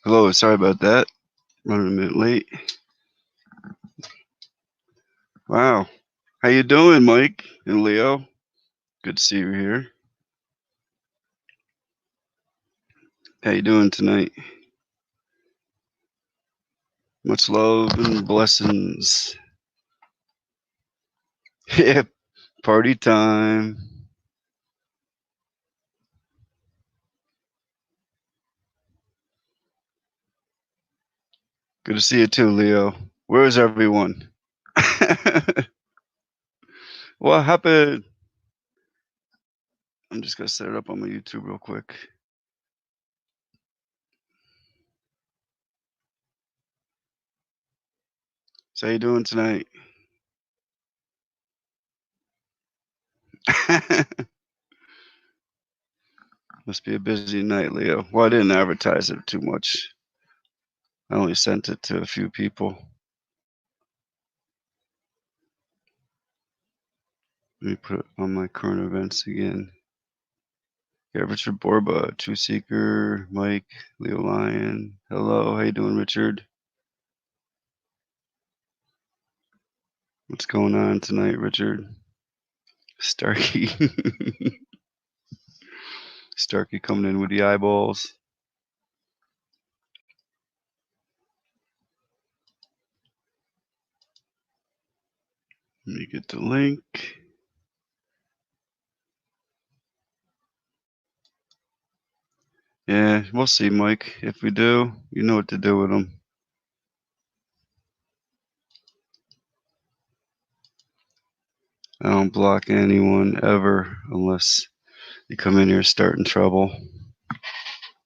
Hello, sorry about that. Running a minute late. Wow. How you doing, Mike and Leo? Good to see you here. How you doing tonight? Much love and blessings. Yeah, party time. Good to see you too, Leo. Where is everyone? What happened? I'm just gonna set it up on my YouTube real quick. So how you doing tonight? Must be a busy night, Leo. Well, I didn't advertise it too much. I only sent it to a few people. Let me put it on my current events again. Yeah, Richard Borba, True Seeker, Mike, Leo Lion. Hello, how you doing, Richard? What's going on tonight, Richard? Starkey. Starkey coming in with the eyeballs. Let me get the link. Yeah, we'll see, Mike. If we do, you know what to do with them. I don't block anyone ever unless you come in here starting trouble.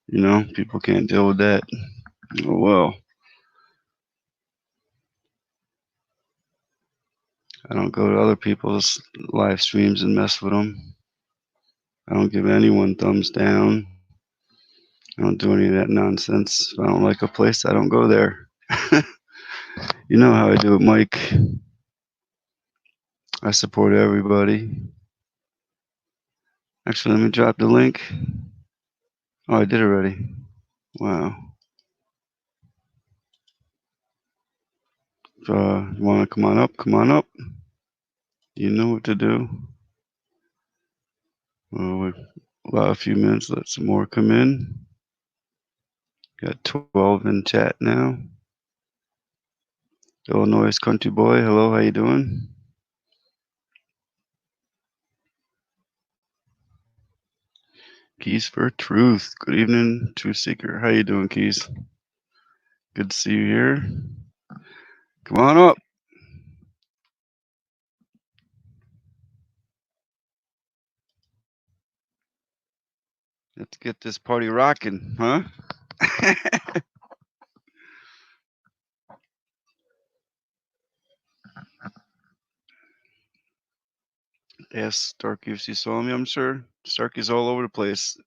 You know, people can't deal with that. Oh, well. I don't go to other people's live streams and mess with them. I don't give anyone thumbs down. I don't do any of that nonsense. If I don't like a place, I don't go there. You know how I do it, Mike. I support everybody. Actually, let me drop the link. Oh, I did already. Wow. If you want to come on up, come on up. You know what to do. Well, we'll allow a few minutes, let some more come in. Got 12 in chat now. Illinois country boy, hello, how you doing? Keys for Truth. Good evening, Truth Seeker. How you doing, Keys? Good to see you here. Come on up. Let's get this party rocking, huh? Yes, Starkey, if you saw me, I'm sure. Starkey's all over the place.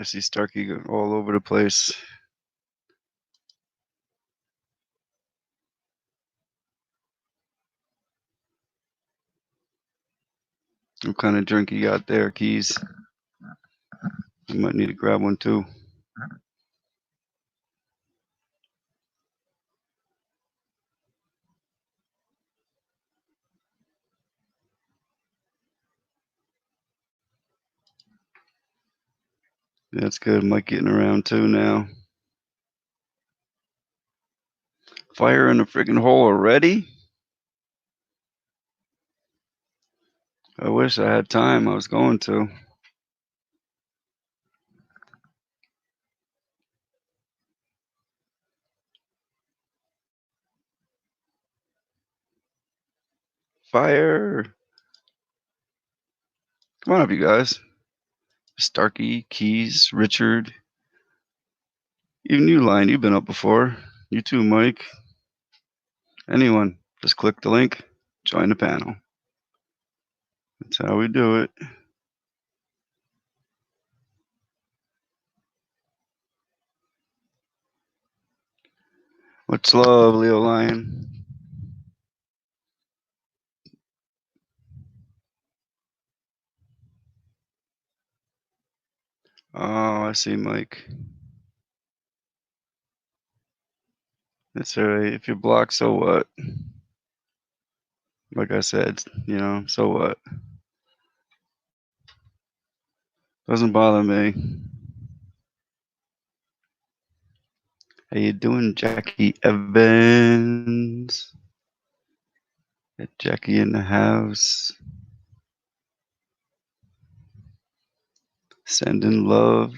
I see Starkey all over the place. What kind of drink you got there, Keys? You might need to grab one too. That's good. Mike getting around too now. Fire in the freaking hole already? I wish I had time. I was going to. Fire! Come on up, you guys. Starkey, Keys, Richard. Even you, Lion, you've been up before. You too, Mike. Anyone, just click the link, join the panel. That's how we do it. What's love, Leo Lion? Oh, I see, Mike. It's alright. If you're blocked, so what? Like I said, so what? Doesn't bother me. How you doing, Jackie Evans? Got Jackie in the house. Sending love.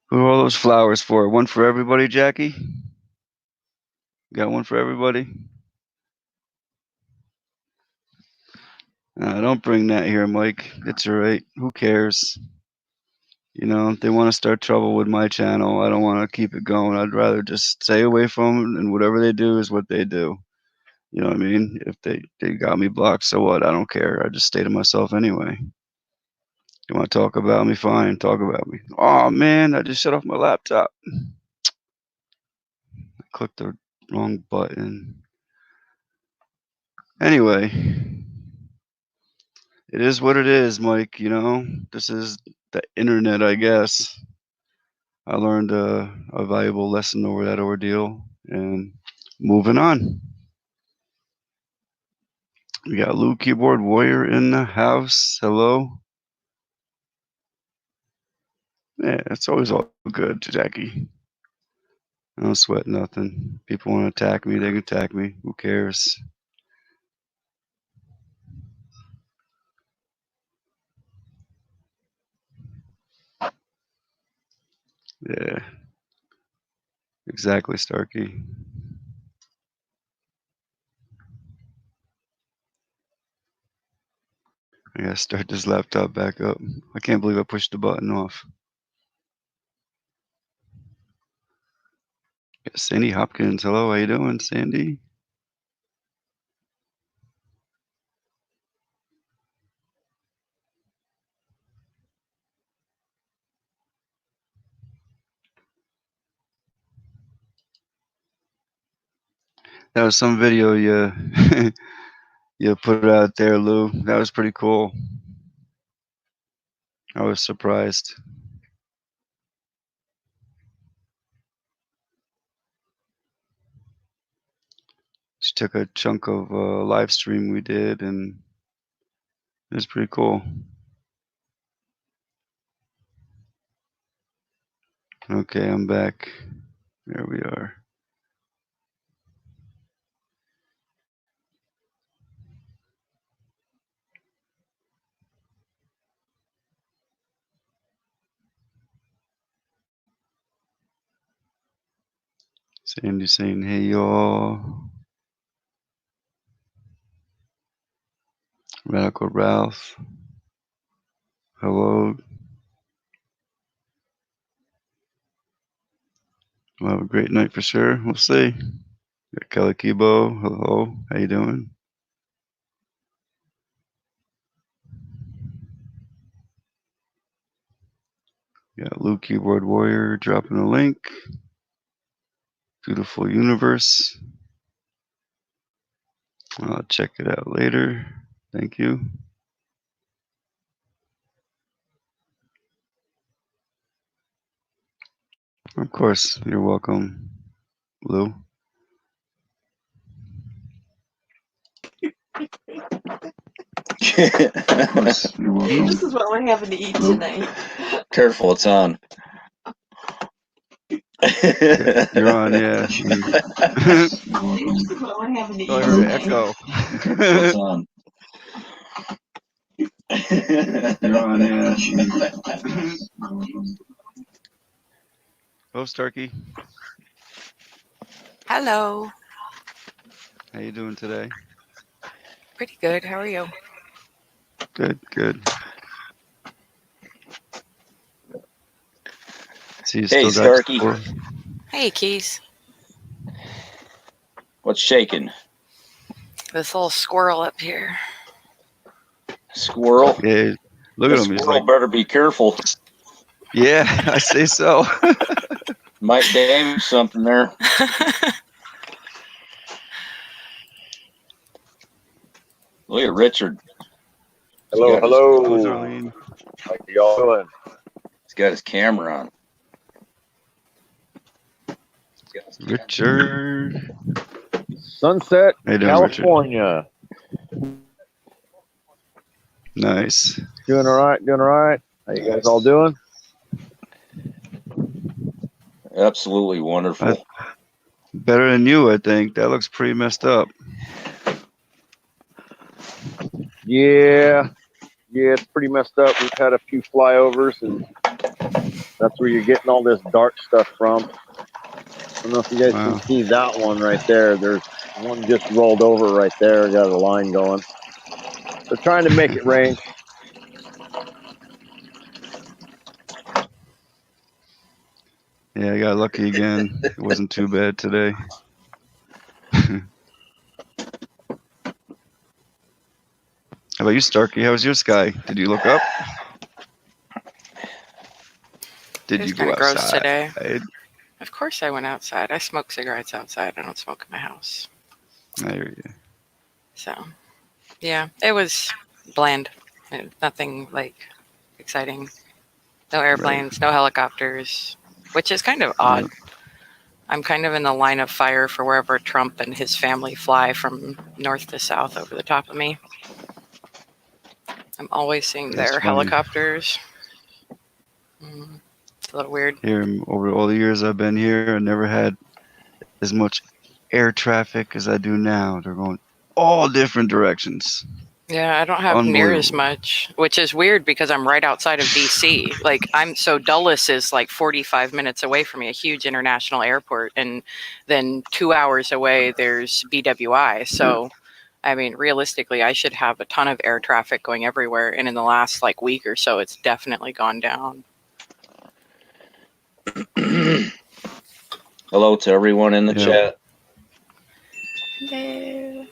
Who are all those flowers for? One for everybody, Jackie? Got one for everybody? Don't bring that here, Mike. It's alright. Who cares? If they want to start trouble with my channel, I don't want to keep it going. I'd rather just stay away from them, and whatever they do is what they do. You know what I mean? If they got me blocked, so what? I don't care. I just stay to myself anyway. You want to talk about me? Fine, talk about me. Oh man, I just shut off my laptop. I clicked the wrong button. Anyway, it is what it is, Mike. This is the internet, I guess. I learned a valuable lesson over that ordeal, and moving on. We got Lou Keyboard Warrior in the house. Hello. Yeah, it's always all good, Jackie. I don't sweat nothing. People want to attack me, they can attack me. Who cares? Yeah, exactly, Starkey. I gotta start this laptop back up. I can't believe I pushed the button off. Yeah, Sandy Hopkins. Hello, how you doing, Sandy? That was some video you you put out there, Lou. That was pretty cool. I was surprised. She took a chunk of a live stream we did, and it was pretty cool. Okay, I'm back. There we are. Sandy saying, hey, y'all. Radical Ralph. Hello. We'll have a great night for sure. We'll see. Got Kelly Kibo. Hello. How you doing? Got Luke Keyboard Warrior dropping a link. Beautiful Universe. I'll check it out later. Thank you. Of course, you're welcome, Lou. This is what we're having to eat tonight. Careful, it's on. You're on, yeah. This is what we're having to eat I heard an tonight. echo. Careful, it's on. You're on, yeah. Hello, Starkey. Hello. How you doing today? Pretty good. How are you? Good, good. See, you Hey, still got Starkey. score? Hey, Keys. What's shaking? This little squirrel up here. Squirrel? Yeah, look The at him. He's squirrel like, better be careful. yeah, I say so. Might damage something there. Look at Richard. Hello, How's hello. Arlene? How y'all doing? He's got his camera on. Richard. Sunset, How you doing, Richard? California. Nice. Doing all right, doing all right. How you guys all doing? Absolutely wonderful. Better than you, I think. That looks pretty messed up. Yeah, it's pretty messed up. We've had a few flyovers, and that's where you're getting all this dark stuff from. I don't know if you guys Wow. can see that one right there. There's one just rolled over right there. Got a line going. They're trying to make it rain. Yeah, I got lucky again. It wasn't too bad today. How about you, Starkey? How was your sky? Did you look up? Did It was you go kind of gross outside? today. Of course I went outside. I smoke cigarettes outside. I don't smoke in my house. I hear you. So, yeah, it was bland. Nothing like exciting. No airplanes, no helicopters, which is kind of odd. I'm kind of in the line of fire for wherever Trump and his family fly from north to south over the top of me. I'm always seeing That's their funny. helicopters. It's a little weird. Here, over all the years I've been here, I never had as much air traffic as I do now. They're going all different directions. Yeah, I don't have near as Unbelievable. much, which is weird because I'm right outside of DC. Like Dulles is like 45 minutes away from me, a huge international airport, and then 2 hours away there's BWI. So, I mean, realistically, I should have a ton of air traffic going everywhere, and in the last like week or so, it's definitely gone down. Hello to everyone in the chat. Yeah.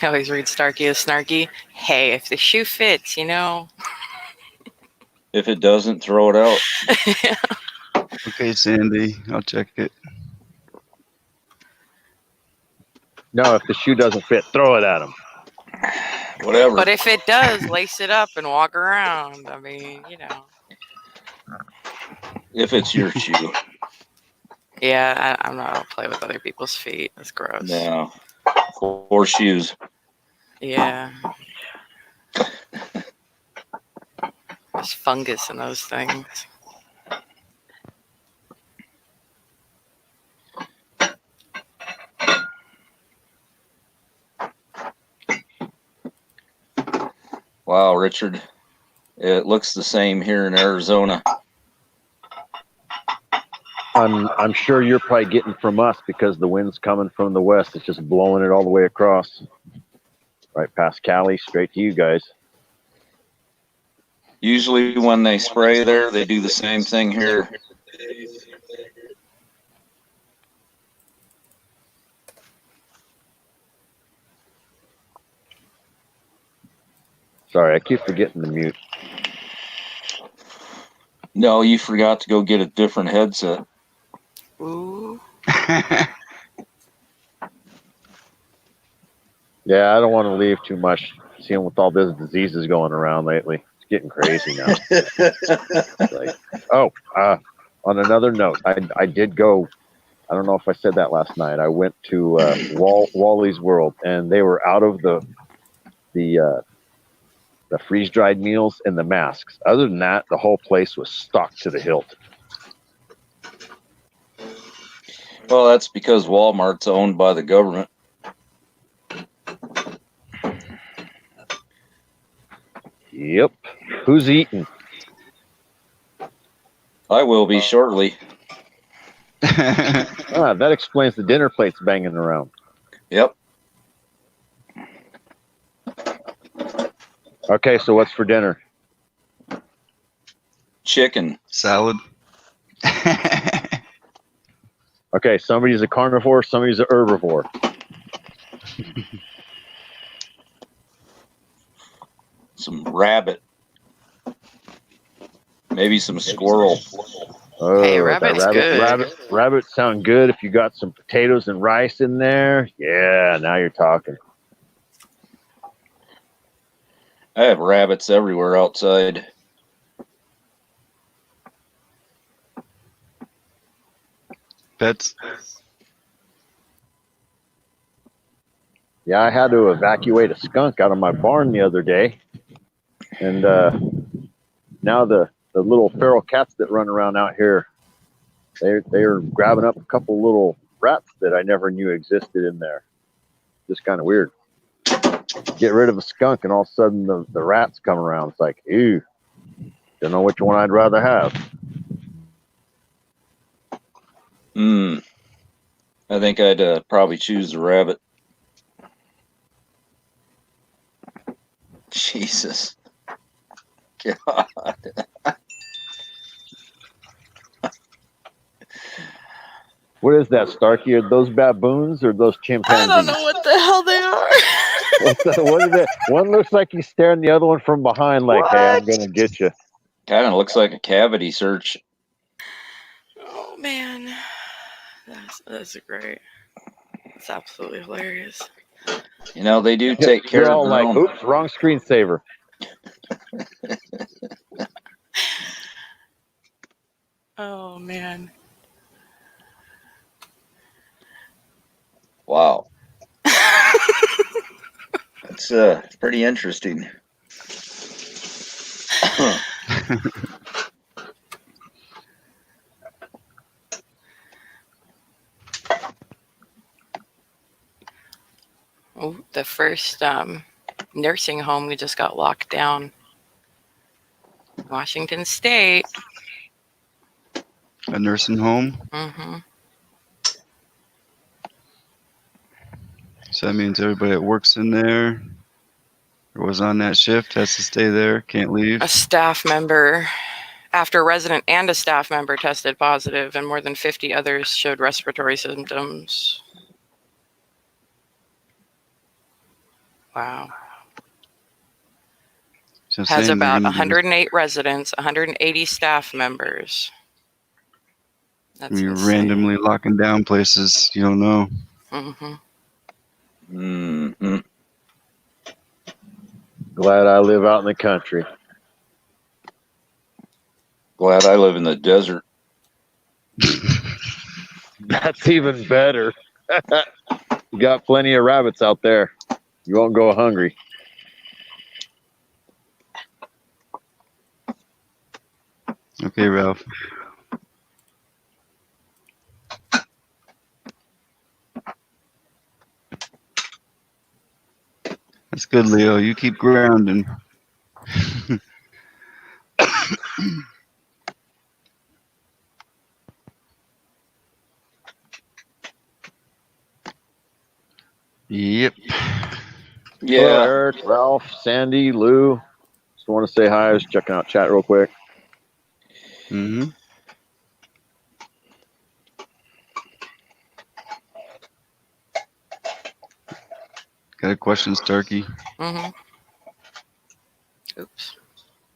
I always read Starkey as snarky. Hey, if the shoe fits, you know. If it doesn't, throw it out. Okay, Sandy, I'll check it. No, if the shoe doesn't fit, throw it at them. Whatever. But if it does, lace it up and walk around. I mean, you know. If it's your shoe. Yeah, I'm not gonna play with other people's feet. That's gross. No. Or shoes. Yeah. There's fungus in those things. Wow, Richard. It looks the same here in Arizona. I'm sure you're probably getting from us because the wind's coming from the west. It's just blowing it all the way across. Right past Cali, straight to you guys. Usually when they spray there, they do the same thing here. Sorry, I keep forgetting to mute. No, you forgot to go get a different headset. Ooh. Yeah, I don't want to leave too much. Seeing with all this diseases going around lately, it's getting crazy now. On another note, I did go. I don't know if I said that last night. I went to Wally's World, and they were out of the freeze-dried meals and the masks. Other than that, the whole place was stocked to the hilt. Well, that's because Walmart's owned by the government. Yep. Who's eating? I will be shortly. That explains the dinner plates banging around. Yep. Okay, so what's for dinner? Chicken. Salad. Okay, somebody's a carnivore, somebody's a herbivore. Some rabbit. Maybe some squirrel. Oh, Hey, that rabbit's good. rabbits sound good if you got some potatoes and rice in there. Yeah, now you're talking. I have rabbits everywhere outside. Pets. Yeah, I had to evacuate a skunk out of my barn the other day, and now the little feral cats that run around out here, they're grabbing up a couple little rats that I never knew existed in there. Just kind of weird. Get rid of a skunk, and all of a sudden the rats come around. It's like, ew, don't know which one I'd rather have. I think I'd probably choose the rabbit. Jesus. God. What is that, Starkey? Are those baboons or those chimpanzees? I don't know what the hell they are. What is it? One looks like he's staring the other one from behind, like, What? hey, I'm going to get you. Kind of looks like a cavity search. Oh man, that's great. It's absolutely hilarious. You know, they do take care You're of all their like, own. oops, wrong screensaver. Oh man. Wow. It's pretty interesting. Oh, the first nursing home we just got locked down. Washington State. A nursing home. Mm-hmm. So that means everybody that works in there or was on that shift has to stay there, can't leave. A staff member, after a resident and a staff member tested positive, and more than 50 others showed respiratory symptoms. Wow. So Has saying they're about gonna be 108 residents, 180 staff members. That's insane. randomly locking down places you don't know. Mm-hmm. Mm-hmm. Glad I live out in the country. Glad I live in the desert. That's even better. You got plenty of rabbits out there. You won't go hungry. Okay, Ralph. That's good, Leo. You keep grounding. Yep. Hello, Yeah. Eric, Ralph, Sandy, Lou. Just want to say hi. I was checking out chat real quick. Mm-hmm. Got a question, Starkey? Mm-hmm. Oops.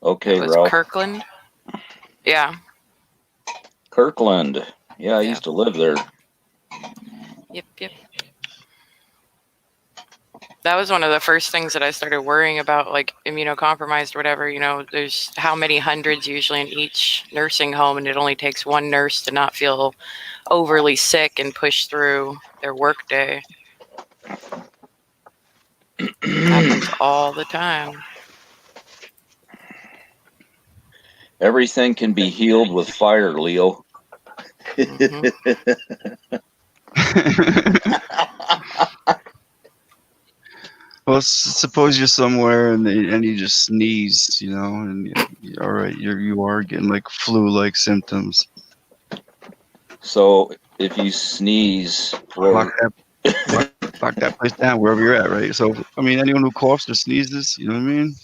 Okay, It was Ralph. Kirkland. Yeah. Kirkland. Yeah, I Yeah. used to live there. Yep. That was one of the first things that I started worrying about, like immunocompromised or whatever. You know, there's how many hundreds usually in each nursing home, and it only takes one nurse to not feel overly sick and push through their workday. Happens all the time. Everything can be healed with fire, Leo. Well, suppose you're somewhere and you just sneeze, you know, and all right, you are getting like flu-like symptoms. So if you sneeze, Lock that place down wherever you're at, right? So, I mean, anyone who coughs or sneezes, you know what I mean?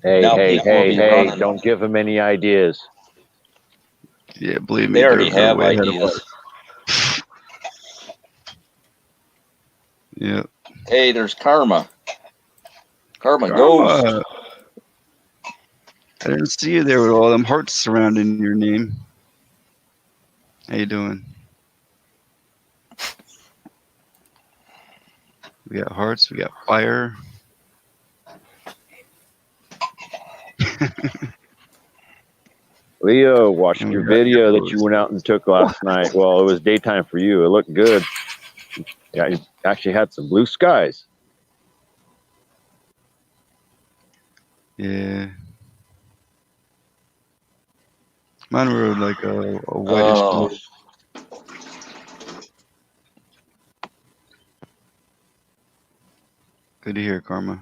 Now people will be running. Don't give them any ideas. Yeah, believe me, They already they're have way ahead of ideas. us. Yeah. Hey, there's Karma. Karma Ghost. I didn't see you there with all them hearts surrounding your name. How you doing? We got hearts. We got fire. Leo, watched And we your got video that heroes. you went out and took last night. Well, it was daytime for you. It looked good. Yeah, you actually had some blue skies. Yeah. Mine were like a whitish Oh, blue. Good to hear, Karma.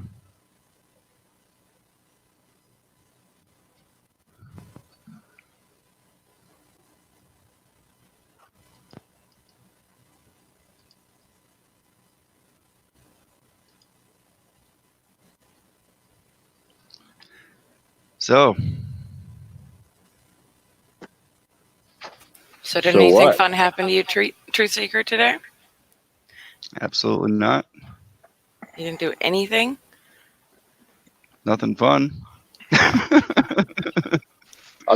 So, So did So anything what? fun happen to you, Truth Seeker, today? absolutely not. You didn't do anything? Nothing fun. I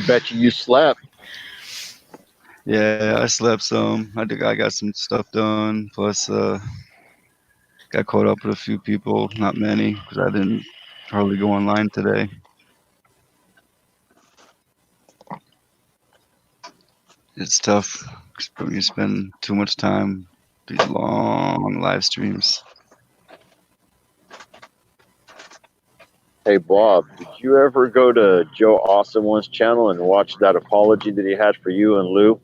bet you slept. Yeah, I slept some. I got some stuff done. Plus, got caught up with a few people. Not many, because I didn't hardly go online today. It's tough when you spend too much time these long live streams. Hey, Bob, did you ever go to Joe Awesome One's channel and watch that apology that he had for you and Lou?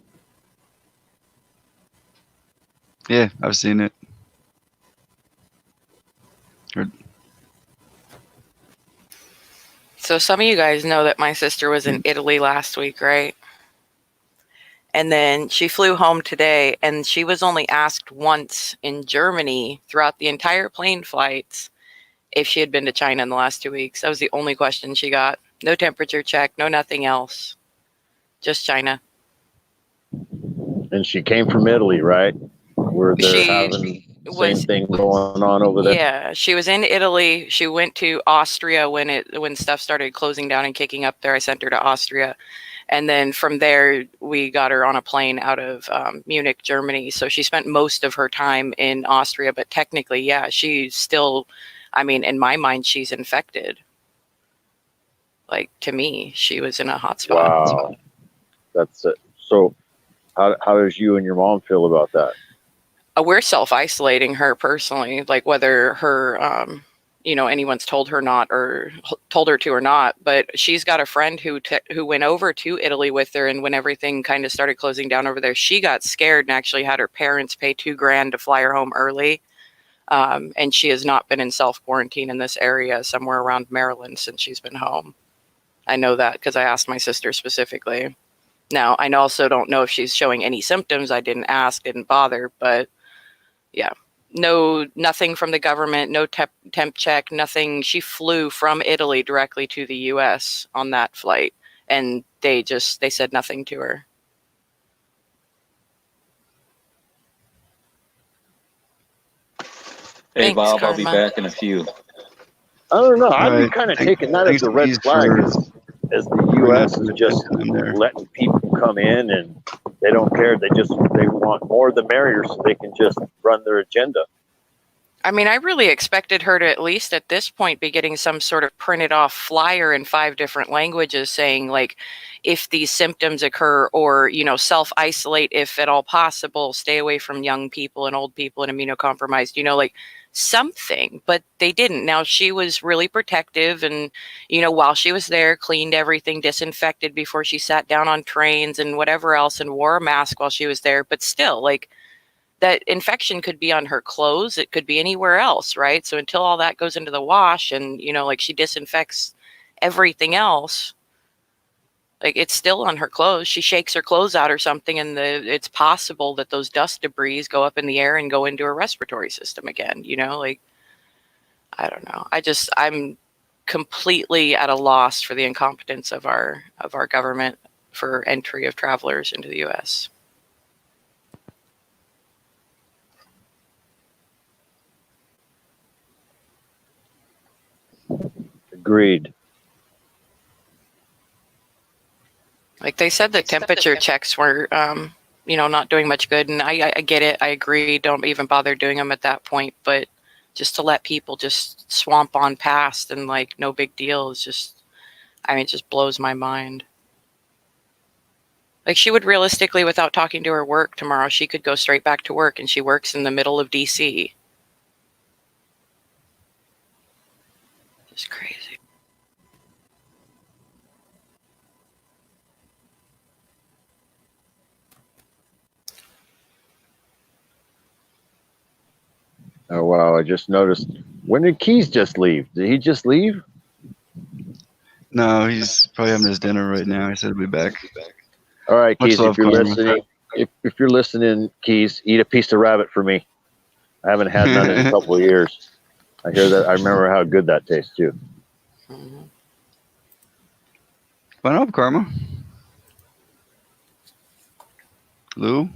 Yeah, I've seen it. So some of you guys know that my sister was in Italy last week, right? And then she flew home today, and she was only asked once in Germany throughout the entire plane flights if she had been to China in the last 2 weeks. That was the only question she got. No temperature check, no nothing else. Just China. And she came from Italy, right? Where they're She having the same was, thing going on over there. yeah, she was in Italy. She went to Austria when stuff started closing down and kicking up there. I sent her to Austria. And then from there, we got her on a plane out of Munich, Germany. So she spent most of her time in Austria. But technically, yeah, she's still, I mean, in my mind, she's infected. Like, to me, she was in a hot spot. Wow. That's it. So how does you and your mom feel about that? We're self-isolating her personally, like whether her, anyone's told her not or told her to or not. But she's got a friend who went over to Italy with her, and when everything kind of started closing down over there, she got scared and actually had her parents pay $2,000 to fly her home early. And she has not been in self-quarantine in this area somewhere around Maryland since she's been home. I know that because I asked my sister specifically. Now, I also don't know if she's showing any symptoms. I didn't ask, didn't bother, but yeah, nothing from the government, no temp check, nothing. She flew from Italy directly to the US on that flight, and they said nothing to her. hey, Thanks, Bob, I'll be Karma. back in a few. I don't know. I'd be Right. kind of taking that as a red Thanks flag for as the bringing U.S. up is the just time there. letting people come in and they don't care. They want more the merrier so they can just run their agenda. I mean, I really expected her to at least at this point be getting some sort of printed off flyer in 5 different languages saying, like, if these symptoms occur, or, self-isolate if at all possible, stay away from young people and old people and immunocompromised, like something. But they didn't. Now, she was really protective and, while she was there, cleaned everything, disinfected before she sat down on trains and whatever else, and wore a mask while she was there. But still, like, that infection could be on her clothes. It could be anywhere else, right? So until all that goes into the wash and, like she disinfects everything else, like it's still on her clothes. She shakes her clothes out or something, and it's possible that those dust debris go up in the air and go into her respiratory system again, like, I don't know. I'm completely at a loss for the incompetence of our government for entry of travelers into the US. Agreed. Like they said, the temperature checks were not doing much good. And I get it. I agree. Don't even bother doing them at that point. But just to let people just swamp on past and like no big deal is just, it just blows my mind. Like, she would realistically, without talking to her work tomorrow, she could go straight back to work, and she works in the middle of DC. Just crazy. Oh wow! I just noticed. When did Keys just leave? Did he just leave? No, he's probably having his dinner right now. He said he'll be back. All right, Much Keys. love, If you're Karma. listening, if you're listening, Keys, eat a piece of rabbit for me. I haven't had none in a couple of years. I hear that. I remember how good that tastes too. Mhm. Come on up, Karma. Lou?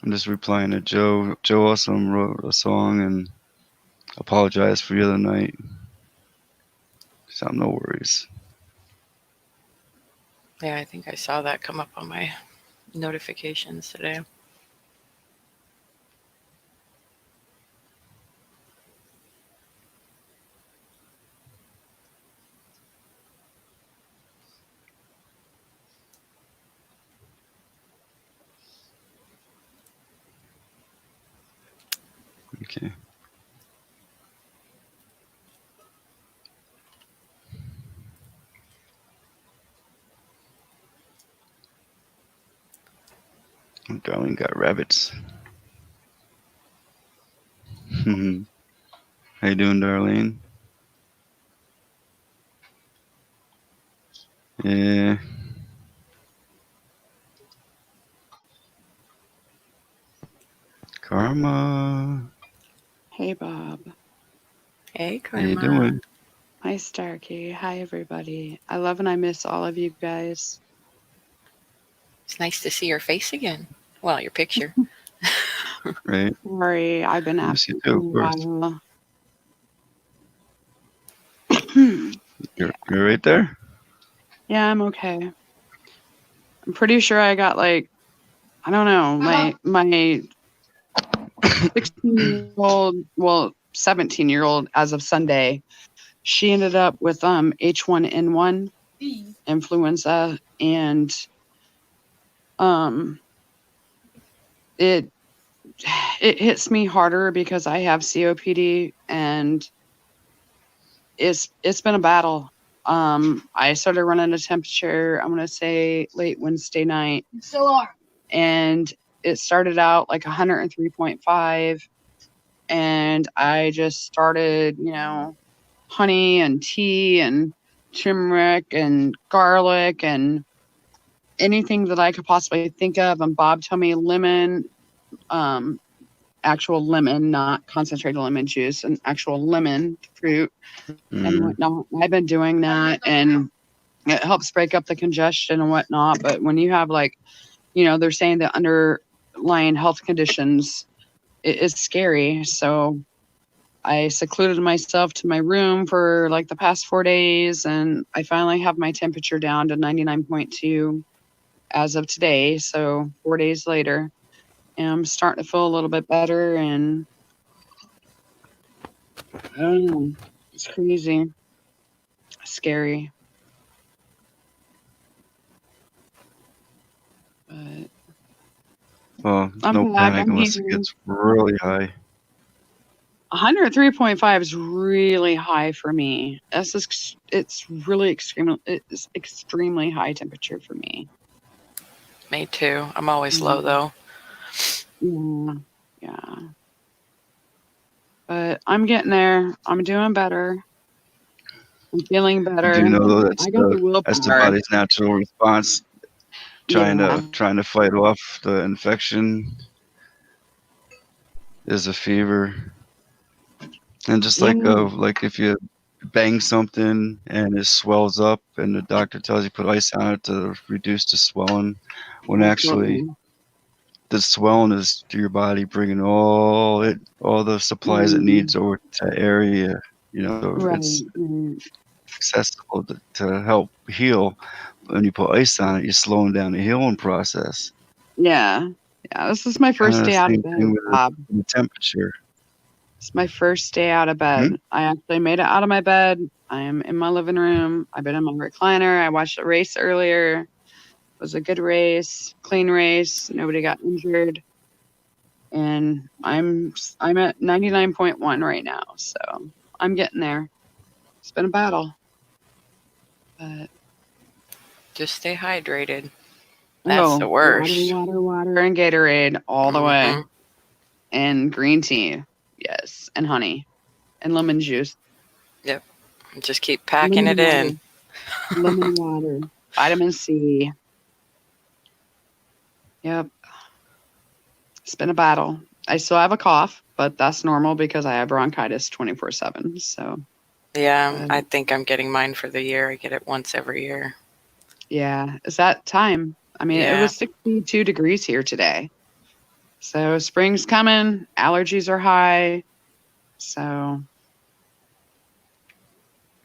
I'm just replying to Joe. Joe also wrote a song and apologized for the other night. So no worries. Yeah, I think I saw that come up on my notifications today. Okay. Darling got rabbits. How you doing, Darlene? Yeah. Karma. Hey, Bob. Hey, How you Karma. doing? Hi, Starkey. Hi, everybody. I love and I miss all of you guys. It's nice to see your face again. Well, your picture. Right. Sorry, I've been Miss you absent too, for of a course. while. You're right there? Yeah, I'm okay. I'm pretty sure I got I don't know, my 16-year-old, well, 17-year-old as of Sunday, she ended up with H1N1 influenza, and it hits me harder because I have COPD, and it's been a battle. I started running a temperature, I'm gonna say late Wednesday night. You still are. And it started out like 103.5, and I just started, honey and tea and turmeric and garlic and anything that I could possibly think of. And Bob told me lemon, actual lemon, not concentrated lemon juice, and actual lemon fruit and whatnot. I've been doing that, and it helps break up the congestion and whatnot. But when you have they're saying the underlying health conditions, it is scary. So I secluded myself to my room for like the past 4 days, and I finally have my temperature down to 99.2 as of today. So 4 days later, and I'm starting to feel a little bit better, and I don't know, it's crazy, scary. But Well, I'm no back. panic I'm unless here. it gets really high. 103.5 is really high for me. It's really extremely high temperature for me. Me too. I'm always low, though. Yeah. But I'm getting there. I'm doing better. I'm feeling better. Do you know though I got the that's the willpower. body's natural response trying Yeah. to fight off the infection is a fever. And just like if you bang something and it swells up and the doctor tells you put ice on it to reduce the swelling, when actually the swelling is to your body bringing all the supplies it needs over to that area. So Right. it's accessible to help heal. When you put ice on it, you're slowing down the healing process. Yeah. Yeah. This is my first Kinda day the out of same thing bed, with Bob. the temperature. It's my first day out of bed. I actually made it out of my bed. I am in my living room. I've been in my recliner. I watched a race earlier. It was a good race, clean race. Nobody got injured. And I'm at 99.1 right now. So I'm getting there. It's been a battle. But Just stay hydrated. That's the water, worst. water, and Gatorade all the way. Mhm. And green tea. Yes. And honey. And lemon juice. Just keep packing it Lemon in. Lemon water. Vitamin C. Yep. It's been a battle. I still have a cough, but that's normal because I have bronchitis 24/7. So, Yeah, I think I'm getting mine for the year. I get it once every year. yeah, it's that time. I mean, it Yeah. was 62 degrees here today. So, spring's coming. Allergies are high. So,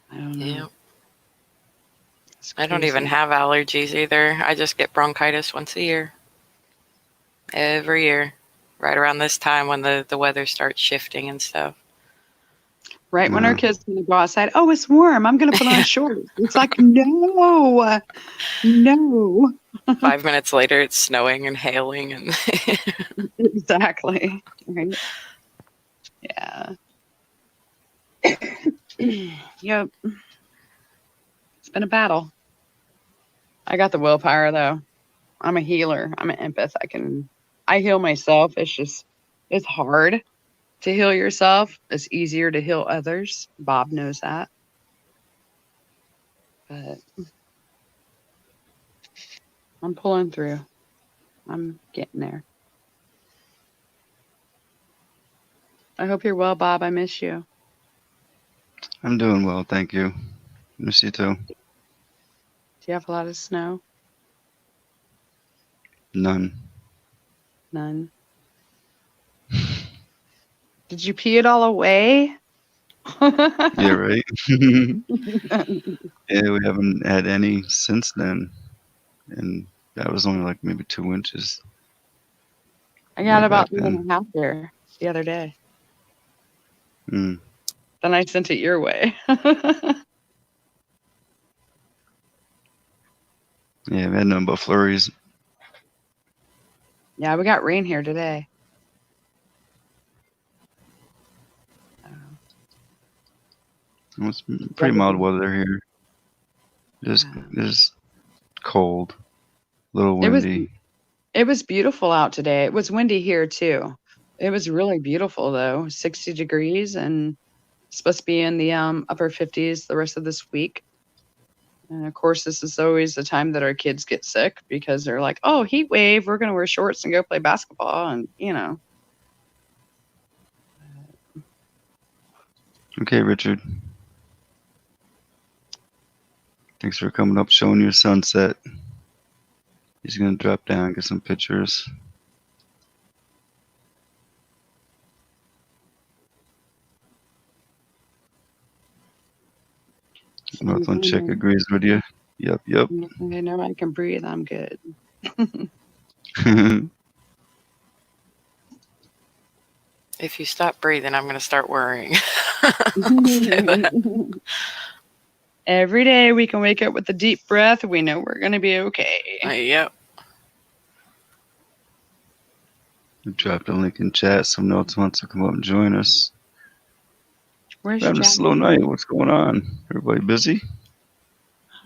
I don't know. Yeah. It's I don't even crazy. have allergies either. I just get bronchitis once a year. Every year. Right around this time when the weather starts shifting and stuff. Right when our Yeah. kids going to go outside, oh, it's warm. I'm going to put on shorts. It's like, no. 5 minutes later, it's snowing and hailing, and Exactly. Right. Yeah. Yep. It's been a battle. I got the willpower though. I'm a healer. I'm an empath. I heal myself. It's hard to heal yourself. It's easier to heal others. Bob knows that. But I'm pulling through. I'm getting there. I hope you're well, Bob. I miss you. I'm doing well, thank you. Miss you too. Do you have a lot of snow? None. None. Did you pee it all away? Yeah, right? Yeah, we haven't had any since then. And that was only like maybe 2 inches. I got Way about back 3.5 here the other day. Mm. Then I sent it your way. Yeah, we had nothing but flurries. Yeah, we got rain here today. It's pretty mild weather here. Just cold, a little windy. It was beautiful out today. It was windy here too. It was really beautiful though. 60 degrees and supposed to be in the upper 50s the rest of this week. And of course, this is always the time that our kids get sick because they're like, "Oh, heat wave! We're gonna wear shorts and go play basketball," and you know. Okay, Richard. Thanks for coming up, showing your sunset. He's gonna drop down, get some pictures. Northland chick agrees with you. Yep. I know I can breathe. I'm good. if you stop breathing, I'm going to start worrying. Every day we can wake up with a deep breath. We know we're going to be okay. Yep. We dropped a link in chat. Someone else wants to come up and join us. Where's We're having a Jack? slow night. What's going on? Everybody busy?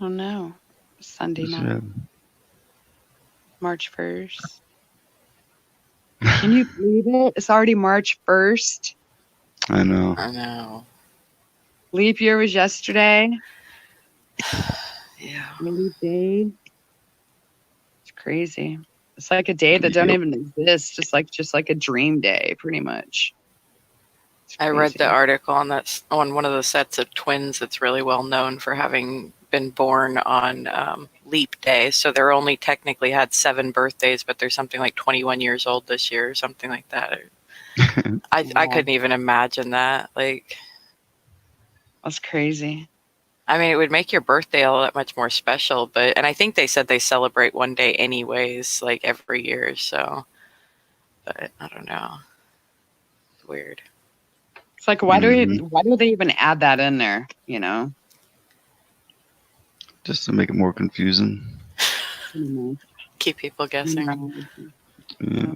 Oh no. Sunday night. March 1st. Can you believe it? It's already March 1st. I know. I know. Leap year was yesterday. Yeah. Leap day. It's crazy. It's like a day that don't even exist. Just like a dream day, pretty much. I read the article on one of the sets of twins that's really well known for having been born on leap day. So they're only technically had 7 birthdays, but they're something like 21 years old this year or something like that. I couldn't even imagine that. Like, that's crazy. I mean, it would make your birthday all that much more special, and I think they said they celebrate one day anyways, like every year, so, but I don't know. It's weird. It's like, why do they even add that in there? You know, Just to make it more confusing. Keep people guessing. Yeah.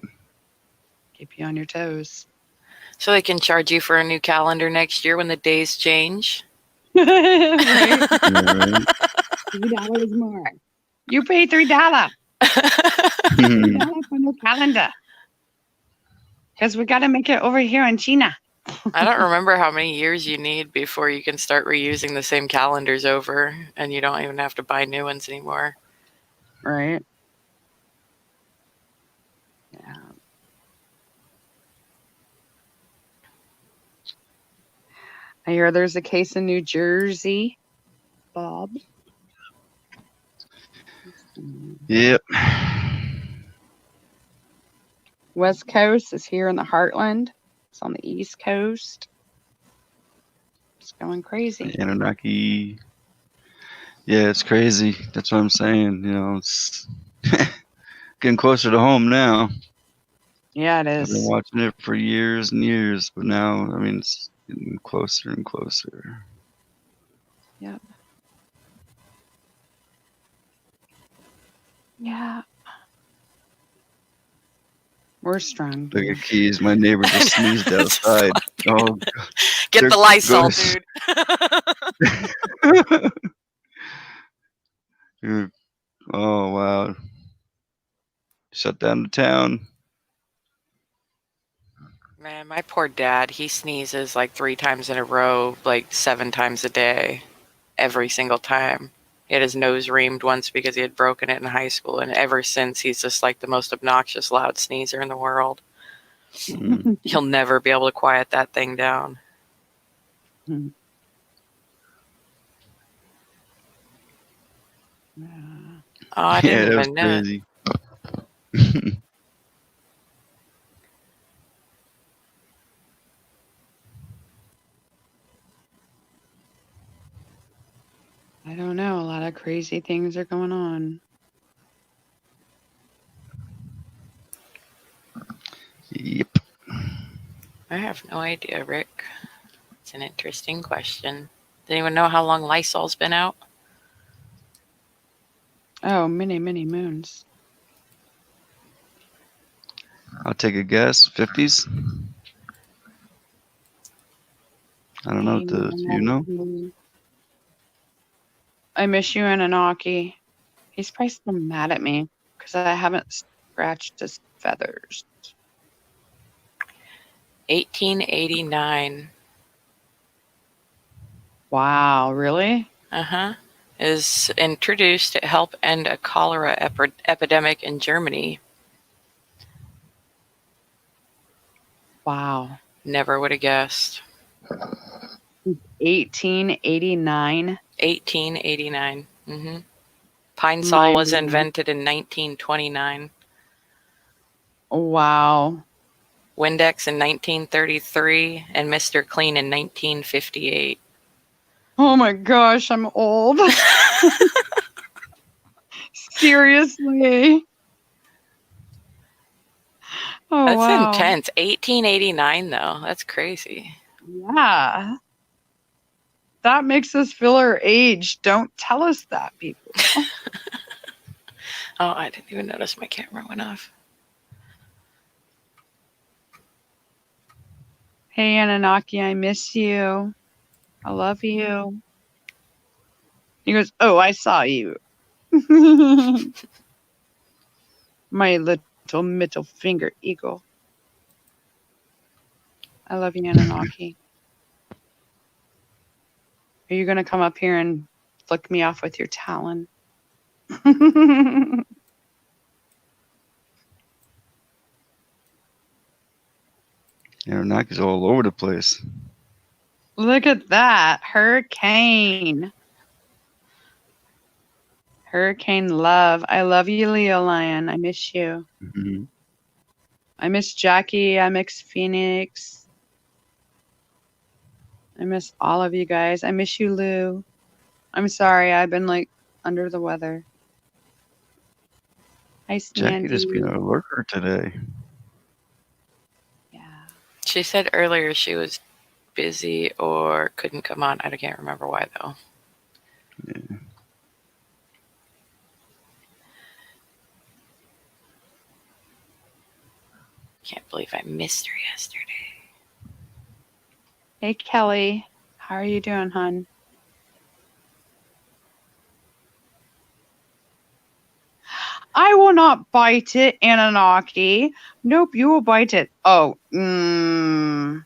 Keep you on your toes. So they can charge you for a new calendar next year when the days change. Right? Yeah, right. $3 more. You pay $3. $3 for no calendar. Because we got to make it over here in China. I don't remember how many years you need before you can start reusing the same calendars over, and you don't even have to buy new ones anymore. Right. Yeah. I hear there's a case in New Jersey, Bob. Yep. West Coast is here in the heartland. It's on the East Coast. It's going crazy. Anunnaki. Yeah, it's crazy. That's what I'm saying. You know, it's getting closer to home now. Yeah, it I've been is. watching it for years and years, but now, I mean, it's getting closer and closer. Yep. Yeah. We're strong. Look at Keys. My neighbor just sneezed outside. Oh, God. Get There the Lysol, goes- dude. Dude. Oh, wow. Shut down the town. Man, my poor dad, he sneezes like 3 times in a row, like 7 times a day, every single time. He had his nose reamed once because he had broken it in high school, and ever since, he's just like the most obnoxious, loud sneezer in the world. Mm. He'll never be able to quiet that thing down. Yeah. Oh, I didn't Yeah, that was even know. crazy. I don't know. A lot of crazy things are going on. Yep. I have no idea, Rick. It's an interesting question. Does anyone know how long Lysol's been out? Oh, many, many moons. I'll take a guess. 50s? I don't know. Do you know? I miss you, Anunnaki. He's probably still mad at me because I haven't scratched his feathers. 1889. Wow, really? Is introduced to help end a cholera epidemic in Germany. Wow. Never would have guessed. 1889. 1889. Pine Sol was invented in 1929. Wow. Windex in 1933 and Mr. Clean in 1958. Oh my gosh, I'm old. Seriously. Oh, That's wow. intense. 1889 though. That's crazy. Yeah. That makes us feel our age. Don't tell us that, people. Oh, I didn't even notice my camera went off. Hey, Anunnaki, I miss you. I love you. He goes, oh, I saw you. My little middle finger eagle. I love you, Anunnaki. Are you going to come up here and flick me off with your talon? Anunnaki's all over the place. Look at that. Hurricane. Hurricane love. I love you, Leo Lion. I miss you. Mm-hmm. I miss Jackie. I miss Phoenix. I miss all of you guys. I miss you, Lou. I'm sorry. I've been like under the weather. Hi, Jackie just being Sandy. a lurker today. Yeah. She said earlier she was busy or couldn't come on. I can't remember why though. Yeah. Can't believe I missed her yesterday. Hey, Kelly. How are you doing, hon? I will not bite it, Anunnaki. Nope, you will bite it. Oh, I'm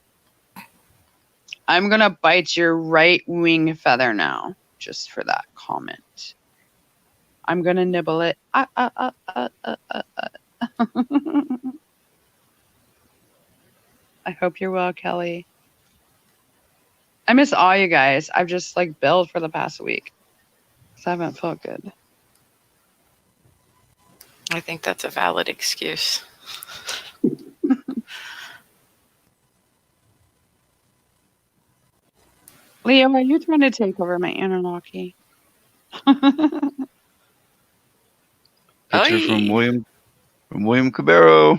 going to bite your right wing feather now, just for that comment. I'm going to nibble it. I hope you're well, Kelly. I miss all you guys. I've just like billed for the past week because I haven't felt good. I think that's a valid excuse. Leo, are you trying to take over my Anunnaki? Picture from Oy. William Cabero.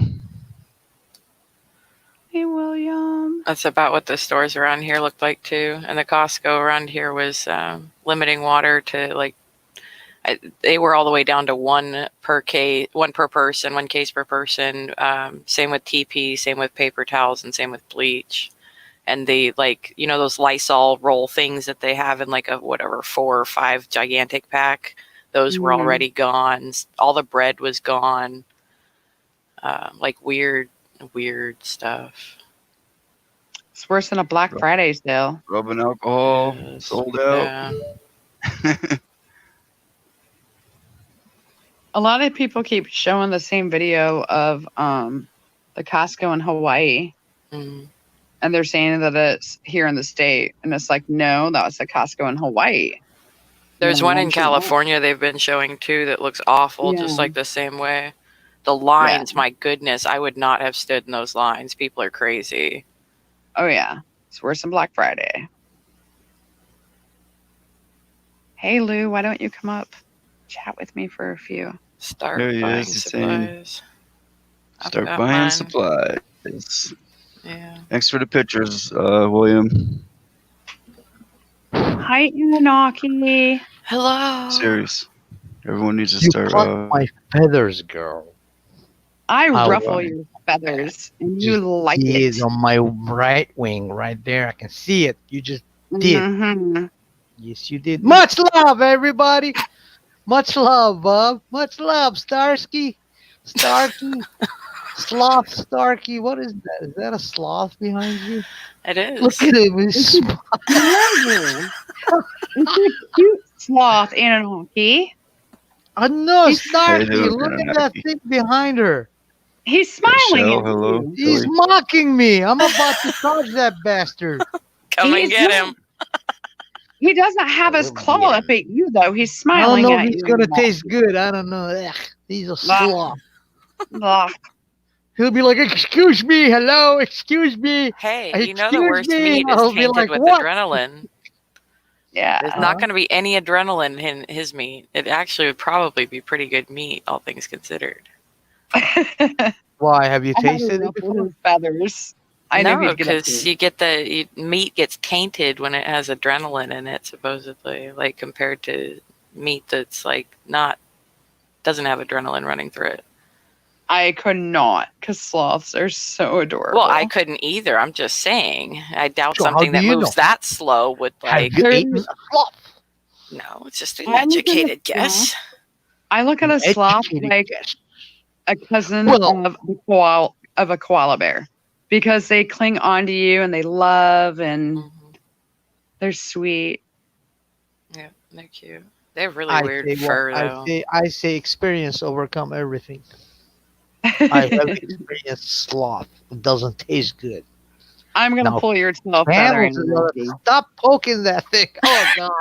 Hey, William. That's about what the stores around here looked like too. And the Costco around here was limiting water to like, they were all the way down to one per person, 1 case per person. Same with TP, same with paper towels, and same with bleach. And they like, you know, those Lysol roll things that they have in like a whatever 4 or 5 gigantic pack. Those were already gone. All the bread was gone. Like weird stuff. It's worse than a Black Friday sale. Rubbing alcohol, Yes. sold out. Yeah. A lot of people keep showing the same video of the Costco in Hawaii. Mm. And they're saying that it's here in the state. And it's like, no, that was the Costco in Hawaii. There's one in California they've been showing too that looks awful, just like the same way. The lines, my goodness, I would not have stood in those lines. People are crazy. Oh, yeah. It's worse than Black Friday. Hey, Lou, why don't you come up? Chat with me for a few. Start There he buying is. He's saying, supplies. start got buying mine. supplies. Yeah. Thanks for the pictures, William. Hi, Anunnaki. Hello. Serious. Everyone needs to You start. pluck my feathers, girl. I How ruffle right. your feathers, and you Just like did it. on my right wing, right there. I can see it. You just did. Mm-hmm. Yes, you did. Much love, everybody. Much love, Bob. Much love, Starsky. Starky. Sloth Starky. What is that? Is that a sloth behind you? It is. Look at him. He's smiling. It's a cute sloth, Anunnaki. Oh, no, He's- Starky. How you doing, Look at that Anunnaki? thing behind her. He's smiling Shell, at hello. you. He's Billy. mocking me. I'm about to touch that bastard. Come and He's get not- him. He doesn't have his We'll claw get up at you, though. He's I don't smiling know at if you. it's going to taste good. I don't know. Ugh, he's a sloth. Ugh. He'll be like, excuse me, hello, excuse me. Hey, you know the Excuse worst me. meat is I'll be tainted like, with what? adrenaline. Yeah. There's not going to be any adrenaline in his meat. It actually would probably be pretty good meat, all things considered. Why? Have you I had to tasted it ruffle before? his feathers. I know No, he'd get up because to you get meat gets tainted when it has adrenaline in it, supposedly, like compared to meat that's like doesn't have adrenaline running through it. I could not, because sloths are so adorable. Well, I couldn't either. I'm just saying. I doubt So how something do that you moves know? that slow would Have like. you There- eaten a sloth? No, it's just an I look at educated the guess. I look at a sloth Educated like guess. a cousin Well- of a koala bear, because they cling onto you and they love and Mhm. they're sweet. Yeah, they're cute. They have really I weird say, fur, what? though. I say experience overcome everything. I have experienced sloth. It doesn't taste good. I'm gonna No. pull your tail feather Camels in. is other- Stop poking that thing. Oh, God.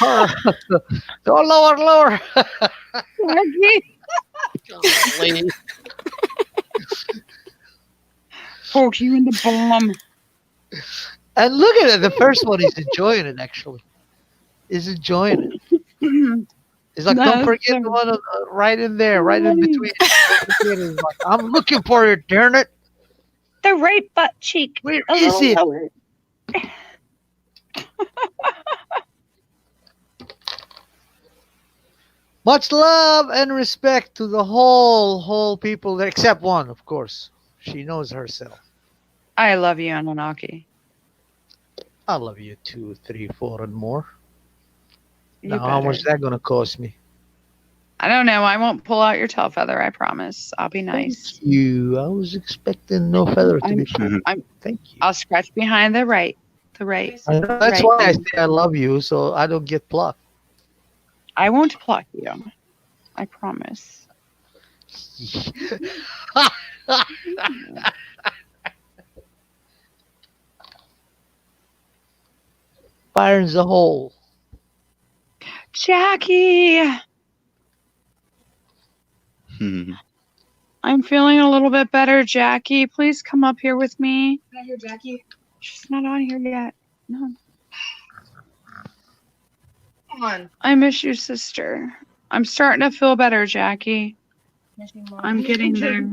Bob. Go lower. Margie. Golly. Poke you in the bum. And look at it. The first one, he's enjoying it. Actually, he's enjoying it. He's like, don't No, forget the sir. one right in there, right in between. Don't forget it. He's like, I'm looking for it. Darn it! The right butt cheek. Where A is little it? lower. Much love and respect to the whole people there, except one, of course. She knows herself. I love you, Anunnaki. I love you 2, 3, 4, and more. You Now, how much better. is that gonna cost me? I don't know. I won't pull out your tail feather. I promise. I'll be nice. Thank you. I was expecting no feather to I'm- be pulled. I'm- Thank you. I'll scratch behind the right. The right. I know, that's right why I hand. say I love you, so I don't get plucked. I won't pluck you. I promise. Fire in the hole. Jackie, Hmm. I'm feeling a little bit better. Jackie, please come up here with me. Can I hear Jackie? She's not on here yet. No. Come on. I miss you, sister. I'm starting to feel better, Jackie. Miss me more. I'm getting there.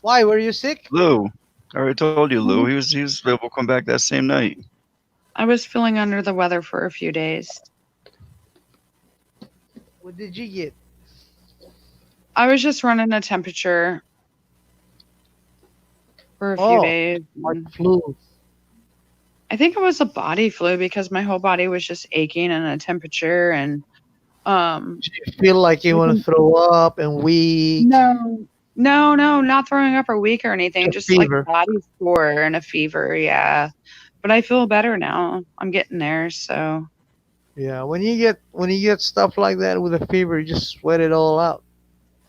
Why were you sick? Lou. I already told you, Lou. He was able to come back that same night. I was feeling under the weather for a few days. What did you get? I was just running a temperature for a few days. What flu? I think it was a body flu because my whole body was just aching and a temperature and Do you feel like you want to throw up and weak? no, not throwing up or weak or anything. Just Just fever. like body sore and a fever, yeah. But I feel better now. I'm getting there, so Yeah, when you get stuff like that with a fever, you just sweat it all out.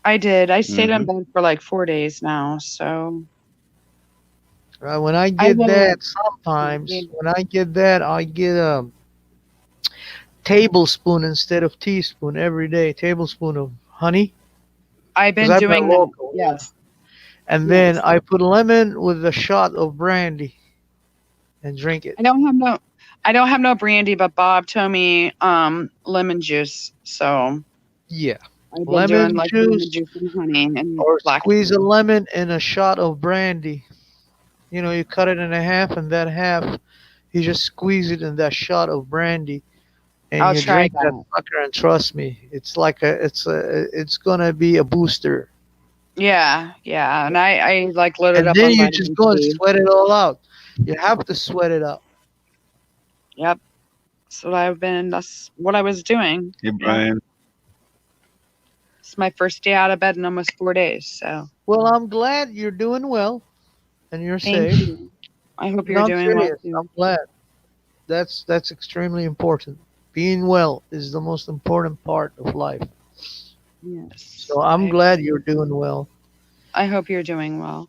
I did. I stayed in Mhm. bed for like 4 days now, so Right? When I I get will- that, sometimes Yeah. when I get that, I get a tablespoon instead of teaspoon every day. Tablespoon of honey, I've 'cause been I'm doing not that. local, Yes. and then Yes. I put lemon with a shot of brandy and drink it. I don't have no brandy, but Bob told me lemon juice. So Yeah, I've been Lemon doing like lemon juice juice and honey and or black squeeze a tea. lemon in a shot of brandy. You know, you cut it in half, and that half you just squeeze it in that shot of brandy, and I'll you try drink that that. sucker. And trust me, it's gonna be a booster. Yeah, and I like loaded And up then on you just vitamin go and C. sweat it all out. You have to sweat it out. Yep. That's what I was doing. Hey, Brian. It's my first day out of bed in almost 4 days. So Well, I'm glad you're doing well and you're thank safe. you. I hope No, you're I'm doing well serious. too. I'm glad. That's extremely important. Being well is the most important part of life. Yes. So I'm glad you're doing well. I hope you're doing well.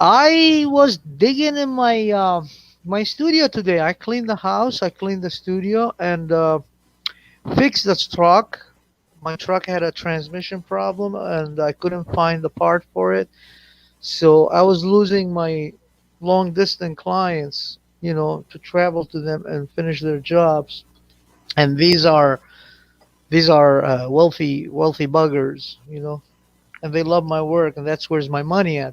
I was digging in my studio today. I cleaned the house, I cleaned the studio, and fixed the truck. My truck had a transmission problem, and I couldn't find the part for it. So I was losing my long distance clients, to travel to them and finish their jobs. And these are wealthy buggers, and they love my work, and that's where's my money at.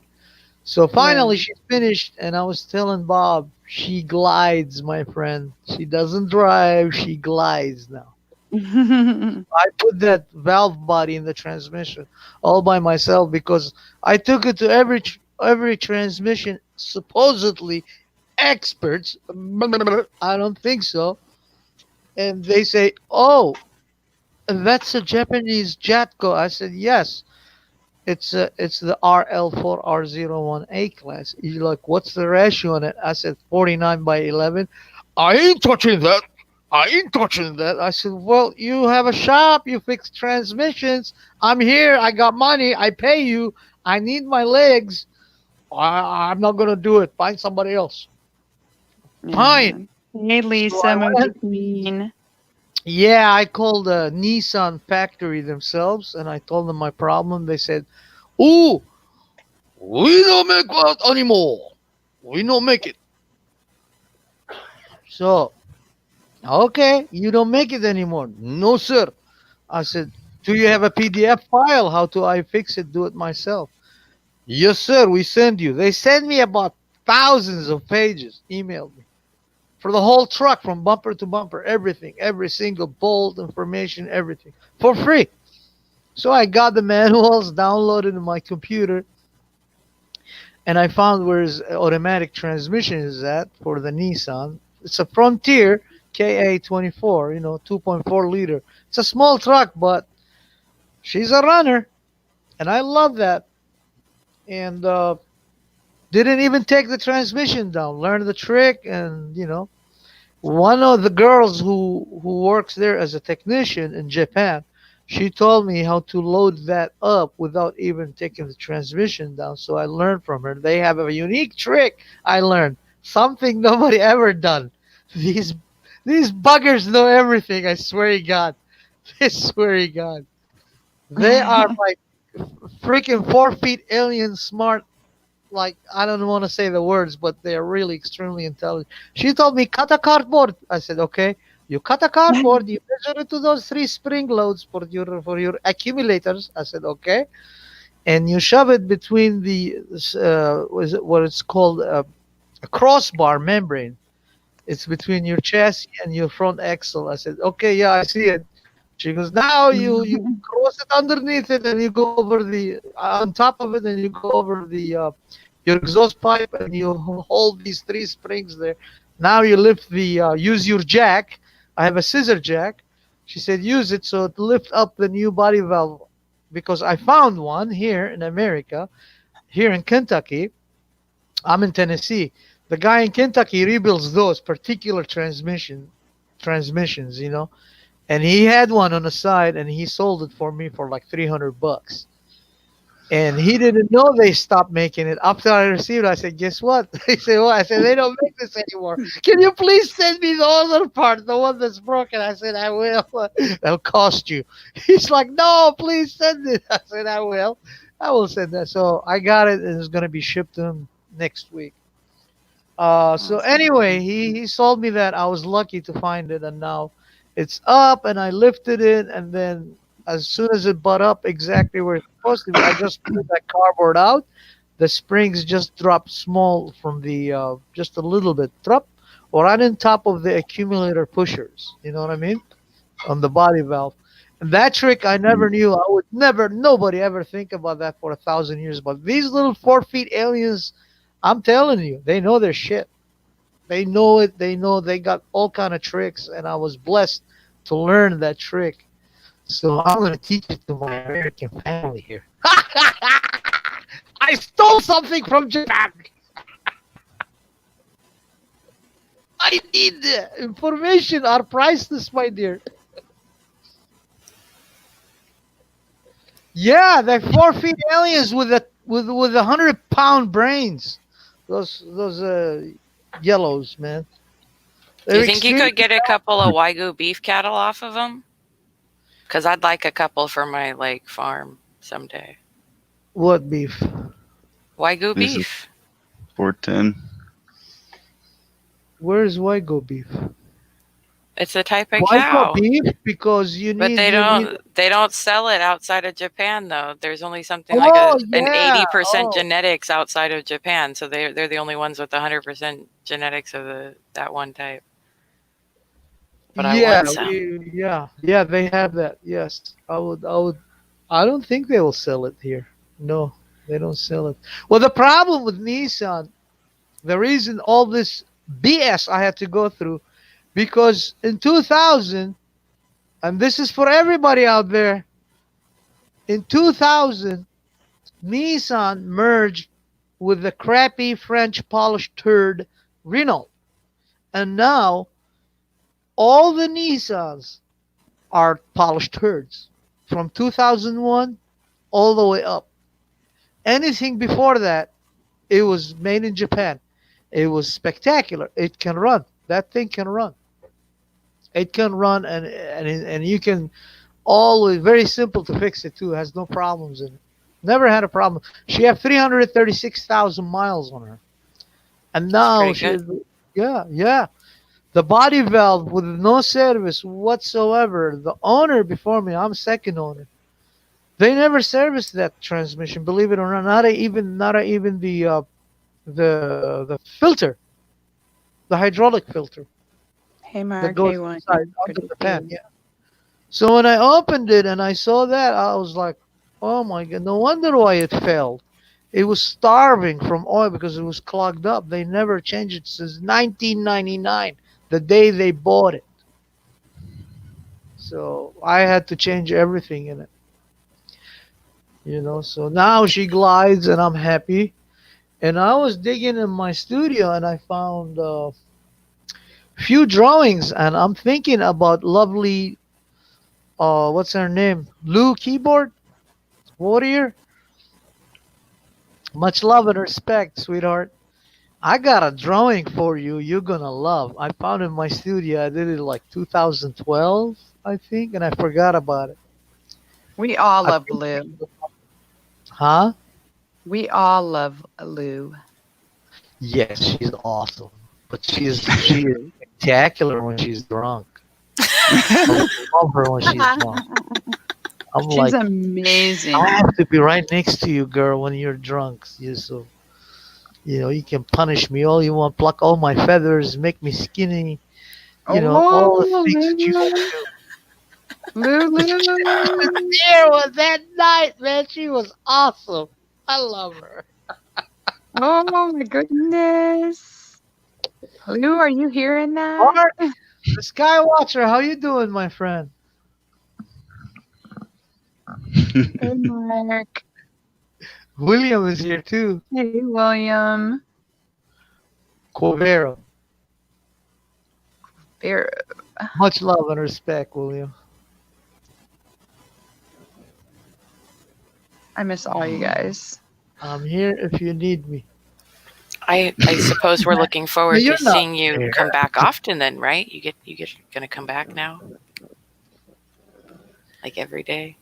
So finally, she finished, and I was telling Bob, she glides, my friend. She doesn't drive, she glides now. I put that valve body in the transmission all by myself because I took it to every transmission supposedly experts. I don't think so. And they say, "Oh, that's a Japanese Jatco." I said, "Yes. It's the RL4R01A class." You're like, "What's the ratio on it?" I said, 49/11. I ain't touching that. I ain't touching that. I said, "Well, you have a shop. You fix transmissions. I'm here. I got money. I pay you. I need my legs. I'm not going to do it. Find somebody else." Fine. Hey, Lisa, So I Moji went- Queen. Yeah, I called the Nissan factory themselves and I told them my problem. They said, "Oh, we don't make that anymore. We don't make it. So, okay, you don't make it anymore. No, sir. I said, do you have a PDF file? How do I fix it? Do it myself. Yes, sir. We send you. They send me about thousands of pages. Emailed me for the whole truck from bumper to bumper, everything, every single bolt, information, everything for free. So I got the manuals downloaded in my computer, and I found where his automatic transmission is at for the Nissan. It's a Frontier KA24, 2.4 liter. It's a small truck, but she's a runner, and I love that. And didn't even take the transmission down. Learned the trick, and one of the girls who works there as a technician in Japan, she told me how to load that up without even taking the transmission down. So I learned from her. They have a unique trick. I learned something nobody ever done. These these buggers know everything. I swear to God. I swear to God. They are like freaking 4 feet alien smart. Like, I don't want to say the words, but they're really extremely intelligent. She told me cut a cardboard. I said, okay. You cut a cardboard, you measure it to those 3 spring loads for your accumulators. I said, okay. And you shove it between what it's called a crossbar membrane. It's between your chassis and your front axle. I said, okay, yeah, I see it. She goes, now you cross it underneath it, and you go over the on top of it, and you go over the your exhaust pipe, and you hold these 3 springs there. Now you lift use your jack. I have a scissor jack. She said use it so to lift up the new body valve, because I found one here in America, here in Kentucky. I'm in Tennessee. The guy in Kentucky rebuilds those particular transmissions, and he had one on the side, and he sold it for me for like $300. And he didn't know they stopped making it. After I received it, I said, guess what? He said, what? I said, they don't make this anymore. Can you please send me the other part, the one that's broken? I said, I will. That'll cost you. He's like, no, please send it. I said, I will. I will send that. So I got it, and it's going to be shipped to him next week. So anyway, he sold me that. I was lucky to find it, and now it's up, and I lifted it, and then as soon as it butt up exactly where it's supposed to be, I just pulled that cardboard out. The springs just dropped small from the just a little bit, drop, or right on top of the accumulator pushers. You know what I mean? On the body valve. And that trick I never knew. I would never, nobody ever think about that for 1,000 years. But these little 4 feet aliens, I'm telling you, they know their shit. They know it. They know they got all kind of tricks, and I was blessed to learn that trick. So I'm gonna teach it to my American family here. I stole something from Japan. I need information. Are priceless, my dear. Yeah, they're 4 feet aliens with 100-pound brains. Those yellows, man. Do you think you could get a couple of Wagyu beef cattle off of them? Because I'd like a couple for my farm someday. What beef? Wagyu This is- beef. 410. Where's Wagyu beef? It's a type of Wagyu cow. beef because you need. But they you don't sell it outside of Japan though. There's only something Oh, like an yeah. 80% Oh. genetics outside of Japan. So they're the only ones with 100% genetics of that one type. But I yeah, want some. yeah, they have that. Yes, I would. I don't think they will sell it here. No, they don't sell it. Well, the problem with Nissan, the reason all this BS I had to go through, because in 2000, and this is for everybody out there, in 2000, Nissan merged with the crappy French polished turd Renault, and now all the Nissans are polished turds from 2001 all the way up. Anything before that, it was made in Japan. It was spectacular. It can run. That thing can run. It can run, and you can always, very simple to fix it too. It has no problems in it. Never had a problem. She had 336,000 miles on her. And It's now pretty she good. is, yeah. The body valve with no service whatsoever. The owner before me, I'm second owner. They never serviced that transmission, believe it or not. Not even the filter, the hydraulic filter Hey, that Mark. goes Hey, William. inside Good under to the see pan. you. Yeah. So when I opened it and I saw that, I was like, "Oh my god! No wonder why it failed. It was starving from oil because it was clogged up. They never changed it since 1999, the day they bought it. So I had to change everything in it. So now she glides and I'm happy. And I was digging in my studio and I found a few drawings and I'm thinking about lovely, what's her name? Lou Keyboard Warrior. Much love and respect, sweetheart. I got a drawing for you you're gonna love. I found it in my studio. I did it like 2012, I think, and I forgot about it. We all I love think, Lou. huh? We all love Lou. Yes, she's awesome. But she is spectacular when she's drunk. I love her when she's drunk. I'm She's like, amazing. I have to be right next to you, girl, when you're drunk. You can punish me all you want, pluck all my feathers, make me skinny, all the Oh, things that you want Lou, to do. Lou. There was that night, man. She was awesome. I love her. Oh my goodness. Lou, are you hearing that? Mark, the Skywatcher, how you doing, my friend? Hey, Mark. William is here too. Hey, William. Covero. Bear. Much love and respect, William. I miss all you guys. I'm here if you need me. I suppose we're looking forward you're to not seeing you there. come back often. Then, right? You gonna come back now, like every day,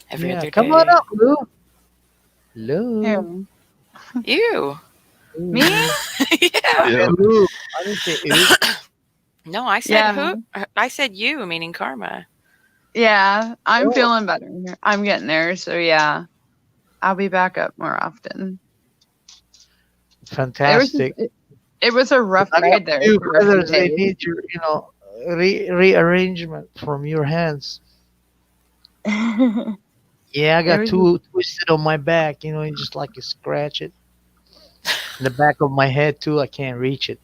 every Yeah, other come day. on up, Lou. Lou. Who? You? Me? Yeah. Yeah. Lou. I didn't say you. No, I said Yeah. who? I said you, meaning Karma. Yeah, I'm Oh. feeling better. I'm getting there. So, yeah, I'll be back up more often. Fantastic. It was a rough I got ride there. few for a few feathers. They days. need your, rearrangement from your hands. Yeah, I got was- two twisted on my back. Just like you scratch it. In the back of my head too. I can't reach it.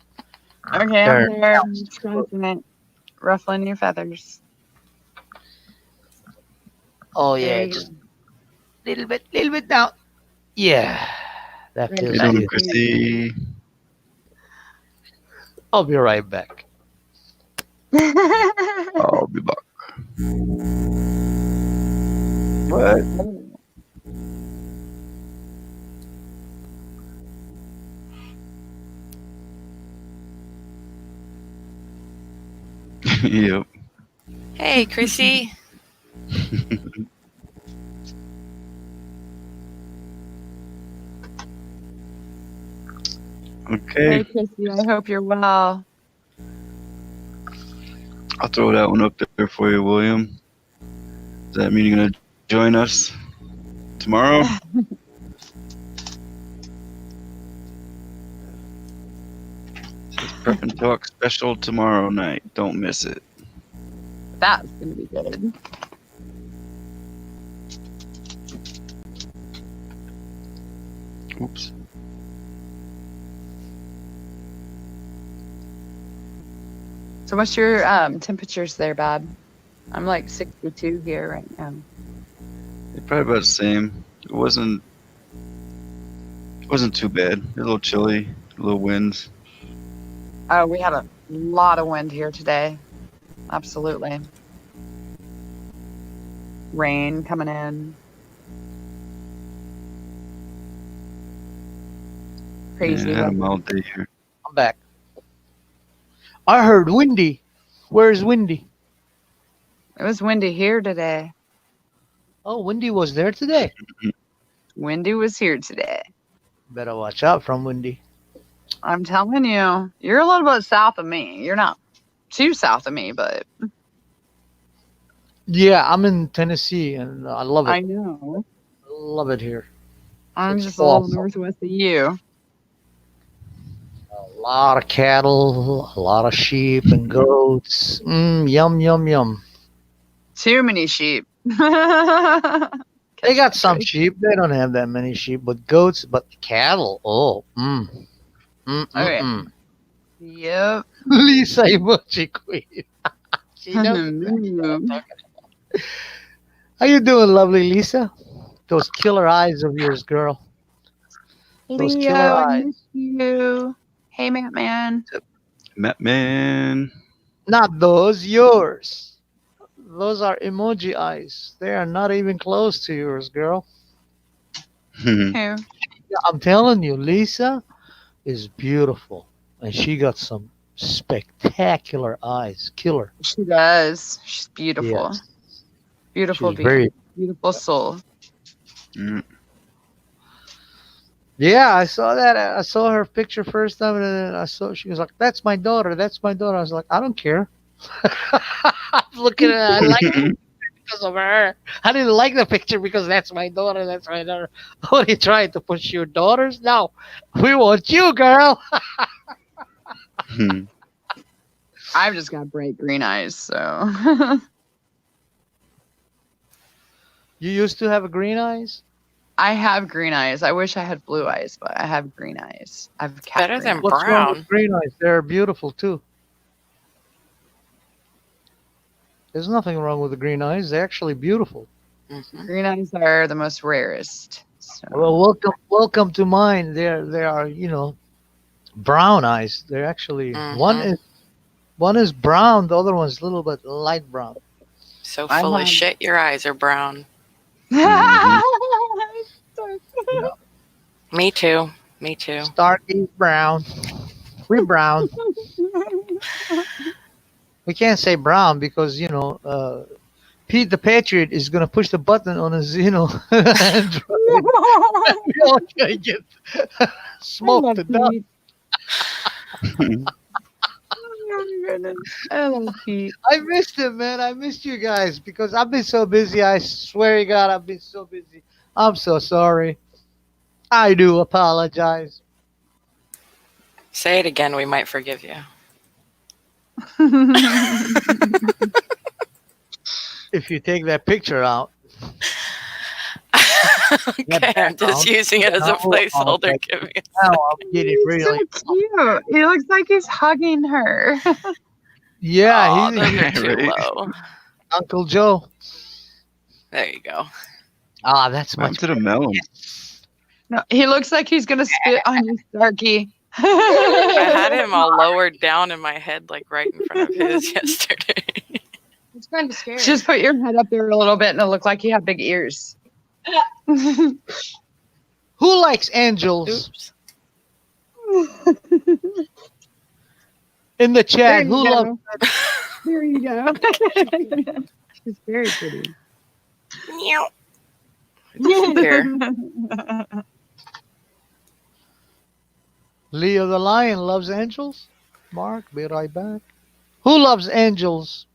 Okay, There. I'm there. I'm scratching it, ruffling your feathers. Oh There yeah, you just little bit down. Yeah, that Right feels How you doing, good. Chrissy? I'll be right back. I'll be back. What? Yep. Hey, Chrissy. Okay. Hey, Chrissy, I hope you're well. I'll throw that one up there for you, William. Does that mean you're gonna join us tomorrow? Says Prep and Talk special tomorrow night. Don't miss it. That's gonna be good. Oops. So, what's your temperatures there, Bob? I'm like 62 here right now. It's probably about the same. It wasn't too bad. A little chilly, a little winds. Oh, we had a lot of wind here today. Absolutely. Rain coming in. Crazy. Yeah, I had a weather. mild day here. I'm back. I heard windy. Where's Windy? It was windy here today. Oh, Windy was there today. Windy was here today. Better watch out from Windy. I'm telling you, you're a little bit south of me. You're not too south of me, but Yeah, I'm in Tennessee, and I love it. I know. I love it here. I'm It's just a little awesome. northwest of you. A lot of cattle, a lot of sheep and goats. Yum, yum, yum. Too many sheep. They got some sheep. They don't have that many sheep, but goats, but cattle. Oh, Okay. mm. Yep. Lisa Emoji Queen. She knows exactly what I'm talking about. How you doing, lovely Lisa? Those killer eyes of yours, girl. Those Leo, killer I eyes. miss you. Hey, Matt Man. Man. Not those, yours. Those are emoji eyes. They are not even close to yours, girl. Who? Yeah, I'm telling you, Lisa is beautiful. And she got some spectacular eyes. Killer. She does. She's beautiful. Yes. Beautiful, She's very. beautiful soul. Mm. Yeah, I saw that. I saw her picture first time, and then I saw she was like, "That's my daughter. That's my daughter." I was like, "I don't care." I'm looking at her. I like it because of her. I didn't like the picture because that's my daughter. That's my daughter. What are you trying to push your daughters? No, we want you, girl. I've just got bright green eyes, so. You used to have a green eyes. I have green eyes. I wish I had blue eyes, but I have green eyes. I've cat Better green than eyes. What's wrong with brown. green eyes? They're beautiful too. There's nothing wrong with the green eyes. They're actually beautiful. Mhm. Green eyes are the most rarest. So. Well, welcome to mine. They are brown eyes. They're actually Mhm. one is brown. The other one's a little bit light brown. So I full of have- shit, your eyes are brown. Me too. Me too. Starkey's brown. We're brown. We can't say brown because Pete the Patriot is gonna push the button on his Android. We're all gonna get smoked to death. I love Pete. I missed him, man. I missed you guys because I've been so busy. I swear to God, I've been so busy. I'm so sorry. I do apologize. Say it again, we might forgive you. If you take that picture out. Okay, I'm just using it as a placeholder. Give me a Now I'm getting He's really. so cute. He looks like he's hugging her. Yeah, Aw, he's those are too Right. low. Uncle Joe. There you go. Ah, that's What much happened to the melon? No, he looks like he's gonna spit on you, Starkey. I had him all lowered down in my head, like right in front of his yesterday. It's kind of scary. Just put your head up there a little bit, and it'll look like you have big ears. Who likes angels? Oops. In the There chat, you who go. loves There you go. She's very pretty. Meow. Here. Leo the Lion loves angels? Mark, be right back. Who loves angels?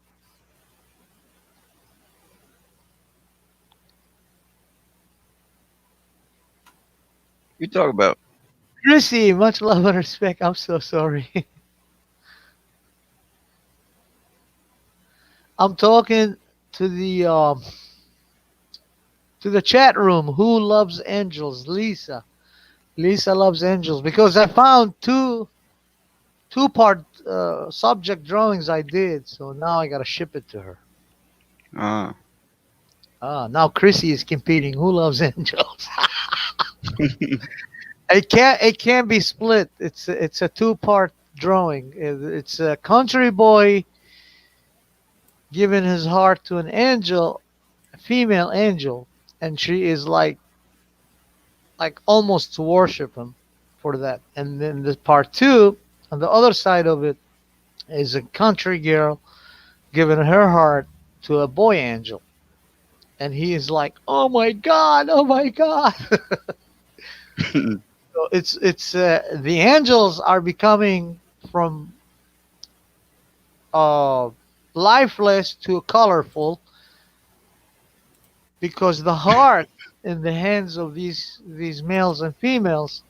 You talk about Chrissy, much love and respect. I'm so sorry. I'm talking to the chat room. Who loves angels? Lisa. Lisa loves angels because I found two-part subject drawings I did. So now I gotta ship it to her. Now Chrissy is competing. Who loves angels? It can't be split. It's a two-part drawing. It's a country boy giving his heart to an angel, a female angel, and she is like almost to worship him for that. And then the part two, on the other side of it, is a country girl giving her heart to a boy angel, and he is like, "Oh my God, oh my God." So it's the angels are becoming from uh, lifeless to colorful because the heart in the hands of these males and females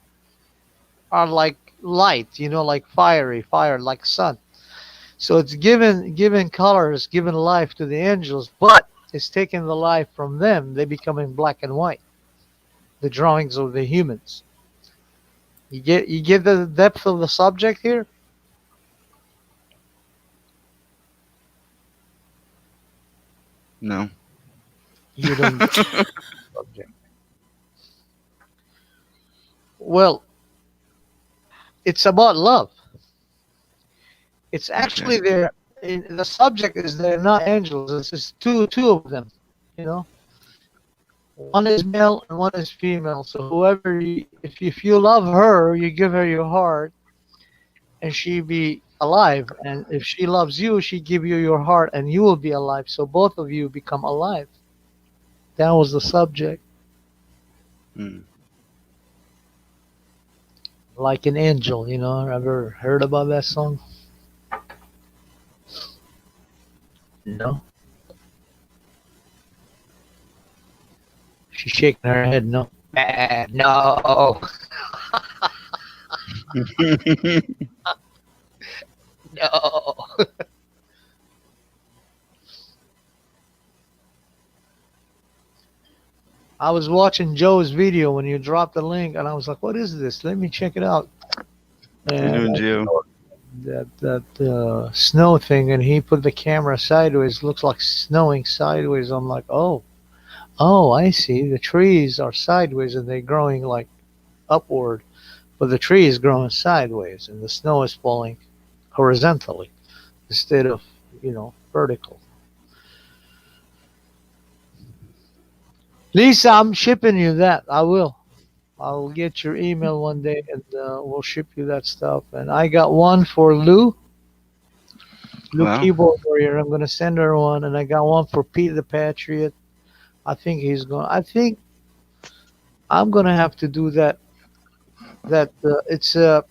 are like light, like fire, like sun. So it's given colors, given life to the angels, but it's taking the life from them. They becoming black and white. The drawings of the humans. You get the depth of the subject here. No. You don't get the subject. Well, it's about love. It's actually there. The subject is they're not angels. It's just two of them. You know, one is male and one is female. So whoever, if you love her, you give her your heart, and she be alive. And if she loves you, she give you your heart, and you will be alive. So both of you become alive. That was the subject. Hmm. Like an angel, Ever heard about that song? No. She's shaking her head. No. No. No. I was watching Joe's video when you dropped the link, and I was like, "What is this? Let me check it out." How you And doing, Gio? that snow thing, and he put the camera sideways. Looks like snowing sideways. I'm like, oh, I see. The trees are sideways, and they're growing like upward, but the tree is growing sideways, and the snow is falling horizontally instead of vertical. Lisa, I'm shipping you that. I will. I'll get your email one day, and we'll ship you that stuff. And I got one for Lou Wow. Keyboard Warrior. I'm gonna send her one, and I got one for Pete the Patriot. I think he's going. I think I'm gonna have to do that. That it's a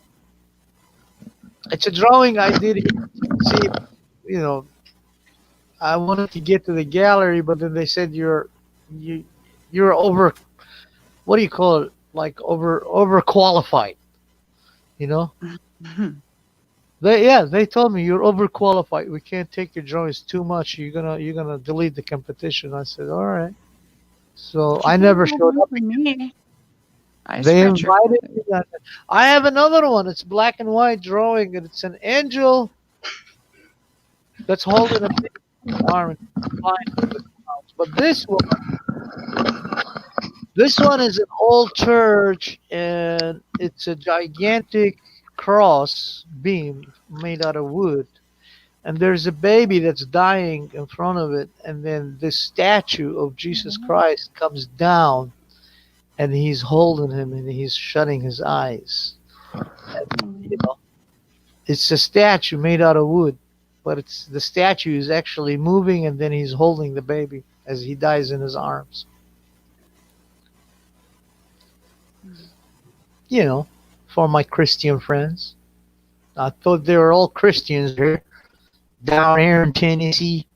drawing I did here. See, you know, I wanted to get to the gallery, but then they said you you're over. What do you call it? Like overqualified. You know. They told me you're overqualified. We can't take your drawings too much. You're gonna delete the competition. I said, all right. So I never showed up. For me. I They spread your invited me. I have another one. It's black and white drawing, and it's an angel that's holding a big arm and flying through the clouds. But this one is an old church, and it's a gigantic cross beam made out of wood. And there's a baby that's dying in front of it, and then this statue of Jesus Christ comes down, and he's holding him, and he's shutting his eyes. And, it's a statue made out of wood, but the statue is actually moving, and then he's holding the baby as he dies in his arms. For my Christian friends. I thought they were all Christians here, down here in Tennessee.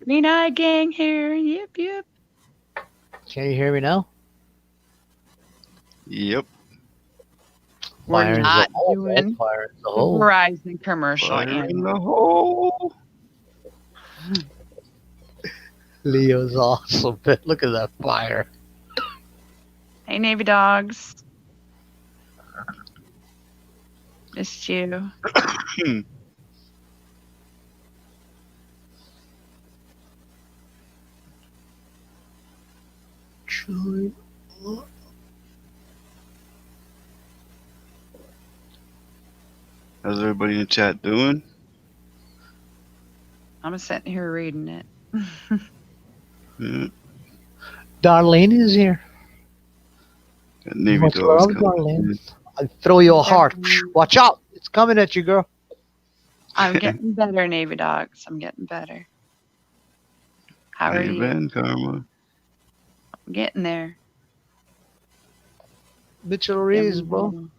Green Eye Gang here. Yep. Can you hear me now? Yep. We're not doing Fire in the the hole. Verizon commercial. Fire in Andy. the hole. Leo's awesome. Look at that fire. Hey, Navy Dogs. Missed you. How's everybody in the chat doing? I'm sitting here reading it. Yeah. Darlene is here. Got Navy Much dogs love, coming Darlene. in. I'll throw you a heart. Watch out. It's coming at you, girl. I'm getting better, Navy Dogs. I'm getting better. How How are you you? been, Karma? I'm getting there. Mitchell Reeves, bro. Mhm.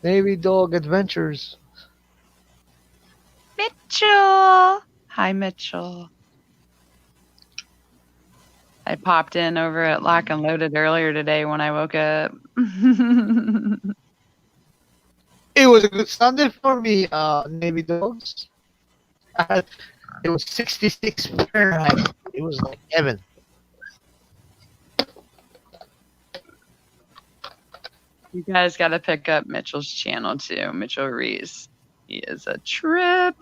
Navy Dog Adventures. Mitchell. Hi, Mitchell. I popped in over at Lock and Loaded earlier today when I woke up. It was a good Sunday for me, Navy Dogs. It was 66 Fahrenheit. It was like heaven. You guys got to pick up Mitchell's channel too, Mitchell Reese. He is a trip.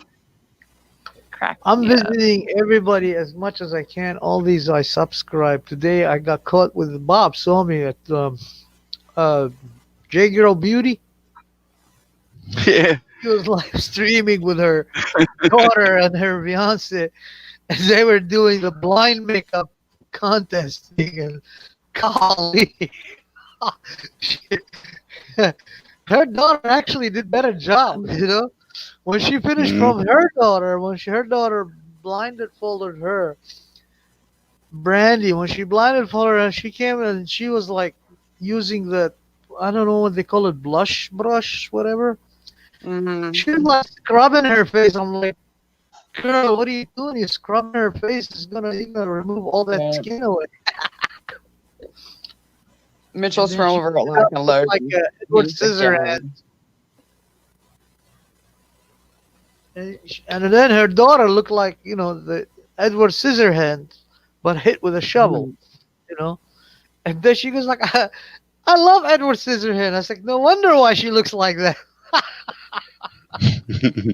Crack I'm me up. visiting everybody as much as I can. All these I subscribe. Today I got caught with Bob saw me at J Girl Beauty. Yeah. She was live streaming with her daughter and her fiance, and they were doing the blind makeup contest thing. And golly, her daughter actually did better job. You know, when she finished from her daughter, her daughter blindfolded her, Brandy. When she blindfolded her, she came and she was like using the, I don't know what they call it, blush brush, whatever. Mhm. She was like scrubbing her face. I'm like, girl, what are you doing? You're scrubbing her face. You're gonna remove all that Right. skin away. Mitchell's And from then she over at Lock and Loaded. like Edward He's a Scissorhands. And then her daughter looked like, the Edward Scissorhands, but hit with a shovel, you know. And then she goes like, I love Edward Scissorhands. I was like, no wonder why she looks like that.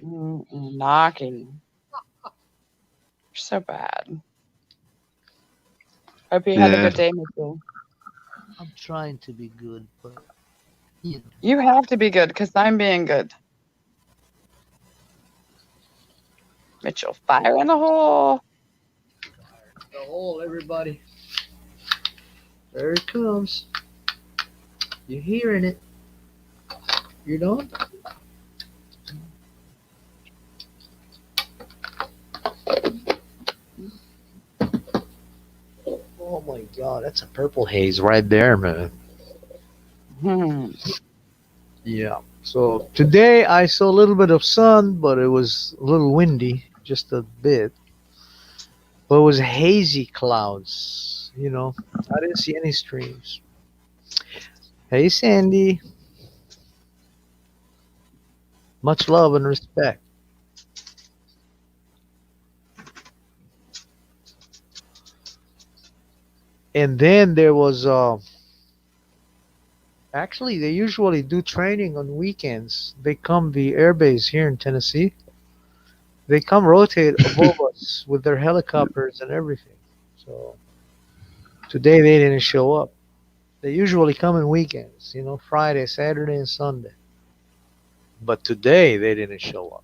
Knocking. You're so bad. Hope you had a good day, Mitchell. I'm trying to be good, but You have to be good because I'm being good. Mitchell, fire in the hole. the hole, everybody. There it comes. You're hearing it. You don't? Oh my god, that's a purple haze right there, man. Yeah. So today I saw a little bit of sun, but it was a little windy, just a bit. But it was hazy clouds, I didn't see any streams. Hey, Sandy. Much love and respect. And then there was actually they usually do training on weekends. They come the airbase here in Tennessee. They come rotate above us with their helicopters and everything. So today they didn't show up. They usually come on weekends, Friday, Saturday, and Sunday. But today they didn't show up.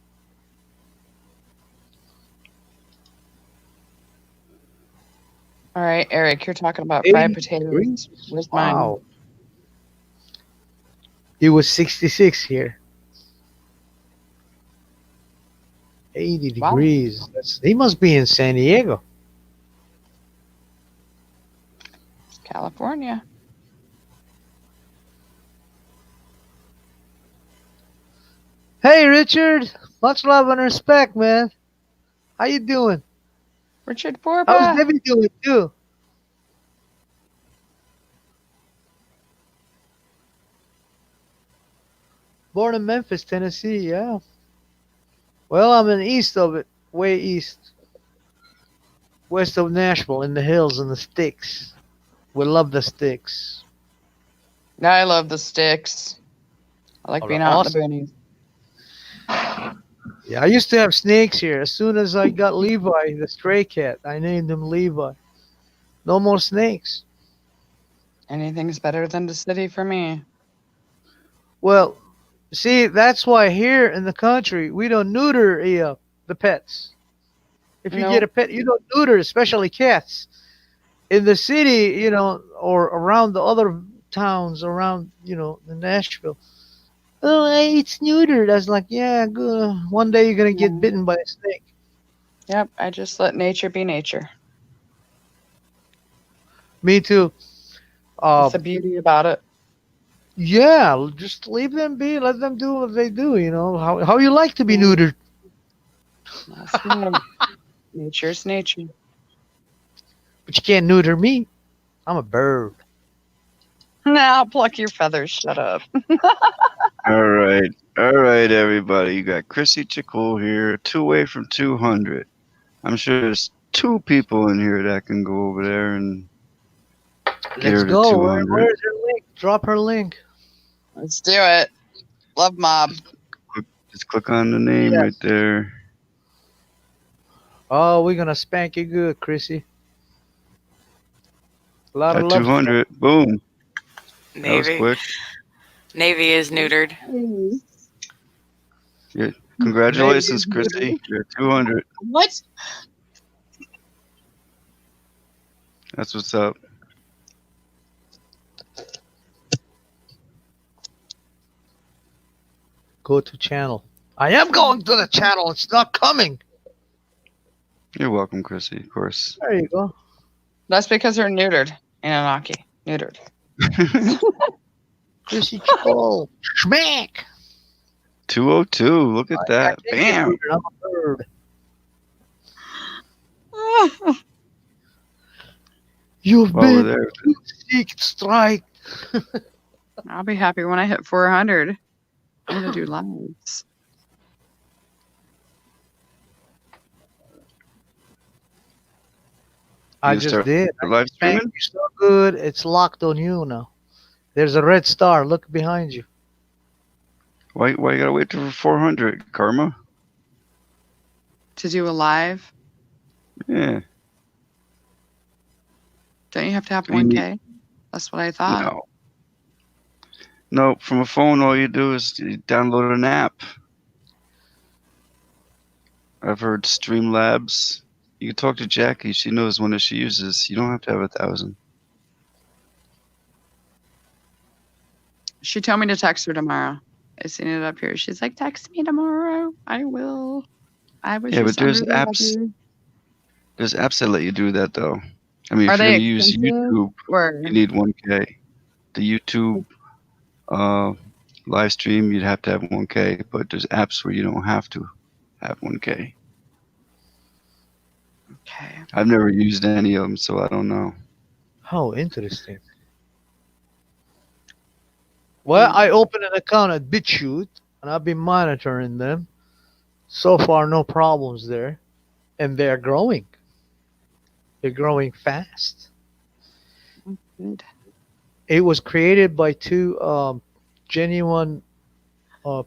All right, Eric, you're talking about 80 fried potatoes. degrees? Where's mine? Wow. It was 66 here. 80 Wow. degrees. They must be in San Diego. California. Hey, Richard. Much love and respect, man. How you doing? Richard How's Borba. Debbie doing, too? Born in Memphis, Tennessee, yeah. Well, I'm in east of it, way east. West of Nashville, in the hills and the sticks. We love the sticks. No, I love the sticks. I like Oh, being they're out awesome. in the boonies. Yeah, I used to have snakes here. As soon as I got Levi, the stray cat, I named him Levi. No more snakes. Anything's better than the city for me. Well, see, that's why here in the country, we don't neuter the pets. If you No. get a pet, you don't neuter, especially cats. In the city, or around the other towns around, in Nashville. Oh, it's neutered. I was like, yeah, good. One day you're going to get bitten by a snake. Yep, I just let nature be nature. Me too. That's the beauty about it. Yeah, just leave them be. Let them do what they do. You know how you like to be neutered. That's right. Nature's nature. But you can't neuter me. I'm a bird. Now pluck your feathers. Shut up. All right, everybody. You got Chrissy Chickle here, 2 away from 200. I'm sure there's 2 people in here that can go over there and get Let's her to go. 200. Where's her link? Drop her link. Let's do it. Love mob. Just click on the name right there. Oh, we're gonna spank you good, Chrissy. A lot of At love. 200. Boom. That was Navy. quick. Navy is neutered. Yeah. Congratulations, Chrissy. You're at 200. What? That's what's up. Go to channel. I am going to the channel. It's not coming. You're welcome, Chrissy, of course. There you go. That's because they're neutered. Anunnaki. Neutered. Chrissy Chickle. Schmack. 202. Look at that. Bam. I'm a bird. You've While we're been there, seek strike. I'll be happy when I hit 400. I'm gonna do lives. I You just start did. live Thank streaming? you so good. It's locked on you now. There's a red star. Look behind you. Why you gotta wait till 400, Karma? To do a live, Yeah. don't you have to have You need- 1K? That's what I thought. No. No, from a phone, all you do is you download an app. I've heard Streamlabs. You can talk to Jackie. She knows one that she uses. You don't have to have 1,000. She told me to text her tomorrow. I seen it up here. She's like, text me tomorrow. I will. I was Yeah, just but there's under the apps. weather. There's apps that let you do that, though. I mean, Are if you're they going to use expensive? YouTube, Or you need 1K. The YouTube live stream, you'd have to have 1K, but there's apps where you don't have to have 1K. okay. I've never used any of them, so I don't know. How interesting. Well, I opened an account at BitChute, and I've been monitoring them. So far, no problems there. And they're growing. They're growing fast. Good. It was created by 2 genuine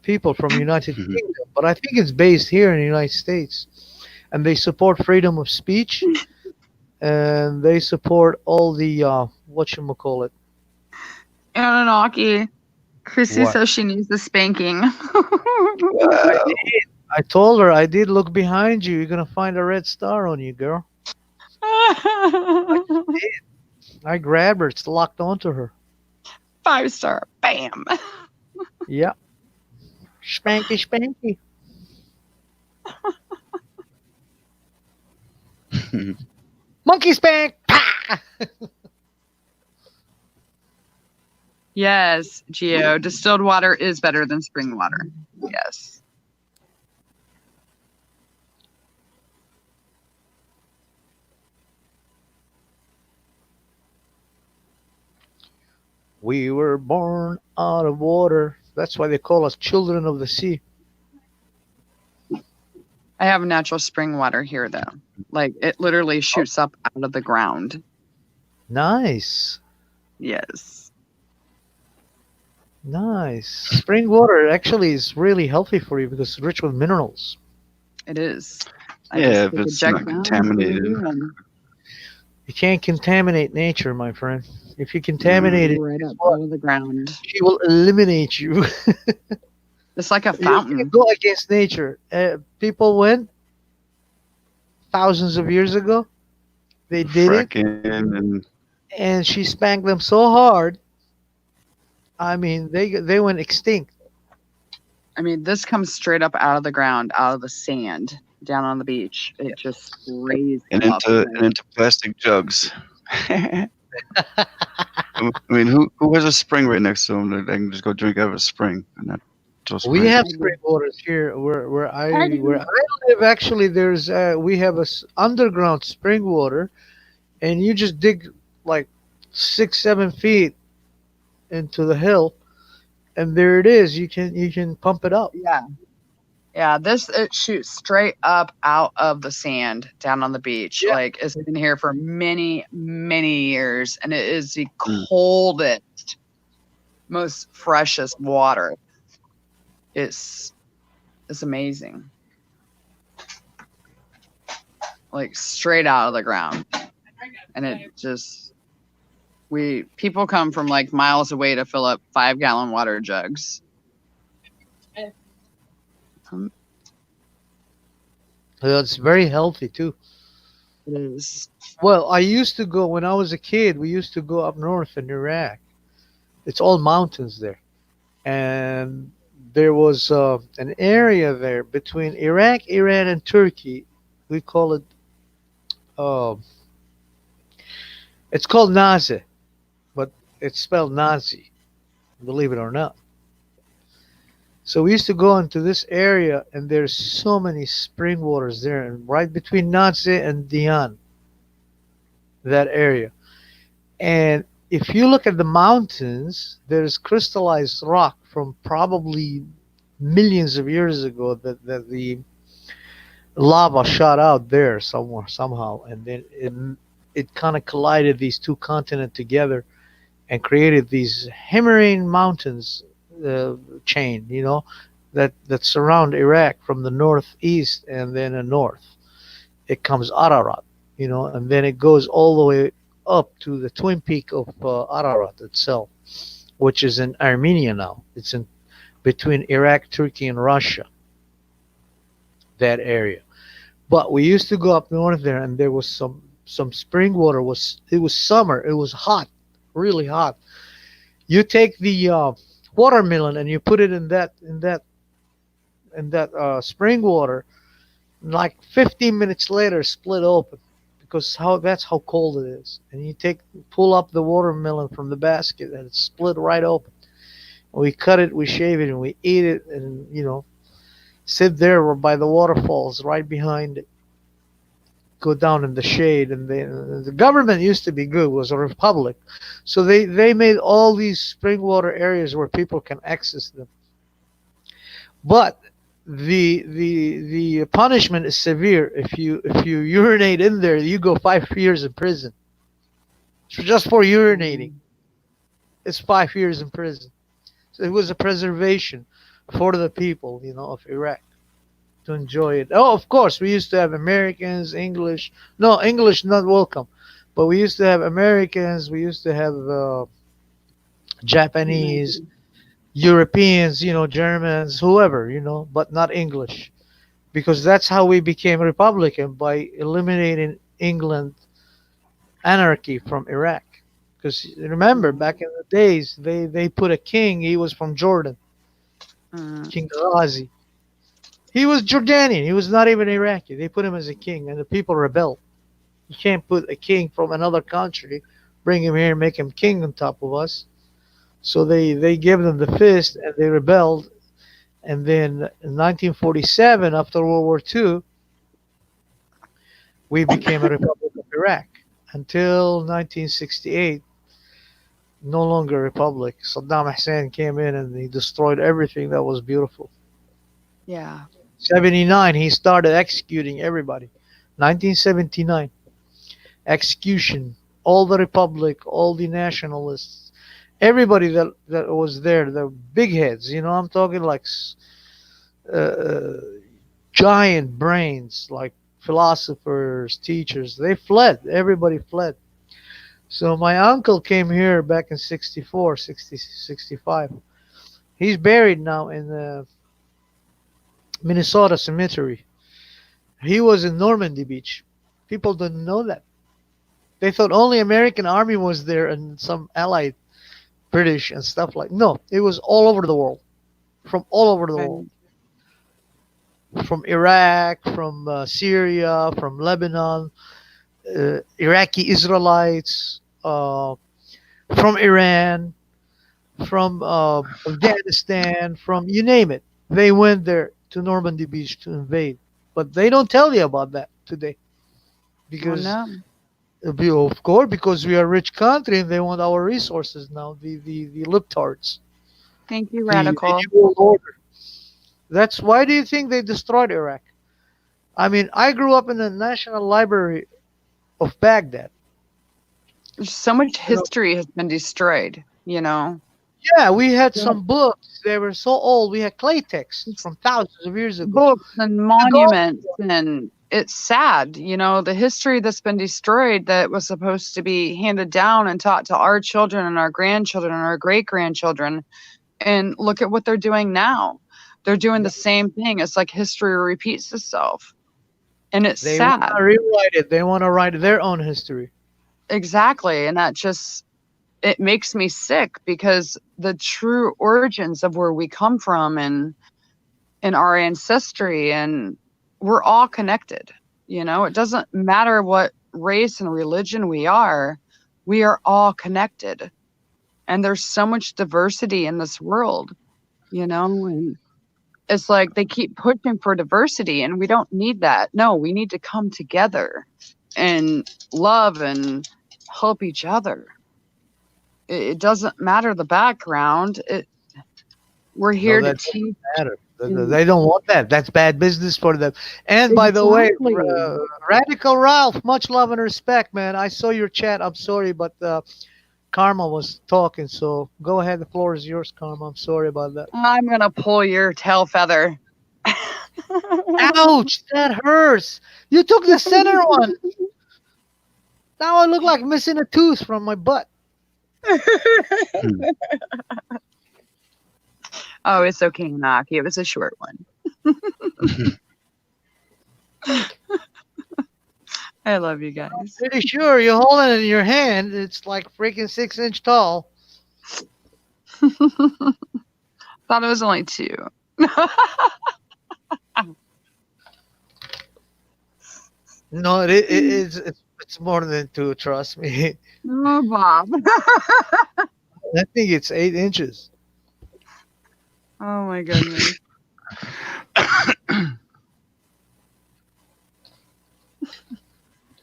people from United Kingdom, but I think it's based here in the United States. And they support freedom of speech, and they support all the whatchamacallit. Anunnaki. Chrissy What? says she needs the spanking. I told her I did look behind you. You're gonna find a red star on you, girl. I grabbed her. It's locked onto her. 5-star. Bam. Yeah. Spanky, spanky. Monkey spank. Pah! Yes, Geo. Distilled water is better than spring water. Yes. We were born out of water. That's why they call us children of the sea. I have natural spring water here, though. Like, it literally shoots up out of the ground. Nice. Yes. Nice. Spring water actually is really healthy for you because it's rich with minerals. It is. Yeah, just if took a it's jug not down contaminated. and You can't contaminate nature, my friend. If you contaminate it, right guess up what? out of the ground. She will eliminate you. It's like a You fountain. can't go against nature. People went thousands of years ago. They did it, Fracking and she spanked them so hard. I mean, they went extinct. I mean, this comes straight up out of the ground, out of the sand, down on the beach. It just raised and up. into plastic jugs. I mean, who has a spring right next to them that they can just go drink out of a spring and not just We rain? have I spring do. waters here I where do. I live. Actually, there's we have underground spring water, and you just dig like 6 7 feet into the hill, and there it is. You can pump it up. Yeah. Yeah, this it shoots straight up out of the sand down on the beach. Yeah. Like it's been here for many, many years, and it is the Mm. coldest, most freshest water. It's it's amazing. Like straight out of the ground. And it just people come from like miles away to fill up 5-gallon water jugs. It's very healthy too. It is. Well, I used to go when I was a kid. We used to go up north in Iraq. It's all mountains there, and there was an area there between Iraq, Iran, and Turkey. We call it. Uh, it's called Nazi, but it's spelled Nazi. Believe it or not. So we used to go into this area, and there's so many spring waters there, and right between Nazi and Dian, that area. And if you look at the mountains, there's crystallized rock from probably millions of years ago that the lava shot out there somewhere somehow, and then it kind of collided these two continents together and created these Himalayan mountains chain, that surround Iraq from the northeast and then the north. It comes Ararat, and then it goes all the way up to the twin peak of Ararat itself, which is in Armenia now. It's in between Iraq, Turkey, and Russia. That area. But we used to go up north there, and there was some spring water. It was summer. It was hot, really hot. You take the watermelon and you put it in that spring water. Like 15 minutes later, split open because that's how cold it is. And you pull up the watermelon from the basket, and it's split right open. We cut it, we shave it, and we eat it, and sit there by the waterfalls right behind it. Go down in the shade, and the government used to be good. It was a republic, so they made all these spring water areas where people can access them. But the punishment is severe. If you urinate in there, you go 5 years in prison. Just for urinating, it's 5 years in prison. So it was a preservation for the people, of Iraq to enjoy it. Oh, of course, we used to have Americans, English. No, English not welcome, but we used to have Americans. We used to have Japanese, Europeans, Germans, whoever, but not English, because that's how we became Republican, by eliminating England anarchy from Iraq. Because remember, back in the days, they put a king. He was from Jordan, King Ghazi. He was Jordanian. He was not even Iraqi. They put him as a king, and the people rebelled. You can't put a king from another country, bring him here, and make him king on top of us. So they gave them the fist, and they rebelled. And then in 1947, after World War II, we became a Republic of Iraq. Until 1968, no longer a republic. Saddam Hussein came in and he destroyed everything that was beautiful. Yeah. 79, he started executing everybody. 1979, execution. All the republic, all the nationalists, everybody that was there, the big heads. I'm talking like uh, giant brains, like philosophers, teachers. They fled. Everybody fled. So my uncle came here back in 64, 60, 65. He's buried now in the Minnesota cemetery. He was in Normandy Beach. People didn't know that. They thought only American army was there and some allied British and stuff like. No, it was all over the world, from all over the world, from Iraq, from Syria, from Lebanon, Iraqi Israelites, uh, from Iran, from Afghanistan, from you name it. They went there to Normandy Beach to invade, but they don't tell you about that today Oh because, no. of course, because we are a rich country and they want our resources now. The libtards, Thank you, the Radical. New World Order. That's why do you think they destroyed Iraq? I mean, I grew up in the National Library of Baghdad. So much You know, history has been destroyed, you know. yeah, we had Yeah. some books. They were so old. We had clay texts from thousands of years ago. Books and The gold, monuments, and it's sad, you know, the history that's been destroyed that was supposed to be handed down and taught to our children and our grandchildren and our great grandchildren. And look at what they're doing now. They're doing the same thing. It's like history repeats itself. And it's they want sad. to rewrite it. They want to write their own history. Exactly. And that just, it makes me sick because the true origins of where we come from and our ancestry, and we're all connected. You know, it doesn't matter what race and religion we are all connected. And there's so much diversity in this world, you know, and it's like they keep pushing for diversity and we don't need that. No, we need to come together and love and help each other. It doesn't matter the background. We're No, here to that teach. doesn't matter. They don't want that. That's bad business for them. And by the way, Exactly. Radical Ralph, much love and respect, man. I saw your chat. I'm sorry, but Karma was talking, so go ahead. The floor is yours, Karma. I'm sorry about that. I'm gonna pull your tail feather. Ouch, that hurts. You took the center one. Now I look like missing a tooth from my butt. Oh, it's okay, Naki. It was a short one. I love you guys. Pretty sure you hold it in your hand. It's like freaking 6 inch tall. Thought it was only 2. No, it's more than 2. Trust me. Oh, Bob. I think it's 8 inches. Oh my goodness.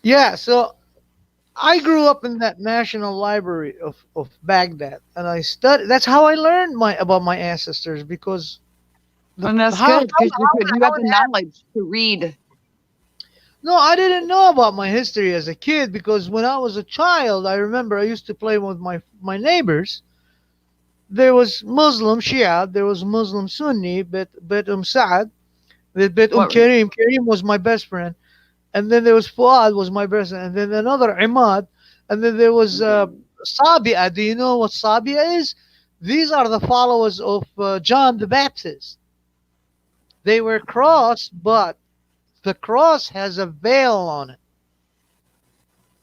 Yeah, so I grew up in that National Library of Baghdad, and I studied. That's how I learned about my ancestors because And that's how, good because you have how the it happened. knowledge to read. No, I didn't know about my history as a kid because when I was a child, I remember I used to play with my neighbors. There was Muslim Shia, there was Muslim Sunni, Bet Saad, Bet What? Karim. Karim was my best friend, and then there was Fuad was my best friend, and then another Imad, and then there was Sabia. Do you know what Sabia is? These are the followers of John the Baptist. They were crossed, but the cross has a veil on it.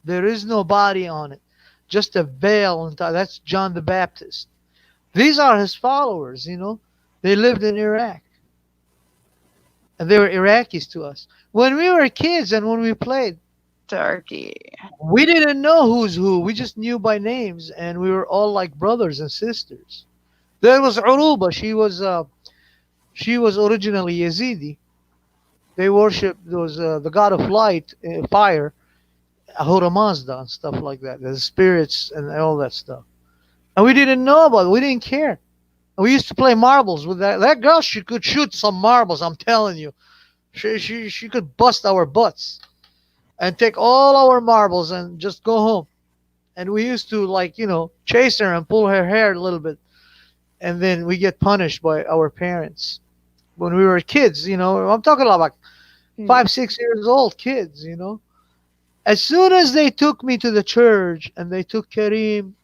There is no body on it, just a veil on top. That's John the Baptist. These are his followers, you know. They lived in Iraq. And they were Iraqis to us. When we were kids and when we played, Turkey. we didn't know who's who. We just knew by names and we were all like brothers and sisters. There was Uruba. She was originally Yazidi. They worshipped the god of light, fire, Ahura Mazda and stuff like that. The spirits and all that stuff. And we didn't know about it. We didn't care. We used to play marbles with that. That girl, she could shoot some marbles. I'm telling you, she could bust our butts and take all our marbles and just go home. And we used to chase her and pull her hair a little bit, and then we get punished by our parents when we were kids. I'm talking about like 5, 6 years old kids. As soon as they took me to the church and they took Karim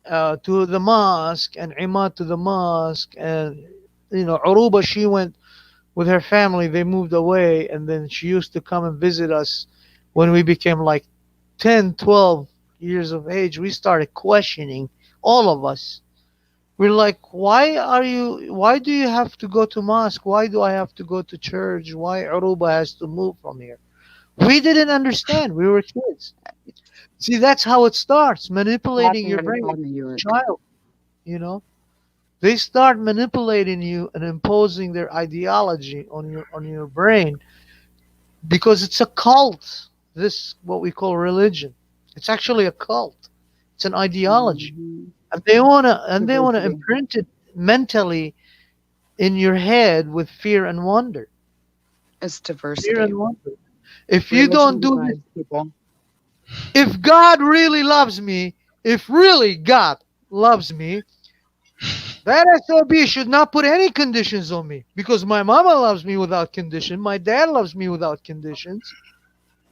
to the mosque and Imad to the mosque, and Aruba, she went with her family. They moved away, and then she used to come and visit us when we became like 10, 12 years of age. We started questioning, all of us. We're like, why do you have to go to mosque? Why do I have to go to church? Why Aruba has to move from here? We didn't understand. We were kids. See, that's how it starts, manipulating Watching your what he brain, called me, you were. child. You know, they start manipulating you and imposing their ideology on your brain because it's a cult. This what we call religion. It's actually a cult. It's an ideology, Mhm. and they wanna Diversity. imprint it mentally in your head with fear and wonder. It's Fear diversity. and wonder. If you don't Religion do this, divides people. if God really loves me, if really God loves me, that SOB should not put any conditions on me because my mama loves me without condition. My dad loves me without conditions.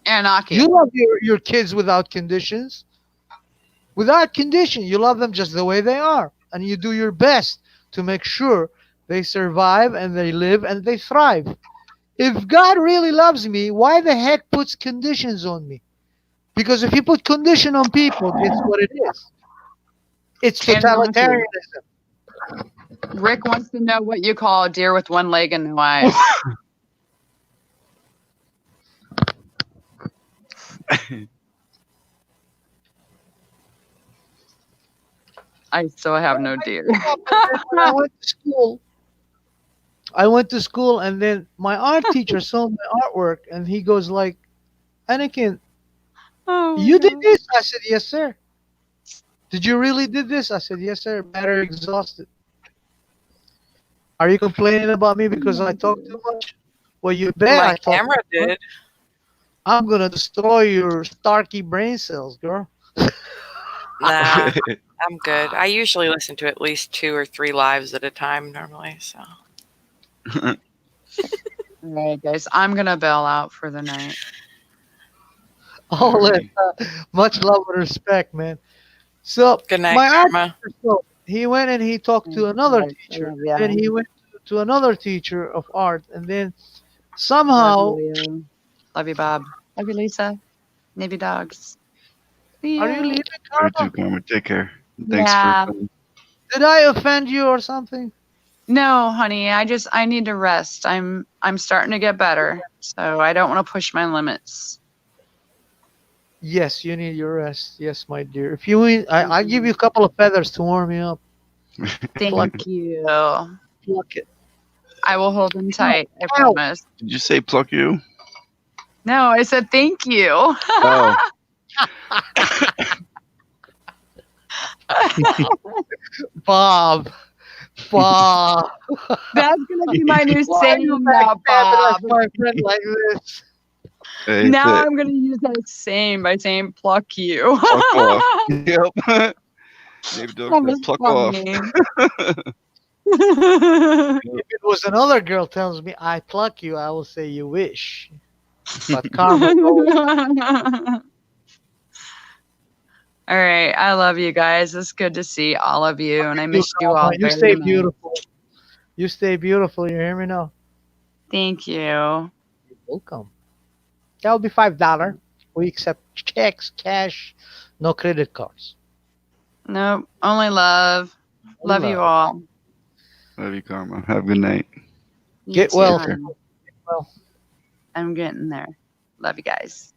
Anunnaki. You love your kids without conditions. Without condition, you love them just the way they are. And you do your best to make sure they survive and they live and they thrive. If God really loves me, why the heck puts conditions on me? Because if you put condition on people, guess what it is? It's Anunnaki. totalitarianism. Rick wants to know what you call a deer with one leg and no eyes. I still have no deer. When I went to school, and then my art teacher saw my artwork and he goes like, Anakin, Oh my you did God. this? I said, yes, sir. Did you really did this? I said, yes, sir. Battery exhausted. Are you complaining about me because I talk too much? Well, you bet My I talk camera too much. did. I'm gonna destroy your Starkey brain cells, girl. Nah, I'm good. I usually listen to at least 2 or 3 lives at a time normally. So All right, guys. I'm gonna bail out for the night. All that Alrighty. much love and respect, man. So good night, my art Karma. teacher, so he went and he talked to Thanks, another guys. I teacher, love and then ya. he went to another teacher of art, and then Love somehow, you, Leo. Love you, Bob. Love you, Lisa. Navy dogs. See are you ya. leaving, You too, Karma? Karma. Take care. Thanks for Yeah. coming. Did I offend you or something? No, honey. I need to rest. I'm starting to get better, so I don't want to push my limits. Yes, you need your rest. Yes, my dear. If you need, I give you a couple of feathers to warm you up. Pluck, Thank you. pluck it. I will hold them tight. I Ow. promise. Did you say pluck you? No, I said thank you. Oh, Bob. Bob. That's gonna be my new Why are you saying now, backstabbing us, Bob. my friend, like this? hey, Now say, I'm gonna use that same by saying pluck you. pluck off. Yep. Maybe Doug That said was pluck off. funny. If it was another girl tells me I pluck you, I will say you wish. But karma's always All right. I love you guys. It's good to see all of you, and I you, missed you all karma. You very stay much. beautiful. You stay beautiful. You hear me now? Thank you. You're welcome. That will be $5. We accept checks, cash, no credit cards. Nope. Only love. Love you all. Love you, Karma. Have a good night. You Get too, well. honey. Well. I'm getting there. Love you guys.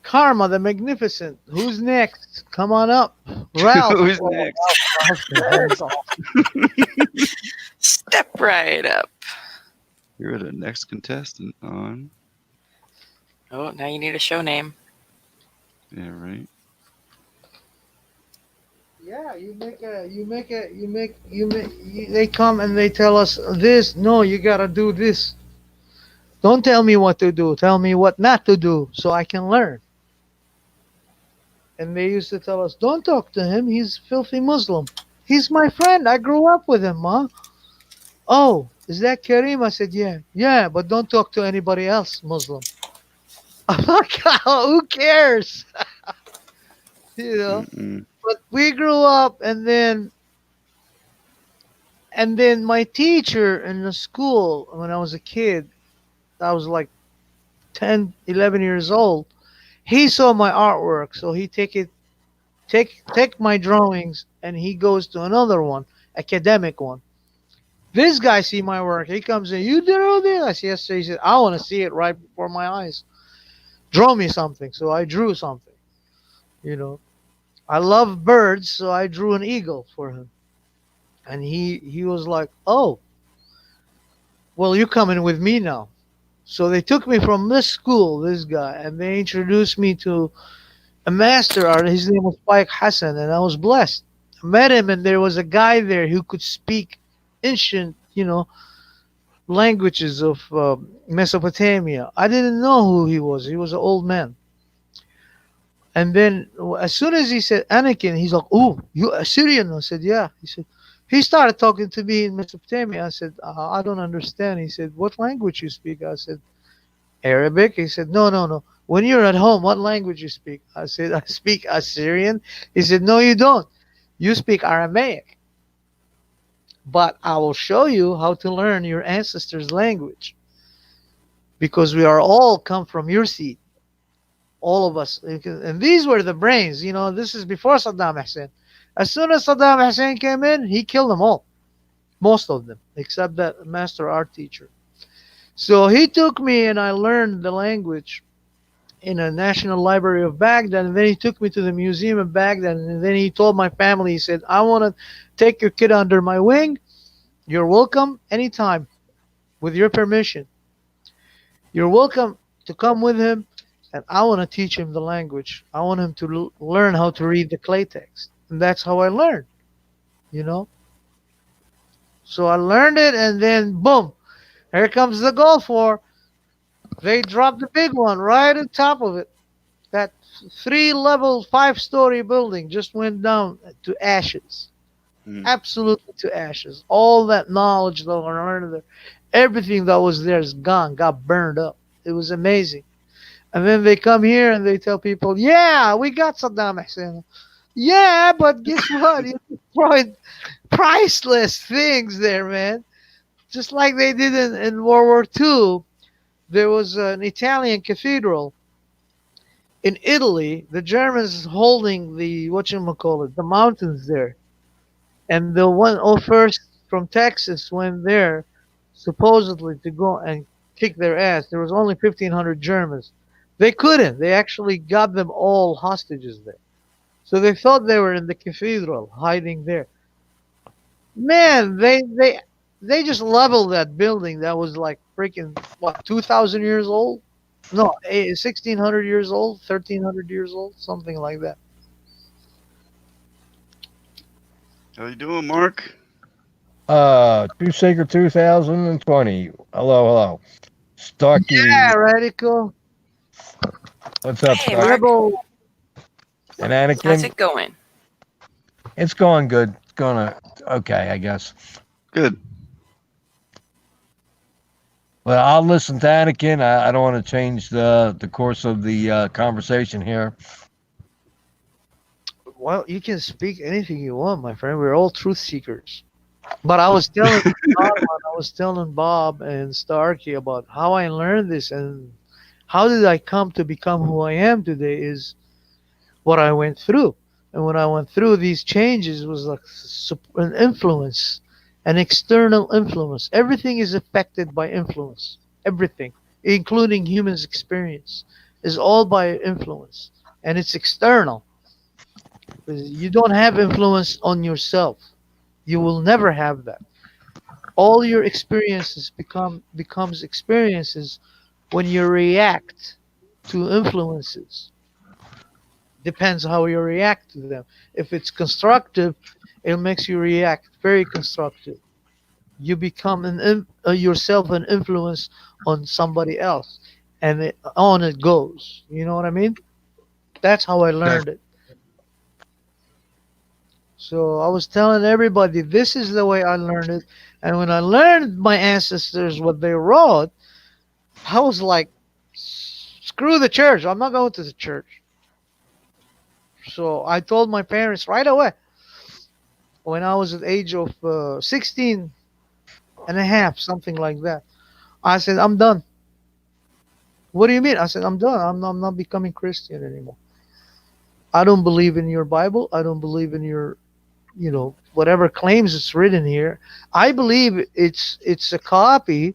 Karma the Magnificent. Who's next? Come on up. Ralph. Who's Oh, next? Ralph's the hands off. Step right up. You're the next contestant on. Oh, now you need a show name. Yeah, right. Yeah, they come and they tell us this. No, you gotta do this. Don't tell me what to do. Tell me what not to do so I can learn. And they used to tell us, don't talk to him. He's filthy Muslim. He's my friend. I grew up with him, Ma. Oh, is that Kareem? I said, yeah. Yeah, but don't talk to anybody else Muslim. I'm like, oh, who cares? You know? Mm-mm. But we grew up and then my teacher in the school when I was a kid, I was like 10, 11 years old. He saw my artwork, so he take my drawings and he goes to another one, academic one. This guy see my work. He comes in. You did all this? I said, yes, sir. He said, I want to see it right before my eyes. Draw me something. So I drew something. You know, I love birds, so I drew an eagle for him. And he was like, oh, well, you're coming with me now. So they took me from this school, this guy, and they introduced me to a master artist. His name was Spike Hassan, and I was blessed. I met him, and there was a guy there who could speak ancient, languages of Mesopotamia. I didn't know who he was. He was an old man. And then as soon as he said Anakin, he's like, "Oh, you Assyrian?" I said, "Yeah." He said, he started talking to me in Mesopotamia. I said, "I don't understand." He said, "What language you speak?" I said, "Arabic." He said, "No, no, no. When you're at home, what language you speak?" I said, "I speak Assyrian." He said, "No, you don't. You speak Aramaic. But I will show you how to learn your ancestors' language because we are all come from your seed, all of us." And these were the brains. This is before Saddam Hussein. As soon as Saddam Hussein came in, he killed them all, most of them, except that master art teacher. So he took me and I learned the language in a National Library of Baghdad, and then he took me to the museum of Baghdad, and then he told my family, he said, "I want to take your kid under my wing. You're welcome anytime, with your permission. You're welcome to come with him, and I want to teach him the language. I want him to learn how to read the clay text." And that's how I learned, you know. So I learned it, and then boom, here comes the Gulf War. They dropped the big one right on top of it. That three-level, five-story building just went down to ashes. Mm. Absolutely to ashes. All that knowledge that I learned there, everything that was there is gone, got burned up. It was amazing. And then they come here and they tell people, "Yeah, we got Saddam Hussein." Yeah, but guess what? You destroyed priceless things there, man. Just like they did in World War II. There was an Italian cathedral in Italy. The Germans holding the whatchamacallit, the mountains there. And the one oh first from Texas went there supposedly to go and kick their ass. There was only 1,500 Germans. They couldn't. They actually got them all hostages there. So they thought they were in the cathedral, hiding there. Man, they just leveled that building that was like freaking what 2,000 years old? No, 1,600 years old, 1,300 years old, something like that. How you doing, Mark? True Sacred 2020. Hello, hello. Starkey, Yeah, radical what's up, Hey, Stark? Mark. rebel. And How's Anakin? it going? It's going good. It's going okay, I guess. Good. Well, I'll listen to Anakin. I don't want to change the course of the conversation here. Well, you can speak anything you want, my friend. We're all truth seekers. But I was telling I was telling Bob and Starkey about how I learned this and how did I come to become who I am today is what I went through. And when I went through these changes was like an influence, an external influence. Everything is affected by influence. Everything, including humans' experience, is all by influence. And it's external. You don't have influence on yourself. You will never have that. All your experiences becomes experiences when you react to influences. Depends how you react to them. If it's constructive, it makes you react very constructive. You become yourself an influence on somebody else, and on it goes. You know what I mean? That's how I learned it. So I was telling everybody this is the way I learned it, and when I learned my ancestors what they wrote, I was like, screw the church. I'm not going to the church. So I told my parents right away when I was at the age of 16 and a half, something like that. I said, I'm done. What do you mean? I said, I'm done. I'm not becoming Christian anymore. I don't believe in your Bible. I don't believe in your whatever claims it's written here. I believe it's a copy.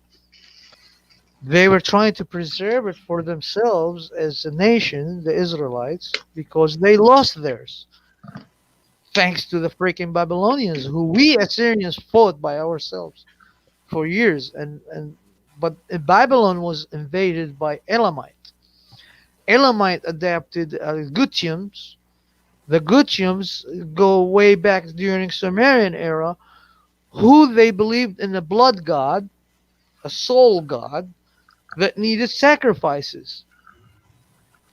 They were trying to preserve it for themselves as a nation, the Israelites, because they lost theirs thanks to the freaking Babylonians, who we Assyrians fought by ourselves for years. But Babylon was invaded by Elamite. Elamite adapted Gutiums. The Gutiums go way back during Sumerian era, who they believed in a blood god, a soul god that needed sacrifices.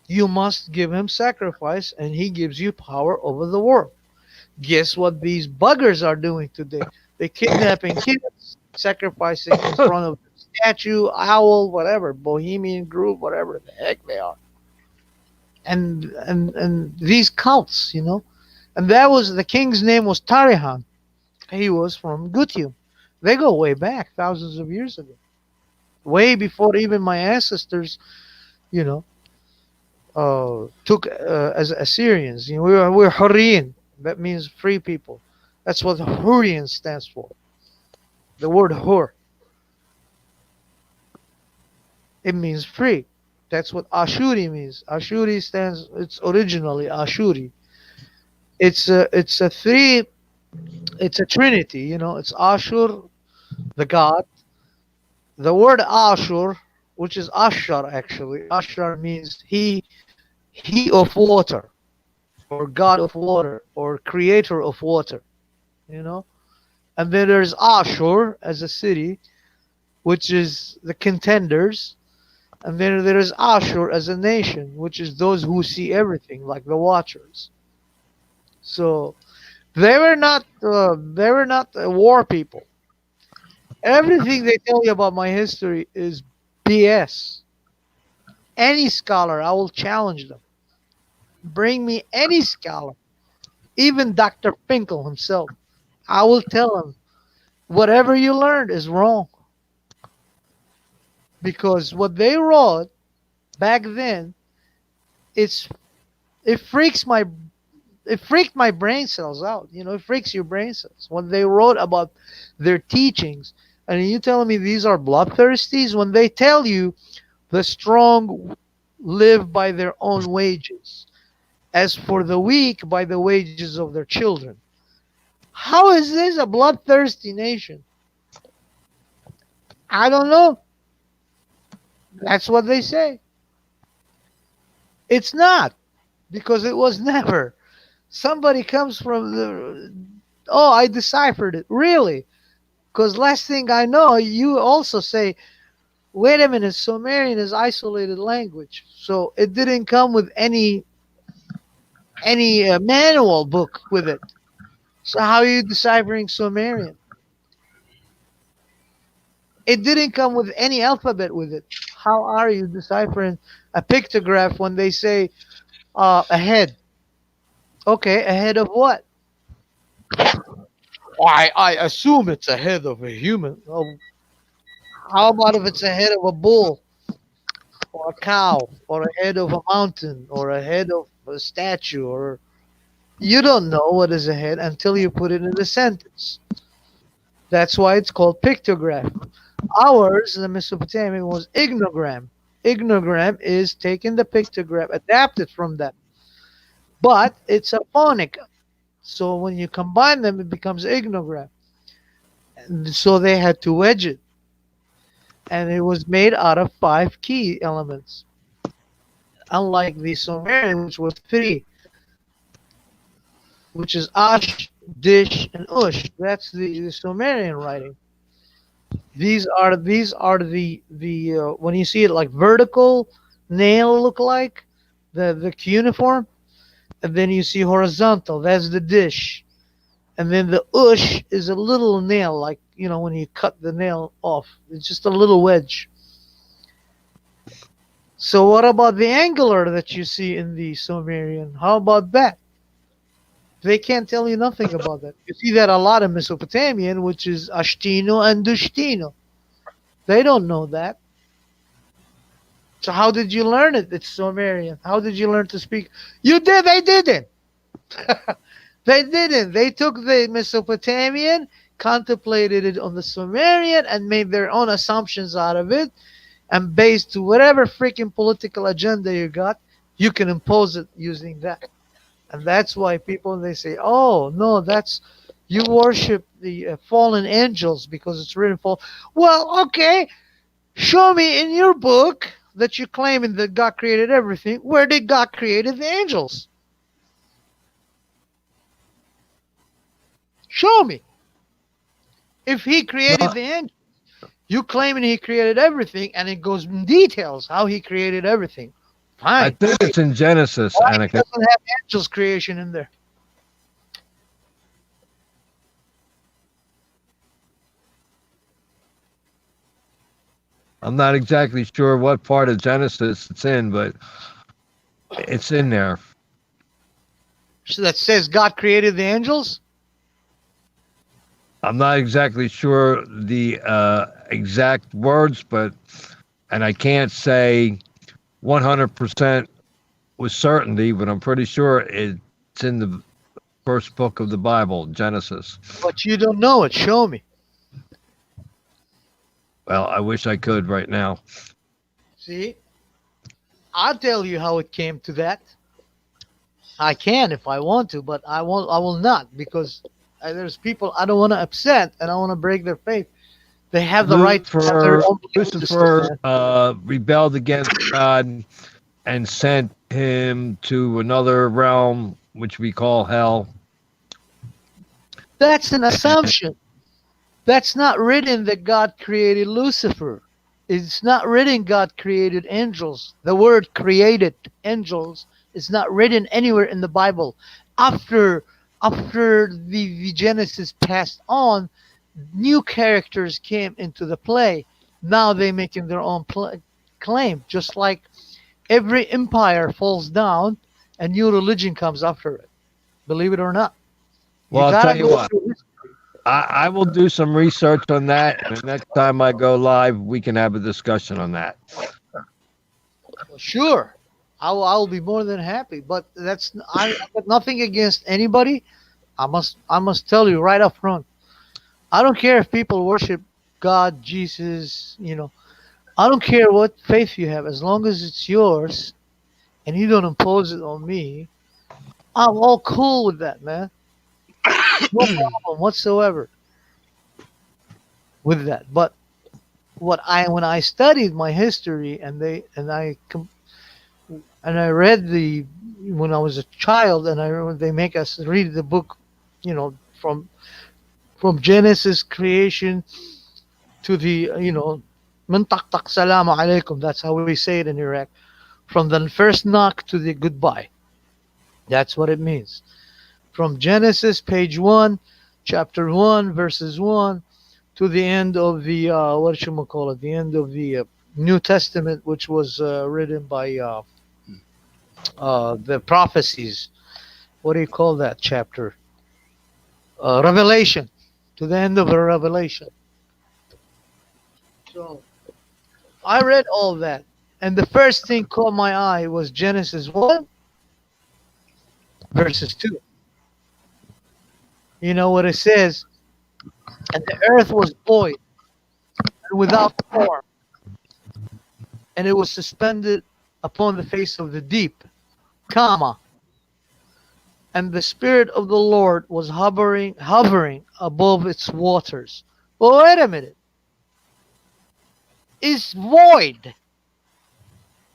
You must give him sacrifice, and he gives you power over the world. Guess what these buggers are doing today? They're kidnapping kids, sacrificing in front of the statue, owl, whatever, Bohemian group, whatever the heck they are. And these cults, and that was the king's name was Tarihan. He was from Gutium. They go way back, thousands of years ago, way before even my ancestors, you know, took as Assyrians. We're Hurrian. That means free people. That's what Hurrian stands for. The word Hur. It means free. That's what Ashuri means. Ashuri stands. It's originally Ashuri. It's a three. It's a trinity. It's Ashur, the god. The word Ashur, which is Ashar actually. Ashar means he of water, or god of water, or creator of water. And then there's Ashur as a city, which is the contenders. And then there is Ashur as a nation, which is those who see everything, like the Watchers. So they were not war people. Everything they tell you about my history is BS. Any scholar, I will challenge them. Bring me any scholar, even Dr. Finkel himself. I will tell him, whatever you learned is wrong. Because what they wrote back then, it freaks my brain cells out. It freaks your brain cells when they wrote about their teachings. And you telling me these are bloodthirsties when they tell you the strong live by their own wages, as for the weak by the wages of their children. How is this a bloodthirsty nation? I don't know. That's what they say. It's not, because it was never. Somebody comes from I deciphered it. Really? Because last thing I know, you also say, wait a minute, Sumerian is isolated language. So it didn't come with any manual book with it. So how are you deciphering Sumerian? It didn't come with any alphabet with it. How are you deciphering a pictograph when they say a head? Okay, a head of what? I assume it's a head of a human. Oh, how about if it's a head of a bull, or a cow, or a head of a mountain, or a head of a statue? Or you don't know what is a head until you put it in a sentence. That's why it's called pictograph. Ours, the Mesopotamian, was ignogram. Ignogram is taking the pictograph, adapted from that. But it's a phonic. So when you combine them, it becomes ignogram. And so they had to wedge it. And it was made out of 5 key elements. Unlike the Sumerian, which was 3, which is Ash, Dish, and Ush. That's the Sumerian writing. These are the when you see it like vertical nail look like the cuneiform, and then you see horizontal. That's the dish, and then the ush is a little nail, like when you cut the nail off. It's just a little wedge. So what about the angular that you see in the Sumerian? How about that? They can't tell you nothing about that. You see that a lot in Mesopotamian, which is Ashtino and Dushtino. They don't know that. So how did you learn it? It's Sumerian. How did you learn to speak? You did. They didn't. They didn't. They took the Mesopotamian, contemplated it on the Sumerian, and made their own assumptions out of it. And based to whatever freaking political agenda you got, you can impose it using that. And that's why people, they say, "Oh no, that's you worship the fallen angels because it's written fall." Well, okay, show me in your book that you're claiming that God created everything. Where did God created the angels? Show me. If He created the angels, you claiming He created everything, and it goes in details how He created everything. I Fine. think it's in Genesis, Why He Anakin. doesn't have angels creation in there? I'm not exactly sure what part of Genesis it's in, but it's in there. So that says God created the angels? I'm not exactly sure the exact words, and I can't say 100% with certainty, but I'm pretty sure it's in the first book of the Bible, Genesis. But you don't know it. Show me. Well, I wish I could right now. See? I'll tell you how it came to that. I can if I want to, but I won't. I will not, because there's people I don't want to upset, and I want to break their faith. They have the right to have their own belief system, Lucifer man. rebelled against God and sent him to another realm, which we call hell. That's an assumption. That's not written that God created Lucifer. It's not written God created angels. The word created angels is not written anywhere in the Bible. After the Genesis passed on, new characters came into the play. Now they're making their own claim, just like every empire falls down, a new religion comes after it. Believe it or not. Well, I'll gotta tell you go what. through history. I will do some research on that, and the next time I go live, we can have a discussion on that. Sure, I will be more than happy. But I got nothing against anybody. I must tell you right up front. I don't care if people worship God, Jesus. I don't care what faith you have, as long as it's yours and you don't impose it on me. I'm all cool with that, man. No problem whatsoever with that. But when I studied my history, and I read when I was a child, and I remember they make us read the book, from Genesis creation to the "min tak salamu alaikum." That's how we say it in Iraq. From the first knock to the goodbye. That's what it means. From Genesis, page 1, chapter 1, verses 1, to the end of the the end of the New Testament, which was written by the prophecies. What do you call that chapter? Revelation. To the end of the Revelation. So I read all that, and the first thing caught my eye was Genesis 1, verses 2. You know what it says? And the earth was void and without form, and it was suspended upon the face of the deep, comma, and the Spirit of the Lord was hovering above its waters. Well, wait a minute. It's void,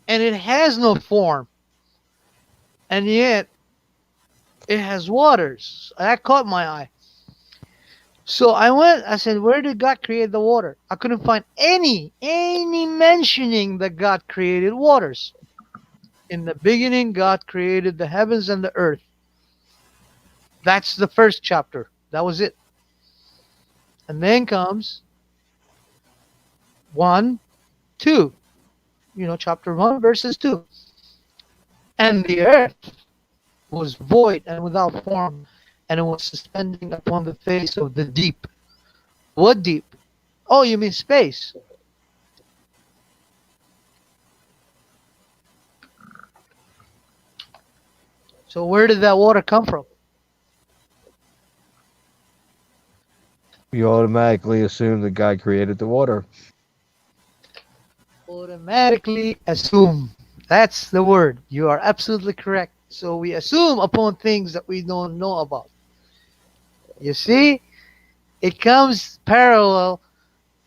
and it has no form, and yet it has waters. That caught my eye. So I said, where did God create the water? I couldn't find any mentioning that God created waters. In the beginning, God created the heavens and the earth. That's the first chapter. That was it. And then comes 1, 2. Chapter 1, verses 2. And the earth was void and without form, and it was suspending upon the face of the deep. What deep? Oh, you mean space. So where did that water come from? You automatically assume the guy created the water. Automatically assume. That's the word. You are absolutely correct. So we assume upon things that we don't know about. You see, it comes parallel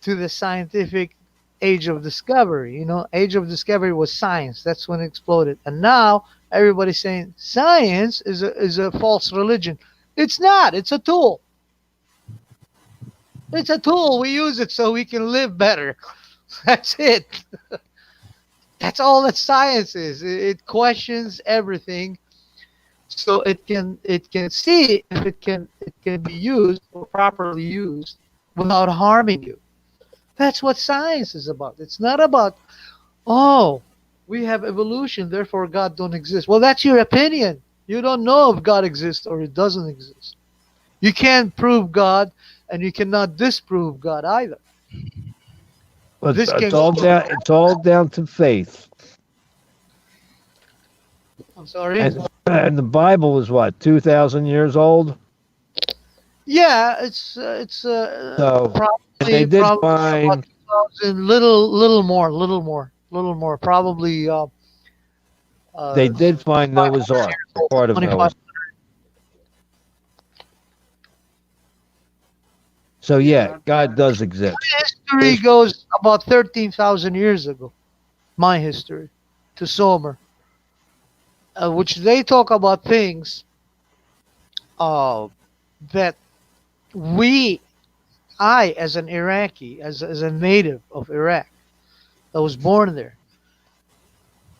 to the scientific age of discovery. You know, age of discovery was science. That's when it exploded. And now everybody's saying science is a false religion. It's not. It's a tool. It's a tool. We use it so we can live better. That's it. That's all that science is. It questions everything, so it can see if it can be used or properly used without harming you. That's what science is about. It's not about, oh, we have evolution, therefore God don't exist. Well, that's your opinion. You don't know if God exists or it doesn't exist. You can't prove God, and you cannot disprove God either. But This can. it's all down to faith. I'm sorry. And the Bible is what, 2,000 years old? Yeah, it's So probably they did about find 2,000, little more. Probably they did find Noah's Ark, part of 25. Noah's. So yeah, God does exist. My history goes about 13,000 years ago. My history to Somer, which they talk about things that we, I as an Iraqi, as a native of Iraq, that was born there,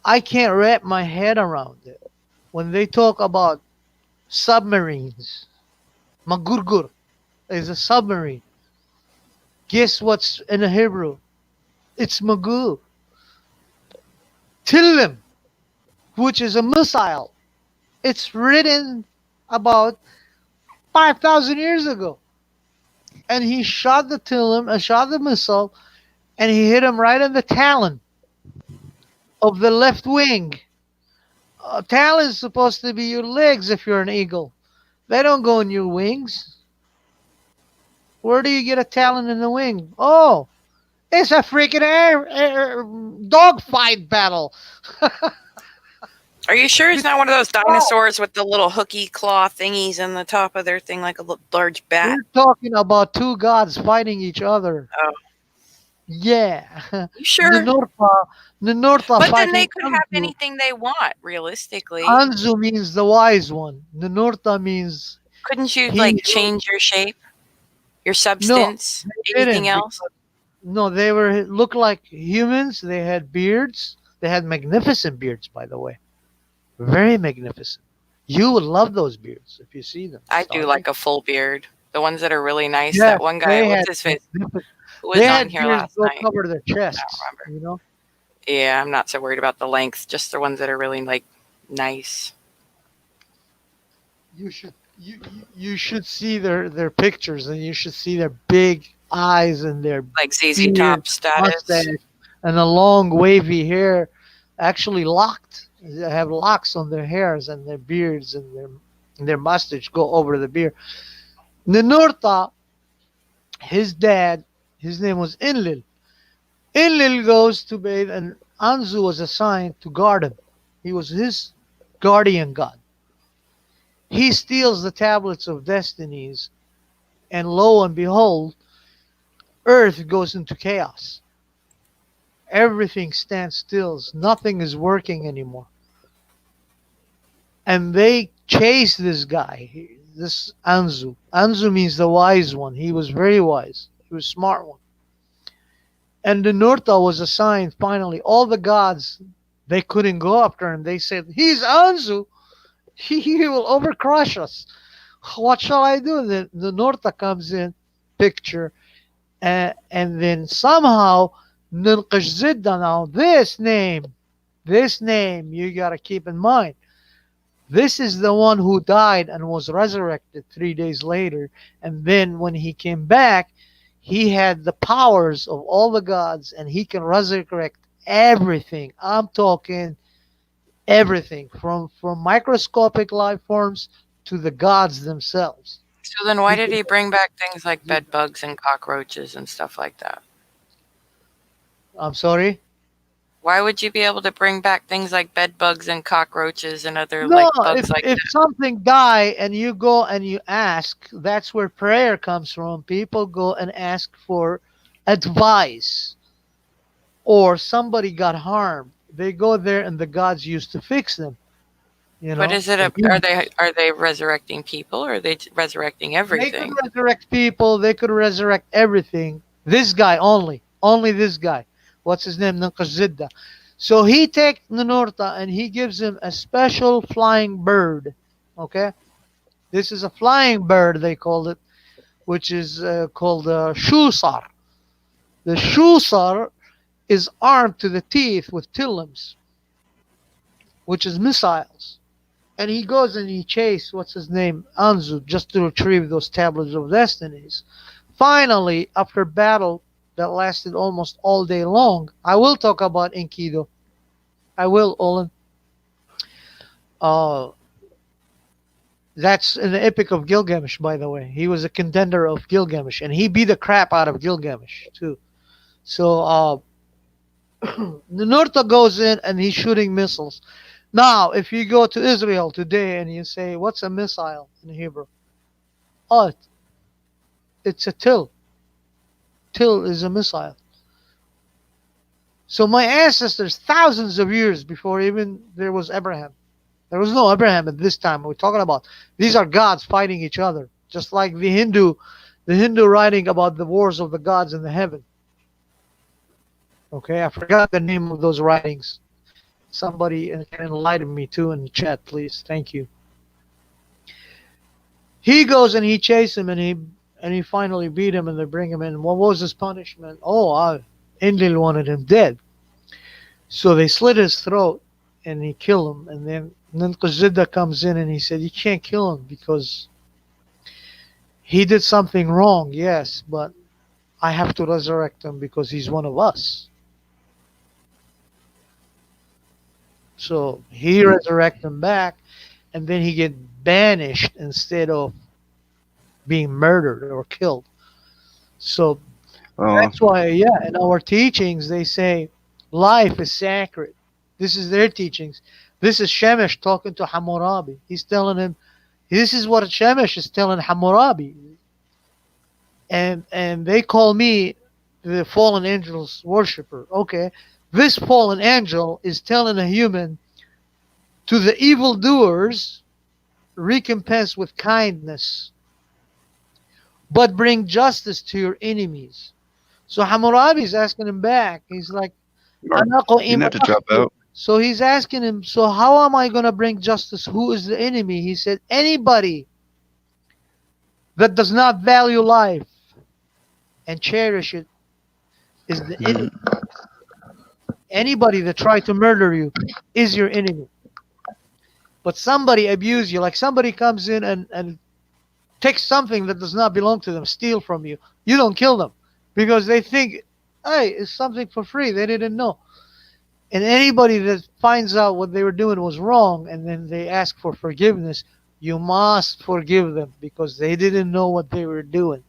I can't wrap my head around it. When they talk about submarines, Magurgur is a submarine. Guess what's in the Hebrew? It's Magul. Tillim, which is a missile. It's written about 5,000 years ago. And he shot the Tillim, shot the missile, and he hit him right in the talon of the left wing. Talon is supposed to be your legs if you're an eagle. They don't go in your wings. Where do you get a talon in the wing? Oh, it's a freaking air dogfight battle. Are you sure it's not one of those dinosaurs with the little hooky claw thingies in the top of their thing, like a large bat? We're talking about two gods fighting each other. Oh. Yeah. You sure? Ninorta But then fighting they could have Anzu. anything they want, realistically. Anzu means the wise one. Ninorta means Couldn't you like change your shape, your substance, anything else? No, they were looked like humans. They had beards. They had magnificent beards, by the way. Very magnificent. You would love those beards if you see them. I do like a full beard. The ones that are really nice. Yeah, that one guy, they what's had his face? Who was They on had here beards last go night? cover their chests. You know. Yeah, I'm not so worried about the length. Just the ones that are really like nice. You should see their pictures, and you should see their big eyes and their like ZZ Top status and the long wavy hair, actually locked. They have locks on their hairs and their beards, and their mustache go over the beard. Ninurta, his dad, his name was Enlil. Enlil goes to bathe, and Anzu was assigned to guard him. He was his guardian god. He steals the tablets of destinies, and lo and behold, Earth goes into chaos. Everything stands still. Nothing is working anymore. And they chase this guy, this Anzu. Anzu means the wise one. He was very wise. He was a smart one. And the Nurta was assigned finally. All the gods, they couldn't go after him. They said, he's Anzu. He will overcrush us. What shall I do? The Nurta comes in picture. And then somehow, now this name, you got to keep in mind. This is the one who died and was resurrected 3 days later. And then when he came back, he had the powers of all the gods, and he can resurrect everything. I'm talking everything from microscopic life forms to the gods themselves. So then why did he bring back things like bed bugs and cockroaches and stuff like that? I'm sorry. Why would you be able to bring back things like bed bugs and cockroaches and other No, like bugs like if that? something die and you go and you ask, that's where prayer comes from. People go and ask for advice, or somebody got harmed. They go there and the gods used to fix them. You But know, is it The are they resurrecting people or are they resurrecting they could everything? resurrect people. They could resurrect everything. This guy only this guy. What's his name? Nunkazidda. So he takes Ninurta and he gives him a special flying bird. Okay, this is a flying bird they called it, which is called Shusar. The Shusar is armed to the teeth with tillums, which is missiles. And he goes and he chases what's his name Anzu just to retrieve those tablets of destinies. Finally, after battle that lasted almost all day long, I will talk about Enkidu. I will, Olin. Uh, that's in the Epic of Gilgamesh, by the way. He was a contender of Gilgamesh, and he beat the crap out of Gilgamesh too. So Ninurta goes in and he's shooting missiles. Now, if you go to Israel today and you say, "What's a missile in Hebrew?" Oh, it's a till. Till is a missile. So my ancestors, thousands of years before even there was Abraham, there was no Abraham at this time. We're talking about these are gods fighting each other, just like the Hindu writing about the wars of the gods in the heaven. Okay, I forgot the name of those writings. Somebody can enlighten me too in the chat, please. Thank you. He goes and he chases him and he finally beat him and they bring him in. What was his punishment? Oh, Enlil wanted him dead. So they slit his throat and he killed him. And then Qazidda comes in and he said, "You can't kill him because he did something wrong, yes, but I have to resurrect him because he's one of us." So he resurrects him back and then he get banished instead of being murdered or killed. So Oh, that's why, yeah, in our teachings they say life is sacred. This is their teachings. This is Shemesh talking to Hammurabi. He's telling him, this is what Shemesh is telling Hammurabi. And they call me the fallen angel's worshiper. Okay, this fallen angel is telling a human, to the evildoers, recompense with kindness, but bring justice to your enemies. So Hammurabi is asking him back. He's like, Mark, "Anako you didn't have to drop imanaktu." out. So he's asking him, so how am I going to bring justice? Who is the enemy? He said, anybody that does not value life and cherish it is the enemy. Anybody that try to murder you is your enemy. But somebody abuse you, like somebody comes in and takes something that does not belong to them, steal from you. You don't kill them because they think, hey, it's something for free. They didn't know. And anybody that finds out what they were doing was wrong and then they ask for forgiveness, you must forgive them because they didn't know what they were doing.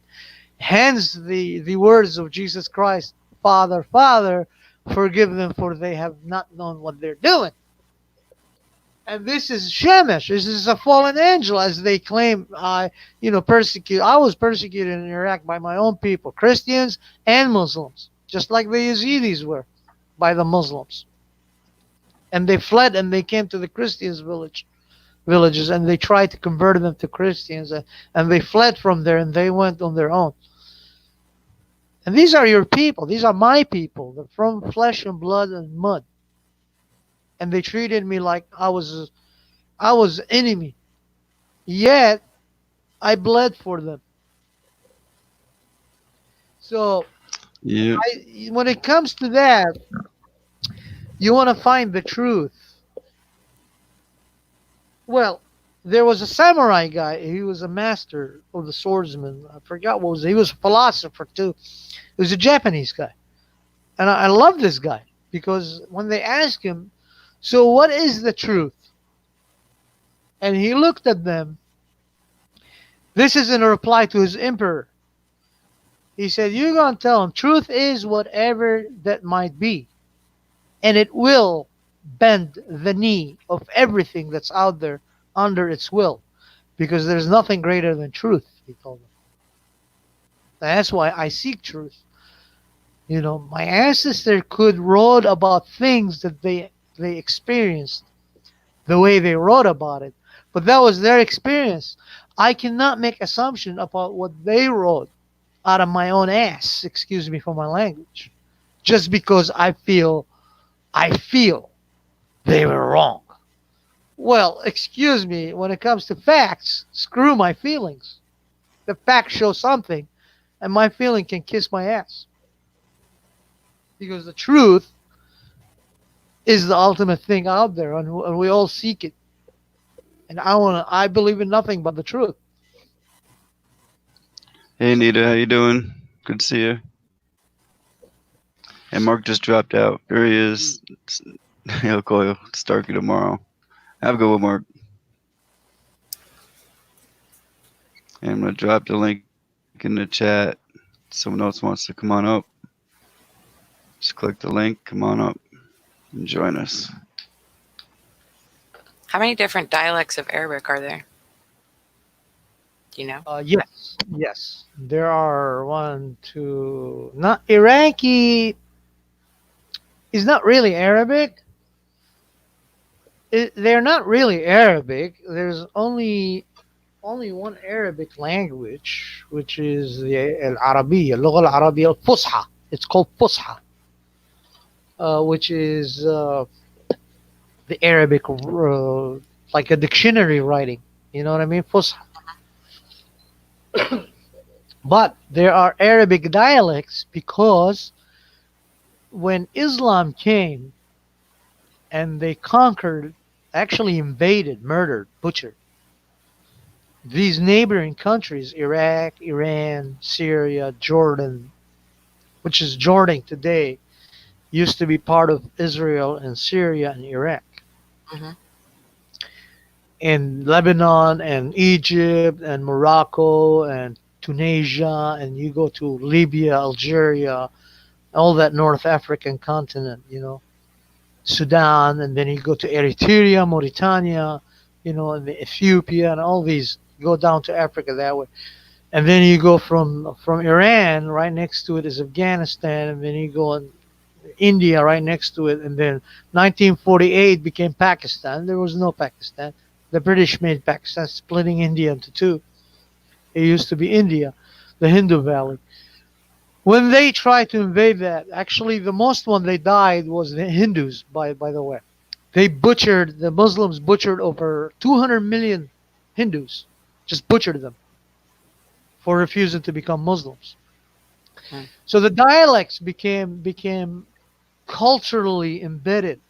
Hence the words of Jesus Christ, Father, Father, forgive them for they have not known what they're doing. And this is Shemesh. This is a fallen angel, as they claim. Persecute. I was persecuted in Iraq by my own people, Christians and Muslims, just like the Yazidis were by the Muslims. And they fled and they came to the Christians' villages and they tried to convert them to Christians and they fled from there and they went on their own. And these are your people. These are my people. They're from flesh and blood and mud. And they treated me like I was enemy. Yet I bled for them. So Yeah. when it comes to that, you want to find the truth. Well, there was a samurai guy. He was a master of the swordsman. I forgot what was. He was a philosopher too. He was a Japanese guy, and I love this guy because when they asked him, "So what is the truth?" and he looked at them, This is in a reply to his emperor. He said, "You're going to tell him truth is whatever that might be, and it will bend the knee of everything that's out there under its will, because there's nothing greater than truth," he told him. That's why I seek truth. You know, my ancestor could wrote about things that they experienced the way they wrote about it, but that was their experience. I cannot make assumption about what they wrote out of my own ass. Excuse me for my language, just because I feel they were wrong. Well, excuse me. When it comes to facts, screw my feelings. The facts show something, and my feeling can kiss my ass, because the truth is the ultimate thing out there, and we all seek it. And I believe in nothing but the truth. Hey, Nita, how you doing? Good to see you. And Mark just dropped out. Here he is. He'll call you Starkey tomorrow. Have a good one, Mark. And I'm going to drop the link in the chat. Someone else wants to come on up. Just click the link, come on up, and join us. How many different dialects of Arabic are there? Do you know? Yes. There are one, two. Not Iraqi. Is not really Arabic. They're not really Arabic. There's only one Arabic language, which is the Al-Arabiya, اللغة العربية الفصحى. It's called Fusha, which is the Arabic, like a dictionary writing. You know what I mean? Fusha. But there are Arabic dialects, because when Islam came and they conquered, actually invaded, murdered, butchered these neighboring countries, Iraq, Iran, Syria, Jordan, which is Jordan today, used to be part of Israel and Syria and Iraq. Mm-hmm. And Lebanon and Egypt and Morocco and Tunisia, and you go to Libya, Algeria, all that North African continent, Sudan, and then you go to Eritrea, Mauritania, and Ethiopia, and all these go down to Africa that way. And then you go from Iran, right next to it is Afghanistan, and then you go in India right next to it, and then 1948 became Pakistan. There was no Pakistan. The British made Pakistan, splitting India into two. It used to be India, the Hindu Valley. When they tried to invade that, actually the most one they died was the Hindus, by the way. The Muslims butchered over 200 million Hindus, just butchered them for refusing to become Muslims. Hmm. So the dialects became culturally embedded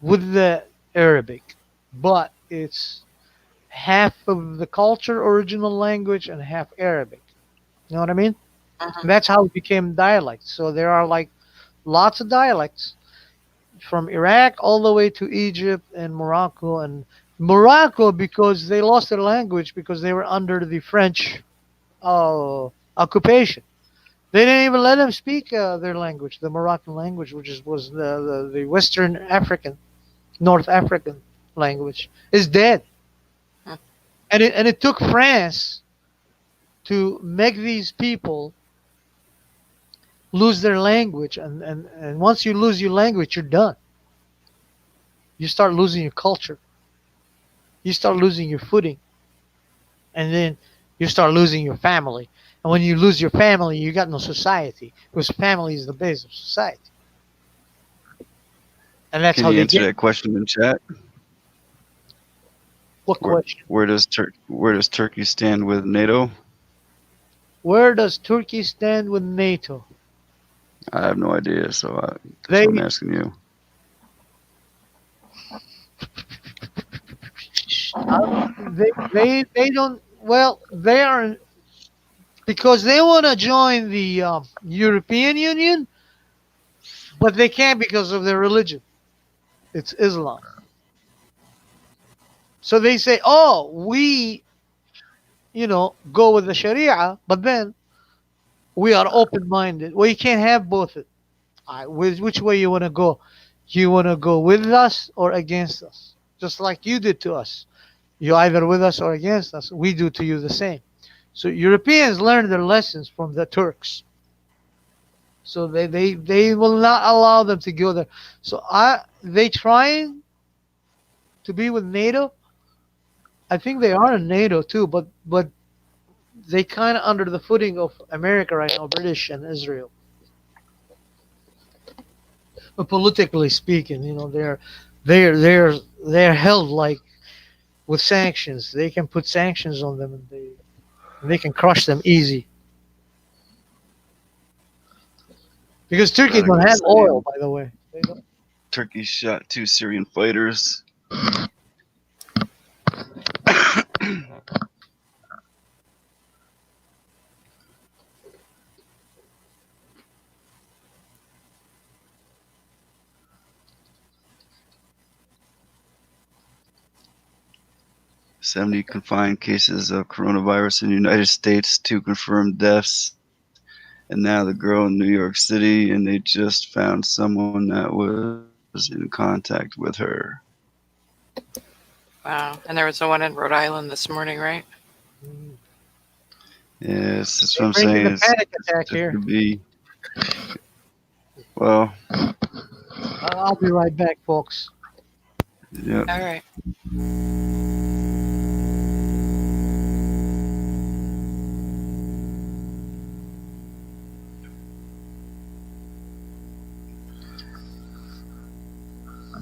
with the Arabic, but it's half of the culture, original language, and half Arabic. You know what I mean? Mhm. That's how it became dialects. So there are like lots of dialects from Iraq all the way to Egypt and Morocco. And Morocco, because they lost their language because they were under the French occupation. They didn't even let them speak their language, the Moroccan language, which was the Western African, North African language, is dead. Hmm. And it took France to make these people lose their language, and once you lose your language, you're done. You start losing your culture. You start losing your footing, and then you start losing your family. And when you lose your family, you got no society, because family is the base of society. And that's Can how you they answer get. that question in chat? What question? Where does Turkey stand with NATO? Where does Turkey stand with NATO? I have no idea, so that's They what I'm asking you. they don't. Well, they are, because they want to join the European Union, but they can't because of their religion. It's Islam. So they say, "Oh, we, go with the Sharia, but then we are open-minded. Well, you can't have both. Which way you want to go? You want to go with us or against us? Just like you did to us. You're either with us or against us. We do to you the same. So Europeans learned their lessons from the Turks. So they will not allow them to go there. So they trying to be with NATO. I think they are in NATO too, but they kind of under the footing of America right now, British and Israel. But politically speaking, they're held like with sanctions. They can put sanctions on them, and they can crush them easy. Because Turkey don't have oil, by the way. They don't. Turkey shot 2 Syrian fighters. 70 confined cases of coronavirus in the United States, 2 confirmed deaths, and now the girl in New York City, and they just found someone that was in contact with her. Wow. And there was the one in Rhode Island this morning, right? Yes, that's what I'm Bringing saying. a panic attack here. Could be. Well, I'll be right back, folks. yeah. All right.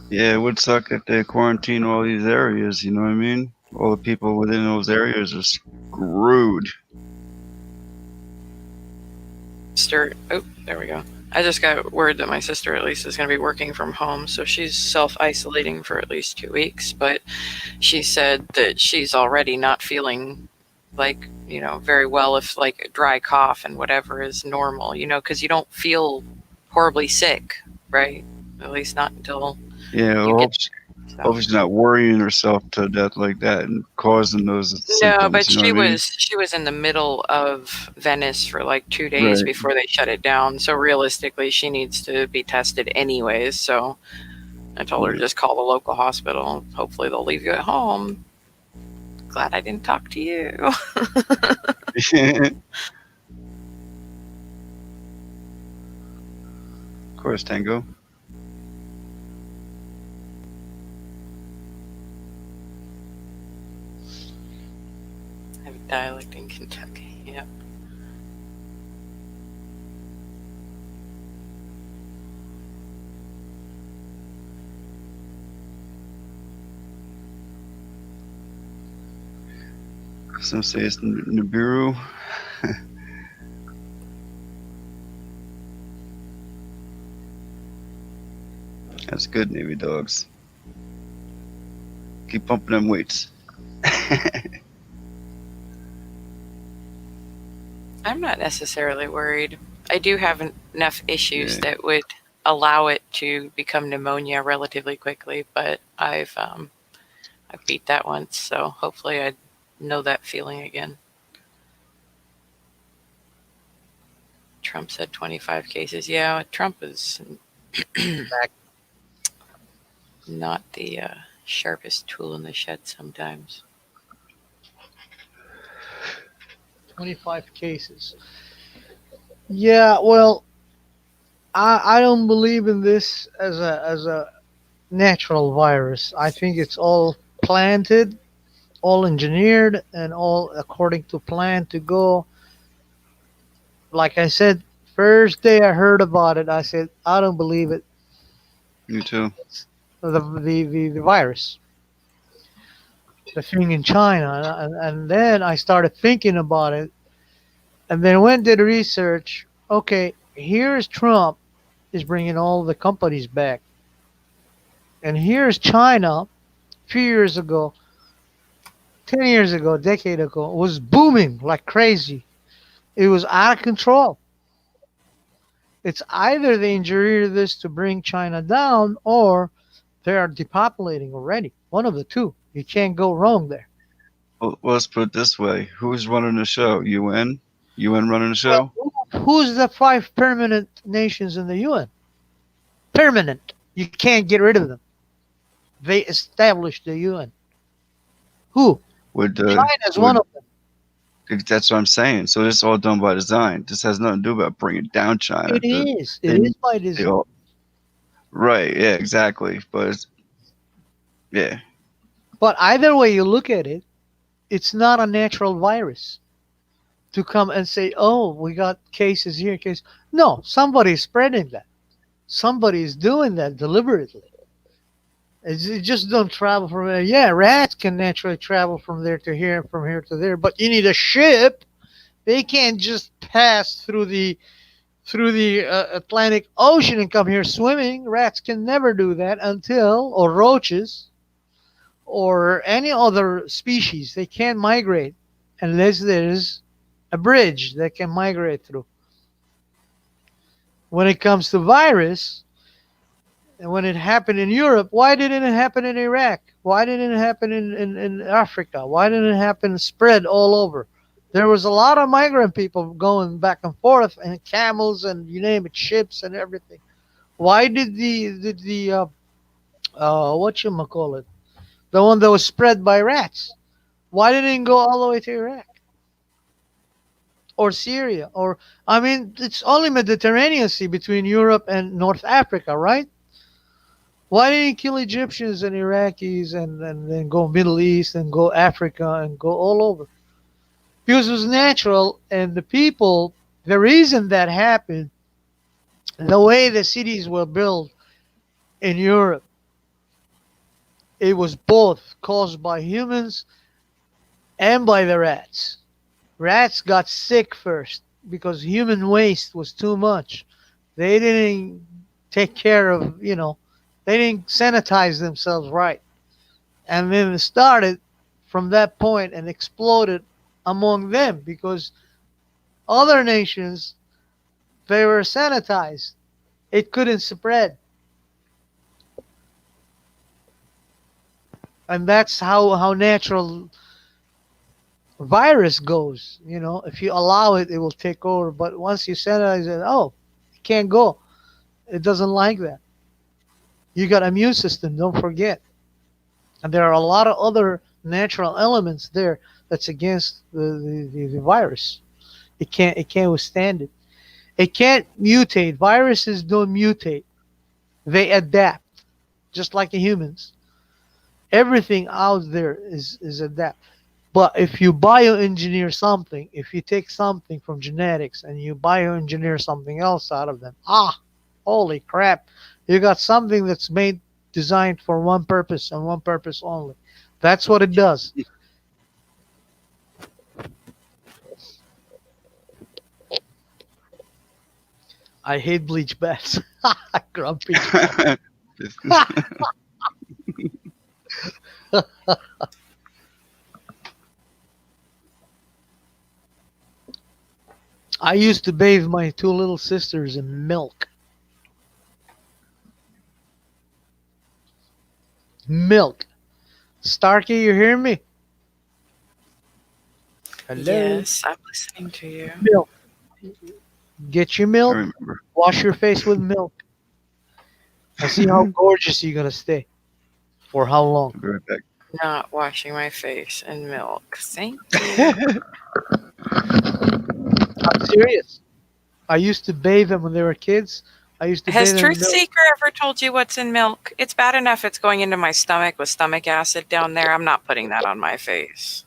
Yeah, it would suck if they quarantine all these areas, you know what I mean? All the people within those areas are screwed. Oh, there we go. I just got word that my sister at least is going to be working from home, so she's self-isolating for at least 2 weeks, but she said that she's already not feeling like, very well if like a dry cough and whatever is normal, because you don't feel horribly sick, right? At least not until Yeah, you get hope she's not worrying herself to death like that and causing those symptoms. No, but you know she what I mean? was in the middle of Venice for like 2 days Right. before they shut it down. So realistically, she needs to be tested anyways. So I told her to just call the local hospital. Hopefully, they'll leave you at home. Glad I didn't talk to you. Of course, Tango. I have a dialect in Kentucky. Yep. Some say it's Nibiru. That's good, Navy dogs. Keep pumping them weights. I'm not necessarily worried. I do have enough issues that would allow it to become pneumonia relatively quickly, but I've beat that once, so hopefully I know that feeling again. Trump said 25 cases. Yeah, Trump is not the sharpest tool in the shed sometimes. 25 cases. Yeah, well, I don't believe in this as a natural virus. I think it's all planted, all engineered, and all according to plan to go. Like I said, first day I heard about it, I said I don't believe it. Me too. The virus, the thing in China, and then I started thinking about it, and then went did research. Okay, here's Trump is bringing all the companies back, and here's China. A few years ago, 10 years ago, a decade ago, was booming like crazy. It was out of control. It's either they engineer this to bring China down or they are depopulating already. One of the two. You can't go wrong there. Well, let's put it this way: who's running the show? UN? UN running the show? Who's the 5 permanent nations in the UN? Permanent. You can't get rid of them. They established the UN. Who? Would China's one would of them. that's what I'm saying. So this is all done by design. This has nothing to do about bringing down China. It is. It they- is by they design. all- right? Yeah, exactly. But yeah, But either way you look at it, it's not a natural virus to come and say, "Oh, we got cases here, case." No, somebody's spreading that. Somebody is doing that deliberately. It just don't travel from there. Yeah, rats can naturally travel from there to here, from here to there, but you need a ship. They can't just pass through the Atlantic Ocean and come here swimming. Rats can never do that until, or roaches, or any other species. They can't migrate unless there's a bridge that can migrate through. When it comes to virus, and when it happened in Europe, why didn't it happen in Iraq? Why didn't it happen in Africa? Why didn't it happen spread all over? There was a lot of migrant people going back and forth, and camels, and you name it, ships and everything. Why did the what you call it, the one that was spread by rats? Why didn't it go all the way to Iraq or Syria? Or I mean, it's only Mediterranean Sea between Europe and North Africa, right? Why didn't he kill Egyptians and Iraqis and then go Middle East and go Africa and go all over? Because it was natural, and the people, the reason that happened, the way the cities were built in Europe, it was both caused by humans and by the rats. Rats got sick first because human waste was too much. They didn't take care of, they didn't sanitize themselves right. And then it started from that point and exploded among them because other nations, they were sanitized. It couldn't spread. And that's how natural virus goes. If you allow it, it will take over. But once you sanitize it, oh, it can't go. It doesn't like that. You got immune system, don't forget. And there are a lot of other natural elements there that's against the virus. It can't withstand it. It can't mutate. Viruses don't mutate. They adapt, just like the humans. Everything out there is adapt. But if you bioengineer something, if you take something from genetics and you bioengineer something else out of them, holy crap, you got something that's designed for one purpose and one purpose only. That's what it does. I hate bleach bats. Grumpy. I used to bathe my 2 little sisters in milk. Milk. Starkey, you hear me? Hello? Yes, I'm listening to you. Milk. Get your I milk. remember. Wash your face with milk. And see how gorgeous you're going to stay. For how long? I'll be right back. Not washing my face in milk. Thank you. I'm serious. I used to bathe them when they were kids. I used to Has bathe them in Truth milk. Seeker ever told you what's in milk? It's bad enough it's going into my stomach with stomach acid down there. I'm not putting that on my face.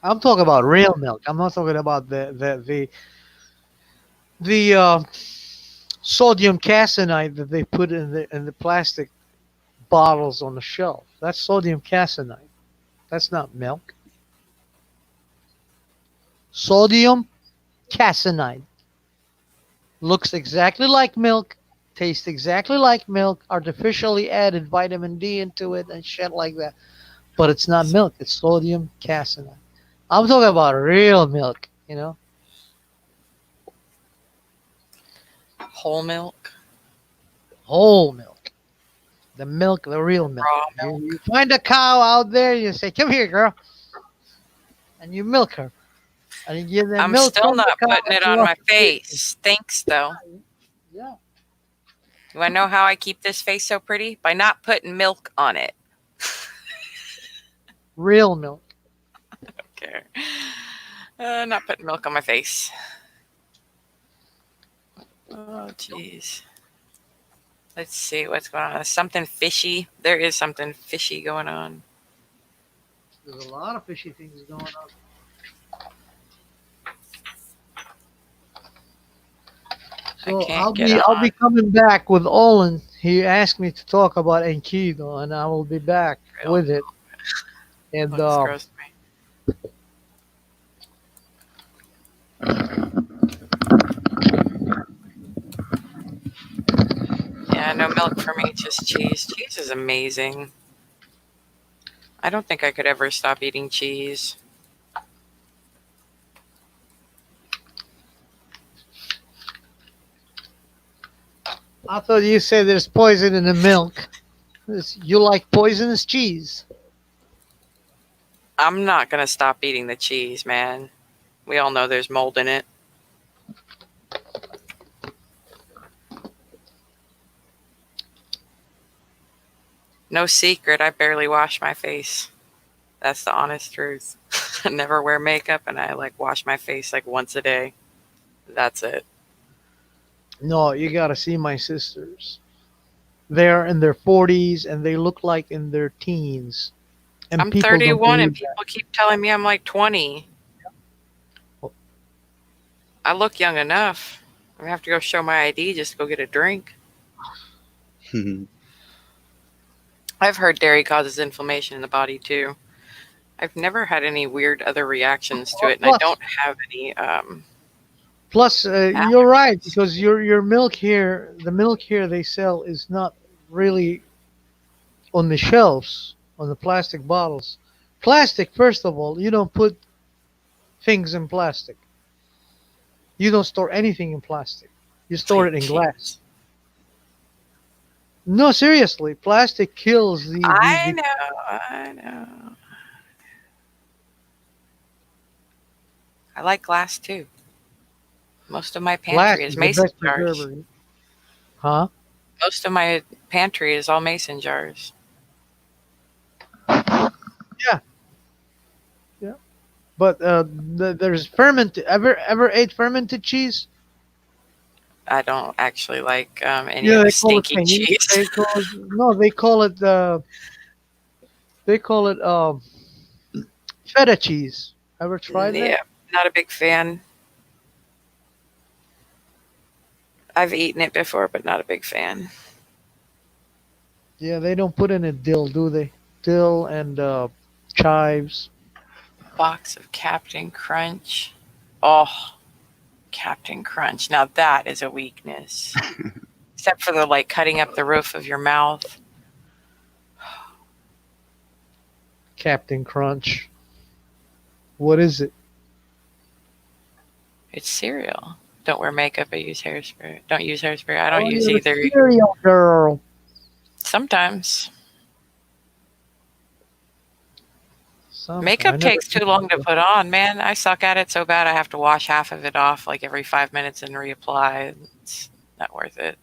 I'm talking about real milk. I'm not talking about the sodium caseinite that they put in the plastic bottles on the shelf. That's sodium caseinite. That's not milk. Sodium caseinite looks exactly like milk, tastes exactly like milk, artificially added vitamin D into it and shit like that. But it's not milk. It's sodium caseinite. I'm talking about real milk, Whole milk. whole milk. The milk, the real milk. Raw You find a cow out there, you say, "Come here, girl," and you milk her, and you give them I'm milk still from the not cow. putting it You on wash my your face. Thanks, though. Yeah. Do I know how I keep this face so pretty? By not putting milk on it. Real milk. Okay. Not putting milk on my face. Oh, jeez. Let's see what's going on. Something fishy. There is something fishy going on. There's a lot of fishy things going on. So I'll be coming back with Olin. He asked me to talk about Enkidu, and I will be back with it. And yeah, no milk for me, just cheese. Cheese is amazing. I don't think I could ever stop eating cheese. I thought you said there's poison in the milk. You like poisonous cheese? I'm not going to stop eating the cheese, man. We all know there's mold in it. No secret, I barely wash my face. That's the honest truth. I never wear makeup, and I wash my face once a day. That's it. No, you gotta see my sisters. They're in their 40s and they look like in their teens. And I'm people don't 31 and believe people keep telling me I'm 20. I look young enough. I have to go show my ID just to go get a drink. I've heard dairy causes inflammation in the body too. I've never had any weird other reactions to it, and I don't have any. Plus, you're right, because your milk here, the milk here they sell is not really on the shelves, on the plastic bottles. Plastic, first of all, you don't put things in plastic. You don't store anything in plastic. You store it in glass. No, seriously, plastic kills the. I know. I like glass too. Most of my pantry is mason jars. Huh? Most of my pantry is all mason jars. Yeah. Yeah. But there's fermented. Ever ate fermented cheese? I don't actually like any of the stinky cheese. They call it feta cheese. Ever tried that? Yeah, not a big fan. I've eaten it before, but not a big fan. Yeah, they don't put in it dill, do they? Dill and chives. Box of Captain Crunch. Oh, Captain Crunch. Now that is a weakness. Except for the cutting up the roof of your mouth. Captain Crunch. What is it? It's cereal. Don't wear makeup. I use hairspray. Don't use hairspray. I don't use either. Cereal girl. Sometimes. Makeup takes too long to put on, man. I suck at it so bad I have to wash half of it off every 5 minutes and reapply. It's not worth it.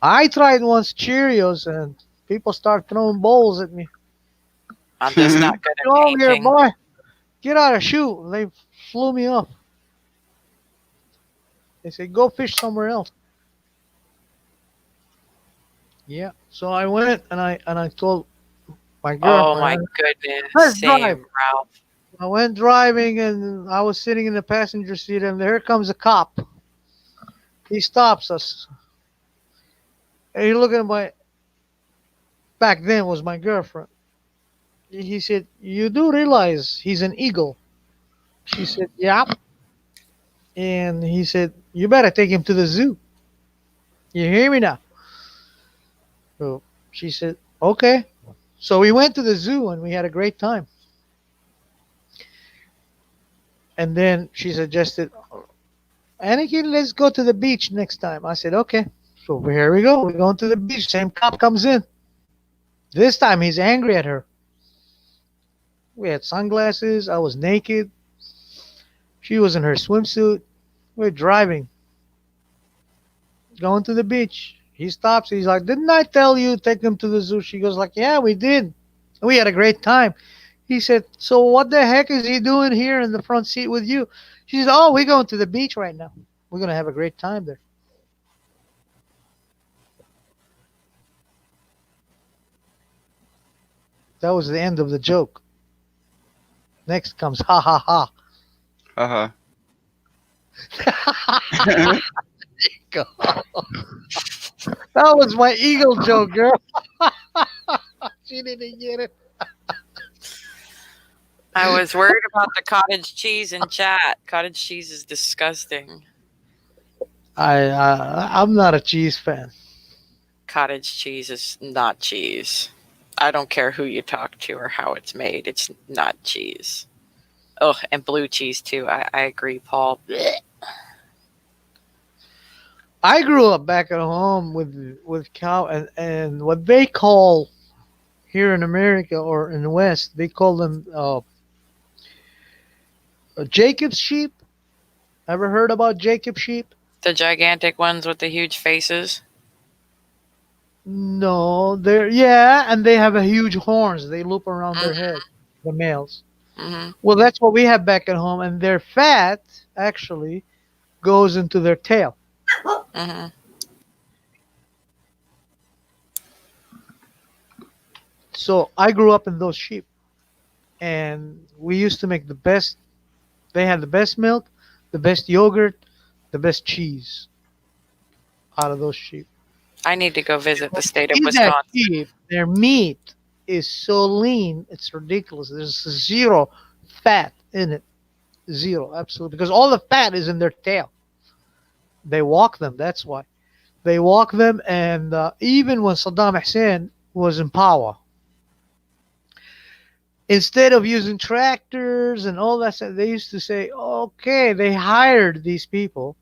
I tried once Cheerios and people start throwing bowls at me. I'm just not good at painting. Here, boy. Get out of shoot. They flew me off. They said, go fish somewhere else. Yeah. So I went and I told my girlfriend. Oh my goodness. Same, Ralph. I went driving and I was sitting in the passenger seat and here comes a cop. He stops us. And he looked at back then was my girlfriend. He said, you do realize he's an eagle? She said, yeah. And he said, you better take him to the zoo. You hear me now? So she said, okay. So we went to the zoo and we had a great time. And then she suggested, Anakin, let's go to the beach next time. I said, okay. So here we go. We're going to the beach. Same cop comes in. This time he's angry at her. We had sunglasses. I was naked. She was in her swimsuit. We're driving, going to the beach. He stops. He's like, "Didn't I tell you take him to the zoo?" She goes like, "Yeah, we did. We had a great time." He said, "So what the heck is he doing here in the front seat with you?" She said, "Oh, we're going to the beach right now. We're gonna have a great time there." That was the end of the joke. Next comes ha ha ha. Haha. Go. That was my eagle joke, girl. She didn't get it. I was worried about the cottage cheese in chat. Cottage cheese is disgusting. I'm not a cheese fan. Cottage cheese is not cheese. I don't care who you talk to or how it's made. It's not cheese. Oh, and blue cheese too. I agree, Paul. Blech. I grew up back at home with cow and what they call here in America or in the West, they call them Jacob's sheep. Ever heard about Jacob sheep? The gigantic ones with the huge faces. No, and they have a huge horns. They loop around their head, the males. Hmm. Well, that's what we have back at home, and their fat actually goes into their tail. Hmm. So I grew up in those sheep, and we used to make the best. They had the best milk, the best yogurt, the best cheese out of those sheep. I need to go visit the state of See that Wisconsin. sheep, their meat is so lean, it's ridiculous. There's zero fat in it. Zero, absolutely. Because all the fat is in their tail. They walk them, that's why. They walk them, and even when Saddam Hussein was in power, instead of using tractors and all that stuff, they used to say, okay, they hired these people,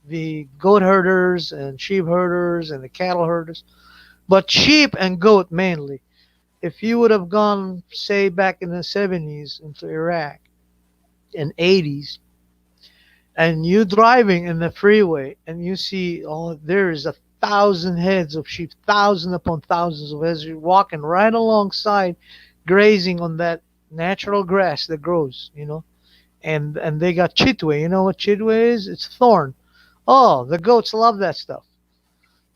the goat herders and sheep herders and the cattle herders, but sheep and goat mainly. If you would have gone, say, back in the 70s into Iraq and 80s, and you driving in the freeway and you see, oh, there is 1,000 heads of sheep, thousand upon thousands of heads, you're walking right alongside, grazing on that natural grass that grows, and they got chitwe. You know what chitwe is? It's thorn. Oh, the goats love that stuff.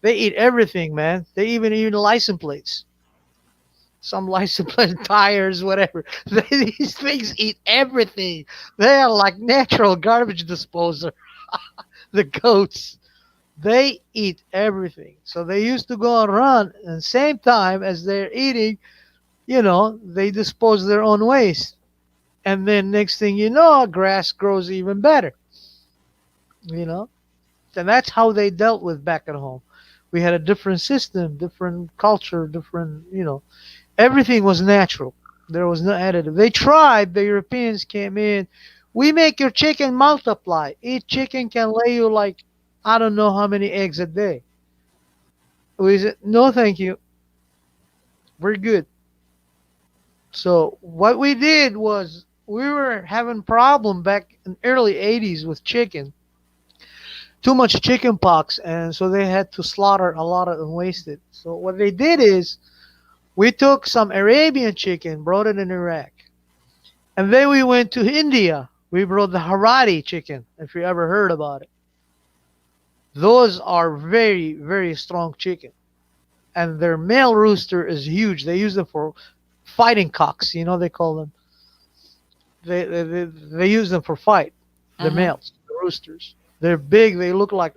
They eat everything, man. They even eat license plates. Some license plate tires, whatever. These things eat everything. They are like natural garbage disposer. The goats, they eat everything. So they used to go and run, and same time as they're eating, they dispose their own waste. And then next thing you know, grass grows even better. You know, and that's how they dealt with back at home. We had a different system, different culture, different, everything was natural. There was no additive. They tried, the Europeans came in. We make your chicken multiply. Each chicken can lay you like, I don't know how many eggs a day. We said, no, thank you. We're good. So what we did was we were having problem back in early 80s with chicken. Too much chicken pox, and so they had to slaughter a lot of and waste it. So what they did is we took some Arabian chicken, brought it in Iraq. And then we went to India. We brought the Harari chicken, if you ever heard about it. Those are very, very strong chicken. And their male rooster is huge. They use them for fighting cocks, they call them. They use them for fight, the males, the roosters. They're big. They look like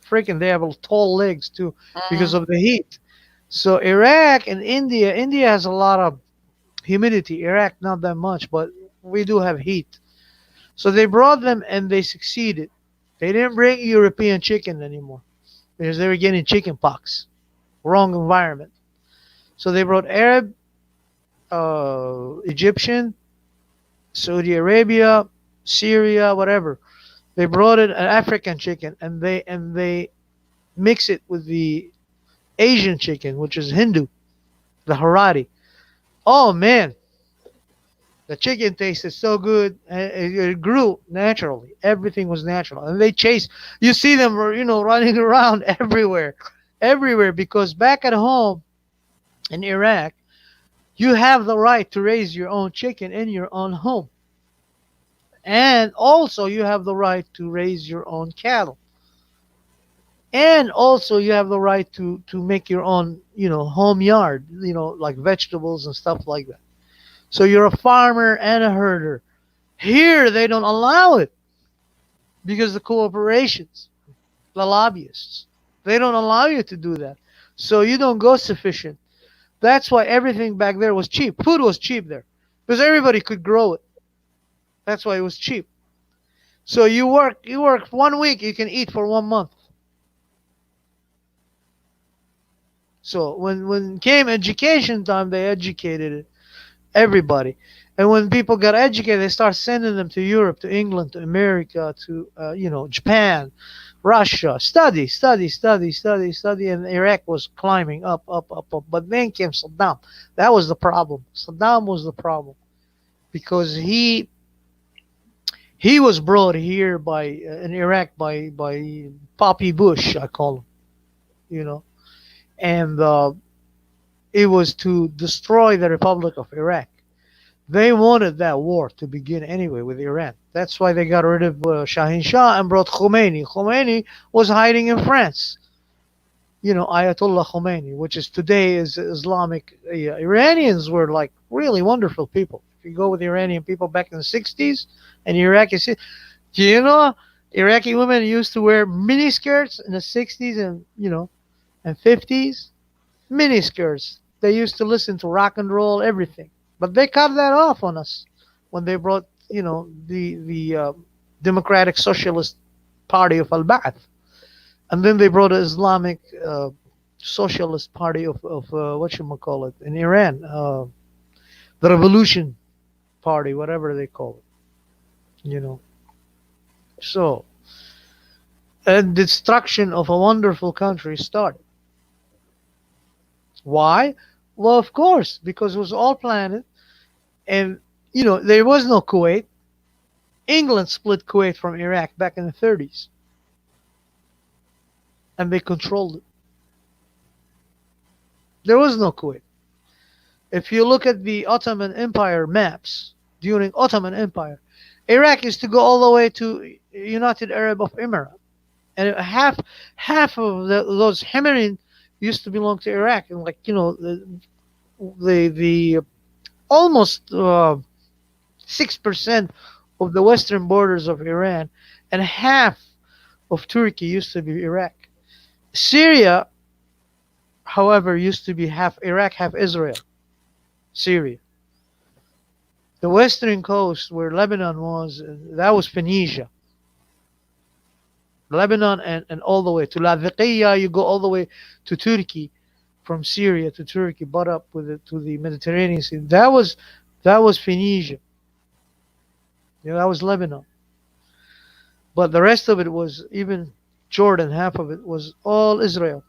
freaking, they have tall legs too because of the heat. So Iraq and India has a lot of humidity. Iraq, not that much, but we do have heat. So they brought them and they succeeded. They didn't bring European chicken anymore because they were getting chicken pox. Wrong environment. So they brought Arab, Egyptian, Saudi Arabia, Syria, whatever. They brought in an African chicken, and they mix it with the Asian chicken, which is Hindu, the Harari. Oh man, the chicken tasted so good. It grew naturally. Everything was natural, and they chase. You see them, running around everywhere, everywhere. Because back at home in Iraq, you have the right to raise your own chicken in your own home, and also you have the right to raise your own cattle, and also you have the right to make your own, home yard, like vegetables and stuff like that. So you're a farmer and a herder. Here they don't allow it because the corporations, the lobbyists, they don't allow you to do that. So you don't go sufficient. That's why everything back there was cheap. Food was cheap there because everybody could grow it. That's why it was cheap. So you work 1 week, you can eat for 1 month. So when came education time, they educated everybody. And when people got educated, they start sending them to Europe, to England, to America, to Japan, Russia. Study, study, study, study, study. And Iraq was climbing up, up, up, up. But then came Saddam. That was the problem. Saddam was the problem because he was brought here by in Iraq by Poppy Bush, I call him, and it was to destroy the Republic of Iraq. They wanted that war to begin anyway with Iran. That's why they got rid of Shahin Shah and brought Khomeini. Khomeini was hiding in France. Ayatollah Khomeini, which is today is Islamic. Iranians were like really wonderful people. If you go with Iranian people back in the 60s and Iraqi, do you know Iraqi women used to wear mini skirts in the 60s and 50s? Mini skirts. They used to listen to rock and roll, everything. But they cut that off on us when they brought, the Democratic Socialist Party of Al-Ba'ath. And then they brought the Islamic Socialist Party of whatchamacallit, in Iran. The Revolution Party, whatever they call it. So, a destruction of a wonderful country started. Why? Well, of course, because it was all planned. And, there was no Kuwait. England split Kuwait from Iraq back in the 30s. And they controlled it. There was no Kuwait. If you look at the Ottoman Empire maps during Ottoman Empire, Iraq used to go all the way to United Arab of Emirates. And half of those Himyarian used to belong to Iraq. And the almost 6% of the western borders of Iran and half of Turkey used to be Iraq. Syria, however, used to be half Iraq, half Israel. Syria. The western coast where Lebanon was, that was Phoenicia. Lebanon and all the way to Laziqiya, you go all the way to Turkey, from Syria to Turkey, but up with it to the Mediterranean Sea. That was Phoenicia. That was Lebanon. But the rest of it was, even Jordan, half of it was all Israel.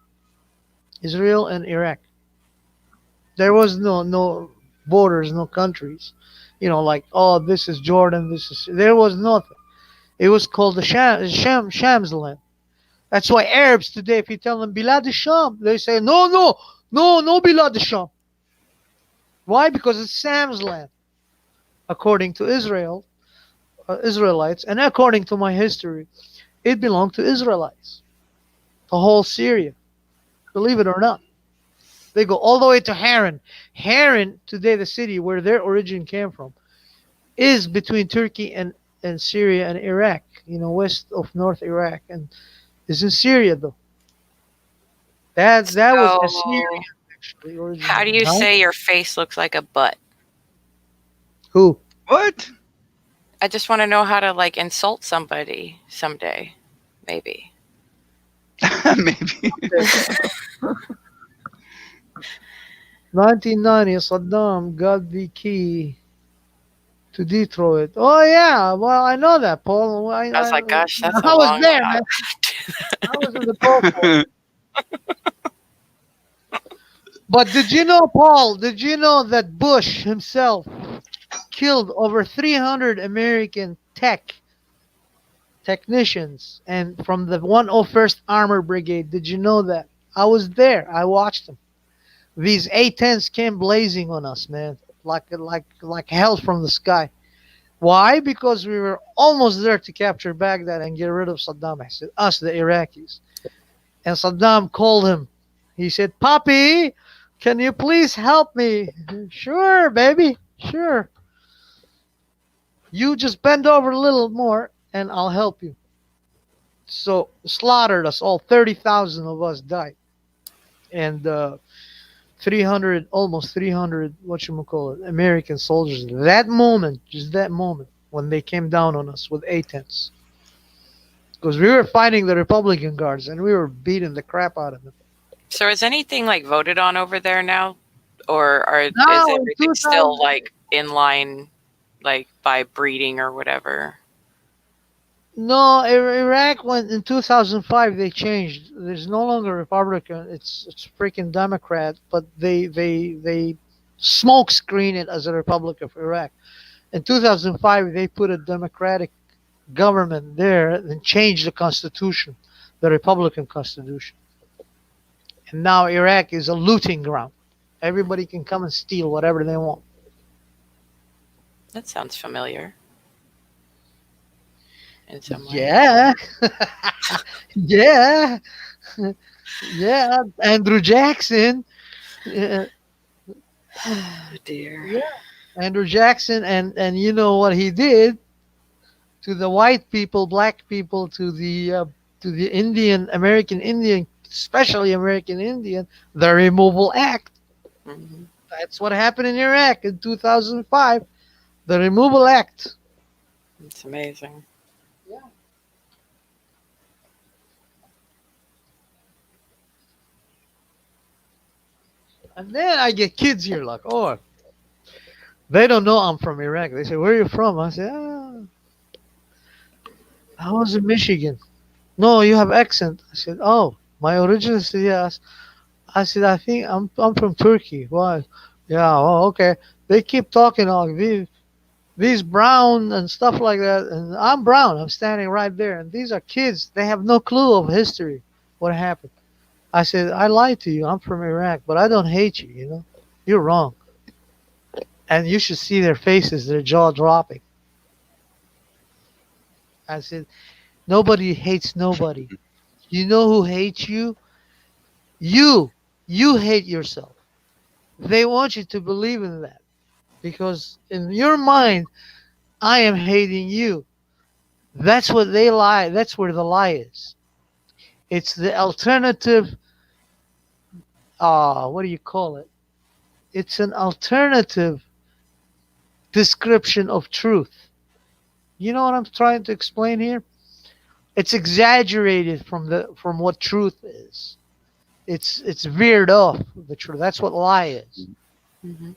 Israel and Iraq. There was no borders, no countries. This is Jordan, there was nothing. It was called the Sham's land. That's why Arabs today, if you tell them Bilad al-Sham, they say, no Bilad al-Sham. Why? Because it's Sam's land. According to Israelites, and according to my history, it belonged to Israelites. The whole Syria. Believe it or not. They go all the way to Haran. Haran, today the city where their origin came from, is between Turkey and Syria and Iraq, west of North Iraq, and is in Syria though. That was Assyria actually originally. How do you say your face looks like a butt? Who? What? I just want to know how to insult somebody someday, maybe. Maybe. 1990, Saddam got the key to Detroit. Oh yeah, well I know that, Paul. I was like, gosh, that's I a was long there, shot. man. I was in the Gulf War. But did you know, Paul? Did you know that Bush himself killed over 300 American technicians and from the 101st Armor Brigade? Did you know that? I was there. I watched them. These A-10s came blazing on us, man, like hell from the sky. Why? Because we were almost there to capture Baghdad and get rid of Saddam. I said, us, the Iraqis. And Saddam called him. He said, Papi, can you please help me? Sure, baby. Sure. You just bend over a little more and I'll help you. So slaughtered us all. 30,000 of us died. And 300, almost 300, American soldiers. That moment, just that moment, when they came down on us with A-10s. Because we were fighting the Republican guards and we were beating the crap out of them. So is anything like voted on over there now? Or is No, in everything 2000 still like in line, like by breeding or whatever? No, Iraq went in 2005. They changed. There's no longer Republican. It's freaking Democrat. But they smoke screen it as a Republic of Iraq. In 2005, they put a Democratic government there and changed the constitution, the Republican constitution. And now Iraq is a looting ground. Everybody can come and steal whatever they want. That sounds familiar. In some way. Yeah. Yeah. Yeah. Andrew Jackson. Oh dear. Yeah. Andrew Jackson, and you know what he did to the white people, black people, to the Indian, American Indian, especially American Indian, the Removal Act. Mm-hmm. That's what happened in Iraq in 2005. The Removal Act. It's amazing. Yeah. And then I get kids here like, oh, they don't know I'm from Iraq. They say, where are you from? I say, I was in Michigan. No, you have accent. I said, oh, my origin is yes. I said, I think I'm from Turkey. Why? Yeah, oh, okay. They keep talking like these brown and stuff like that. And I'm brown. I'm standing right there. And these are kids. They have no clue of history. What happened? I said, I lied to you. I'm from Iraq, but I don't hate you, you know. You're wrong. And you should see their faces, their jaw dropping. I said, nobody hates nobody. You know who hates you? You. You hate yourself. They want you to believe in that. Because in your mind, I am hating you. That's what they lie. That's where the lie is. It's the alternative, what do you call it? It's an alternative description of truth. You know what I'm trying to explain here? It's exaggerated from what truth is. It's veered off the truth. That's what lie is. Mm-hmm.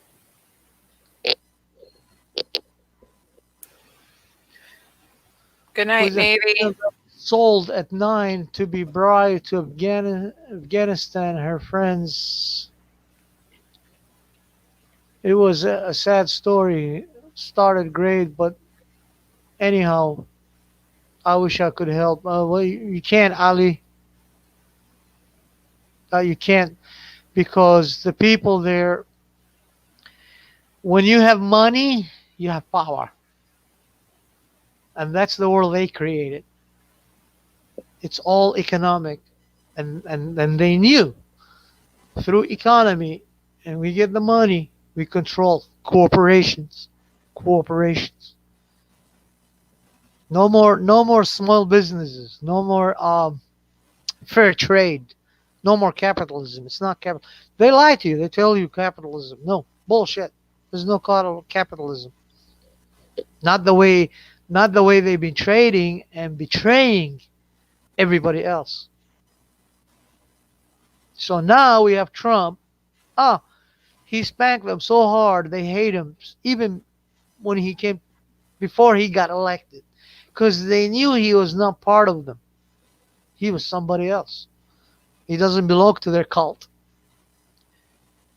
Good night, Navy. Sold at 9 to be bride to Afghanistan. Her friends. It was a sad story. Started great, but anyhow, I wish I could help. Well, you can't, Ali. You can't, because the people there, when you have money, you have power. And that's the world they created. It's all economic. And they knew through economy, and we get the money, we control corporations. Corporations. No more small businesses. No more fair trade. No more capitalism. It's not capital. They lie to you. They tell you capitalism. No, bullshit. There's no capitalism. Not the way they've been trading and betraying everybody else. So now we have Trump. He spanked them so hard they hate him even when he came before he got elected, because they knew he was not part of them. He was somebody else. He doesn't belong to their cult.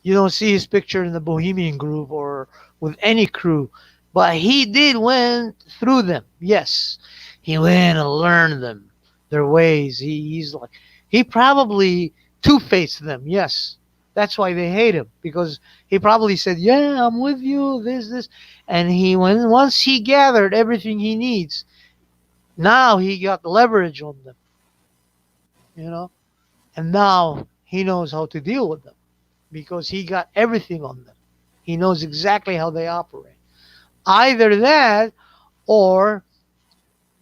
You don't see his picture in the Bohemian Groove or with any crew. But he did went through them. Yes. He went and learned them, their ways. He's like he probably two-faced them. Yes. That's why they hate him. Because he probably said, yeah, I'm with you, this. And he when once he gathered everything he needs, now he got leverage on them, you know? And now he knows how to deal with them because he got everything on them. He knows exactly how they operate. Either that or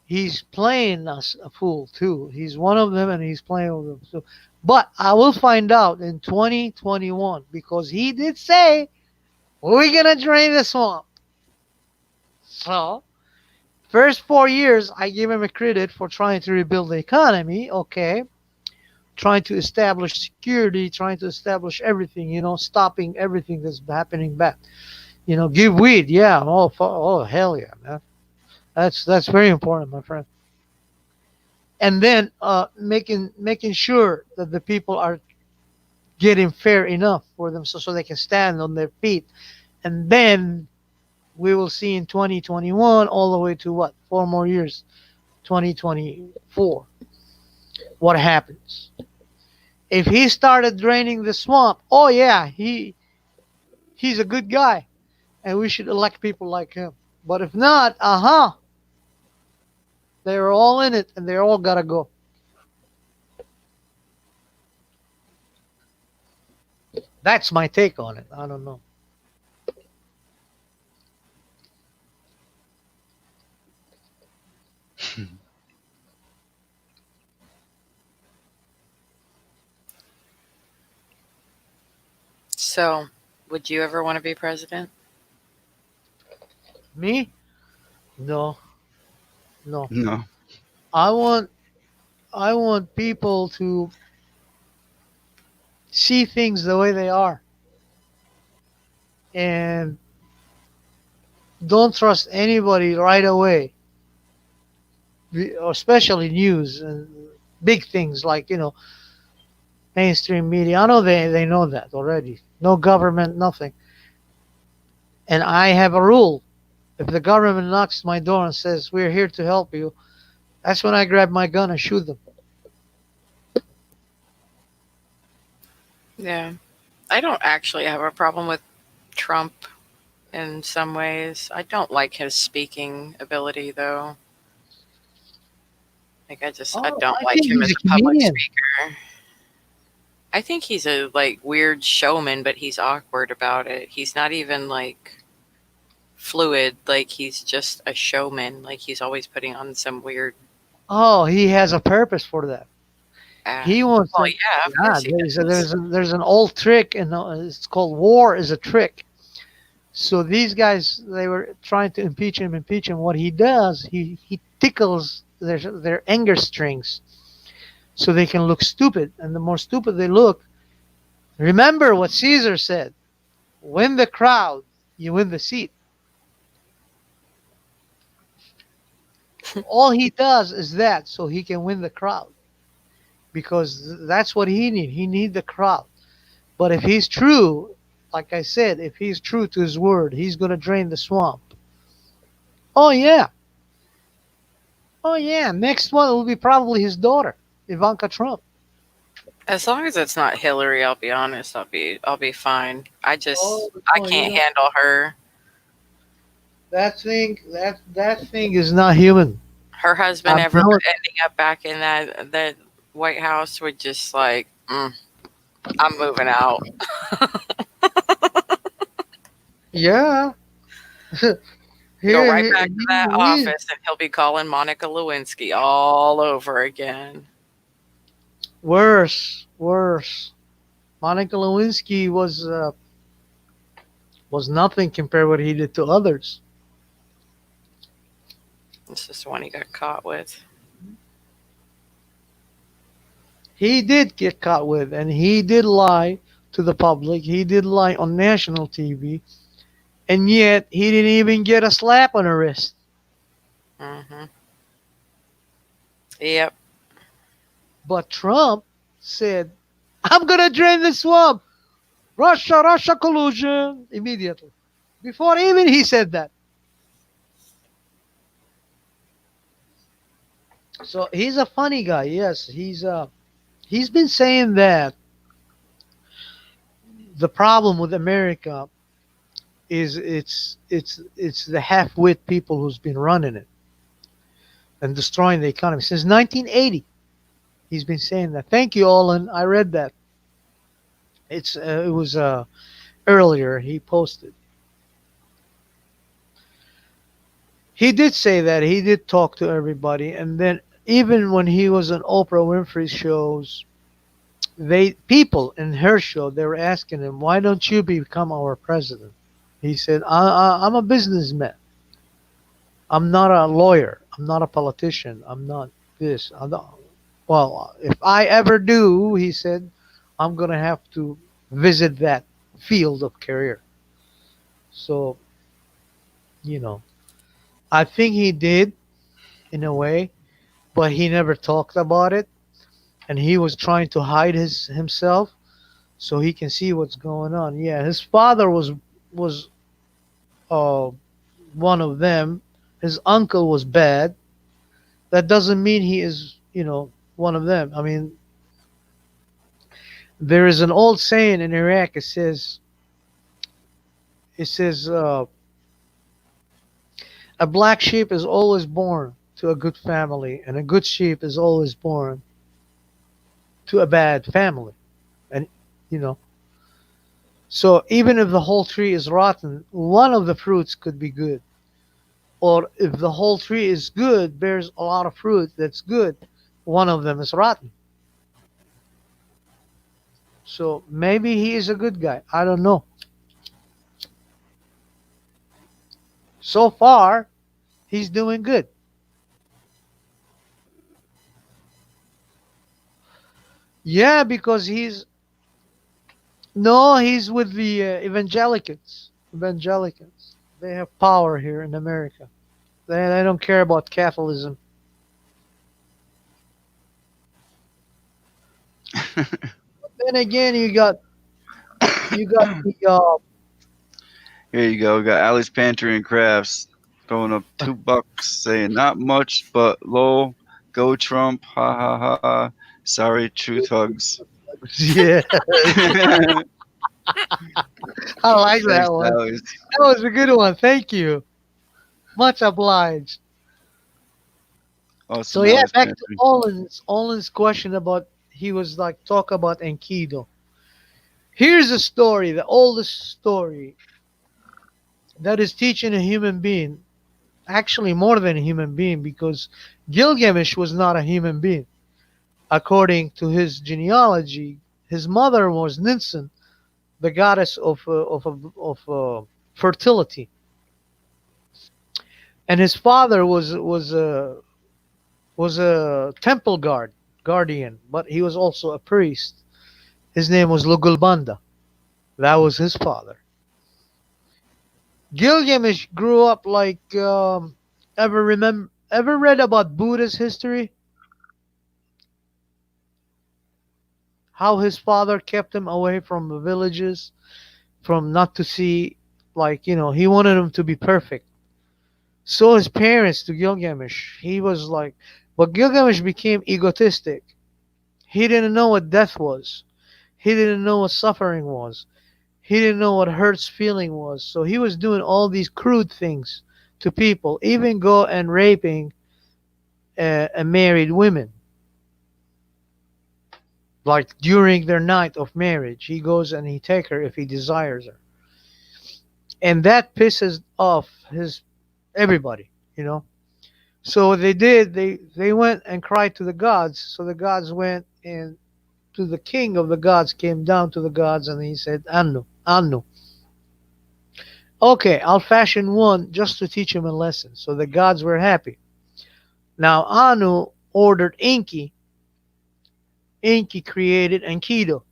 he's playing us a fool too. He's one of them and he's playing with them. So, but I will find out in 2021 because he did say we're gonna drain the swamp. So first 4 years I give him a credit for trying to rebuild the economy. Okay, trying to establish security, trying to establish everything. Stopping everything that's happening bad. Give weed. Yeah. Oh hell yeah, man. That's very important, my friend. And then making sure that the people are getting fair enough for them so they can stand on their feet. And then we will see in 2021 all the way to what? 4 more years, 2024. What happens? If he started draining the swamp, oh yeah, he's a good guy and we should elect people like him. But if not, they're all in it and they all gotta go. That's my take on it. I don't know. So, would you ever want to be president? Me? No. No. No. I want people to see things the way they are and don't trust anybody right away, especially news and big things like mainstream media. I know they know that already. No government, nothing. And I have a rule: if the government knocks my door and says we're here to help you, that's when I grab my gun and shoot them. Yeah. I don't actually have a problem with Trump in some ways. I don't like his speaking ability, though. Like, I don't I like think him as he's a public comedian. speaker. I think he's a weird showman, but he's awkward about it. He's not even fluid. Like, he's just a showman. Like, he's always putting on some weird. Oh, he has a purpose for that. He wants Well, to. yeah, of Yeah, course he does. there's an old trick, and it's called war is a trick. So these guys, they were trying to impeach him. What he does, he tickles their anger strings, so they can look stupid. And the more stupid they look, remember what Caesar said: win the crowd, you win the seat. All he does is that, so he can win the crowd, because that's what he need. He need the crowd. But if he's true, like I said, if he's true to his word, he's gonna drain the swamp. Oh yeah. Oh yeah. Next one will be probably his daughter, Ivanka Trump. As long as it's not Hillary, I'll be honest. I'll be fine. I can't handle her. That thing is not human. Her husband I'm ever telling- ending up back in that White House would just I'm moving out. Yeah. Go right back to that office, and he'll be calling Monica Lewinsky all over again. Worse. Monica Lewinsky was nothing compared to what he did to others. It's just one he got caught with. He did get caught with, and he did lie to the public. He did lie on national TV, and yet he didn't even get a slap on the wrist. Mm-hmm. Yep. But Trump said I'm gonna drain the swamp. Russia collusion immediately. Before even he said that. So he's a funny guy. Yes, he's been saying that the problem with America is it's the half-wit people who's been running it and destroying the economy since 1980. He's been saying that. Thank you, Olin. I read that. It was earlier he posted. He did say that he did talk to everybody, and then even when he was on Oprah Winfrey's shows, they people in her show they were asking him, "Why don't you become our president?" He said, "I'm a businessman. I'm not a lawyer. I'm not a politician. I'm not this. I'm not, well, if I ever do," he said, "I'm gonna have to visit that field of career." So you know, I think he did in a way, but he never talked about it, and he was trying to hide his himself so he can see what's going on. Yeah, his father was uh one of them. His uncle was bad. That doesn't mean he is, one of them. I mean, there is an old saying in Iraq. It says a black sheep is always born to a good family, and a good sheep is always born to a bad family. And you know, so even if the whole tree is rotten, one of the fruits could be good. Or if the whole tree is good, bears a lot of fruit that's good, one of them is rotten. So maybe he is a good guy. I don't know. So far, he's doing good. Yeah, because he's no, he's with the evangelicals. Evangelicals. They have power here in America. They don't care about Catholicism. Then again, you got the Here you go. We got Ali's Pantry and Crafts throwing up $2, saying not much, but lol. Go Trump. Ha ha ha. Sorry, truth hugs. yeah. I like Thanks, that one. Ali's. That was a good one. Thank you. Much obliged. So Awesome, yeah, Ali's back to Pantry. Olin's question about he was like talk about Enkidu. Here's a story, the oldest story that is teaching a human being, actually more than a human being, because Gilgamesh was not a human being. According to his genealogy, his mother was Ninsun, the goddess of fertility, and his father was a temple guardian, but he was also a priest. His name was Lugulbanda. That was his father. Gilgamesh grew up like ever read about Buddha's history? How his father kept him away from the villages, from not to see, like he wanted him to be perfect. So his parents to Gilgamesh, he was like, but Gilgamesh became egotistic. He didn't know what death was. He didn't know what suffering was. He didn't know what hurts feeling was. So he was doing all these crude things to people, even go and raping a married women. Like during their night of marriage, he goes and he take her if he desires her, and that pisses off his everybody. So what they did, they went and cried to the gods. So the gods went and to the king of the gods came down to the gods and he said, Anu, Anu. Okay, I'll fashion one just to teach him a lesson. So the gods were happy. Now Anu ordered Enki. Enki created Enkidu,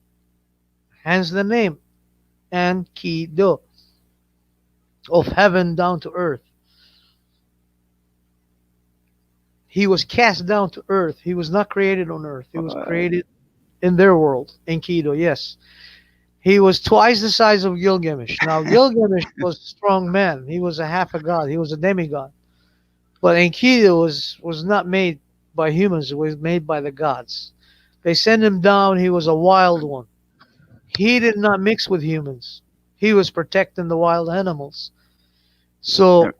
hence the name Enkidu, of heaven down to earth. He was cast down to earth. He was not created on earth. He was created in their world. Enkidu, yes. He was twice the size of Gilgamesh. Now, Gilgamesh was a strong man. He was a half a god. He was a demigod. But Enkidu was not made by humans. It was made by the gods. They sent him down. He was a wild one. He did not mix with humans. He was protecting the wild animals. Yeah, So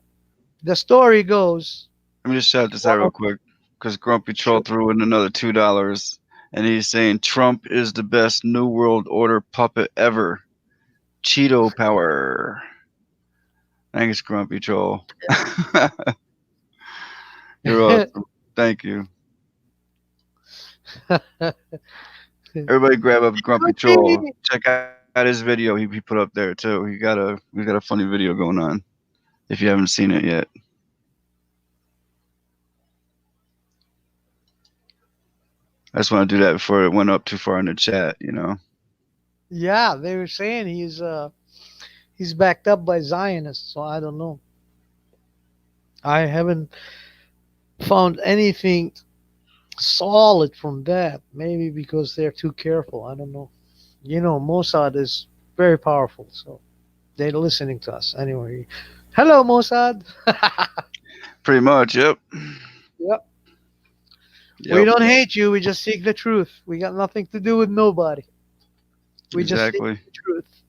the story goes, let me just shout this out one real of quick because Grumpy Troll sure. threw in another $2, and he's saying Trump is the best New World Order puppet ever. Cheeto power. Thanks, Grumpy Troll. You're awesome. Thank you. Everybody grab up Grumpy Troll. Check out his video he put up there too. We got a funny video going on if you haven't seen it yet. I just want to do that before it went up too far in the chat, you know. Yeah, they were saying he's backed up by Zionists, so I don't know. I haven't found anything solid from that. Maybe because they're too careful. I don't know. You know, Mossad is very powerful, so they're listening to us anyway. Hello, Mossad. Pretty much, yep. Yep. We Yep. don't hate you. We just seek the truth. We got nothing to do with nobody. We just seek Exactly. the truth.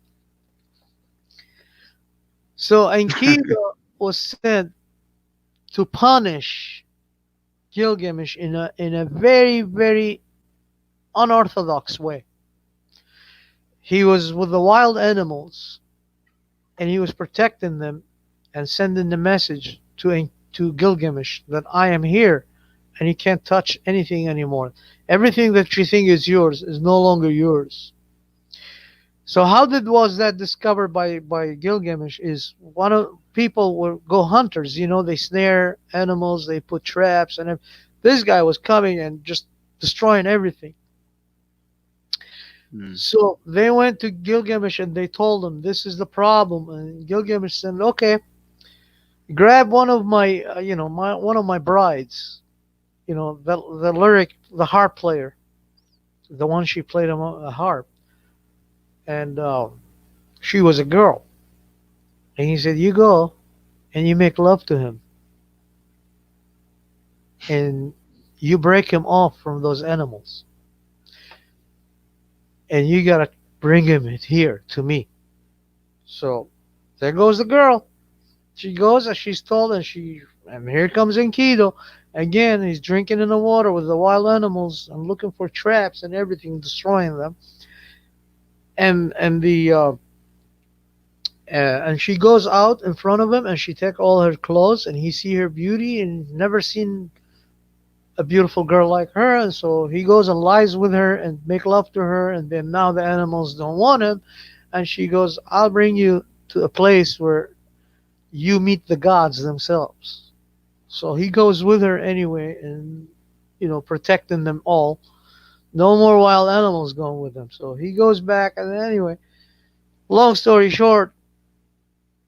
So Enkidu was sent to punish Gilgamesh in a very, very unorthodox way. He was with the wild animals and he was protecting them and sending the message to Gilgamesh that I am here and you can't touch anything anymore. Everything that you think is yours is no longer yours. So how was that discovered by Gilgamesh? Is one of people will go hunters, you know, they snare animals, they put traps, and this guy was coming and just destroying everything. So they went to Gilgamesh and they told him this is the problem, and Gilgamesh said, "Okay, grab one of my, one of my brides, the lyric, the harp player, the one she played a harp, and she was a girl." And he said, "You go and you make love to him, and you break him off from those animals, and you gotta bring him here to me." So there goes the girl. She goes as she's told, and here comes Enkidu. Again, he's drinking in the water with the wild animals and looking for traps and everything, destroying them. And she goes out in front of him and she take all her clothes and he see her beauty and never seen a beautiful girl like her, and so he goes and lies with her and make love to her, and then now the animals don't want him, and she goes, "I'll bring you to a place where you meet the gods themselves." So he goes with her anyway, and protecting them all. No more wild animals going with them. So he goes back, and anyway, long story short,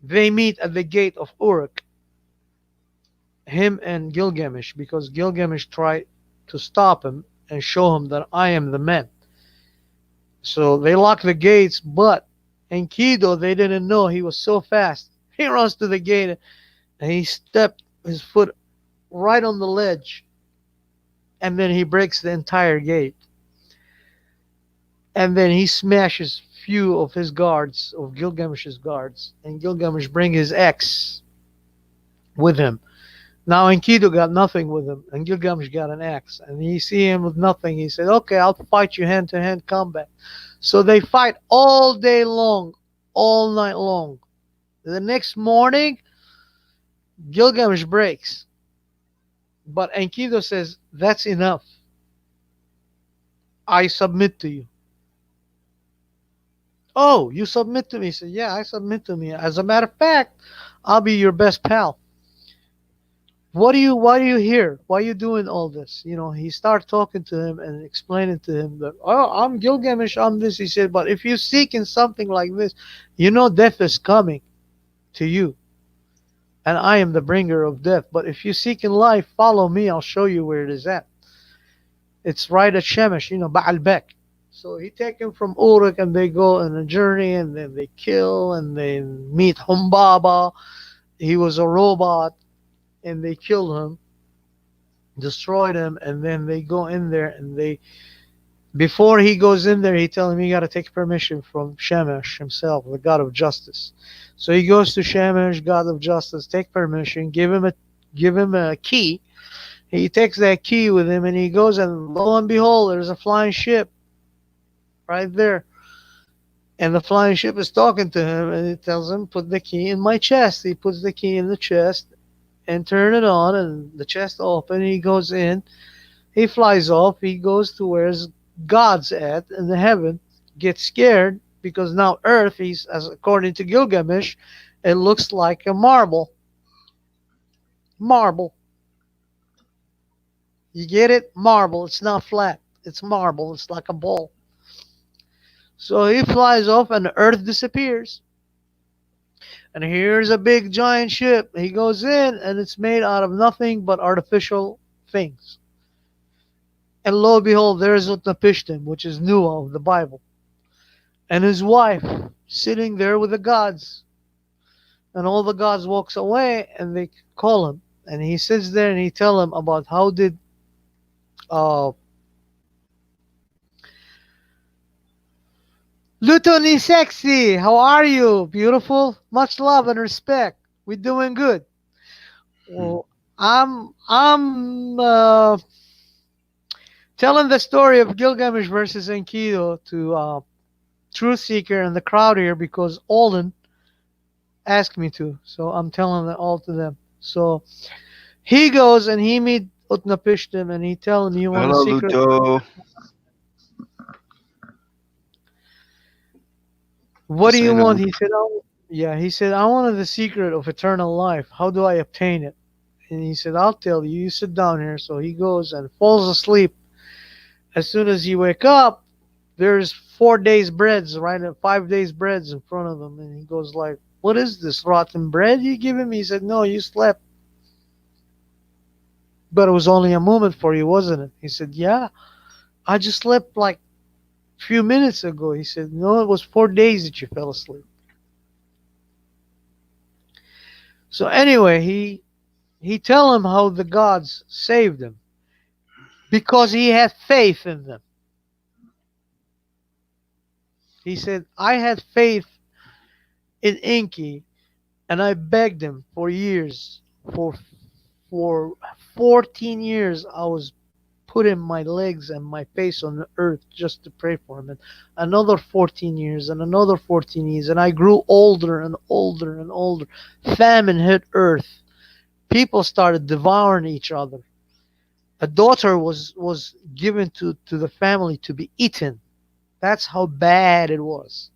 they meet at the gate of Uruk, him and Gilgamesh, because Gilgamesh tried to stop him and show him that I am the man. So they lock the gates, but Enkidu, they didn't know, he was so fast. He runs to the gate and he stepped his foot right on the ledge, and then he breaks the entire gate. And then he smashes few of his guards, of Gilgamesh's guards, and Gilgamesh bring his axe with him. Now Enkidu got nothing with him, and Gilgamesh got an axe, and he see him with nothing. He said, "Okay, I'll fight you hand-to-hand combat." So they fight all day long, all night long. The next morning, Gilgamesh breaks, but Enkidu says, "That's enough. I submit to you." "Oh, you submit to me?" He said, "Yeah, I submit to me. As a matter of fact, I'll be your best pal. Why are you here? Why are you doing all this?" He started talking to him and explaining to him that, "Oh, I'm Gilgamesh, I'm this." He said, "But if you seek in something like this, death is coming to you. And I am the bringer of death. But if you seek in life, follow me, I'll show you where it is at. It's right at Shemesh, Baal Bek." So he take him from Uruk, and they go on a journey, and then they kill, and they meet Humbaba. He was a robot, and they killed him, destroyed him, and then they go in there, and they before he goes in there, he tell him he got to take permission from Shamash himself, the god of justice. So he goes to Shamash, god of justice, take permission, give him a key. He takes that key with him, and he goes, and lo and behold, there's a flying ship right there. And the flying ship is talking to him, and it tells him, put the key in my chest. He puts the key in the chest and turn it on, and the chest open. He goes in. He flies off. He goes to where God's at in the heaven. Gets scared because now Earth, he's as according to Gilgamesh, it looks like a marble. Marble. You get it? Marble. It's not flat. It's marble. It's like a ball. So he flies off, and the Earth disappears. And here's a big giant ship. He goes in, and it's made out of nothing but artificial things. And lo and behold, there's Utnapishtim, which is Noah of the Bible, and his wife sitting there with the gods. And all the gods walks away, and they call him. And he sits there, and he tell them about how did Lutoni Sexy, how are you? Beautiful. Much love and respect. We're doing good. Well, I'm telling the story of Gilgamesh versus Enkidu to Truth Seeker and the crowd here because Alden asked me to. So I'm telling it all to them. So he goes and he meet Utnapishtim, and he tell him, you want Hello, a secret? Luto. What do you Saying want? hello. He said, oh, yeah. He said, I wanted the secret of eternal life. How do I obtain it? And he said, I'll tell you. You sit down here. So he goes and falls asleep. As soon as he wake up, there's 4 days breads, right? 5 days breads in front of him. And he goes like, what is this, rotten bread you give him? He said, no, you slept. But it was only a moment for you, wasn't it? He said, yeah, I just slept like a few minutes ago. He said, no, it was 4 days that you fell asleep. So anyway, he tell him how the gods saved him because he had faith in them. He said, I had faith in Enki, and I begged him for years. For 14 years, I was putting my legs and my face on the earth just to pray for him. And another 14 years, and another 14 years, and I grew older and older and older. Famine hit earth. People started devouring each other. A daughter was given to the family to be eaten. That's how bad it was.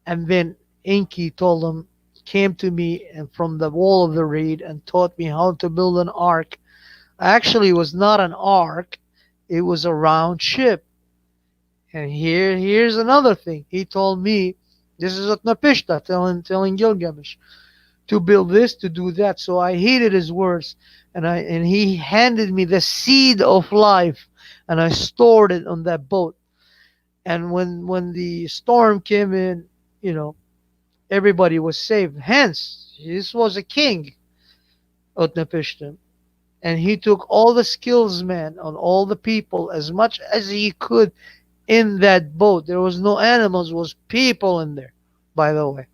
And then Enki told them, came to me and from the wall of the reed and taught me how to build an ark. Actually, it was not an ark. It was a round ship. And here's another thing. He told me, this is Utnapishta telling Gilgamesh, to build this, to do that. So I heeded his words, and he handed me the seed of life, and I stored it on that boat. And when the storm came in, everybody was saved. Hence, this was a king, Utnapishtim. And he took all the skills, man, on all the people as much as he could in that boat. There was no animals, was people in there, by the way.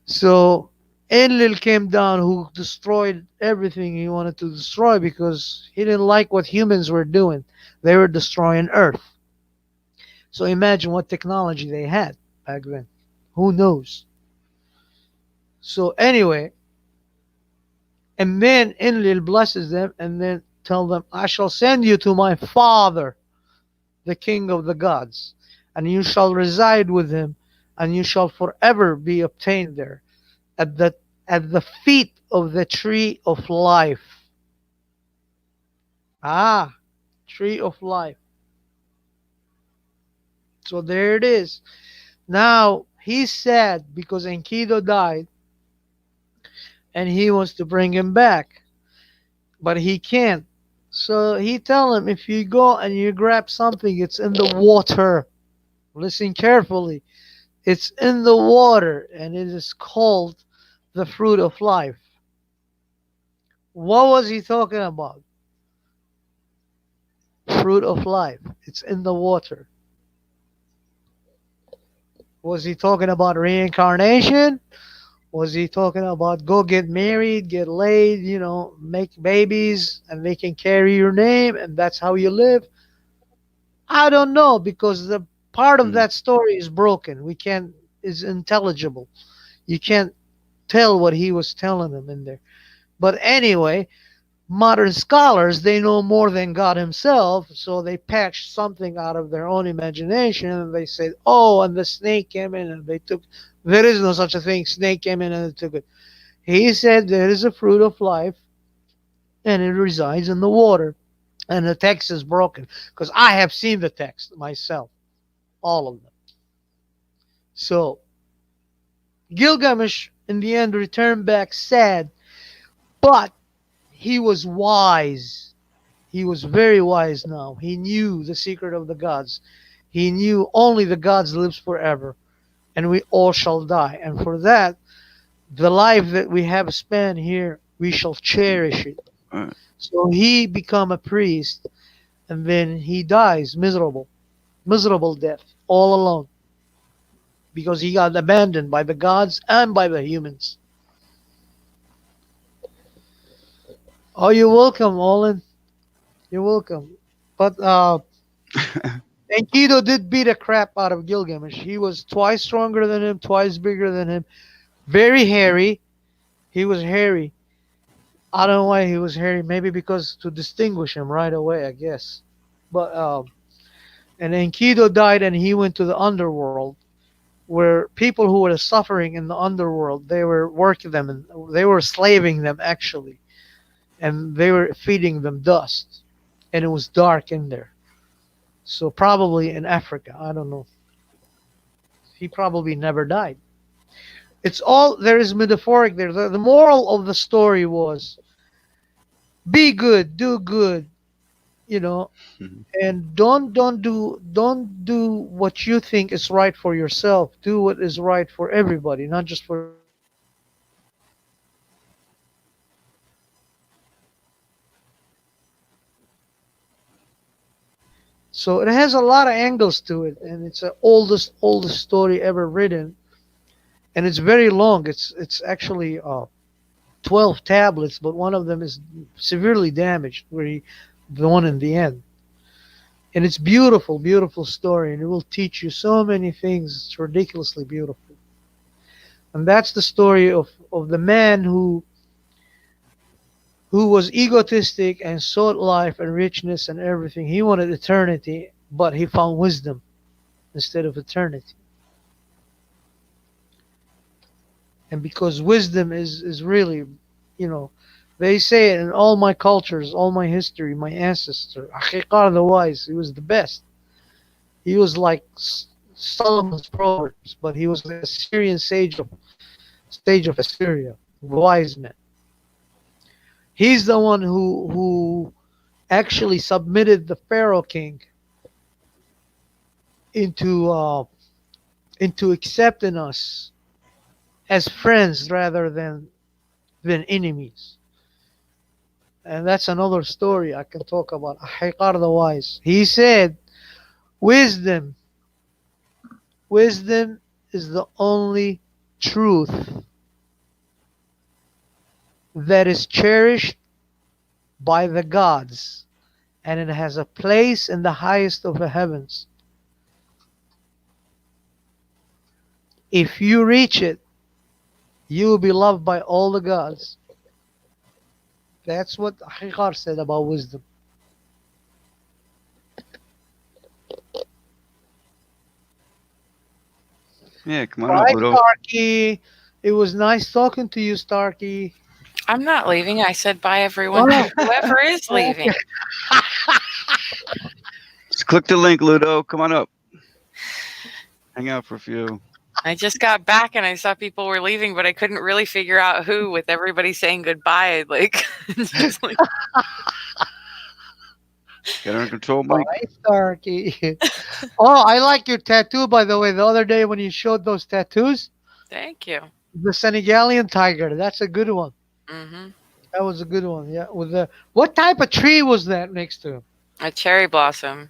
So Enlil came down, who destroyed everything he wanted to destroy because he didn't like what humans were doing. They were destroying Earth. So imagine what technology they had back then. Who knows? So anyway, and then Enlil blesses them and then tell them, I shall send you to my father, the king of the gods, and you shall reside with him, and you shall forever be obtained there at the feet of the tree of life. Ah, tree of life. So there it is. Now he's sad because Enkidu died and he wants to bring him back, but he can't. So he tell him, if you go and you grab something, it's in the water. Listen carefully. It's in the water, and it is called the fruit of life. What was he talking about? Fruit of life. It's in the water. Was he talking about reincarnation? Was he talking about go get married, get laid, make babies, and they can carry your name, and that's how you live? I don't know, because the part of Hmm. that story is broken. We can't, is intelligible. You can't tell what he was telling them in there. But anyway, modern scholars, they know more than God himself, so they patched something out of their own imagination, and they said, oh, and the snake came in and they took. There is no such a thing. Snake came in and they took it. He said there is a fruit of life, and it resides in the water. And the text is broken, because I have seen the text myself, all of them. So Gilgamesh, in the end, returned back sad, but he was wise. He was very wise now. He knew the secret of the gods. He knew only the gods lives forever, and we all shall die. And for that, the life that we have spent here, we shall cherish it. All right. So he become a priest, and then he dies miserable death, all alone, because he got abandoned by the gods and by the humans. Oh, you're welcome, Olin. You're welcome. But Enkidu did beat the crap out of Gilgamesh. He was twice stronger than him, twice bigger than him, very hairy. He was hairy. I don't know why he was hairy. Maybe because to distinguish him right away, I guess. But and Enkidu died, and he went to the underworld, where people who were suffering in the underworld, they were working them, and they were slaving them actually, and they were feeding them dust, and it was dark in there. So probably in Africa, I don't know. He probably never died. It's all there is metaphoric there. The moral of the story was be good, do good, you know, Mhm. and don't do what you think is right for yourself. Do what is right for everybody, not just for yourself. So it has a lot of angles to it, and it's the oldest story ever written, and it's very long. It's actually 12 tablets, but one of them is severely damaged, the one in the end. And it's beautiful, beautiful story, and it will teach you so many things. It's ridiculously beautiful. And that's the story of the man who was egotistic and sought life and richness and everything. He wanted eternity, but he found wisdom instead of eternity. And because wisdom is really, you know, they say it in all my cultures, all my history, my ancestor, Akhikar the wise, he was the best. He was like Solomon's Proverbs, but he was the Assyrian sage of Assyria, wise man. He's the one who actually submitted the Pharaoh king into into accepting us as friends rather than enemies. And that's another story I can talk about. Ahikar the wise. He said, wisdom, wisdom is the only truth that is cherished by the gods, and it has a place in the highest of the heavens. If you reach it, you will be loved by all the gods. That's what Ahikar said about wisdom. Yeah, come on up, Bye, Ludo. Starkey. It was nice talking to you, Starkey. I'm not leaving. I said bye, everyone. Oh. Whoever is leaving. Just click the link, Ludo. Come on up. Hang out for a few. I just got back and I saw people were leaving, but I couldn't really figure out who with everybody saying goodbye. Like, it's just like Get her in control, Mike. Bye, Starkey. Oh, I like your tattoo, by the way. The other day when you showed those tattoos, Thank you. the Senegalian tiger. That's a good one. Hmm. That was a good one. Yeah. With the what type of tree was that next to? A cherry blossom.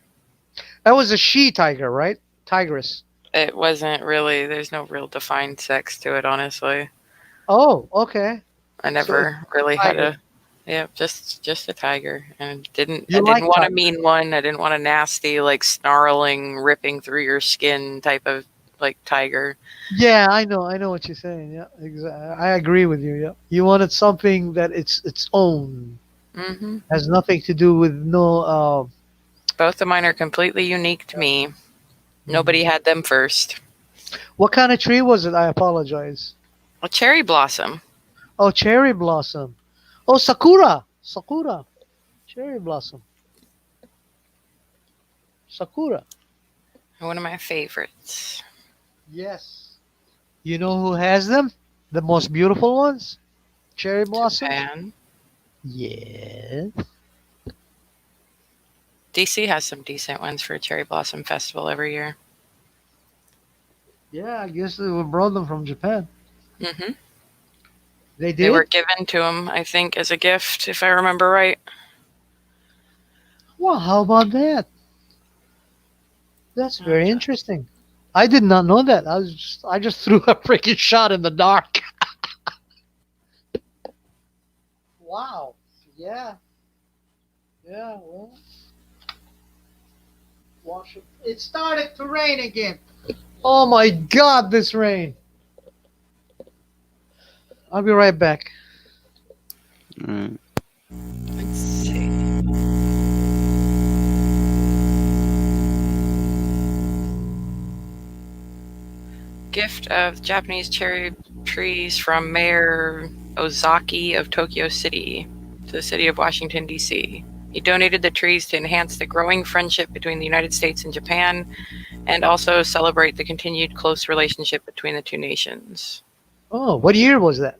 That was a she tiger, right? Tigress. It wasn't really. There's no real defined sex to it, honestly. Oh, okay. I So never really had tiger. a. Yeah, just a tiger, and I You didn't like want a tigers? mean one. I didn't want a nasty, like snarling, ripping through your skin type of like tiger. Yeah, I know. I know what you're saying. Yeah, exactly. I agree with you. Yeah, you wanted something that it's its own, Hmm. has nothing to do with no. Both of mine are completely unique to me. Nobody had them first. What kind of tree was it? I apologize. A cherry blossom. Oh, cherry blossom. Oh, sakura. Sakura. Cherry blossom. Sakura. One of my favorites. Yes. You know who has them? The most beautiful ones? Cherry blossoms? Japan. Yes. DC has some decent ones for a cherry blossom festival every year. Yeah, I guess they brought them from Japan. Hmm. They They were did? given to him, I think, as a gift, if I remember right. Well, how about that? That's very Okay. interesting. I did not know that. I just threw a freaking shot in the dark. Wow. Yeah. Yeah, well. Wash it. It started to rain again. Oh my god, this rain. I'll be right back. All right. Let's see. Gift of Japanese cherry trees from Mayor Ozaki of Tokyo City to the city of Washington, D.C. He donated the trees to enhance the growing friendship between the United States and Japan and also celebrate the continued close relationship between the two nations. Oh, what year was that?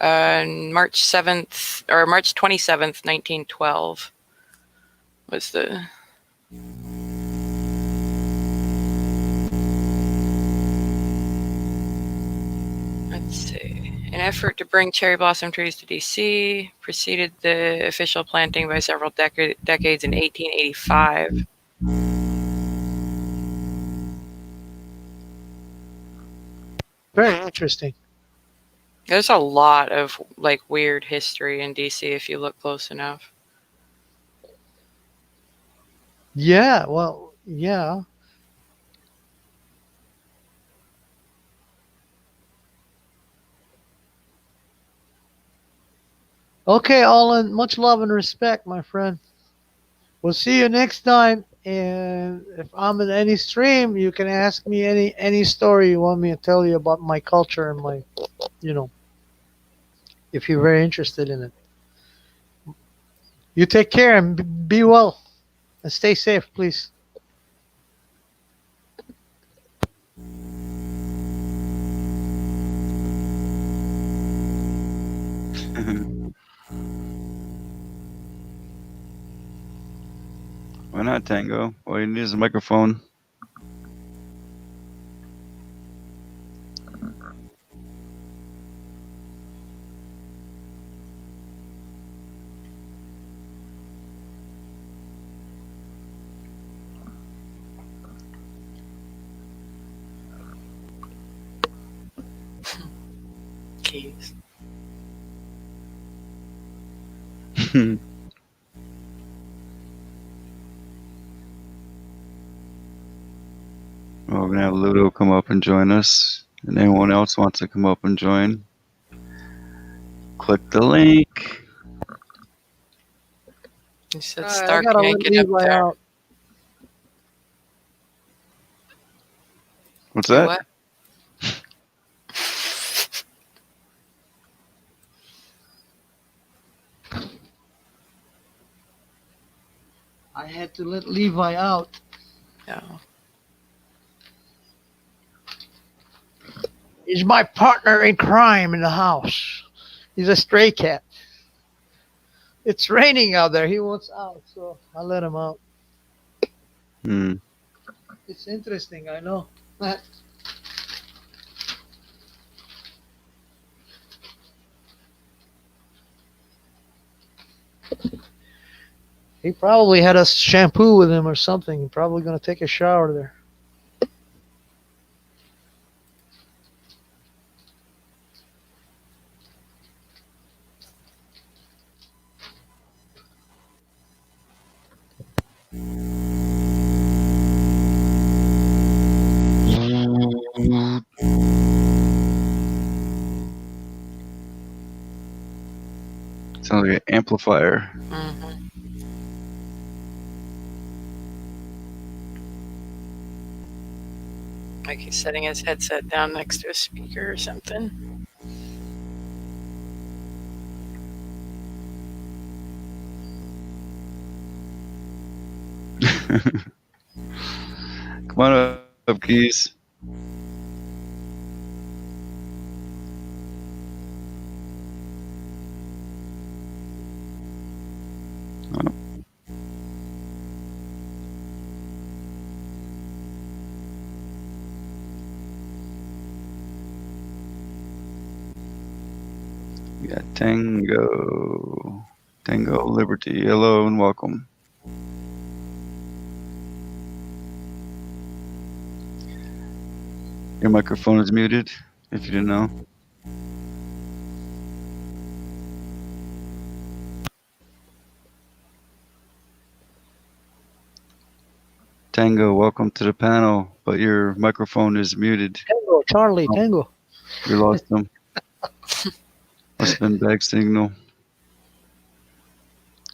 March 7th, or March 27th, 1912 was the. Let's see. An effort to bring cherry blossom trees to DC preceded the official planting by several decades in 1885. Very interesting. There's a lot of like weird history in DC if you look close enough. Yeah, well, yeah. Okay, Alan, much love and respect, my friend. We'll see you next time. And if I'm in any stream, you can ask me any story you want me to tell you about my culture and my, you know, if you're very interested in it. You take care and be well and stay safe, please. Why not, Tango? All you need is a microphone. Keys. Well, we're gonna have Ludo come up and join us, and anyone else wants to come up and join, click the link. You said I Stark gotta can't get up Levi there. out. What's You that? what? I had to let Levi out. No. He's my partner in crime in the house. He's a stray cat. It's raining out there. He wants out, so I let him out. Hmm. It's interesting, I know. But he probably had a shampoo with him or something. He's probably gonna take a shower there. Sounds like an amplifier. Mhm. Like he's setting his headset down next to a speaker or something. Come on up, Keys. We got Tango. Tango Liberty. Hello and welcome. Your microphone is muted, if you didn't know. Tango, welcome to the panel, but your microphone is muted. Tango, Charlie, Tango. We lost him. Must have been bad signal.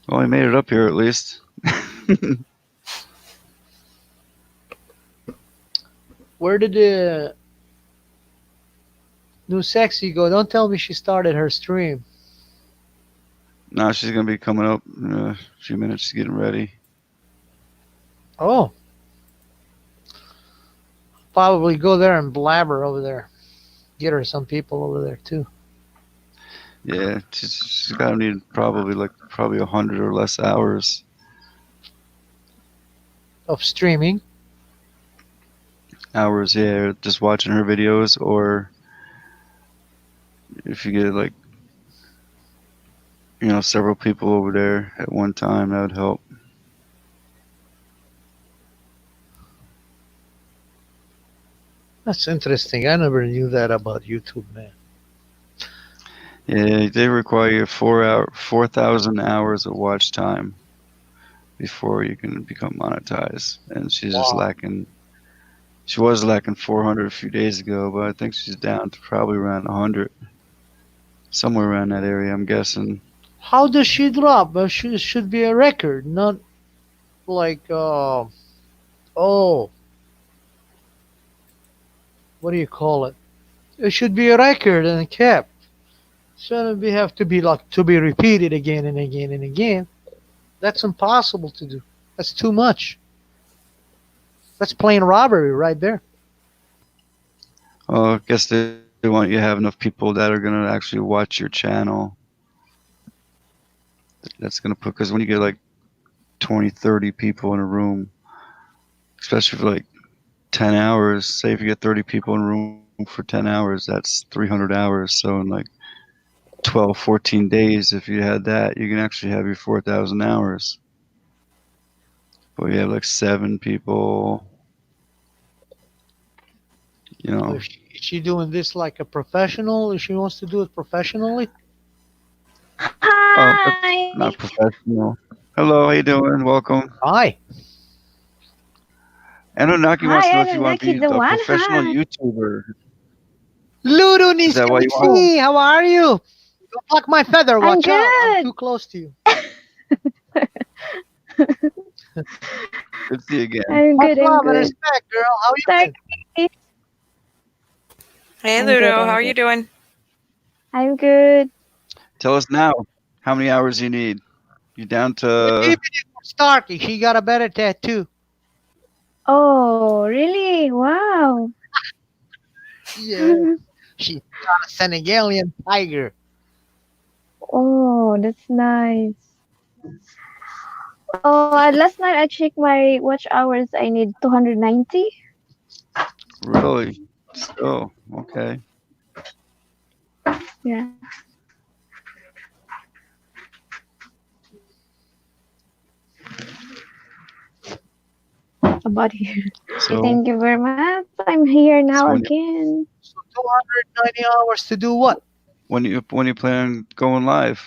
Well, he made it up here at least. Where did the new sexy go? Don't tell me she started her stream. Nah, she's gonna be coming up in a few minutes. She's getting ready. Oh. Probably go there and blabber over there. Get her some people over there too. Yeah, she's gotta need probably 100 or less hours. Of streaming. Hours, yeah, just watching her videos, or if you get several people over there at one time, that would help. That's interesting. I never knew that about YouTube, man. Yeah, they require you 4,000 hours of watch time before you can become monetized, and she's just lacking. She was lacking 400 a few days ago, but I think she's down to probably around 100, somewhere around that area, I'm guessing. How does she drop? Should be a record, not like what do you call it? It should be a record and kept. Shouldn't be have to be to be repeated again and again and again. That's impossible to do. That's too much. That's plain robbery right there. I guess they want you to have enough people that are going to actually watch your channel. That's going to put, because when you get 20, 30 people in a room, especially for 10 hours, say if you get 30 people in a room for 10 hours, that's 300 hours. So in 12, 14 days, if you had that, you can actually have your 4,000 hours. But you have 7 people, Is she doing this like a professional? If she wants to do it professionally? Hi. Not professional. Hello, how you doing? Welcome. Hi. Anunnaki wants to know if you want to be a Anunnaki, professional hi. YouTuber. Ludo Is that what you want? Nishimitsu, how are you? Don't pluck my feather, I'm watch out. I'm good. too close to you. Good to see you again. I'm Much good, I'm love and good. respect, girl. How you Thank been? Hey, I'm Ludo, good, how I'm are you good. doing? I'm good. Tell us now how many hours you need. You down Even to Starkey, she got a better tattoo. Oh, really? Wow. Yeah. She got a Senegalian tiger. Oh, that's nice. Oh, last night I checked my watch hours. I need 290. Really? So, okay. Yeah. About here. So, Thank you very much. I'm here so now again. So 290 hours to do what? when you plan on going live?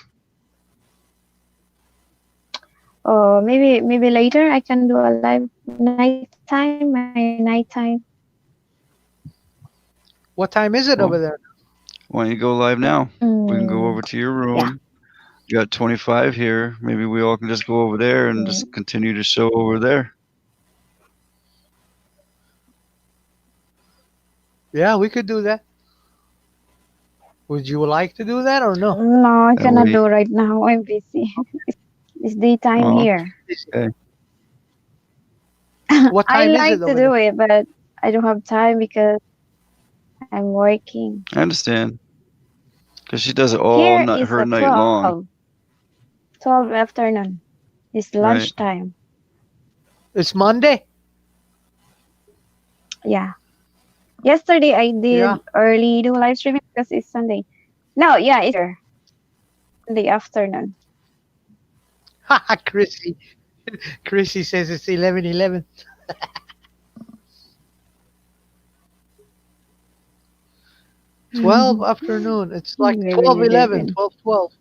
Oh, maybe later I can do a live nighttime, my nighttime. What time is it Well, over there? why don't you go live now? We can go over to your Yeah. room. You got 25 here. Maybe we all can just go over there and just continue to show over there. Yeah, we could do that. Would you like to do that or no? No, I That cannot way, do right now. I'm busy. It's daytime oh, here. okay. What I time is like it to over do there? it, but I don't have time because I'm working. I understand. Because she does it all Here night, is her a night long, 12 afternoon. It's right? lunchtime. It's Monday? Yeah. Yesterday I Yeah. did early do live streaming because it's Sunday. No, yeah, it's here. Sunday afternoon. Haha, Chrissy. Chrissy says it's 11:11. 12 afternoon. It's like 12:11, 11:11. 12:12.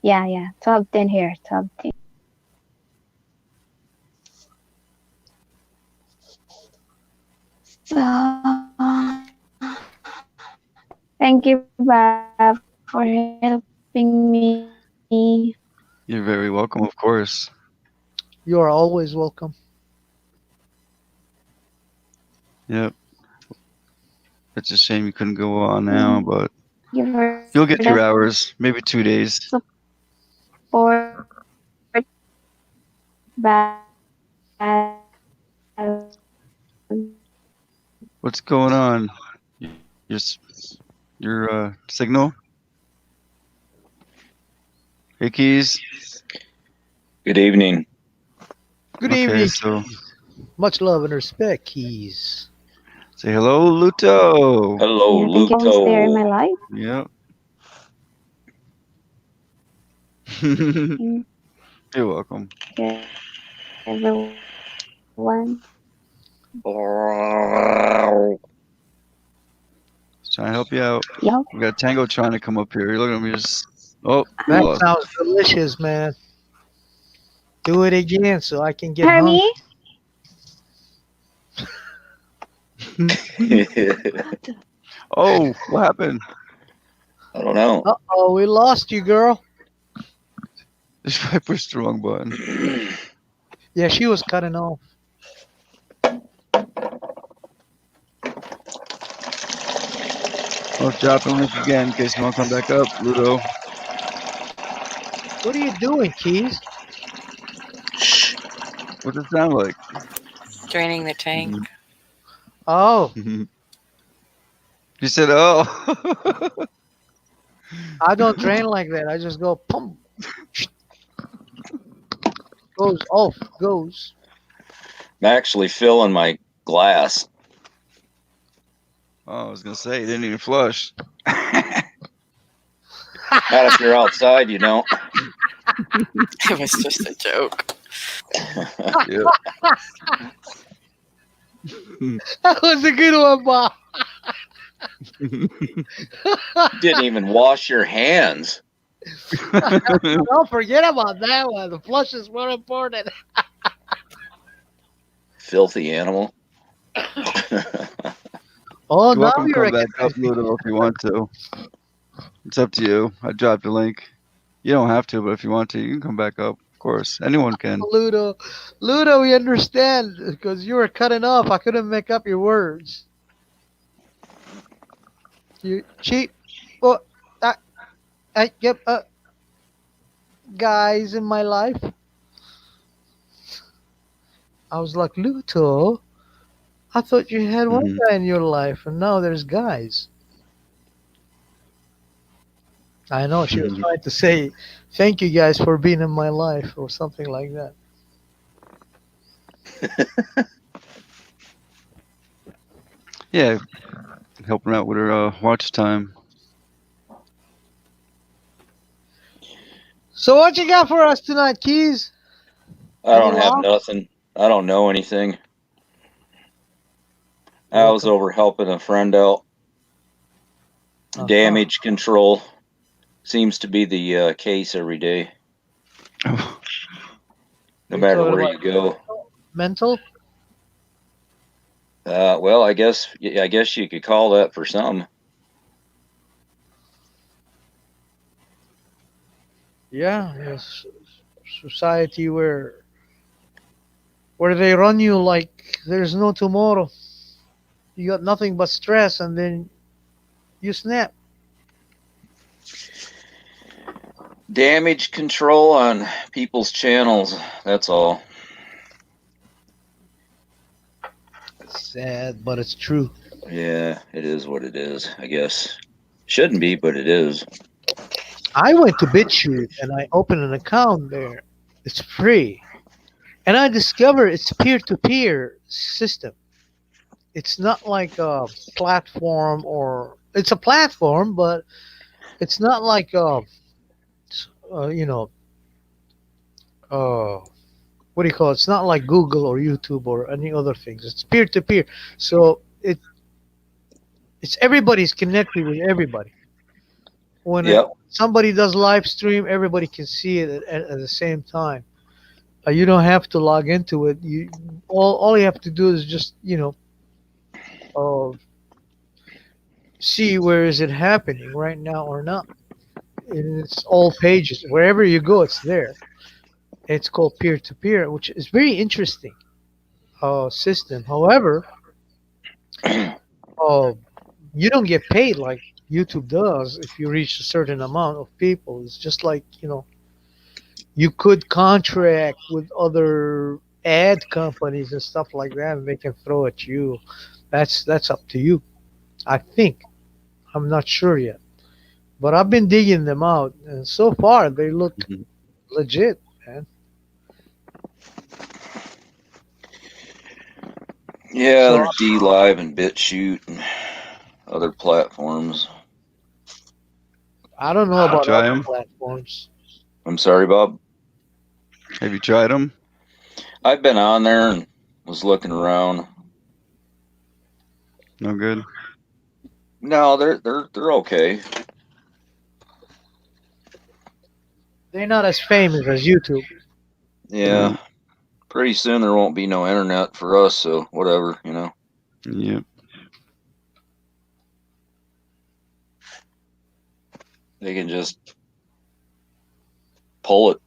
Yeah. 12:10 here. 12:10. So thank you, Bob, for helping me. You're very welcome, of course. You are always welcome. Yep. It's a shame you couldn't go on now, but Thank you for you'll get the your hours. Maybe 2 days. support, Bob. What's going on? Your your signal? Hey, Keys. Good evening. Good Okay, evening. so Much love and respect, Keys. say hello, Luto. Hello, Yeah, thank you for always there in my Luto. life. Yep. Thank You're welcome. you, everyone. Just trying to help you out. Yep. We got Tango trying to come up here. You're looking at me just. Oh, he That left. sounds delicious, man. Do it again so I can get Hear hungry. me? Oh, what happened? I don't know. Uh-oh, we lost you, girl. Just I pushed the wrong button. Yeah, she was cutting off. I'll drop the link again in case you want to come back up, Ludo. What are you doing, Keys? What does it sound like? Draining the tank. Oh, You said, oh. I don't drain like that. I just go pump. Goes off, goes. I'm actually filling my glass. Oh, I was going to say, you didn't even flush. Not if you're outside, you don't. It was just a joke. Yep. That was a good one, Bob. Didn't even wash your hands. Don't forget about that one. The flush is more important. Filthy animal. Oh, You're now welcome to you're come back up, Ludo, if you want to. It's up to you. I dropped the link. You don't have to, but if you want to, you can come back up. Of course, anyone can. Ludo. Ludo, we understand because you were cutting off. I couldn't make up your words. You cheap. Well, I get guys in my life. I was like, Ludo, I thought you had one guy in your life, and now there's guys. I know she was trying to say, "Thank you guys for being in my life" or something like that. Yeah, helping out with her watch time. So what you got for us tonight, Keys? I don't Any have law? nothing. I don't know anything. I was over helping a friend out. Damage control seems to be the case every day. Oh, No You matter talking where about you go. mental? Well, I guess you could call that for some. Yeah, yes. Society where they run you like there's no tomorrow. You got nothing but stress, and then you snap. Damage control on people's channels. That's all. It's sad, but it's true. Yeah, it is what it is, I guess. Shouldn't be, but it is. I went to BitChute and I opened an account there. It's free. And I discovered it's peer-to-peer system. It's not like a platform, or it's a platform, but it's not like you know, uh, what do you call it? It's not like Google or YouTube or any other things. It's peer-to-peer. So it's everybody's connected with everybody. When Yep. somebody does live stream, everybody can see it at the same time. You don't have to log into it. You all you have to do is just uh, see where is it happening right now or not. And it's all pages. Wherever you go, it's there. It's called peer to peer, which is very interesting system. However, uh, you don't get paid like YouTube does if you reach a certain amount of people. It's just like you could contract with other ad companies and stuff like that, and they can throw at you. That's up to you. I think. I'm not sure yet, but I've been digging them out, and so far they look legit, man. Yeah, So there's D Live and BitChute and other platforms. I don't know about try other 'em? platforms. I'm sorry, Bob. Have you tried them? I've been on there and was looking around. No good. No, they're okay. They're not as famous as YouTube. Yeah. Pretty soon there won't be no internet for us, so whatever, Yep. They can just pull it.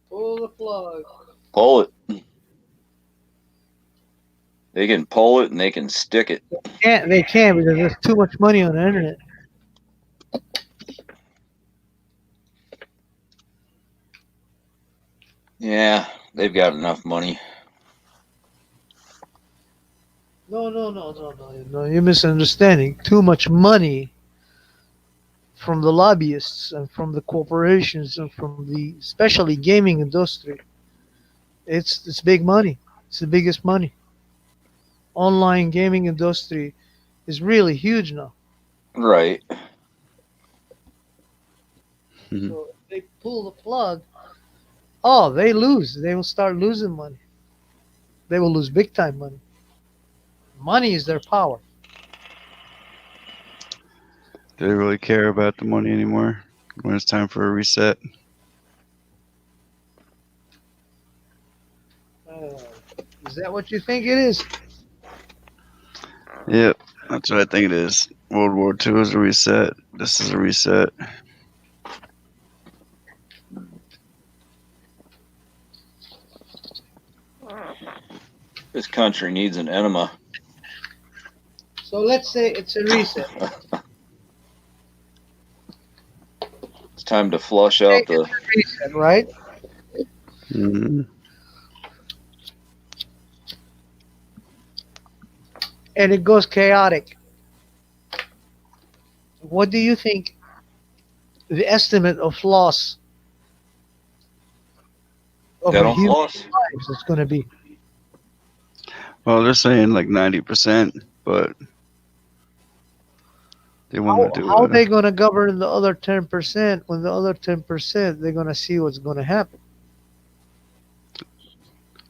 Pull the plug. Pull it. They can pull it and they can stick it. They can't because there's too much money on the internet. Yeah, they've got enough money. No, you're misunderstanding. Too much money from the lobbyists and from the corporations and from the especially gaming industry. It's big money. It's the biggest money. Online gaming industry is really huge now. Right. So if they pull the plug, oh, they lose. They will start losing money. They will lose big time money. Money is their power. Do they really care about the money anymore when it's time for a reset? Is that what you think it is? Yep, that's what I think it is. World War II is a reset. This is a reset. This country needs an enema. So let's say it's a reset. It's time to flush out the Reset, right? Mm-hmm. and it goes chaotic. What do you think the estimate of loss of a Dental human floss? lives is going to be? Well, they're saying like 90%, but they want to do How it. they going to govern the other 10% when the other 10% they're going to see what's going to happen?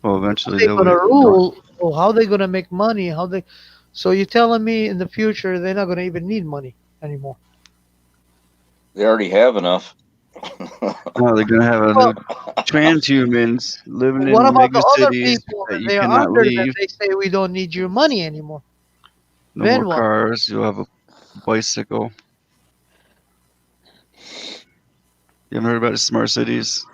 Well, eventually They they'll going to be. rule? Or how they going to make money? How they? So you're telling me in the future they're not going to even need money anymore? They already have enough. No, they're gonna have a Well, new transhumans living what in about mega the other cities people that that you they are cannot under that leave. they say we don't need your money anymore? No more Then what? cars. You'll have a bicycle. You haven't heard about the smart cities?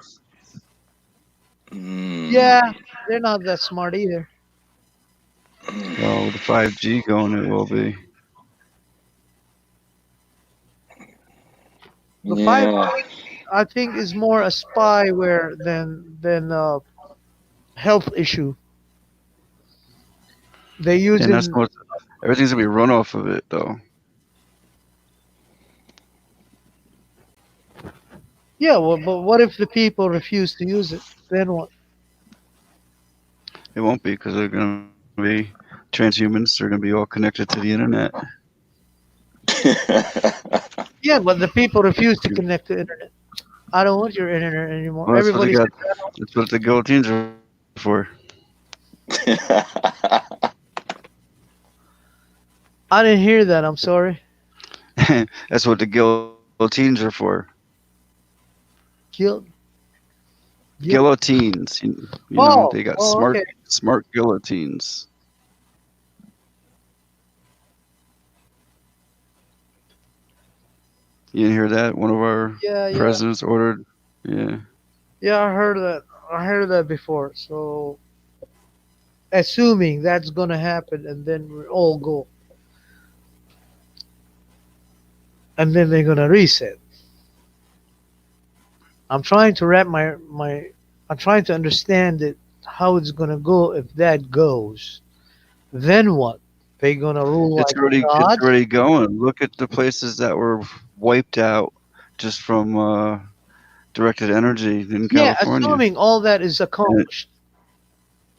Yeah, they're not that smart either. Well, with the 5G going, it will be. The Yeah. 5G, I think, is more a spyware than a health issue. They use And it. that's most. Everything's gonna be run off of it, though. Yeah, well, but what if the people refuse to use it? Then what? It won't be because they're gonna be transhumans. They're gonna be all connected to the internet. Yeah, but the people refuse to connect to internet. I don't want your internet anymore. Well, that's what they Everybody got. said, That's what the guillotines are for. I didn't hear that. I'm sorry. That's what the guillotines are for. Guilt. Guillotines. You know, Oh, they got oh, okay. smart guillotines. You didn't hear that? One of our Yeah, yeah, presidents ordered. Yeah. yeah. I heard that. I heard that before. So, assuming that's gonna happen, and then we all go, and then they're gonna reset. I'm trying to wrap my. I'm trying to understand it. How it's gonna go if that goes. Then what? They gonna rule like It's gods? already going. Look at the places that were wiped out just from directed energy in Yeah, California. assuming all that is And accomplished.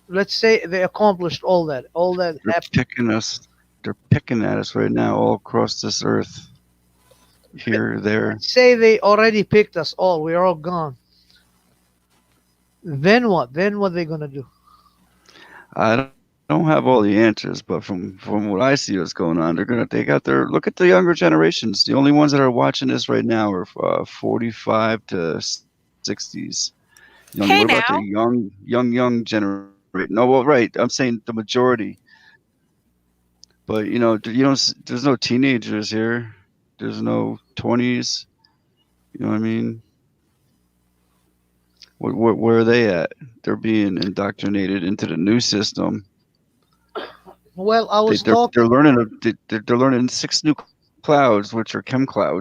Let's say they accomplished all that. All that they're happened. picking us. They're picking at us right now, all across this earth. Here, there. Say they already picked us all. We're all gone. Then what? Then what they gonna do? I don't have all the answers, but from what I see, what's going on, they got their look at the younger generations. The only ones that are watching this right now are 45 to 60s. You know, Hey what about the now. young generation? No, well, right. I'm saying the majority, but you don't. There's no teenagers here. There's no 20s. You know what I mean? Where are they at? They're being indoctrinated into the new system. Well, I They was they're talking. they're learning they're learning 6 new clouds, which are chem clouds.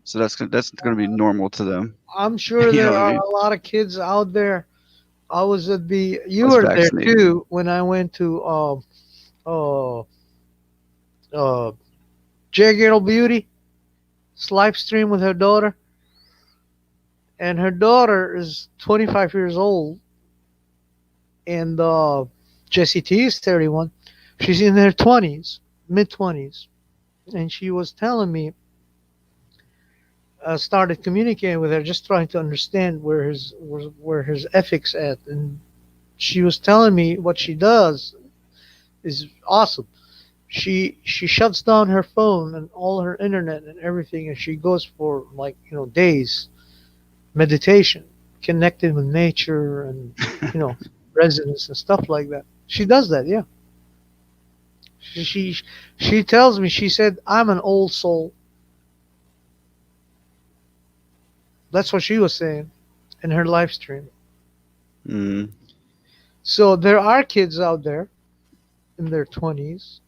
So that's gonna be normal to them. I'm sure You know there what I are mean? a lot of kids out there. I was at the. You Once were there vaccinated. too when I went to uh uh J. Beauty live stream with her daughter, and her daughter is 25 years old, and Jessie T is 31. She's in her 20s, mid 20s, and she was telling me. Started communicating with her, just trying to understand where his ethics at, and she was telling me what she does is awesome. She shuts down her phone and all her internet and everything, and she goes for like days meditation, connected with nature and you know residents and stuff like that. She does that, yeah. She tells me, she said, I'm an old soul. That's what she was saying in her live stream. Mm. So there are kids out there in their 20s.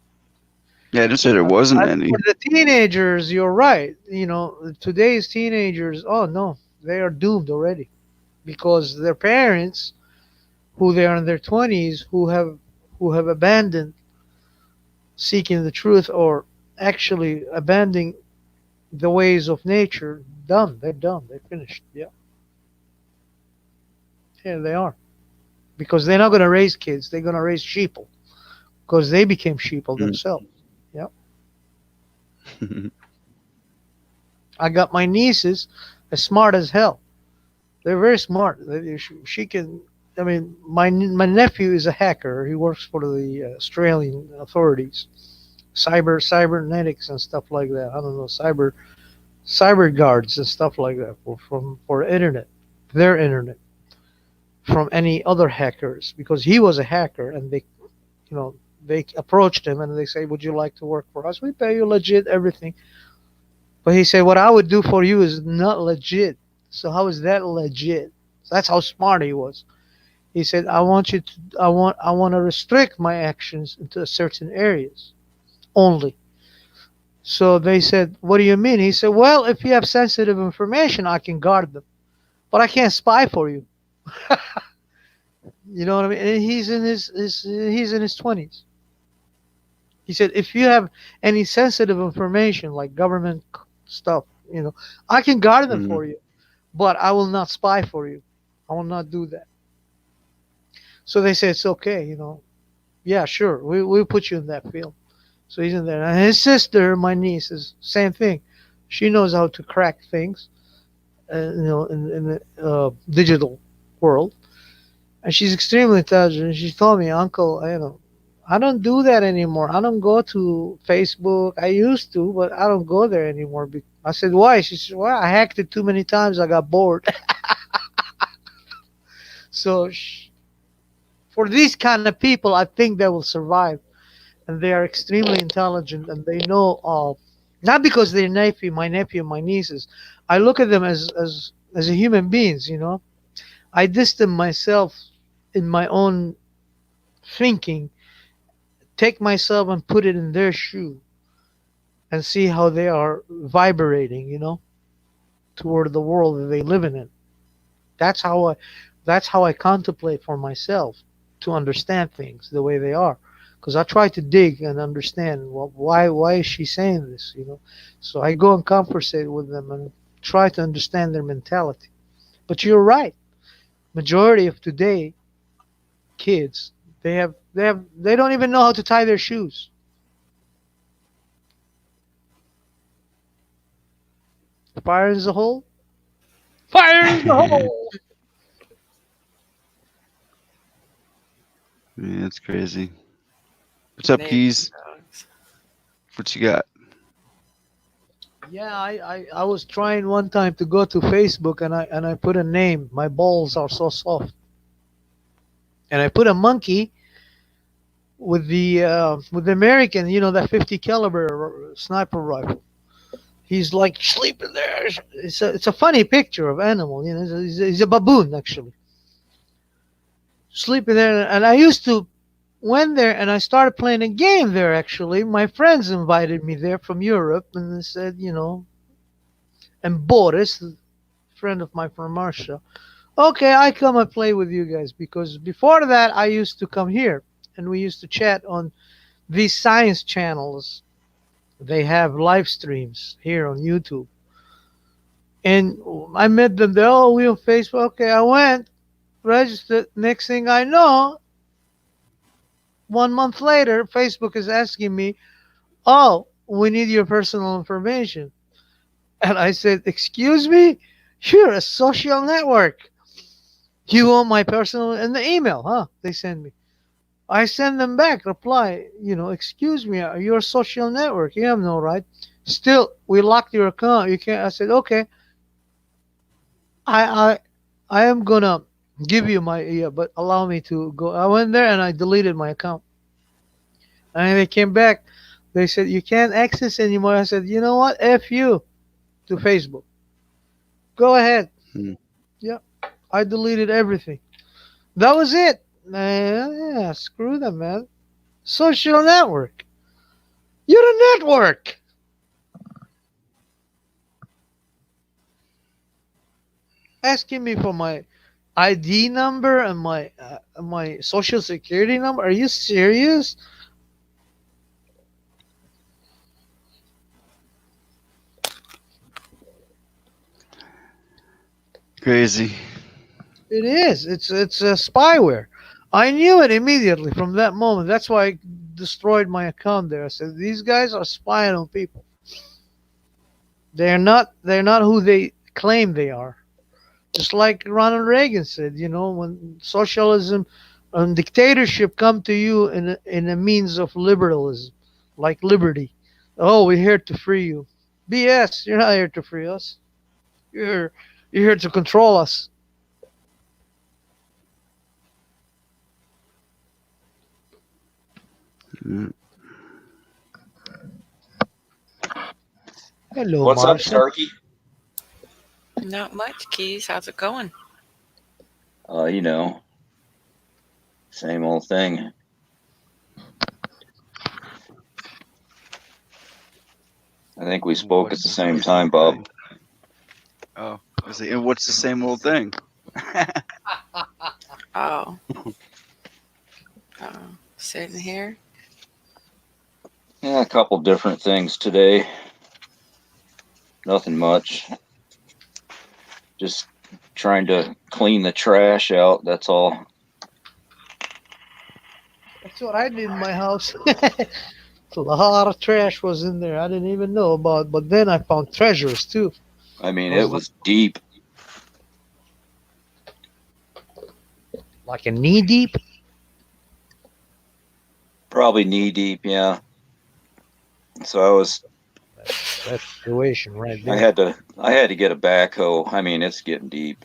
Yeah, I didn't say there wasn't As any. for the teenagers, you're right. Today's teenagers, oh no, they are doomed already because their parents, who they are in their 20s, who have abandoned seeking the truth or actually abandoning the ways of nature, done. They're done. They're finished. Yeah, here they are. Because they're not going to raise kids. They're going to raise sheeple because they became sheeple Mm. themselves. Yeah. I got my nieces as smart as hell. They're very smart. She can. I mean, my nephew is a hacker. He works for the Australian authorities, cybernetics and stuff like that. I don't know, cyber guards and stuff like that for internet, their internet from any other hackers because he was a hacker and you know they approached him and they say, "Would you like to work for us? We pay you legit everything." But he said, "What I would do for you is not legit." So how is that legit? That's how smart he was. He said, "I want you to, I want to restrict my actions into certain areas only." So they said, "What do you mean?" He said, "Well, if you have sensitive information, I can guard them, but I can't spy for you." You know what I mean? And he's in his 20s. He said, "If you have any sensitive information like government stuff, I can guard them Mhm. for you, but I will not spy for you. I will not do that." So they said, "It's okay, yeah, sure, we'll put you in that field." So he's in there. And his sister, my niece, is same thing. She knows how to crack things, in the digital world, and she's extremely intelligent. She told me, "Uncle, I don't do that anymore. I don't go to Facebook. I used to, but I don't go there anymore." I said, "Why?" She said, "Well, I hacked it too many times. I got bored." So for these kind of people, I think they will survive, and they are extremely intelligent, and they know not because they're nephew, my nieces. I look at them as a human beings. I distance myself in my own thinking, take myself and put it in their shoe, and see how they are vibrating, toward the world that they live in. That's how I, that's how I contemplate for myself to understand things the way they are, because I try to dig and understand, well, why is she saying this, So I go and conversate with them and try to understand their mentality. But you're right. Majority of today kids, they don't even know how to tie their shoes. Fire in the hole. Fire in the hole. Yeah, it's crazy. What's up, Naked Keys? dogs. What you got? Yeah, I was trying one time to go to Facebook and I put a name. My balls are so soft. And I put a monkey with the American, that 50 caliber sniper rifle. He's like sleeping there. It's a funny picture of animal. He's a baboon actually sleeping there. And I used to went there and I started playing a game there. Actually, my friends invited me there from Europe, and they said, and Boris, a friend of mine from Russia. Okay, I come and play with you guys because before that I used to come here and we used to chat on these science channels. They have live streams here on YouTube. And I met them there. Oh, we on Facebook. Okay, I went, registered. Next thing I know, 1 month later, Facebook is asking me, "Oh, we need your personal information." And I said, "Excuse me? You're a social network. You want my personal," and the email, huh? They send me. I send them back, reply, "Excuse me, you're a social network. You have no right. Still, we locked your account. You can't." I said, "Okay, I I I am gonna give you my, yeah, but allow me to go." I went there and I deleted my account. And they came back. They said, "You can't access anymore." I said, "You know what? F you to Facebook. Go ahead." Hmm. Yeah, I deleted everything. That was it. Yeah, screw them, man. Social network. You're a network. Asking me for my ID number and my social security number. Are you serious? crazy. It is. It's a spyware. I knew it immediately from that moment. That's why I destroyed my account there. I said these guys are spying on people. They're not who they claim they are. Just like Ronald Reagan said, when socialism and dictatorship come to you in a means of liberalism, like liberty. Oh, we're here to free you. BS, you're not here to free us. You're you're here to control us. Mm. Hello, What's up, Marsha. Starkey? Not much, Keys. How's it going? You know, same old thing. I think we spoke at the same time, Bob. Oh, I was like, and what's the same old thing? Oh. Sitting here. Yeah, a couple different things today. Nothing much. Just trying to clean the trash out, that's all. That's what I did in my house. A lot of trash was in there. I didn't even know about, but then I found treasures too. I mean, it was deep. Like a knee deep. Probably knee deep, yeah. So I was That's the situation right there. I had to get a backhoe. I mean, it's getting deep.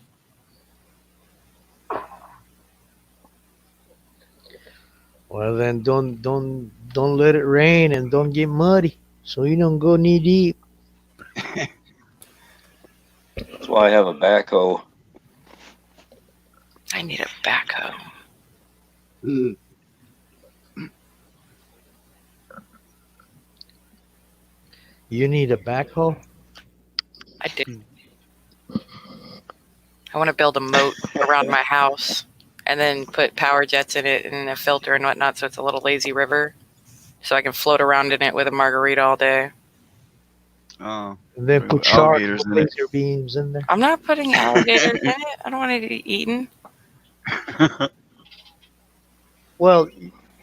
Well, then don't let it rain and don't get muddy, so you don't go knee deep. That's why I have a backhoe. I need a backhoe. Mm. You need a backhoe. I did. I want to build a moat around my house and then put power jets in it and a filter and whatnot, so it's a little lazy river, so I can float around in it with a margarita all day. Oh, And then With put shark alligators in it. laser beams in there. I'm not putting alligators in it. I don't want it to be eaten. Well,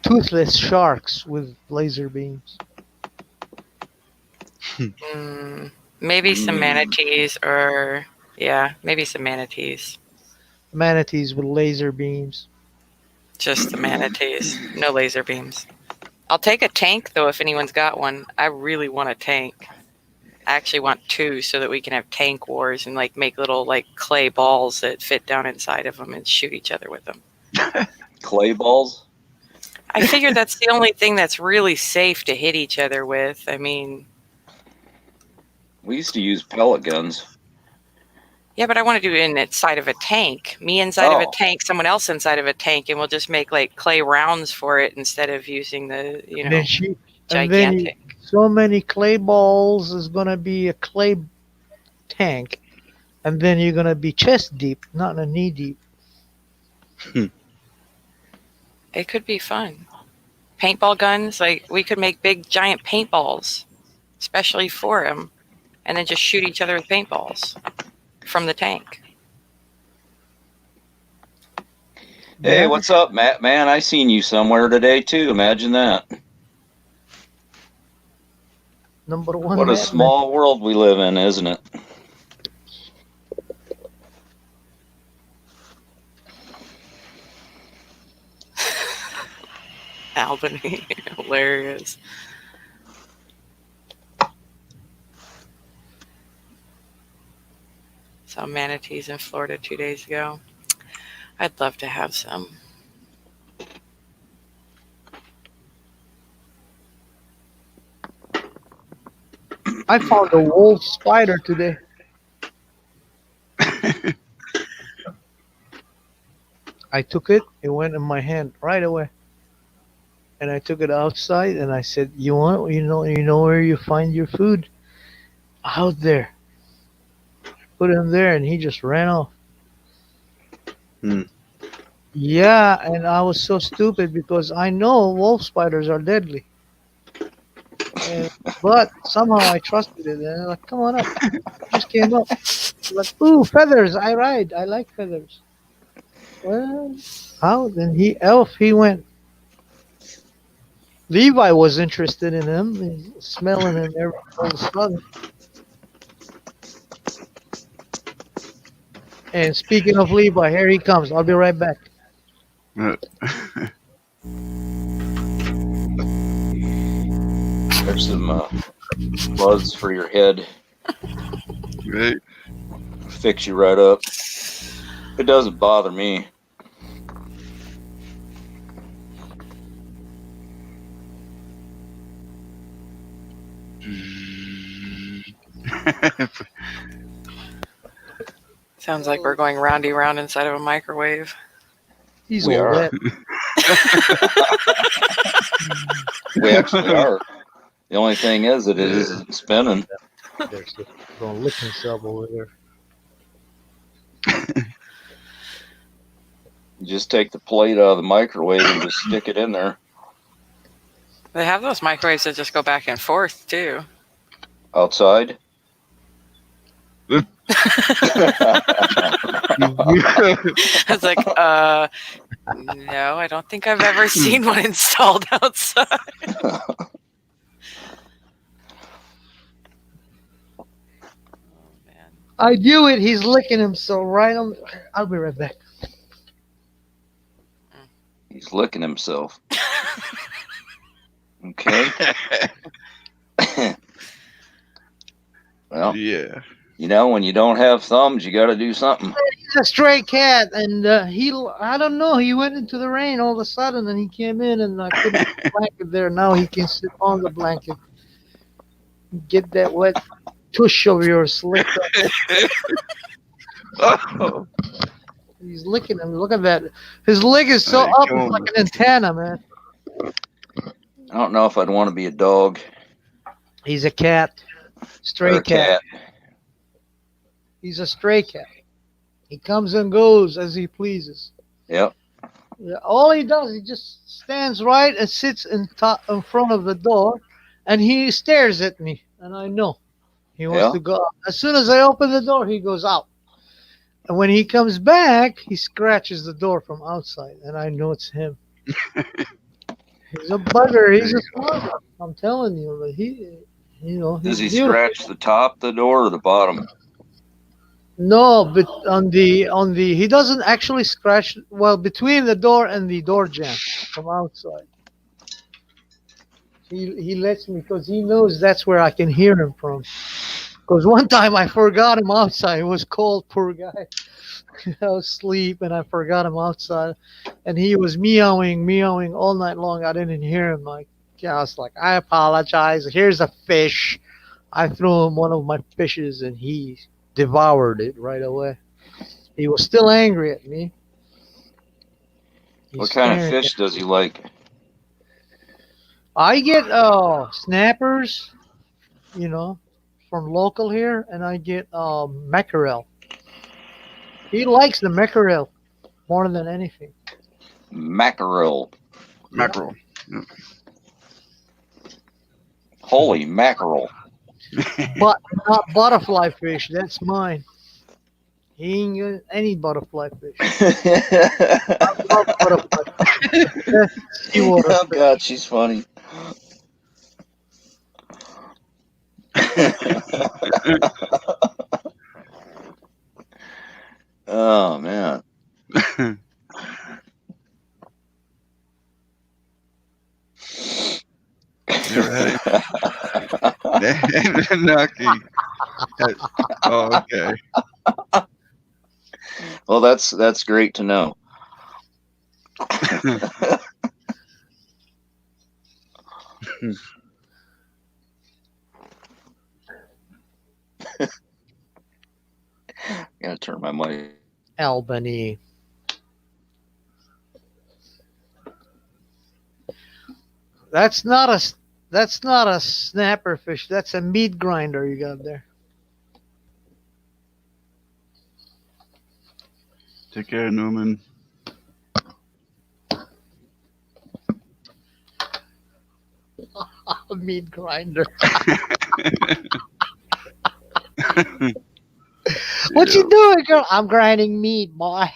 toothless sharks with laser beams. Maybe some manatees, or maybe some manatees. Manatees with laser beams. Just the manatees, no laser beams. I'll take a tank though if anyone's got one. I really want a tank. I actually want two so that we can have tank wars and like make little like clay balls that fit down inside of them and shoot each other with them. Clay balls? I figured that's the only thing that's really safe to hit each other with. I mean, We used to use pellet guns. yeah, but I want to do it inside of a tank. Me inside of a Oh. tank, someone else inside of a tank, and we'll just make like clay rounds for it instead of using the, And then and then gigantic. so many clay balls is gonna be a clay tank, and then you're gonna be chest deep, not a knee deep. It could be fun. Paintball guns, like we could make big giant paintballs, especially for them, and then just shoot each other with paintballs from the tank. Hey, what's up, Matt? Man, I seen you somewhere today too. Imagine that. Number one. What a man. small world we live in, isn't it? Albany, hilarious. Saw manatees in Florida 2 days ago. I'd love to have some. I found a wolf spider today. I took it. It went in my hand right away. And I took it outside and I said, "You want? You know where you find your food? Out there." Put him there, and he just ran off. Hmm. Yeah, and I was so stupid because I know wolf spiders are deadly. But somehow I trusted it. And I'm like, come on up. Just came up. Like, ooh, feathers. I ride. I like feathers. Well, how? Then he went. Levi was interested in him. He's smelling him all of a sudden. And speaking of Levi, here he comes. I'll be right back. There's some buzz for your head. Right. Fix you right up. It doesn't bother me. Sounds like we're going roundy round inside of a microwave. He's We all are. wet. We actually are. The only thing is that it isn't spinning. There's going to lick himself over there. You just take the plate out of the microwave and just stick it in there. They have those microwaves that just go back and forth too. Outside? It's like, no, I don't think I've ever seen one installed outside. I knew it. He's licking himself right on. I'll be right back. He's licking himself. Okay. Well, yeah. You know, when you don't have thumbs, you got to do something. He's a stray cat, and I don't know. He went into the rain all of a sudden, and he came in, and I put a blanket there. Now he can sit on the blanket, get that wet tush of yours slicked up. Oh. He's licking him. Look at that. His leg is so up, it's like an antenna, man. I don't know if I'd want to be a dog. He's a cat. Stray Or a cat. He's a stray cat. He comes and goes as he pleases. Yep. Yeah, all he does, he just stands right and sits in front of the door, and he stares at me, and I know he wants to go out. As soon as I open the door, he goes out. And when he comes back, he scratches the door from outside, and I know it's him. He's a bugger. He's a smart one. I'm telling you, but Does he scratch the top of the door or the bottom? No, but on the he doesn't actually scratch. Well, between the door and the door jamb from outside. He lets me because he knows that's where I can hear him from. Because one time I forgot him outside. It was cold, poor guy. I was asleep and I forgot him outside, and he was meowing all night long. I didn't hear him. I was like, I apologize. Here's a fish. I threw him one of my fishes, and he devoured it right away. He was still angry at me. What kind of fish does he like? I get snappers, from local here, and I get mackerel. He likes the mackerel more than anything. Mackerel. Mackerel. Yep. Holy mackerel. But not butterfly fish. That's mine. He ain't got any butterfly fish. I love butterfly fish. Oh, God, she's funny. Oh, man. You're right. Nucky. Oh, okay. Well, that's great to know. Gotta turn my mic. Albany. That's not a snapper fish. That's a meat grinder you got there. Take care, Newman. A meat grinder. What you doing, girl? I'm grinding meat, boy.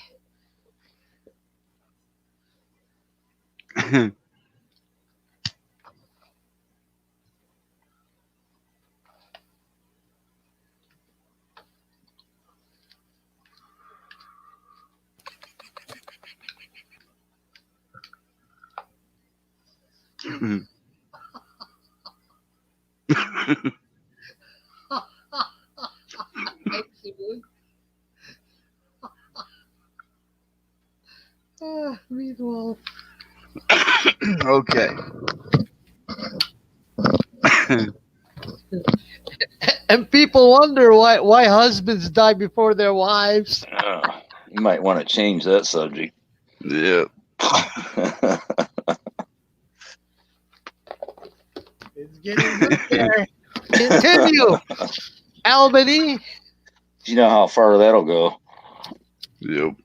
Meatball. Okay. And people wonder why husbands die before their wives. You might want to change that subject. Yeah. It's getting good there. Continue, Albany. Do you know how far that'll go? Yep.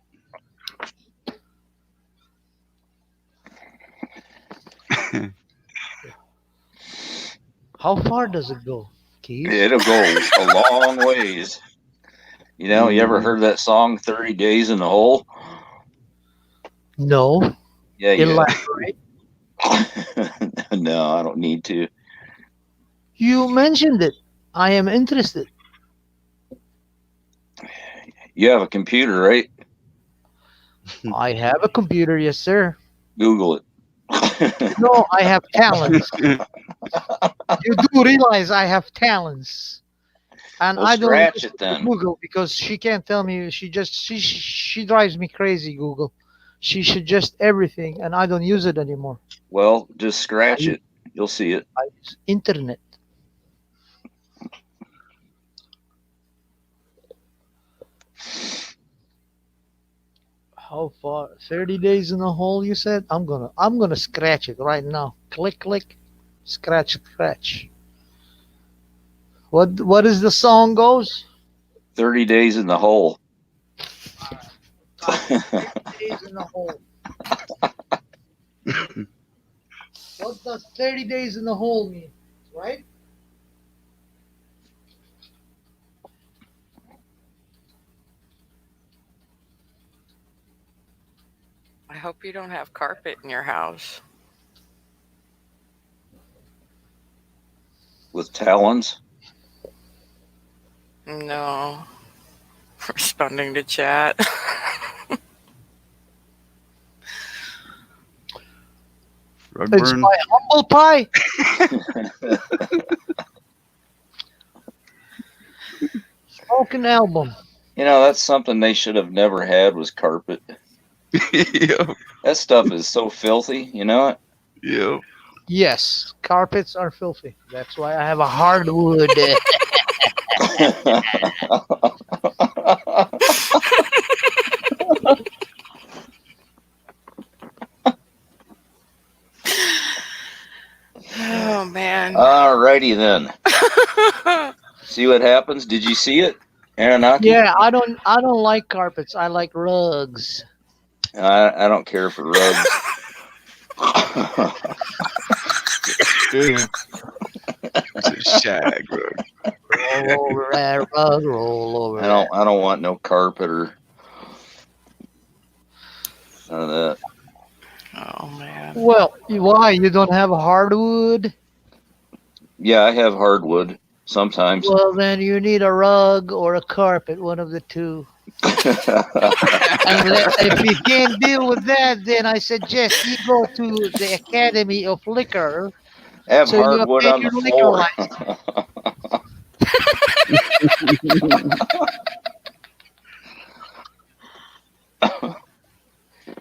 How far does it go, Keith? It'll go a long ways. You know, you ever heard that song 30 Days in the Hole? No. Yeah, you Elaborate. No, I don't need to. You mentioned it. I am interested. You have a computer, right? I have a computer, yes, sir. Google it. No, I have talents. You do realize I have talents, and Well, I don't scratch listen it then. to Google because she can't tell me. She drives me crazy. Google. She suggests everything, and I don't use it anymore. Well, just scratch it. You'll see it. I use internet. How far? 30 days in a hole, you said? I'm gonna scratch it right now. Click, click, scratch, scratch. What is the song goes? 30 Days in the Hole. 30 days in a hole. What does 30 days in a hole mean? Right? I hope you don't have carpet in your house. With talons? No. Responding to chat. It's my humble pie. Smoking album. You know, that's something they should have never had was carpet. Yep. That stuff is so filthy, you know it? Yep. Yes, carpets are filthy. That's why I have a hardwood. Oh man. Alrighty then. See what happens? Did you see it, Aranaki? Yeah, I don't like carpets. I like rugs. I don't care for rugs. It's a shag rug. Roll over that rug. Roll over. I don't want no carpet or none of that. Oh man. Well, why you don't have a hardwood? Yeah, I have hardwood sometimes. Well, then you need a rug or a carpet, one of the two. If you can't deal with that, then I suggest you go to the Academy of Liquor. Have So you hardwood obtain on the your liquor floor.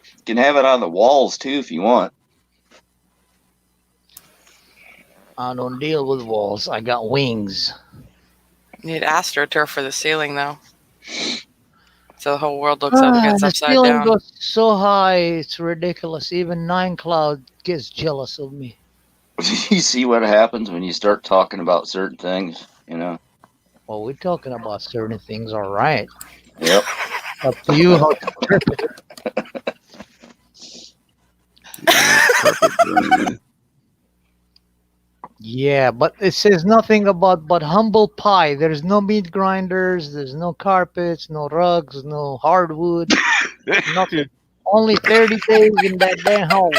You can have it on the walls too if you want. I don't deal with walls. I got wings. You need AstroTurf for the ceiling though. So the whole world looks like it's The upside ceiling down. goes so high, it's ridiculous. Even Nine Cloud gets jealous of me. You see what happens when you start talking about certain things, you know? Well, we're talking about certain things, all right. Yep. Up to you how to interpret it. Yeah, but it says nothing about but humble pie. There's no meat grinders, there's no carpets, no rugs, no hardwood, nothing. Only 30 days in that damn hole.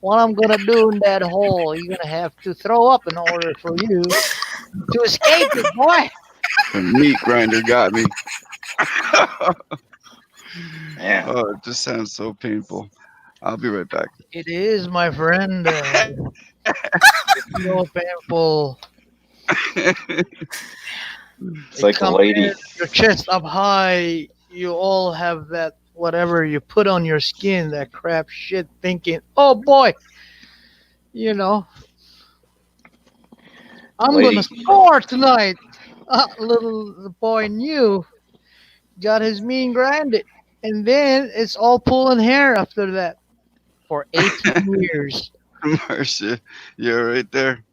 What I'm gonna do in that hole, you're gonna have to throw up in order for you to escape it, boy. The meat grinder got me. Yeah. Oh, it just sounds so painful. I'll be right back. It is, my friend. So painful. It's like a lady. Your chest up high. You all have that whatever you put on your skin, that crap shit, thinking, oh boy, you know, I'm Lady. gonna score tonight. Little boy knew, got his mean grinded, and then it's all pulling hair after that for 18 years. Marcia, you're right there.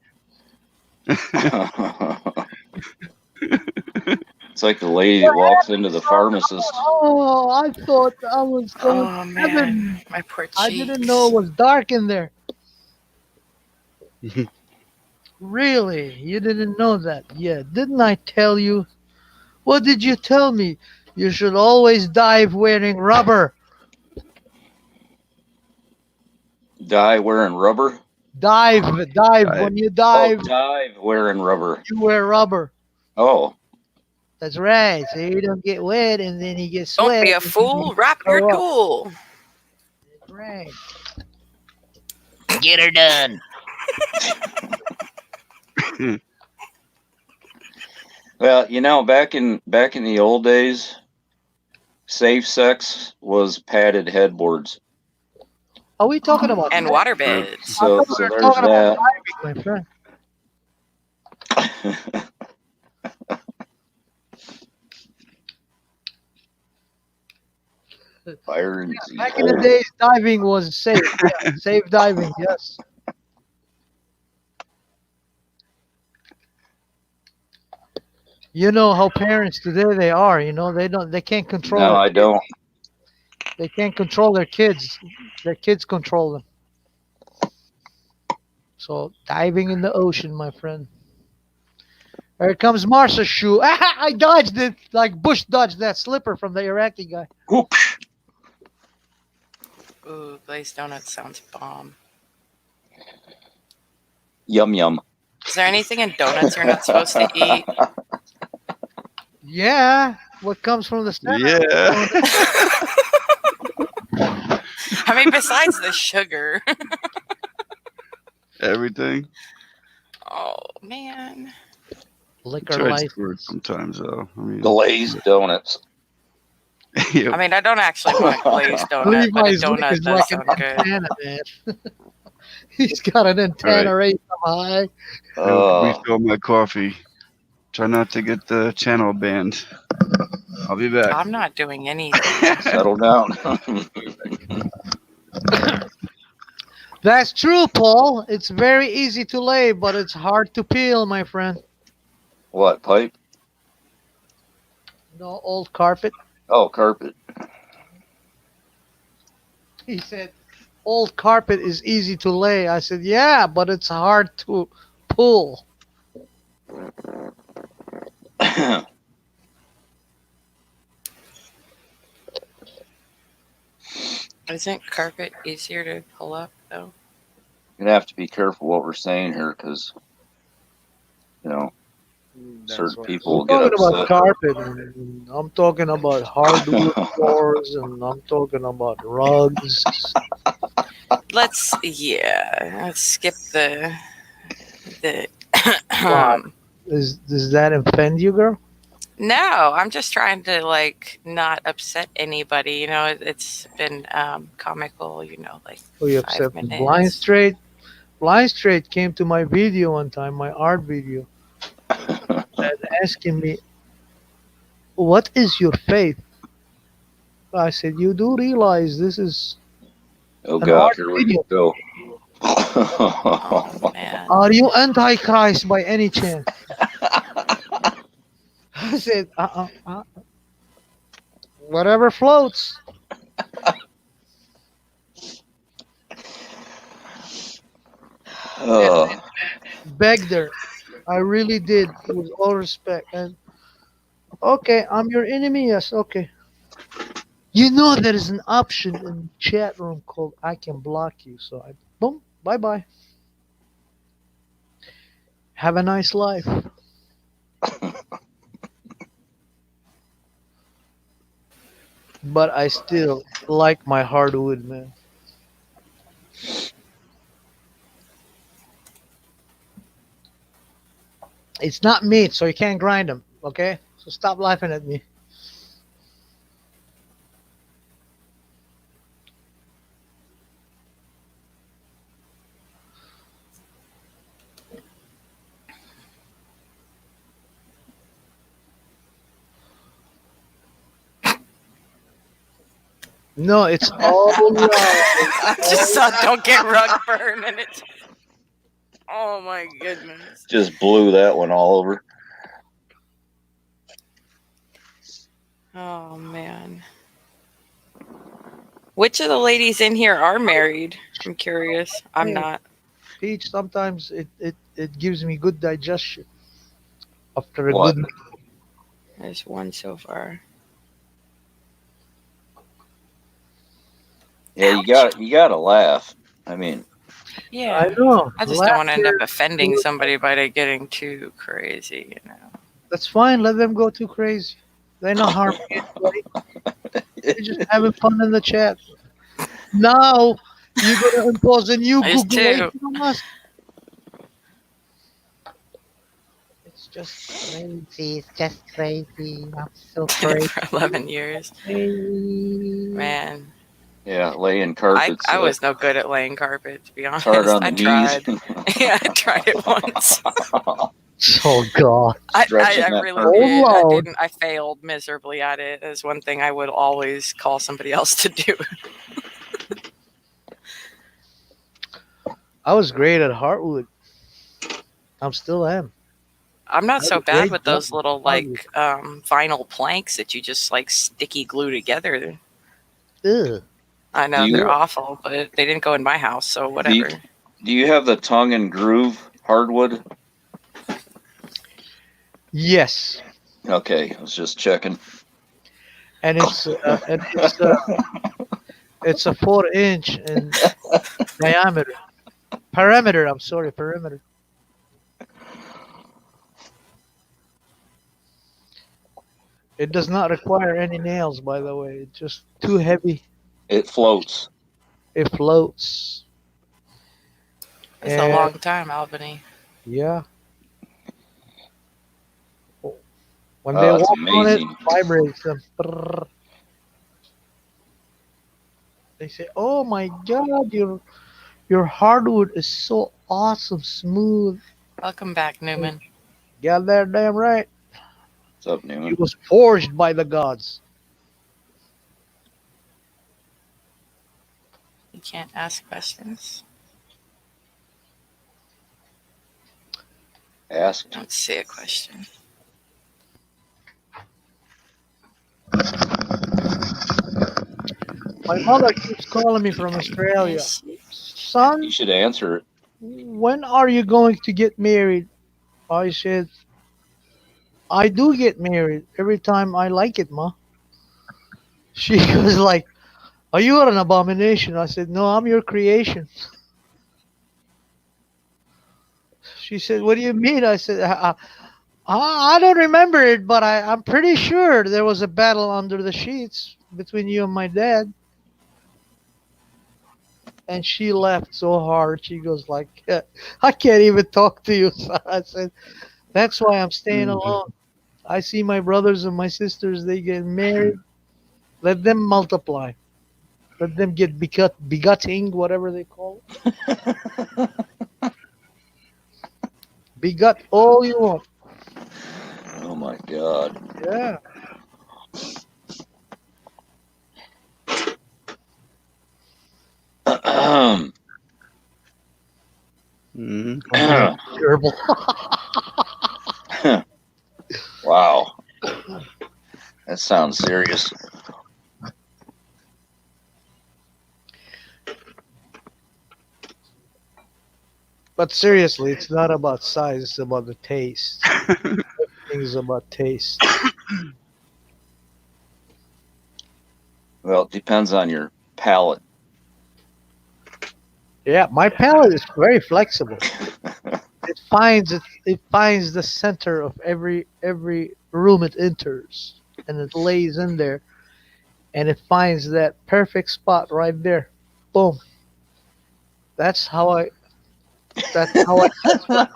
It's like the lady that walks into the pharmacist. Oh, I thought I was going Oh to man, heaven. my poor cheeks. I didn't know it was dark in there. Really? You didn't know that? Yeah, didn't I tell you? What did you tell me? You should always dive wearing rubber. Die wearing rubber. Dive. When you dive, Oh, dive wearing rubber. you wear rubber. Oh, That's right. So you don't get wet and then you get Don't sweat. be a and then fool. you Wrap your throw up. tool. That's right. Get her done. well, you know, back in the old days, safe sex was padded headboards. Are we talking about And that? water beds. So we so were there's talking about that. diving, my friend. Fire and Back in the days, diving was safe. Yeah, safe diving, yes. You know how parents today they are. You know they can't control. No, their I kids. don't. They can't control their kids. Their kids control them. So diving in the ocean, my friend. Here comes Marsha's shoe. I dodged it like Bush dodged that slipper from the Iraqi guy. Whoosh. Ooh, glazed donuts sounds bomb. Yum yum. Is there anything in donuts you're not supposed to eat? Yeah, what comes from the center? Yeah. I mean, besides the sugar. Everything. Oh man. Liquor Try to license. squirt sometimes, though. I mean, Glazed donuts. yep. I mean, I don't actually want a glazed donut, but a Levi's look donut is does like an sound good. antenna, man. He's got an antenna right up high. I'll refill my coffee. Try not to get the channel banned. I'll be back. I'm not doing anything. Settle down. That's true, Paul. It's very easy to lay, but it's hard to peel, my friend. What, pipe? No old carpet. Oh, carpet. He said, old carpet is easy to lay. I said, yeah, but it's hard to pull. Isn't carpet easier to pull up, though? You're gonna have to be careful what we're saying here, because you know certain people will I'm get talking about upset. carpet. And I'm talking about hardwood floors, and I'm talking about rugs. Let's skip the. What? Does that offend you, girl? No, I'm just trying to not upset anybody. You know, it's been comical. You know, like Oh, you 5 upset me. minutes. Blind Straight. Blind Straight came to my video one time, my art video, and asking me, "What is your faith?" I said, "You do realize this is Oh an God, art here we video. go. Oh man. Are you Antichrist by any chance?" I said, whatever floats. Oh. begged her. I really did, with all respect. And okay, I'm your enemy. Yes, okay. You know there is an option in the chat room called I can block you. So I boom, bye bye. Have a nice life. But I still like my hardwood, man. It's not meat, so you can't grind them. Okay, so stop laughing at me. No, it's all love. I just saw Don't Get Rug Burn and it's. Oh my goodness. Just blew that one all over. Oh man. Which of the ladies in here are married? I'm curious. I'm Hey, not. Peach, sometimes it gives me good digestion after a What? good. There's one so far. Yeah, you gotta laugh. I mean, Yeah. I know. I just don't want to end up Laughter, offending somebody by getting too crazy, you know. that's fine. Let them go too crazy. They're not harming anybody. They're just having fun in the chat. Now you're gonna impose a new There's two. Googlation on us. It's just crazy. It's just crazy. I'm so crazy. For 11 years. Man. yeah, laying carpets. I was no good at laying carpet, to be honest. hard on the I knees. tried. Yeah, I tried it once. Oh God. I Stretching that really carpet. did. Oh, I Lord. didn't. I failed miserably at it. As one thing I would always call somebody else to do. I was great at hardwood. I'm still am. I'm not That's so a bad great with those job. little like vinyl planks that you just like sticky glue together. Ugh. I know Do you- they're awful, but they didn't go in my house, so Do whatever. you have the tongue and groove hardwood? Yes, Okay, I was just checking. and it's it's a 4-inch in diameter. Perimeter. I'm sorry, perimeter. It does not require any nails, by the way. It's just too heavy. It floats. It floats. It's a long time, Albany. Yeah. When Oh, they that's walk on it, amazing. it vibrates them. Brrr. They say, "Oh my God, your hardwood is so awesome, smooth." Welcome back, Newman. Yeah, they're damn right. What's up, It Newman? was forged by the gods. You can't ask questions. Asked. I don't see a question. My mother keeps calling me from Australia. Yes. Son, You should answer it. when are you going to get married? I said, I do get married every time I like it, Ma. She was like, are you an abomination? I said, no, I'm your creation. She said, what do you mean? I said, I don't remember it, but I'm pretty sure there was a battle under the sheets between you and my dad. And she laughed so hard. She goes like, I can't even talk to you. So I said, that's why I'm staying alone. I see my brothers and my sisters, they get married. Let them multiply. Let them get begetting, whatever they call it. Begot all you want. Oh my God. Yeah. Terrible. Wow. That sounds serious. But seriously, it's not about size, it's about the taste. Everything is about taste. Well, it depends on your palate. Yeah, my palate is very flexible. It finds the center of every room it enters, and it lays in there, and it finds that perfect spot right there. Boom. That's how I. That's how I transfer my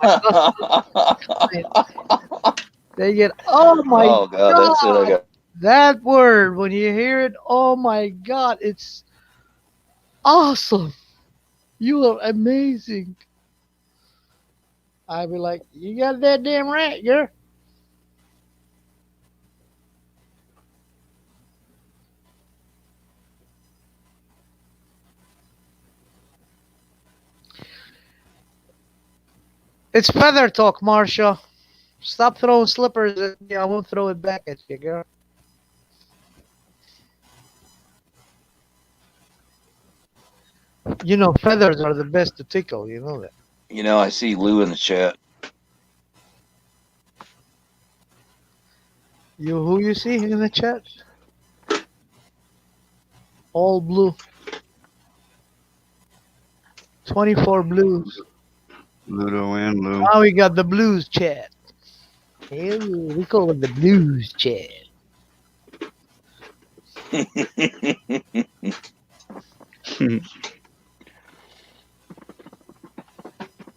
customers. They get, oh my Oh God, that's it. I god, got. that word when you hear it, oh my god, it's awesome. You are amazing. I'd be like, you got that damn right, girl. It's feather talk, Marsha. Stop throwing slippers at me. I won't throw it back at you, girl. You know, feathers are the best to tickle. You know that. You know, I see Lou in the chat. Who you see in the chat? All blue. 24 blues. Ludo and Lou. Now we got the blues chat. Hey, we call it the blues chat.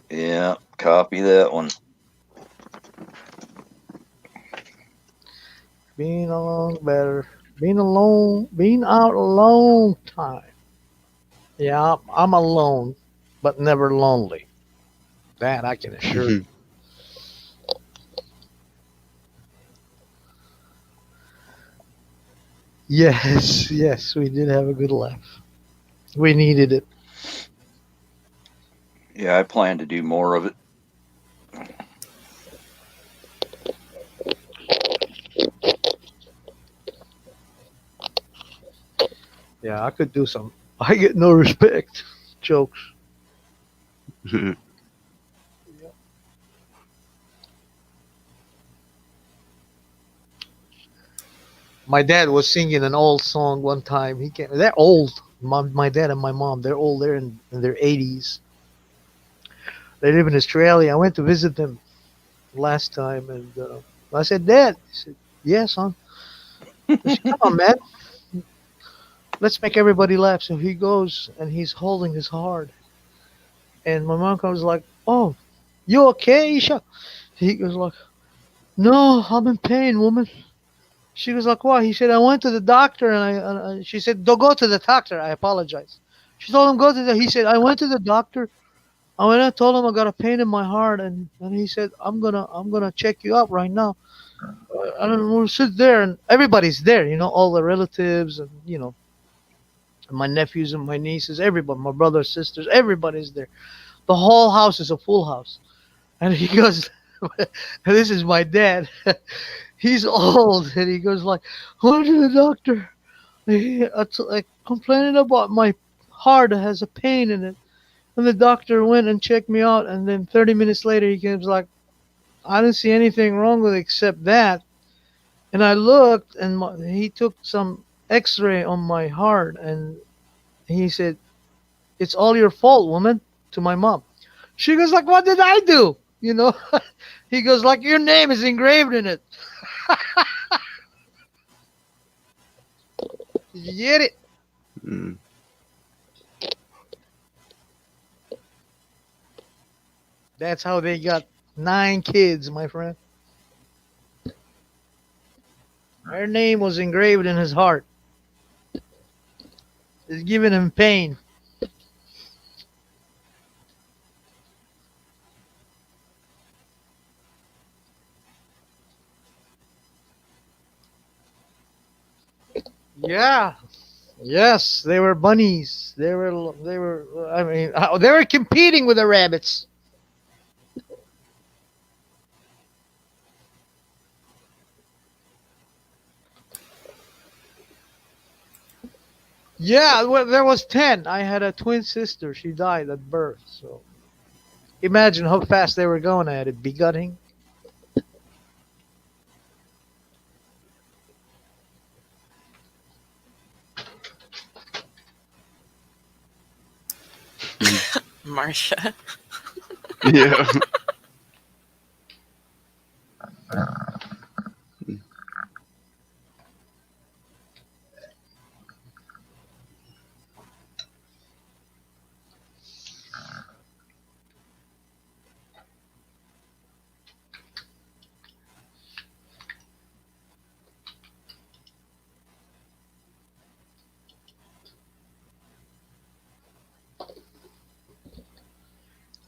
Yeah, copy that one. Being alone better. Being alone. Being out a long time. Yeah, I'm alone, but never lonely. That I can assure you. Yes, yes, we did have a good laugh. We needed it. Yeah, I plan to do more of it. Yeah, I could do some. I get no respect jokes. My dad was singing an old song one time. He came. They're old. My dad and my mom. They're old. They're in their 80s. They live in Australia. I went to visit them last time, and I said, "Dad," he said, "Yeah, son." I said, "Come on, man. Let's make everybody laugh." So he goes and he's holding his heart, and my mom comes like, "Oh, you okay, Isha?" He goes like, "No, I'm in pain, woman." She was like, "Why?" He said, "I went to the doctor," and she said, "Don't go to the doctor." I apologize. She told him, "Go to the." He said, "I went to the doctor. I went and told him I got a pain in my heart, and he said, I'm gonna check you up right now." I don't know. We'll sit there, and everybody's there. You know, all the relatives, and my nephews and my nieces, everybody, my brothers, sisters, everybody's there. The whole house is a full house. And he goes, "This is my dad. He's old," and he goes like, "I went to the doctor. I complaining about my heart has a pain in it." And the doctor went and checked me out, and then 30 minutes later, he comes like, "I didn't see anything wrong with it except that." And I looked, and he took some X-ray on my heart, and he said, "It's all your fault, woman," to my mom. She goes like, "What did I do?" You know? He goes like, "Your name is engraved in it." Did you get it? Mm. That's how they got 9 kids, my friend. Her name was engraved in his heart. It's giving him pain. Yeah. Yes, they were bunnies. They were. I mean, they were competing with the rabbits. Yeah, well, there was 10. I had a twin sister. She died at birth. So Imagine how fast they were going at it. Begunning. Marcia. Yeah.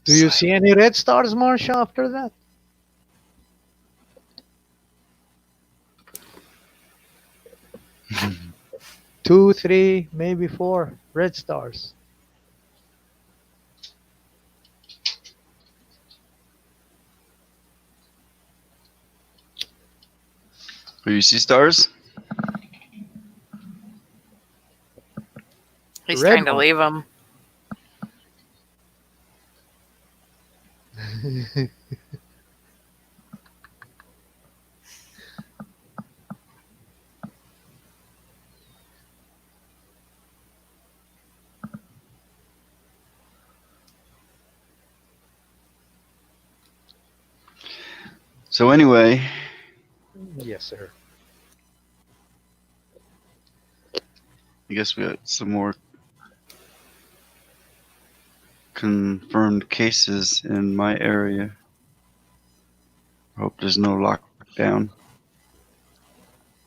Do you see any red stars, Marcia, after that? 2, 3, maybe 4 red stars. Do you see stars? He's Red trying to one. leave him. So anyway, Yes, sir. I guess we got some more confirmed cases in my area. Hope there's no lockdown.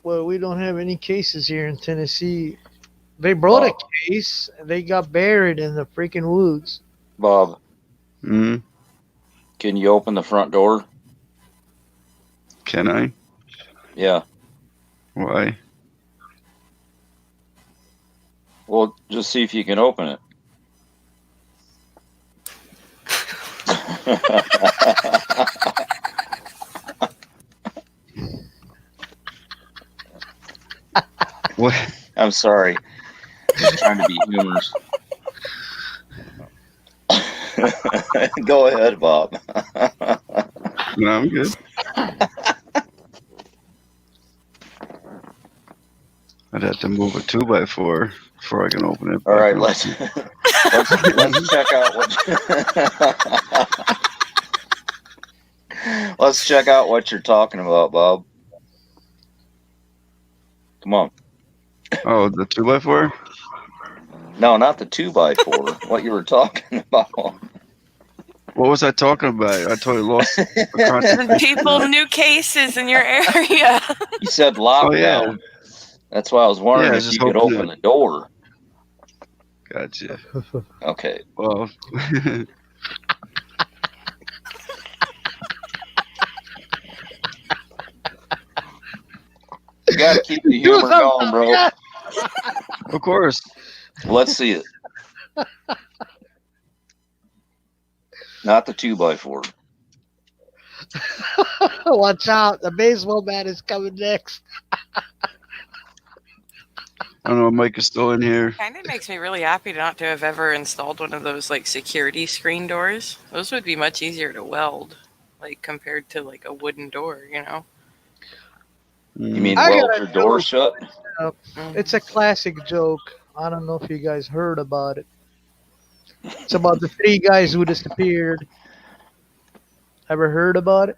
Well, we don't have any cases here in Tennessee. They brought a case. They got buried in the freaking woods. Bob, Mm, can you open the front door? can I? Yeah. Why? Well, just see if you can open it. What? I'm sorry. I'm trying to be humorous. Go ahead, Bob. No, I'm good. I'd have to move a 2x4 before I can open it. All right, back let's up. let's check out what let's check out what you're talking about, Bob. Come on. Oh, the 2x4? No, not the 2x4. What you were talking about. What was I talking about? I totally lost the context. People, new cases in your area. You said lockdown. Oh, yeah. That's why I was wondering Yeah, if just you could open open it. the door. Gotcha. Okay. Well, You gotta keep the humor going, bro. of course. Let's see it. Not the 2x4. Watch out. The baseball bat is coming next. I don't know. Mike is still in here. Kind of makes me really happy not to have ever installed one of those like security screen doors. Those would be much easier to weld, like compared to like a wooden door, you know. You mean I weld got your a door joke. shut? It's a classic joke. I don't know if you guys heard about it. It's about the 3 guys who disappeared. Ever heard about it?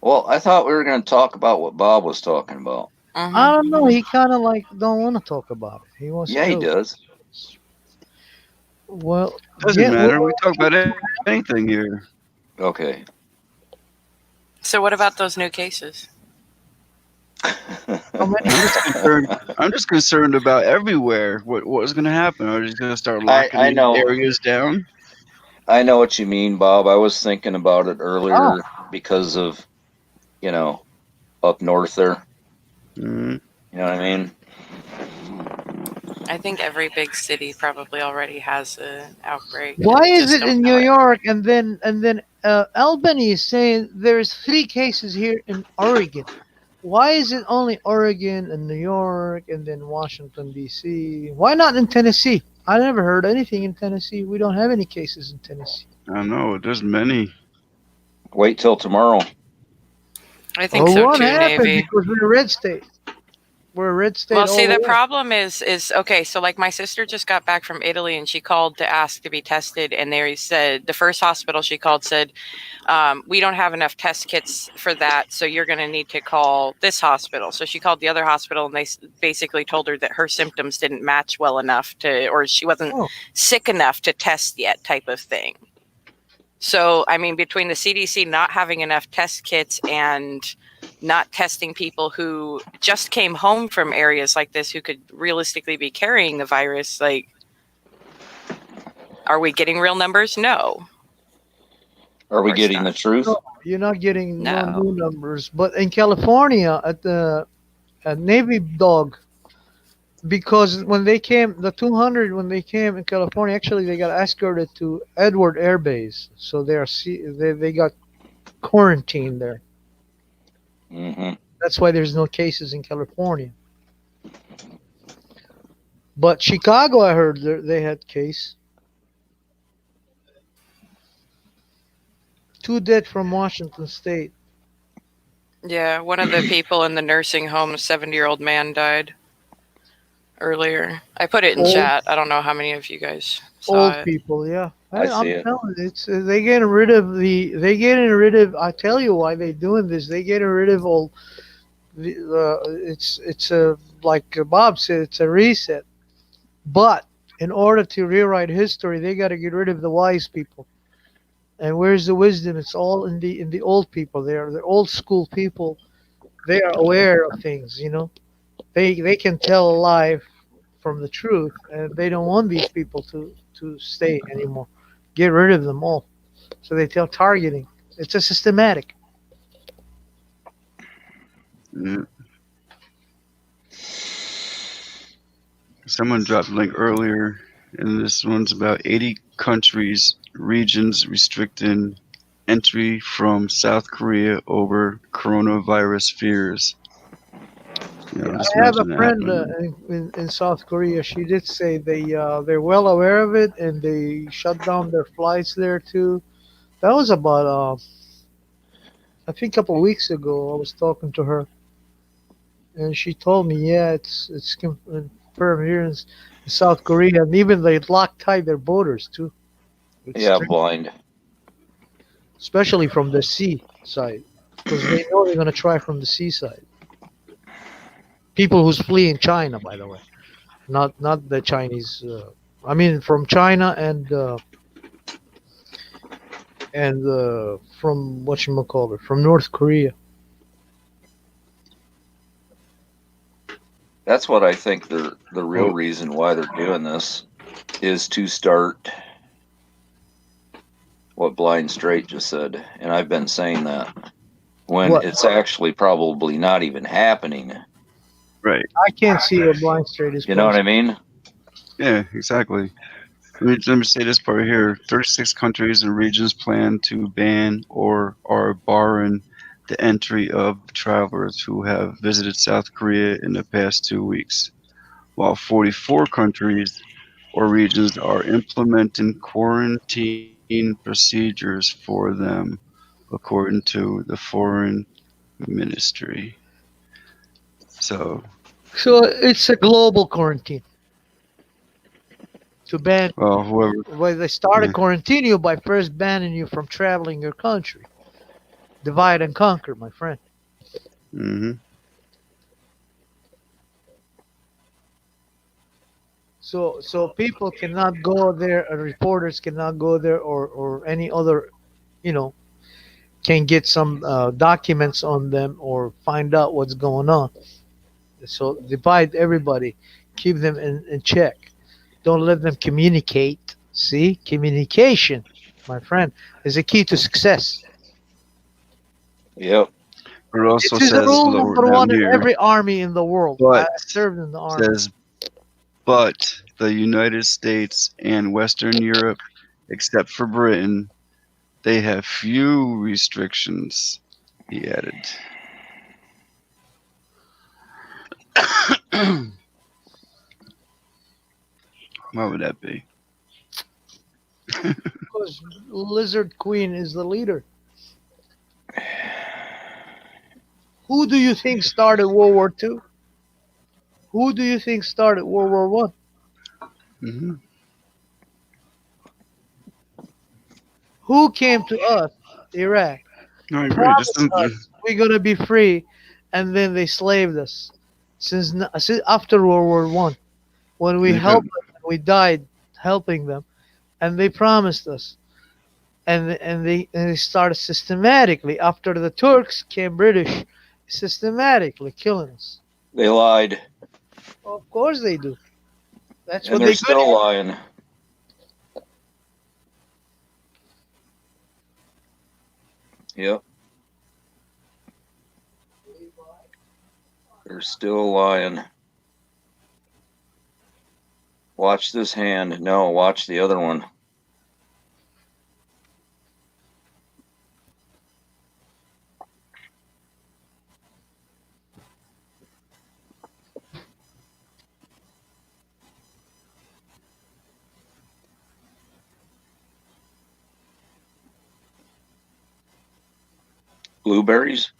Well, I thought we were going to talk about what Bob was talking about. I don't know. He kind of like don't want to talk about it. He wants Yeah, to he joke. does. Well, Doesn't yeah, matter. well, We talk about anything here. Okay. So what about those new cases? I'm just concerned about everywhere. What's going to happen? Are they just going to start locking I these know. areas down? I know what you mean, Bob. I was thinking about it earlier Oh. because of, up north there. Mm. You know what I mean? I think every big city probably already has an outbreak. why They is just it don't in know New York and then Albany is saying there's 3 cases here in Oregon? Why is it only Oregon and New York and then Washington D.C.? Why not in Tennessee? I never heard anything in Tennessee. We don't have any cases in Tennessee. I don't know. There's many. Wait till tomorrow. I think Well, so what too, happened? Navy. Because we're a red state. We're a red state Well, all see, the the way. problem is okay. So, like, my sister just got back from Italy, and she called to ask to be tested, and they said the first hospital she called said, "We don't have enough test kits for that, so you're going to need to call this hospital." So she called the other hospital, and they basically told her that her symptoms didn't match well enough to, or she wasn't Oh. sick enough to test yet, type of thing. So, I mean, between the CDC not having enough test kits and not testing people who just came home from areas like this who could realistically be carrying the virus, like, are we getting real numbers? No. Are we course getting not. the truth? No, you're not getting no No. new numbers. But in California, at Navy Dog, because when they came, the 200 when they came in California, actually they got escorted to Edward Air Base, so they got quarantined there. Mm-hmm. That's why there's no cases in California. But Chicago, I heard they had case. 2 dead from Washington State. Yeah, one of the people in the nursing home, a 70-year-old man, died earlier. I put it in Old- chat. I don't know how many of you guys saw Old it. people, yeah. I I'm see it. telling you, it's they getting rid of they getting rid of. I tell you why they doing this. They getting rid of all. It's a like Bob said, it's a reset. But in order to rewrite history, they got to get rid of the wise people. And where's the wisdom? It's all in the old people. They are the old school people. They are aware of things. They can tell a lie from the truth, and they don't want these people to stay anymore. Get rid of them all. So they tell targeting. It's a systematic. Yeah. Someone dropped a link earlier, and this one's about 80 countries, regions restricting entry from South Korea over coronavirus fears. Just I have a mentioned that friend happened. in South Korea. She did say they're well aware of it, and they shut down their flights there too. That was about I think a couple weeks ago. I was talking to her, and she told me, yeah, it's confirmed here in South Korea, and even they tied their borders too. It's Yeah, strict, blind. especially from the sea side, because they know they're gonna try from the seaside. People who's fleeing China, by the way, not the Chinese. I mean, from China and from whatchamacallit, from North Korea. That's what I think the real Oh. reason why they're doing this is to start what Blind Straight just said, and I've been saying that when What? it's actually probably not even happening. Right. I can't see where Blind Straight is. You know what I mean? Yeah, exactly. Let me say this part here. 36 countries and regions plan to ban or are barring the entry of travelers who have visited South Korea in the past 2 weeks, while 44 countries or regions are implementing quarantine procedures for them, according to the Foreign Ministry. So it's a global quarantine to ban. Well, whoever. Well, they started Yeah. quarantine you by first banning you from traveling your country. Divide and conquer, my friend. Hmm. So people cannot go there, reporters cannot go there, or any other, can get some documents on them or find out what's going on. So divide everybody, keep them in check. Don't let them communicate. See, communication, my friend, is a key to success. Yep. But it also This is the says rule lower number down one in here, every army in the world. I but served in the army. says, but the United States and Western Europe, except for Britain, they have few restrictions, he added. What would that be? Because Lizard Queen is the leader. Who do you think started World War II? Who do you think started World War One? Hmm. Who came to us, Iraq, I agree. Just promised us we're gonna be free, and then they slaved us. Since after World War One, when we they've had helped them, we died helping them, and they promised us, and they started systematically after the Turks came British, systematically killing us. They lied, Of course they do. That's and what they're they're good still at. lying. Yep, they're still lying. Watch this hand. No, watch the other one. Blueberries?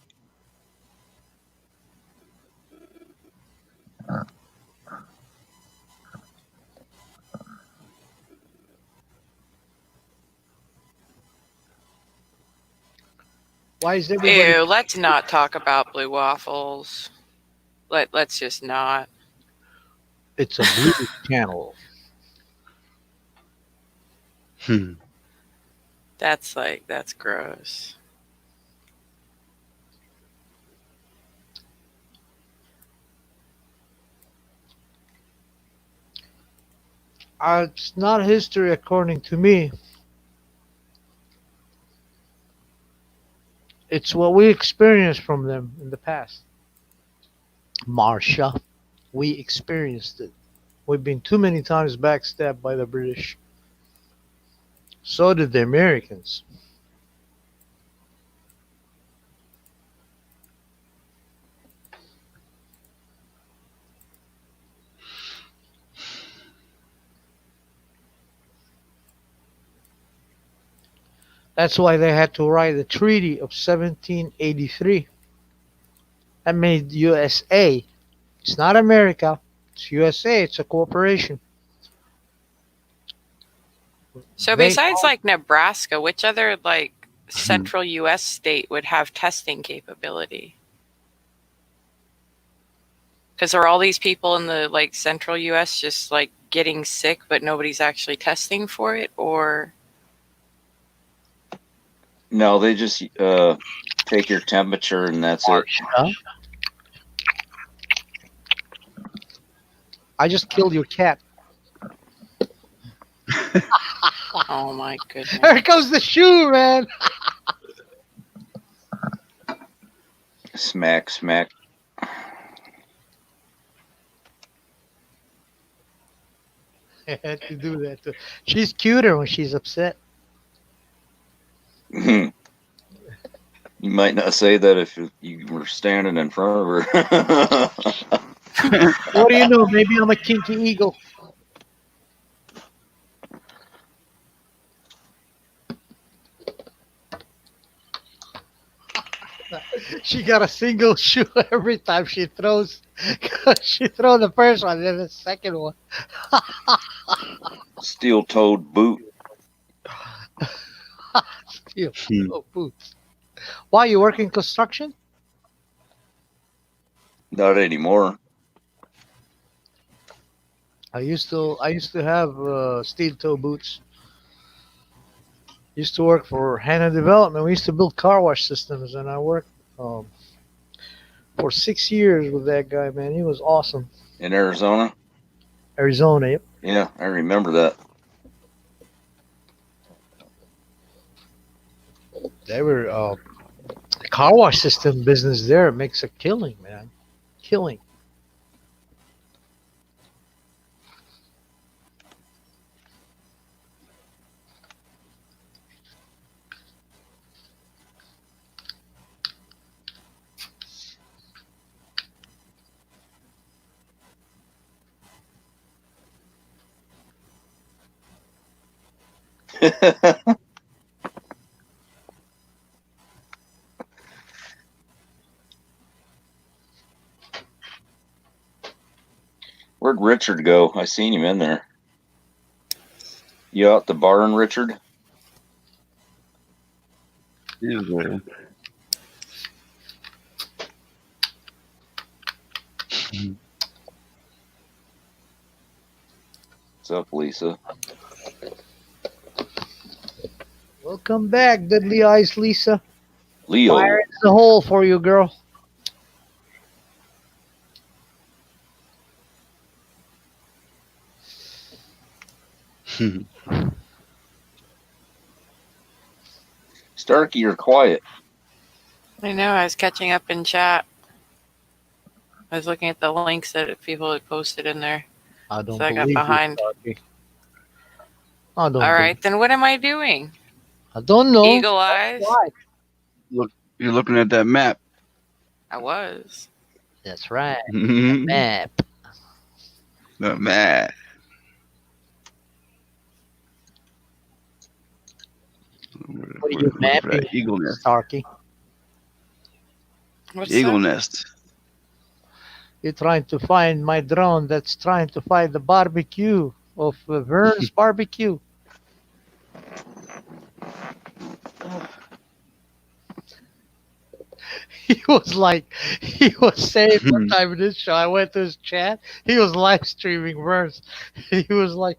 Why is everybody? Ew, let's not talk about blue waffles. Let's just not. It's a blue channel. Hmm. That's gross. It's not history according to me. It's what we experienced from them in the past. Marsha, we experienced it. We've been too many times backstabbed by the British. So did the Americans. That's why they had to write the Treaty of 1783. That made USA. It's not America. It's USA. It's a corporation. So They besides like Nebraska, which other like central US state would have testing capability? Because are all these people in the like central US just like getting sick but nobody's actually testing for it, or No, they just take your temperature and that's it. Huh? I just killed your cat. oh my goodness. Here comes the shoe, man. Smack, smack. I had to do that too. She's cuter when she's upset. You might not say that if you were standing in front of her. What do you know? Maybe I'm a kinky eagle. She got a single shoe every time she throws. She throws the first one, then the second one. Steel-toed boot. Steel toe boots. Why you work in construction? Not anymore. I used to have steel toe boots. Used to work for Hannah Development. We used to build car wash systems, and I worked for 6 years with that guy. Man, he was awesome. In Arizona? Arizona. Yep. Yeah, I remember that. They were the car wash system business there makes a killing, man. Killing. Where'd Richard go? I seen him in there. You out the barn, Richard? He was there. What's up, Lisa? Welcome back, Deadly Eyes, Lisa. Leo. Fire in the hole for you, girl. Starkey, you're quiet. I know. I was catching up in chat. I was looking at the links that people had posted in there. I don't So I got believe behind. you, Starkey. I don't. All right, then what am I doing? I don't know. Eagle eyes. Why? Look, you're looking at that map. I was. That's right. The Map. map. What are you mapping, Eagle nest. Starkey? What's Eagle that? nest. You're trying to find my drone that's trying to find the barbecue of Vern's barbecue. He was saying one time in this show, I went to his chat, he was live streaming Vern's. He was like,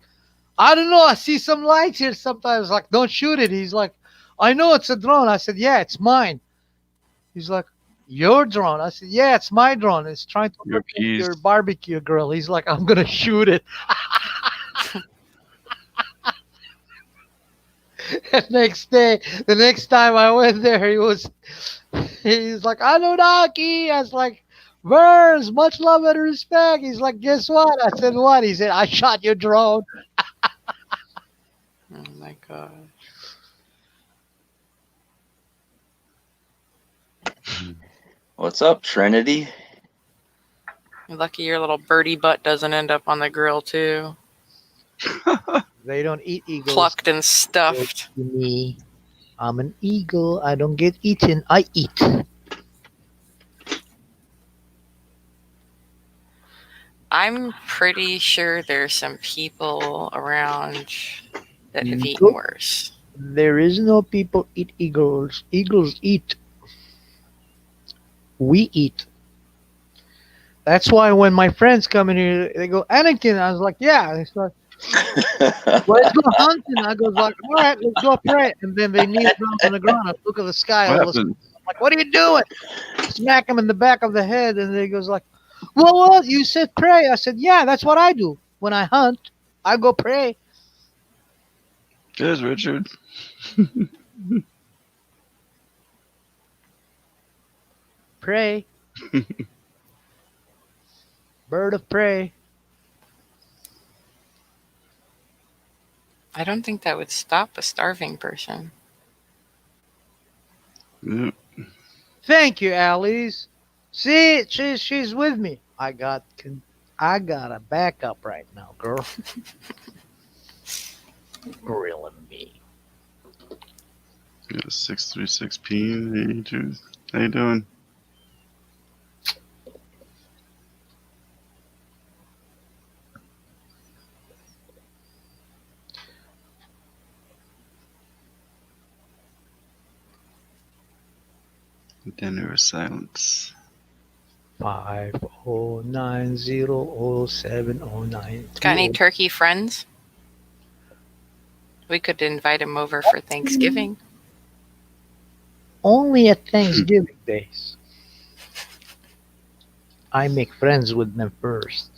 I don't know, I see some lights here sometimes, like, don't shoot it. He's like, I know it's a drone. I said, yeah, it's mine. He's like, your drone? I said, yeah, it's my drone. It's trying to look at your barbecue grill. He's like, I'm going to shoot it. And the next time I went there, he's like, Anunnaki. I was like, Burns, much love and respect. He's like, guess what? I said, what? He said, I shot your drone. Oh my god. What's up, Trinity? You're lucky your little birdie butt doesn't end up on the grill too. They don't eat eagles. Plucked and stuffed. Me. I'm an eagle. I don't get eaten. I eat. I'm pretty sure there's some people around that have eaten worse. There is no people eat eagles. Eagles eat. We eat. That's why when my friends come in here, they go, Anakin. I was like, yeah. They start, let's go hunting. I go like, all right, let's go pray. And then they kneel down on the ground and look at the sky. What I'm happened? like, what are you doing? Smack them in the back of the head. And they goes like, well, you said pray. I said, yeah, that's what I do. When I hunt, I go pray. Cheers, Richard. Prey. Bird of prey. I don't think that would stop a starving person. Yep. Thank you, Alice. See, she's with me. I got a backup right now, girl. Grilling me. Yeah, 636P. How you doing? Then there was silence. 50900709. Got any turkey friends? We could invite him over for Thanksgiving. Only at Thanksgiving days. I make friends with them first.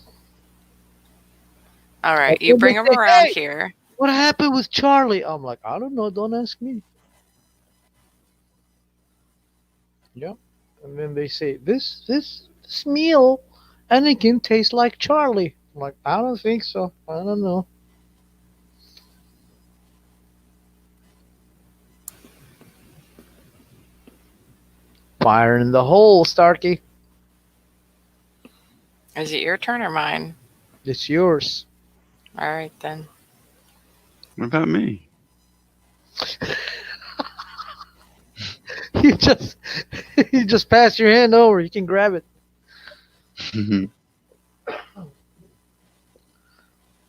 All right, you bring him around here. What happened with Charlie? I'm like, I don't know. Don't ask me. Yeah. And then they say, this meal, Anakin tastes like Charlie. I'm like, I don't think so. I don't know. Fire in the hole, Starkey. Is it your turn or mine? It's yours. All right, then. What about me? You just you just pass your hand over. You can grab it to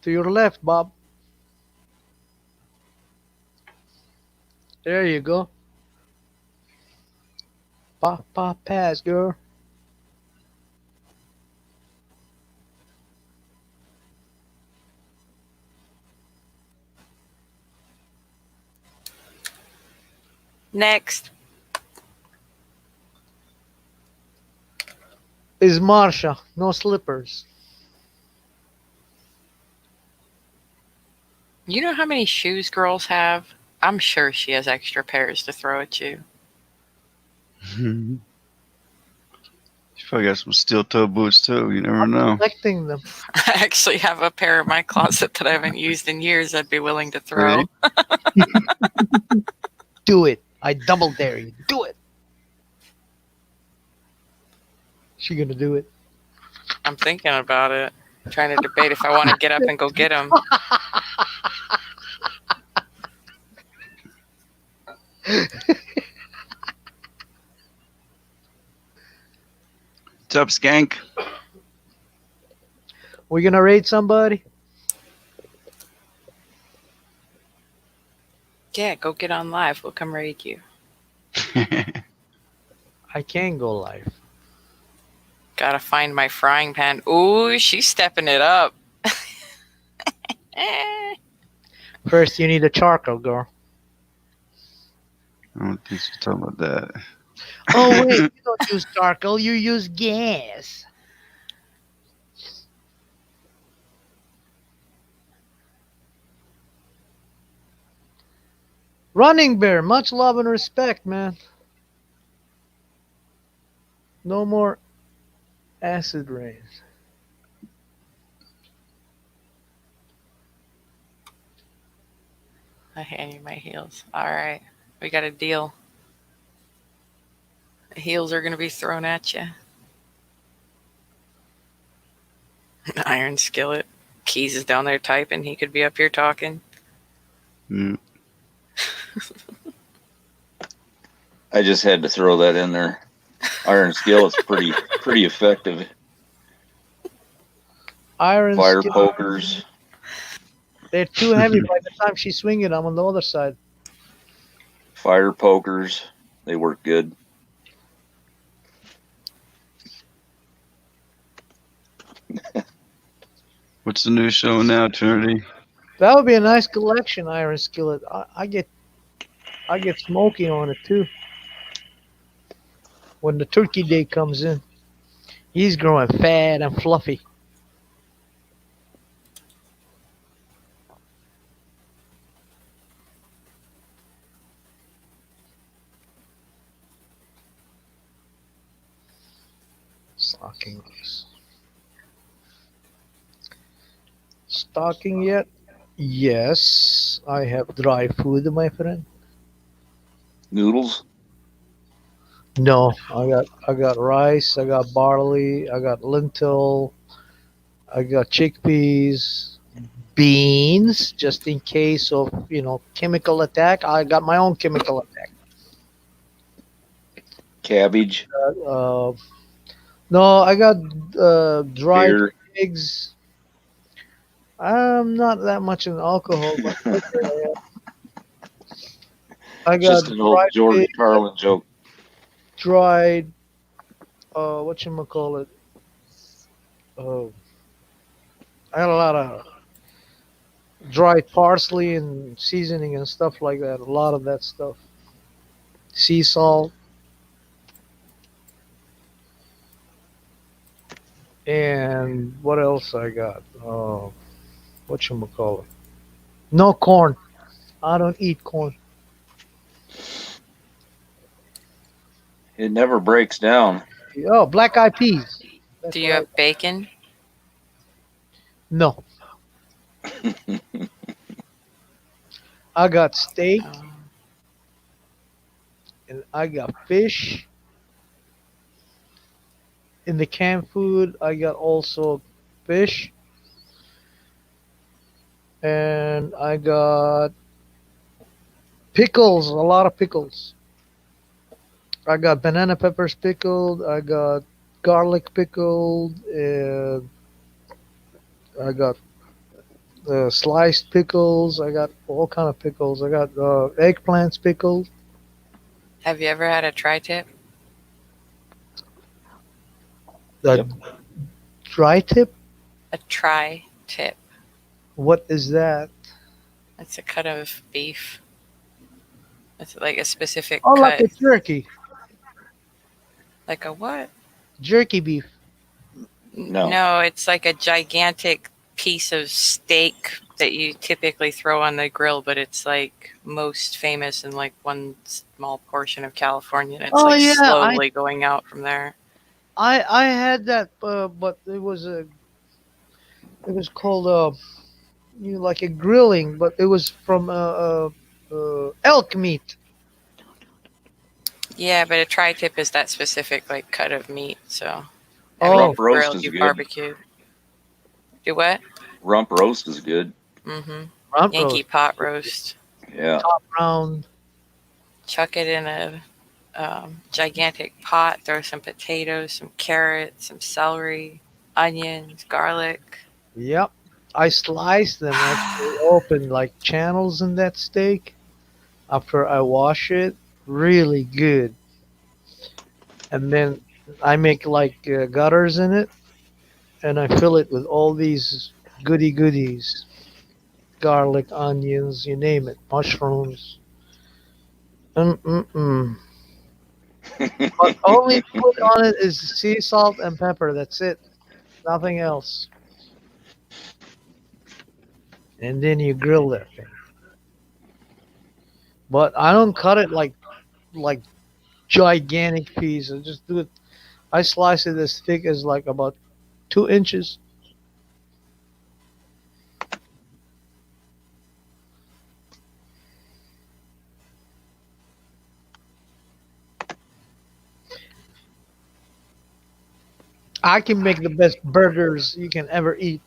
your left, Bob. There you go. Pop, pop, pass, girl. Next. Is Marsha. No slippers. You know how many shoes girls have? I'm sure she has extra pairs to throw at you. She probably got some steel toe boots too. You never know. Collecting them. I actually have a pair in my closet that I haven't used in years I'd be willing to throw. Really? Do it. I double dare you. Do it. She gonna do it. I'm thinking about it. Trying to debate if I want to get up and go get them. What's up, Skank? We gonna raid somebody? Yeah, go get on live. We'll come raid you. I can go live. Gotta find my frying pan. Ooh, she's stepping it up. First, you need a charcoal, girl. I don't think she's talking about that. Oh wait, you don't use charcoal. You use gas. Running Bear, much love and respect, man. No more acid rains. I hand you my heels. All right, we got a deal. The heels are going to be thrown at you. An iron skillet. Keys is down there typing. He could be up here talking. Mm. I just had to throw that in there. Iron skillet's pretty effective. Iron Fire skillet. pokers. They're too heavy by the time she's swinging. I'm on the other side. Fire pokers. They work good. What's the new show now, Trinity? That would be a nice collection, Iron Skillet. I get smoky on it too. When the turkey day comes in, he's growing fat and fluffy. Stockings. Stocking yet? Yes, I have dry food, my friend. Noodles. No, I got rice, I got barley, I got lentil, I got chickpeas, beans, just in case of chemical attack. I got my own chemical attack. Cabbage. No, I got dried Beer. eggs. I'm not that much in alcohol, but I got Just an old dried George figs, Carlin joke. dried whatchamacallit. Oh, I had a lot of dried parsley and seasoning and stuff like that. A lot of that stuff. Sea salt. And what else I got? Whatchamacallit. No corn. I don't eat corn. It never breaks down. Oh, black eyed peas. That's Do what you have bacon? No. I got steak and I got fish. In the canned food, I got also fish. And I got Pickles, a lot of pickles. I got banana peppers pickled. I got garlic pickled, and I got sliced pickles. I got all kind of pickles. I got eggplants pickled. Have you ever had a tri-tip? The Yep. dry tip. A tri-tip. What is that? It's a cut of beef. It's like a specific Oh, cut. like a jerky. Like a what? Jerky beef. No. No, it's like a gigantic piece of steak that you typically throw on the grill, but it's like most famous in like one small portion of California. And it's Oh, like yeah, slowly going out from there. I had that, but it was called like a grilling, but it was from elk meat. Yeah, but a tri-tip is that specific like cut of meat. So Oh. Rump roast grilled, is you good. barbecued. Do what? Rump roast is good. Mm-hmm. Rump Yankee roast, pot roast. Yeah. top round. Chuck it in a gigantic pot. Throw some potatoes, some carrots, some celery, onions, garlic. Yep. I sliced them actually open like channels in that steak after I wash it. Really good. And then I make like gutters in it, and I fill it with all these goodies, garlic, onions, you name it, mushrooms. Mm-mm-mm. But only put on it is sea salt and pepper. That's it. Nothing else. And then you grill that thing. But I don't cut it like gigantic pieces. I just do it. I slice it as thick as like about 2 inches. I can make the best burgers you can ever eat,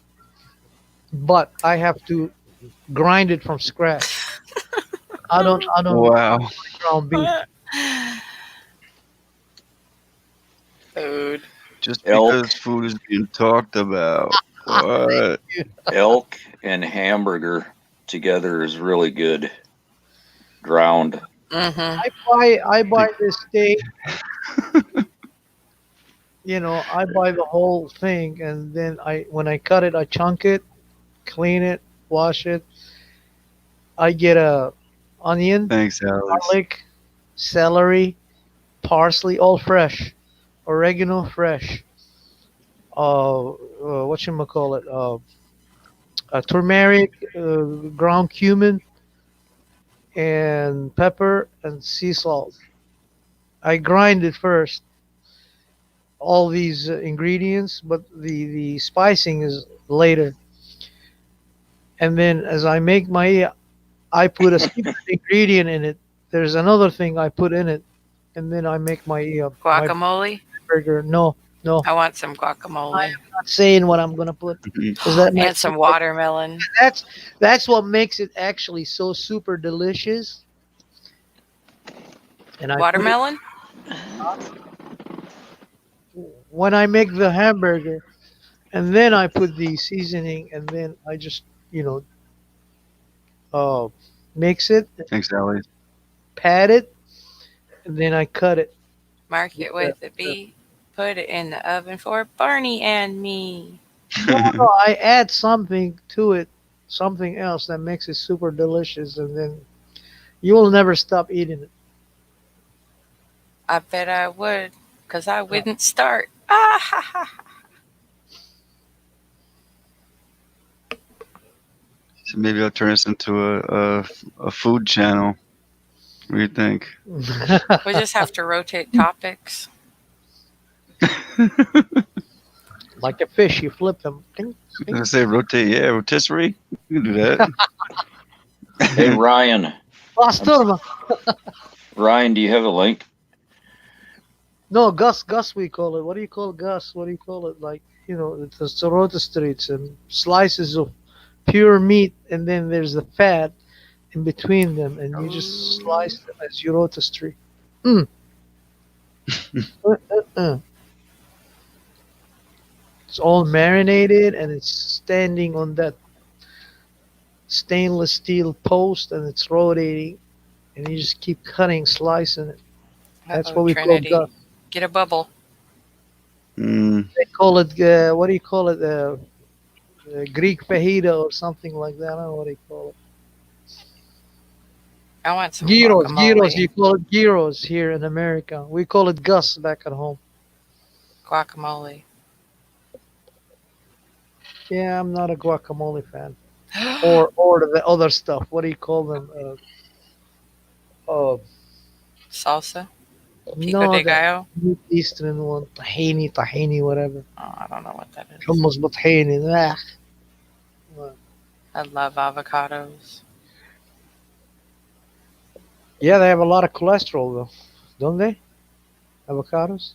but I have to grind it from scratch. I don't Wow. ground beef. Food. Just Elk. because food is being talked about. What? Elk and hamburger together is really good. Ground. Mm-hmm. I buy this steak. I buy the whole thing, and then when I cut it, I chunk it, clean it, wash it. I get a onion, Thanks, Alex. garlic, celery, parsley, all fresh, oregano fresh. Whatchamacallit, turmeric, ground cumin, and pepper and sea salt. I grind it first, all these ingredients, but the spicing is later. And then as I make I put a secret ingredient in it. There's another thing I put in it, and then I make my Guacamole. burger. No, I want some I guacamole. am not saying what I'm gonna put. Is that And some watermelon. That's what makes it actually so super delicious. And Watermelon? When I make the hamburger, and then I put the seasoning, and then I just mix it, Thanks, Alex. pat it, and then I cut it. Mark it with a B. Put it in the oven for Barney and me. No, I add something to it, something else that makes it super delicious, and then you will never stop eating it. I bet I would, because I wouldn't start. Ah, ha, ha. So maybe I'll turn this into a food channel. What do you think? We just have to rotate topics. Like a fish, you flip them. Ding, ding. I say rotate, yeah, rotisserie. You can do that. Hey, Ryan. Last turn. Ryan, do you have a link? No, Gus, we call it. What do you call Gus? What do you call it? Like, it's the Sorota streets and slices of pure meat, and then there's the fat, in between them, and you just slice them as you rotisserie. Mm. Uh. It's all marinated, and it's standing on that stainless steel post, and it's rotating, and you just keep cutting, slicing it. That's Uh-oh, what we call Trinity. gut. Get a bubble. Mm, They call it what do you call it? Greek fajita or something like that. I don't know what they call it. I want some Gyros, gyros. guacamole. You call it gyros here in America. We call it gus back at home. Guacamole. Yeah, I'm not a guacamole fan. Or the other stuff. What do you call them? Salsa. Pico No, de the gallo. Eastern one. Tahini, whatever. Oh, I don't know what that is. Hummus بطحيني. I love avocados. Yeah, they have a lot of cholesterol though, don't they? Avocados?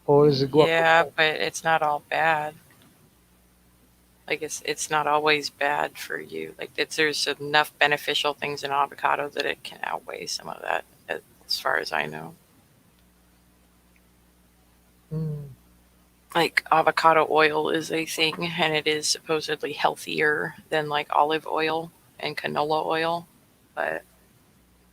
Or is it Yeah, guacamole? but it's not all bad. Like it's not always bad for you. Like there's enough beneficial things in avocado that it can outweigh some of that, as far as I know. Mm. Like avocado oil is a thing, and it is supposedly healthier than like olive oil and canola oil, but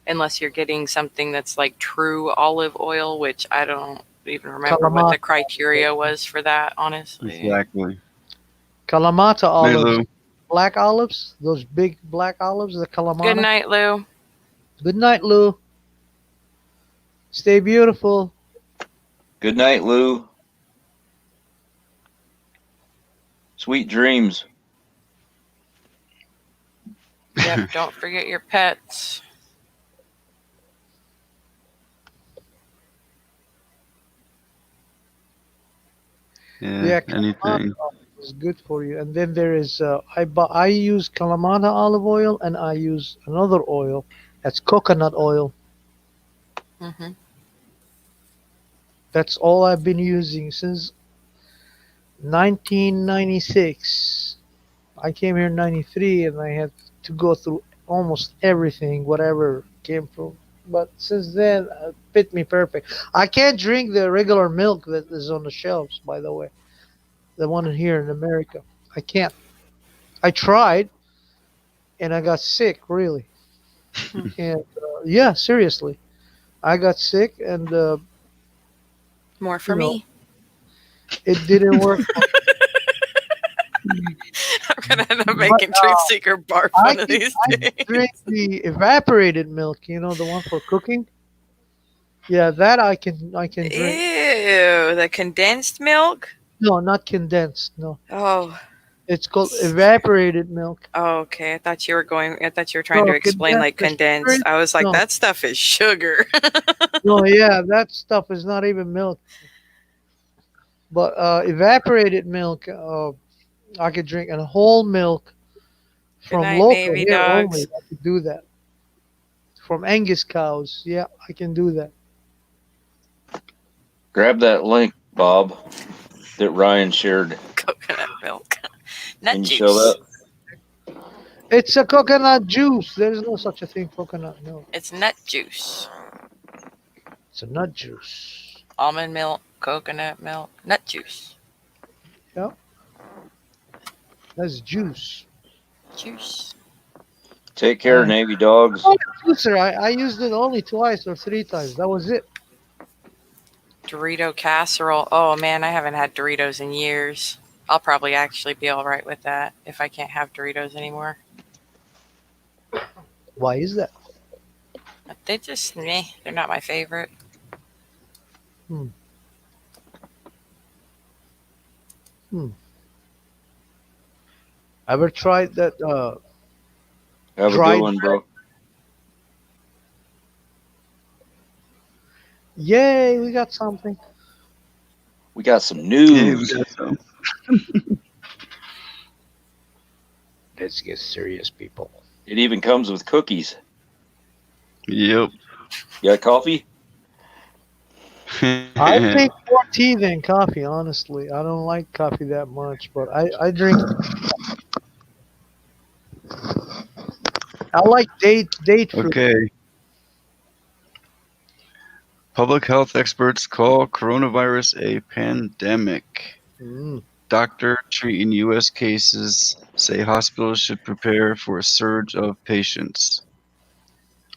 unless you're getting something that's like true olive oil, which I don't even remember what the Kalamata. criteria was for that, honestly. exactly. Kalamata Hey, olives. Lou. Black olives, those big black olives, the Kalamata. Good night, Lou. Good night, Lou. Stay beautiful. Good night, Lou. Sweet dreams. Yep, don't forget your pets. Yeah, anything. Kalamata is good for you. And then there is I use Kalamata olive oil, and I use another oil that's coconut oil. Hmm. That's all I've been using since 1996. I came here in 93, and I had to go through almost everything, whatever came from. But since then, it fit me perfect. I can't drink the regular milk that is on the shelves, by the way. The one here in America. I can't. I tried, and I got sick, really. And yeah, seriously. I got sick, and More for you know, me. it didn't work. I'm gonna end up But making Truth Seeker barf one of these I days. drink the evaporated milk, the one for cooking. Yeah, that I can drink. Ew, the condensed milk? No, not condensed. No, Oh. it's called evaporated milk. Oh, okay. I thought you were trying No, to explain like condensed. I was like, No, that stuff is sugar. no, yeah, that stuff is not even milk. But evaporated milk, I could drink, and whole milk Good from night, local Navy here only. dogs. I could do that. From Angus cows, yeah, I can do that. Grab that link, Bob, that Ryan shared. Coconut milk. Nut Can you juice. show that? It's a coconut juice. There's no such a thing, coconut milk. It's nut juice. It's a nut juice. Almond milk, coconut milk, nut juice. Yeah, that's juice. Juice. Take care, Navy dogs. Oh, juicer. I used it only twice or three times. That was it. Dorito casserole. Oh man, I haven't had Doritos in years. I'll probably actually be all right with that if I can't have Doritos anymore. Why is that? They just meh. They're not my favorite. Ever tried that? Have a dried good one, bro. Yay, we got something. We got some Yeah, news. we got some. Let's get serious, people. It even comes with cookies. Yep. You got coffee? I drink more tea than coffee, honestly. I don't like coffee that much, but I drink. I like date fruit. Okay. Public health experts call coronavirus a pandemic. Mm. Doctor treating U.S. cases say hospitals should prepare for a surge of patients.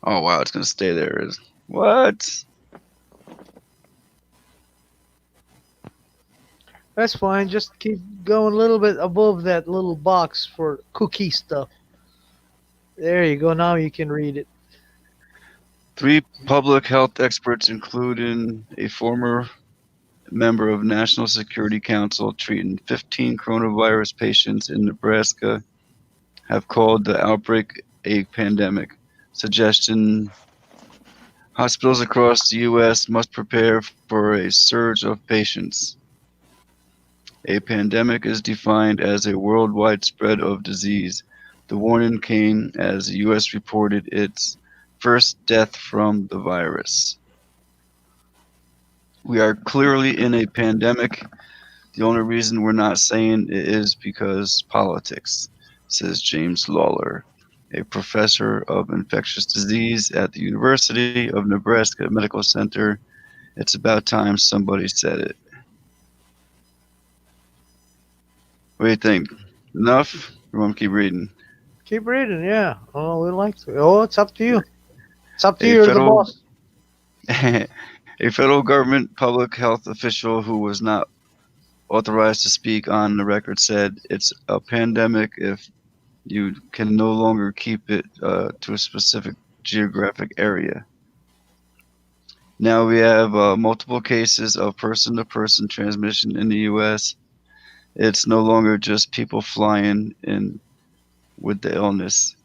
Oh wow, it's gonna stay there. What? That's fine. Just keep going a little bit above that little box for cookie stuff. There you go. Now you can read it. 3 public health experts, including a former member of National Security Council treating 15 coronavirus patients in Nebraska, have called the outbreak a pandemic, suggesting hospitals across the U.S. must prepare for a surge of patients. A pandemic is defined as a worldwide spread of disease. The warning came as the U.S. reported its first death from the virus. We are clearly in a pandemic. The only reason we're not saying it is because politics, says James Lawler, a professor of infectious disease at the University of Nebraska Medical Center. It's about time somebody said it. What do you think? Enough? Or want to keep reading? Keep reading. Yeah. Oh, we like to. Oh, it's up to you. It's up to A you. You're the federal boss. a federal government public health official who was not authorized to speak on the record said it's a pandemic if you can no longer keep it to a specific geographic area. Now we have multiple cases of person-to-person transmission in the U.S. It's no longer just people flying in with the illness.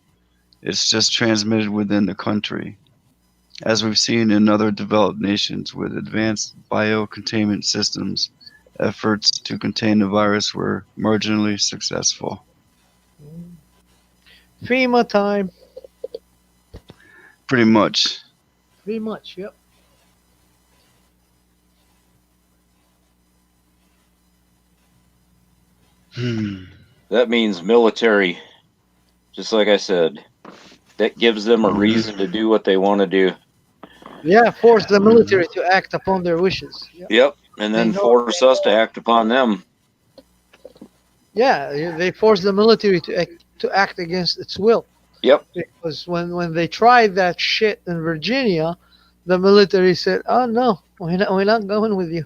It's just transmitted within the country, as we've seen in other developed nations with advanced biocontainment systems. Efforts to contain the virus were marginally successful. FEMA time. Pretty much. Pretty much. Yep. That means military, just like I said. That gives them a reason to do what they want to do. Yeah. Force the military to act upon their wishes. Yep. Yep, and then force us to act upon them. Yeah. They force the military to act against its will. Yep. Because when they tried that shit in Virginia, the military said, "Oh no, we're not going with you."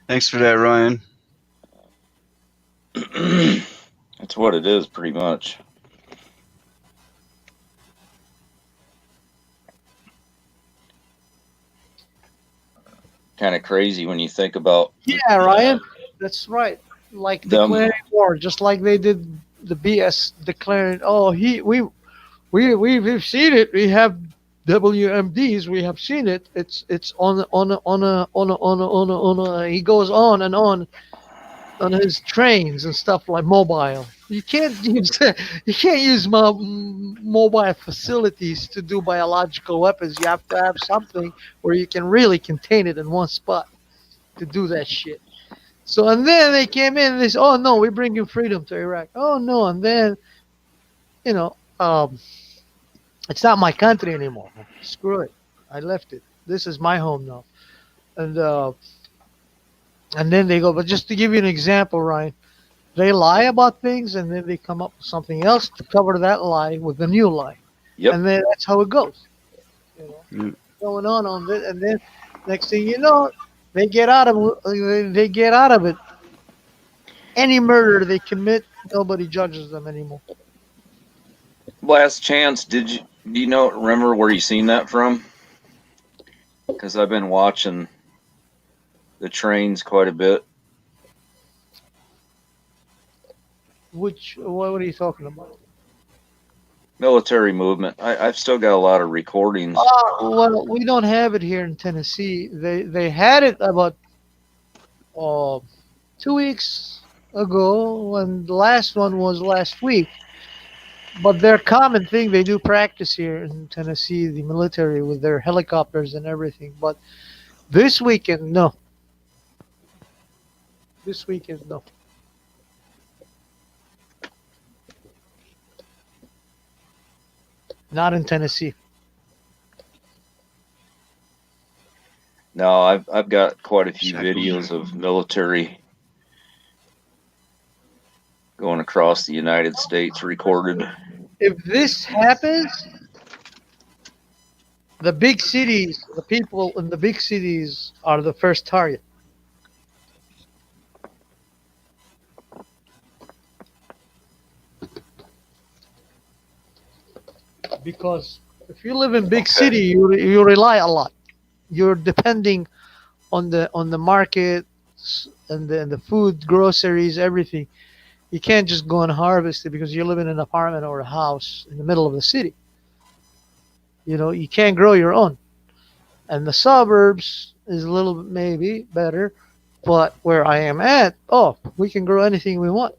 Thanks for that, Ryan. That's what it is, pretty much. Kind of crazy when you think about. Yeah, Ryan, that's right. Like declaring war, just like they did the BS declaring. Oh, we've seen it. We have WMDs. We have seen it. It's on. He goes on and on his trains and stuff like mobile. You can't use mobile facilities to do biological weapons. You have to have something where you can really contain it in one spot to do that shit. So and then they came in. And they said, "Oh no, we're bringing freedom to Iraq." Oh no, and then it's not my country anymore. Screw it. I left it. This is my home now. And then they go, but just to give you an example, Ryan, they lie about things and then they come up with something else to cover that lie with a new lie. Yep. And then that's how it goes. Going on this, and then next thing you know, they get out of it. Any murder they commit, nobody judges them anymore. Last chance, do you remember where you seen that from? Because I've been watching the trains quite a bit. What are you talking about? Military movement. I've still got a lot of recordings. Well, we don't have it here in Tennessee. They had it about 2 weeks ago, and the last one was last week. But their common thing, they do practice here in Tennessee, the military, with their helicopters and everything. But this weekend, no. This weekend, no. Not in Tennessee. No, I've got quite a few Shackled. videos of military going across the United States recorded. If this happens, the big cities, the people in the big cities are the first target. Because if you live in big Okay. city, you rely a lot. You're depending on the market and the food, groceries, everything. You can't just go and harvest it because you live in an apartment or a house in the middle of the city. You know, you can't grow your own. And the suburbs is a little bit maybe better, but where I am at, oh, we can grow anything we want.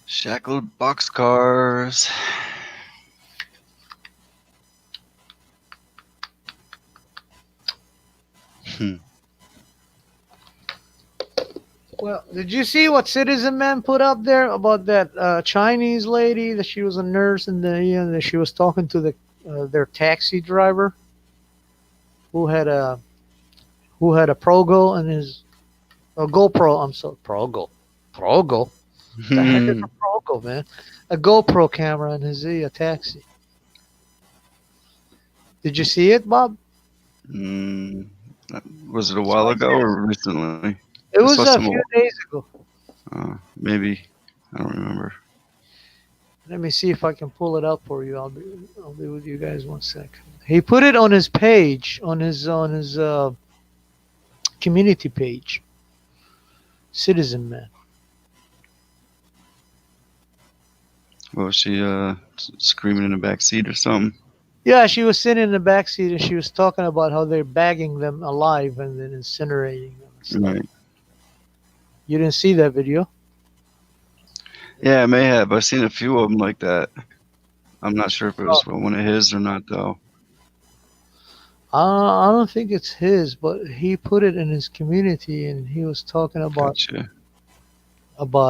Shackled boxcars. Well, did you see what Citizen Man put up there about that Chinese lady that she was a nurse and that she was talking to their taxi driver who had a Progo and his a GoPro. I'm sorry, Progo. The heck is a Progo, man? A GoPro camera in his taxi. Did you see it, Bob? Was it a while ago or recently? It was saw a some few old- days ago. Maybe. I don't remember. Let me see if I can pull it up for you. I'll be with you guys 1 second. He put it on his page, on his community page. Citizen Man. What was she screaming in the back seat or something? Yeah, she was sitting in the back seat and she was talking about how they're bagging them alive and then incinerating them. And stuff. Right. You didn't see that video? Yeah, I may have. I've seen a few of them like that. I'm not sure if it was one of his or not, though. I don't think it's his, but he put it in his community and he was talking about Gotcha.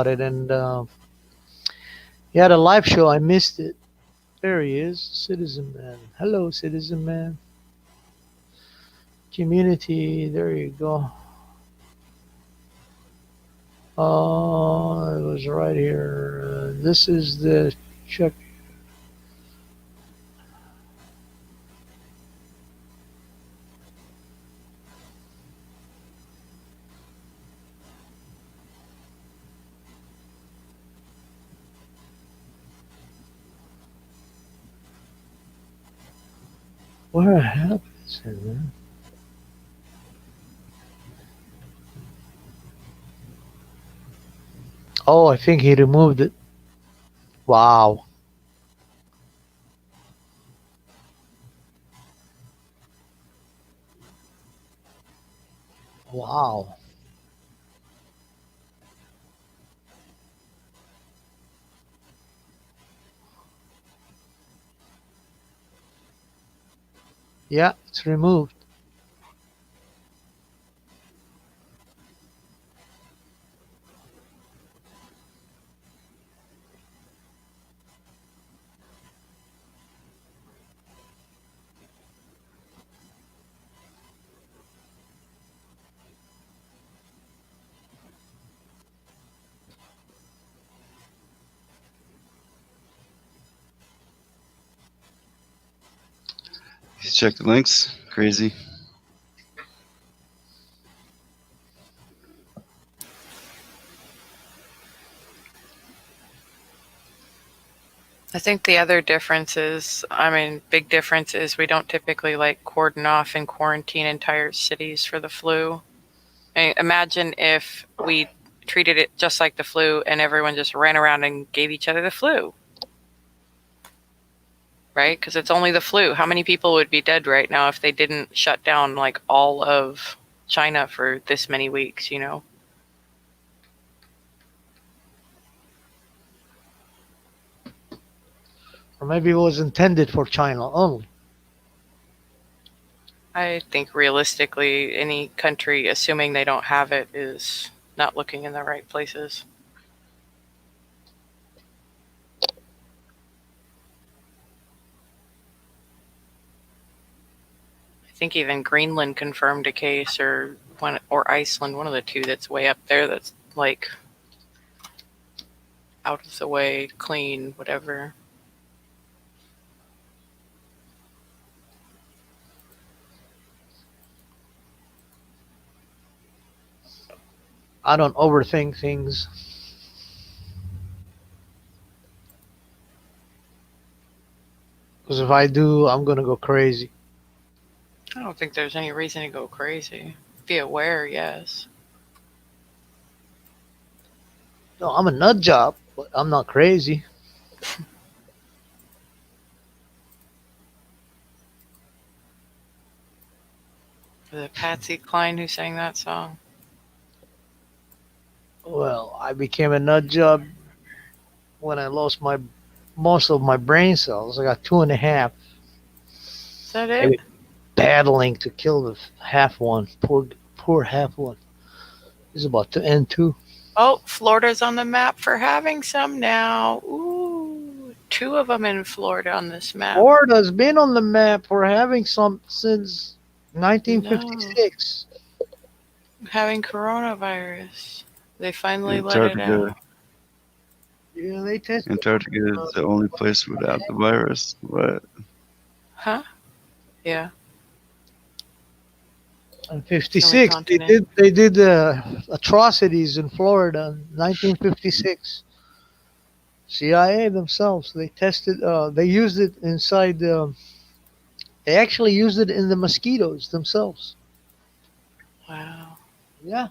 it. And he had a live show. I missed it. There he is, Citizen Man. Hello, Citizen Man. Community. There you go. Oh, it was right here. This is the check. What happens here, man? Oh, I think he removed it. Wow. Wow. Yeah, it's removed. Check the links. Crazy. I think the other difference is, big difference is we don't typically like cordon off and quarantine entire cities for the flu. Imagine if we treated it just like the flu and everyone just ran around and gave each other the flu. Right? Because it's only the flu. How many people would be dead right now if they didn't shut down like all of China for this many weeks, you know? Or maybe it was intended for China only. I think realistically, any country, assuming they don't have it, is not looking in the right places. I think even Greenland confirmed a case, or Iceland, one of the two that's way up there. That's like out of the way, clean, whatever. I don't overthink things. Because if I do, I'm going to go crazy. I don't think there's any reason to go crazy. Be aware, yes. No, I'm a nut job, but I'm not crazy. Was it Patsy Cline who sang that song? Well, I became a nut job when I lost most of my brain cells. I got 2.5. Is that it? Battling to kill the half one. Poor half one. He's about to end too. Oh, Florida's on the map for having some now. Ooh, 2 of them in Florida on this map. Florida's been on the map for having some since 1956. No. Having coronavirus. They finally let it out. Yeah, they tested. Antarctica is the only place without the virus. What? Huh? Yeah. In 56, they did atrocities in Florida in 1956. CIA themselves, they tested, they used it inside, they actually used it in the mosquitoes themselves. Wow. Yeah.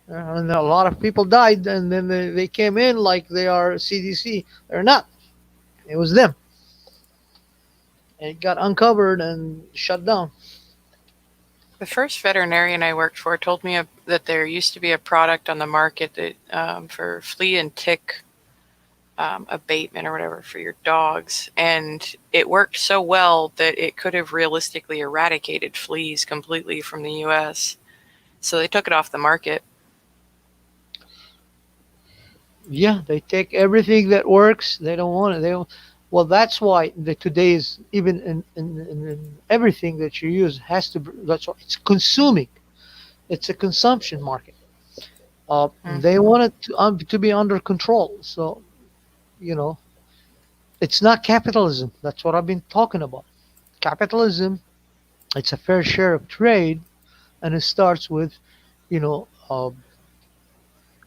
And a lot of people died, and then they came in like they are CDC. They're not. It was them. It got uncovered and shut down. The first veterinarian I worked for told me that there used to be a product on the market that for flea and tick abatement or whatever for your dogs, and it worked so well that it could have realistically eradicated fleas completely from the U.S. So they took it off the market. Yeah, they take everything that works. They don't want it. They don't. Well, that's why today's even in everything that you use has to. That's why it's consuming. It's a consumption market. They want it to be under control. So, it's not capitalism. That's what I've been talking about. Capitalism, it's a fair share of trade, and it starts with,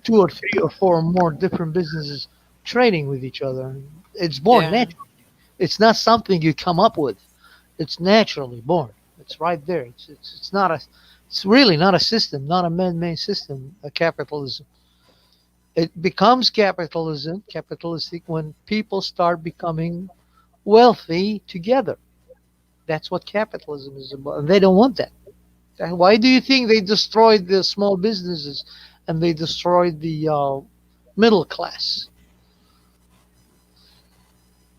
2 or 3 or 4 more different businesses trading with each other. It's born naturally. It's not something you come up with. It's naturally born. It's right there. It's not a. It's really not a system, not a man-made system. A capitalism. It becomes capitalistic when people start becoming wealthy together. That's what capitalism is about. And they don't want that. Why do you think they destroyed the small businesses and they destroyed the middle class?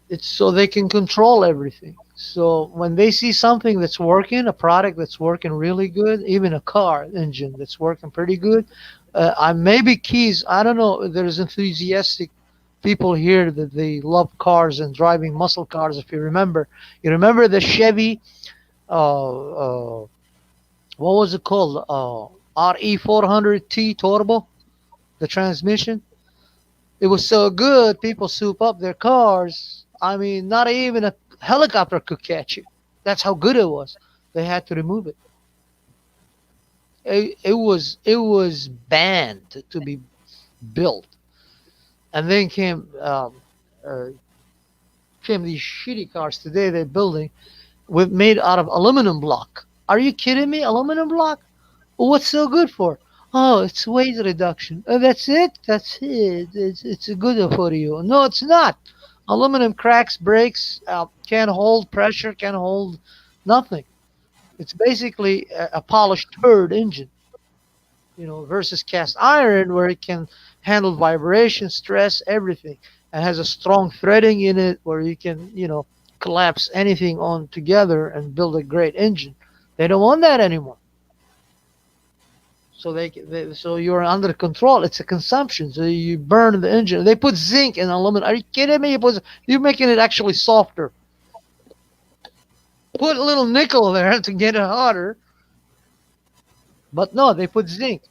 It's so they can control everything. So when they see something that's working, a product that's working really good, even a car engine that's working pretty good, maybe keys. I don't know. There's enthusiastic people here that they love cars and driving muscle cars. If you remember the Chevy. What was it called? RE400T turbo, the transmission. It was so good, people soup up their cars. I mean, not even a helicopter could catch it. That's how good it was. They had to remove it. It was banned to be built, and then came these shitty cars today they're building made out of aluminum block. Are you kidding me? Aluminum block? What's so good for? Oh, it's weight reduction. That's it? That's it. It's good for you. No, it's not. Aluminum cracks, breaks, can't hold pressure, can't hold nothing. It's basically a polished turd engine, versus cast iron where it can handle vibration, stress, everything. and has a strong threading in it where you can, collapse anything on together and build a great engine. They don't want that anymore. So so you're under control. It's a consumption. So you burn the engine. They put zinc in aluminum. Are you kidding me? You're making it actually softer. Put a little nickel there to get it hotter. But no, they put zinc.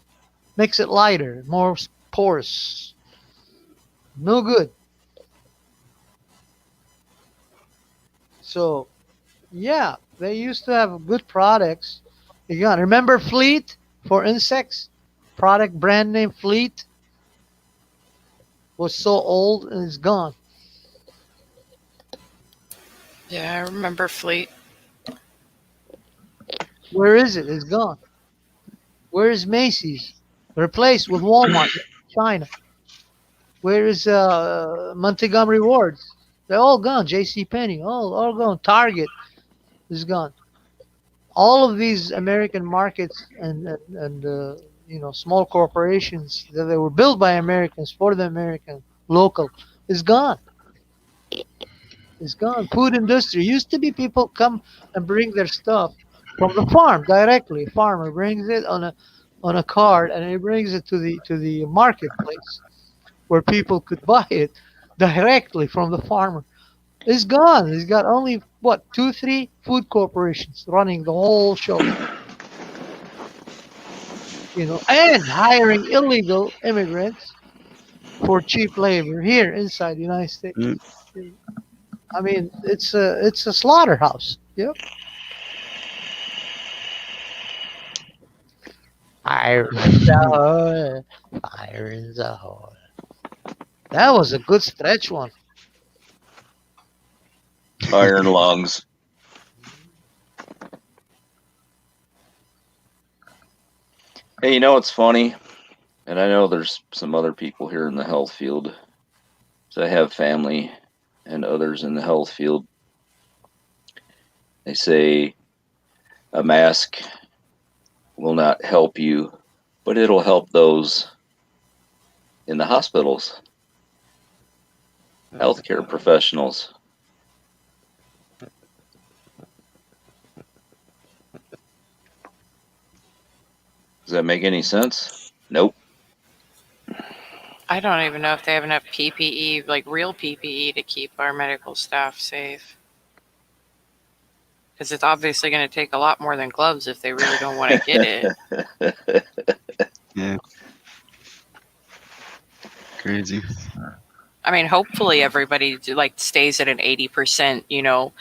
Makes it lighter, more porous. No good. So, yeah, they used to have good products. Again, remember Fleet for insects? Product brand name Fleet was so old and it's gone. Yeah, I remember Fleet. Where is it? It's gone. Where is Macy's? Replaced with Walmart, China. Where is Montgomery Wards? They're all gone. J.C. Penney, all gone. Target is gone. All of these American markets and small corporations that they were built by Americans for the American local is gone. It's gone. Food industry used to be people come and bring their stuff from the farm directly. A farmer brings it on a cart and he brings it to the marketplace where people could buy it directly from the farmer. It's gone. It's got only what 2, 3 food corporations running the whole show. And hiring illegal immigrants for cheap labor here inside the United States. Mm. I mean, it's a slaughterhouse. Yep. Fire in the hole. Fire in the hole. That was a good stretch one. Iron lungs. Hey, it's funny, and I know there's some other people here in the health field. So I have family and others in the health field. They say a mask will not help you, but it'll help those in the hospitals, healthcare professionals. Does that make any sense? Nope. I don't even know if they have enough PPE, like real PPE, to keep our medical staff safe. Because it's obviously going to take a lot more than gloves if they really don't want to get it. Yeah. Crazy. I mean, hopefully everybody stays at an 80%,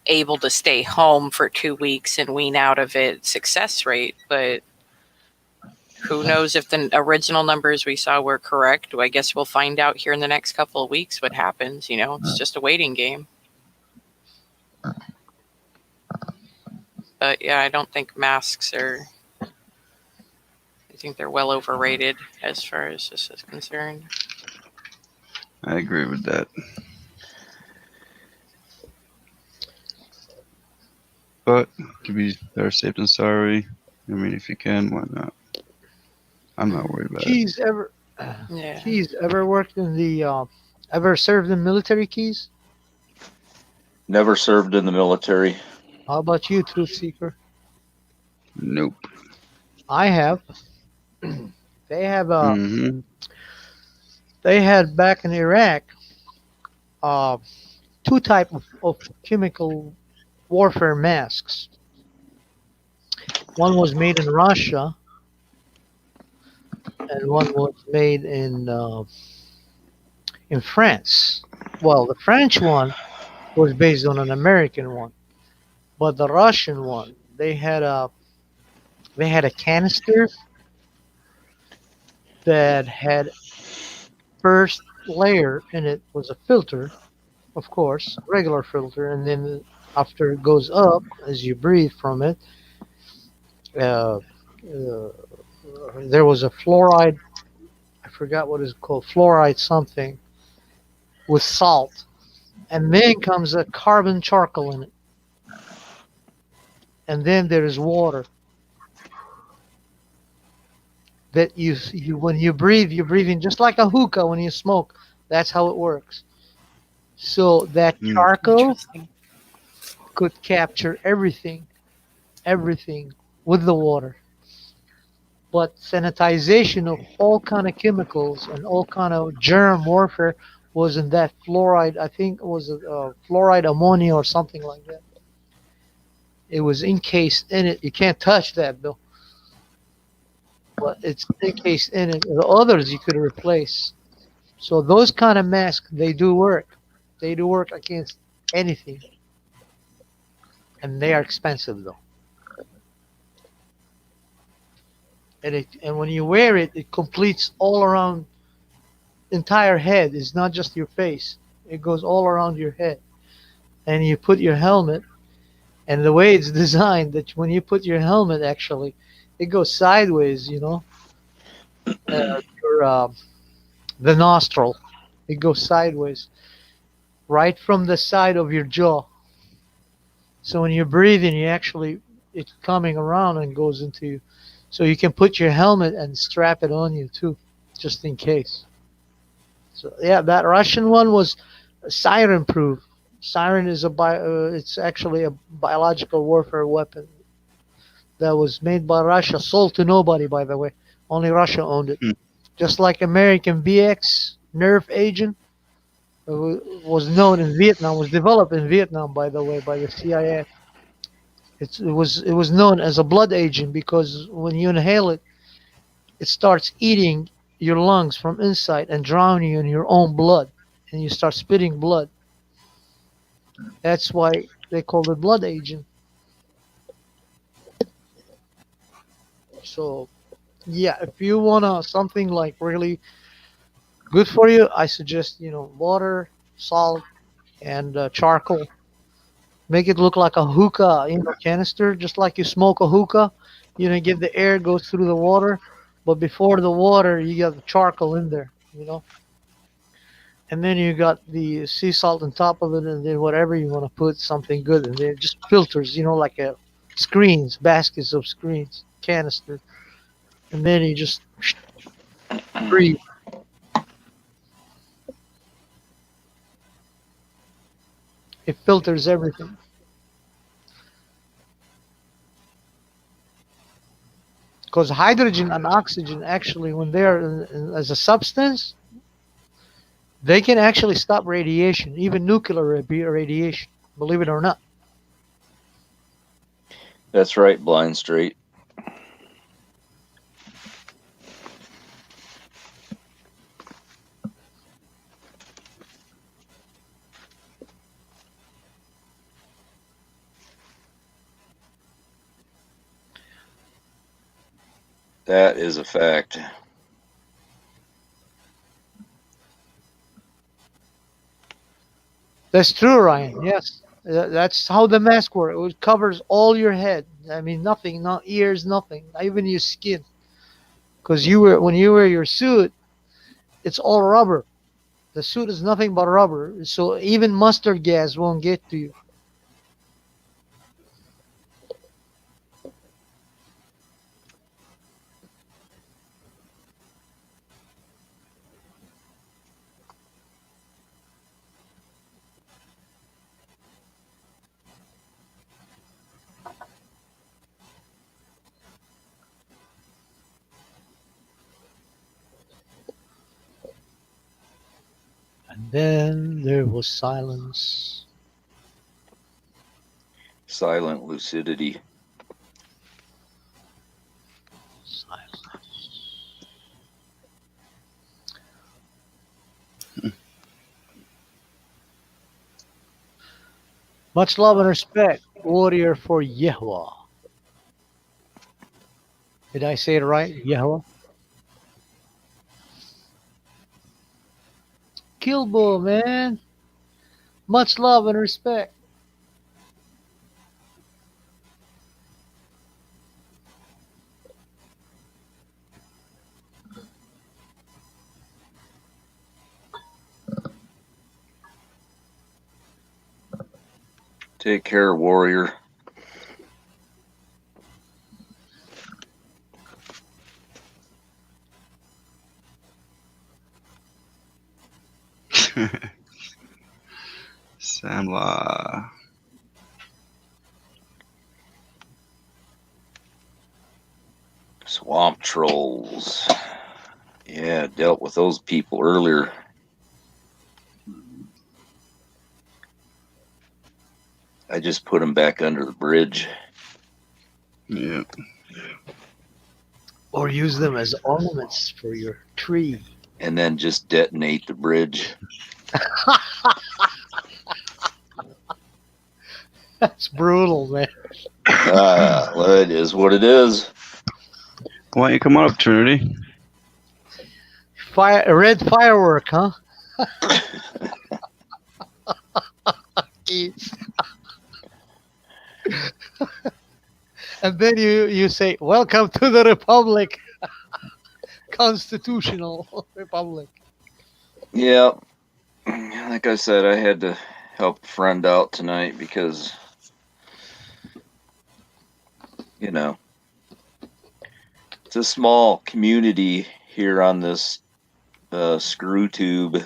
able to stay home for 2 weeks and wean out of it success rate. But who knows if the original numbers we saw were correct? I guess we'll find out here in the next couple of weeks what happens. It's just a waiting game. But yeah, I don't think masks are. I think they're well overrated as far as this is concerned. I agree with that. But to be better safe than sorry. I mean, if you can, why not? I'm not worried about it. Keys ever worked in the ever served in military, Keys? Never served in the military. How about you, Truth Seeker? Nope. I have. They have Mm-hmm. They had back in Iraq 2 type of chemical warfare masks. One was made in Russia, and one was made in France. Well, the French one was based on an American one, but the Russian one, they had a canister that had first layer in it was a filter, of course, regular filter, and then after it goes up, as you breathe from it, there was a fluoride. I forgot what it's called, fluoride something, with salt, and then comes a carbon charcoal in it, and then there is water. That you when you breathe, you're breathing just like a hookah when you smoke. That's how it works. So that Hmm. charcoal Interesting. could capture everything with the water. But sanitization of all kind of chemicals and all kind of germ warfare was in that fluoride. I think it was fluoride ammonia or something like that. It was encased in it. You can't touch that though, but it's encased in it. The others you could replace. So those kind of masks, they do work. They do work against anything, and they are expensive though. And when you wear it, it completes all around entire head. It's not just your face. It goes all around your head. And you put your helmet, and the way it's designed, that when you put your helmet, actually, it goes sideways. Your the nostril, it goes sideways, right from the side of your jaw. So when you're breathing, you actually it's coming around and goes into you. So you can put your helmet and strap it on you too, just in case. So yeah, that Russian one was siren proof. Siren is it's actually a biological warfare weapon that was made by Russia, sold to nobody, by the way. Only Russia owned it. Hmm. Just like American VX nerve agent was known in Vietnam, was developed in Vietnam, by the way, by the CIA. It was known as a blood agent because when you inhale it, it starts eating your lungs from inside and drowning you in your own blood, and you start spitting blood. That's why they call it blood agent. So yeah, if you wanna something like really good for you, I suggest water, salt, and charcoal. Make it look like a hookah, canister, just like you smoke a hookah. Give the air goes through the water, but before the water, you got the charcoal in there. And then you got the sea salt on top of it, and then whatever you want to put, something good in there, just filters, like a screens, baskets of screens, canister, and then you just breathe. It filters everything. Because hydrogen and oxygen actually, when they're as a substance, they can actually stop radiation, even nuclear radiation. Believe it or not. That's right, Blind Straight. That is a fact. That's true, Ryan. Yes, that's how the mask works. It covers all your head. I mean, nothing, not ears, nothing, not even your skin. Because when you wear your suit, it's all rubber. The suit is nothing but rubber, so even mustard gas won't get to you. And then there was silence. Silent lucidity. Silence. Much love and respect, warrior for Yahweh. Did I say it right? Yahweh? Kilbo, man. Much love and respect. Take care, warrior. Samla. Swamp trolls. Yeah, dealt with those people earlier. I just put them back under the bridge. Yeah. Or use them as ornaments for your tree. And then just detonate the bridge. That's brutal, man. Well, it is what it is. Why don't you come on up, Trinity? A red firework, huh? Keys. And then you say, "Welcome to the Republic, Constitutional Republic." Yeah. Like I said, I had to help a friend out tonight because, you know, it's a small community here on this screw tube.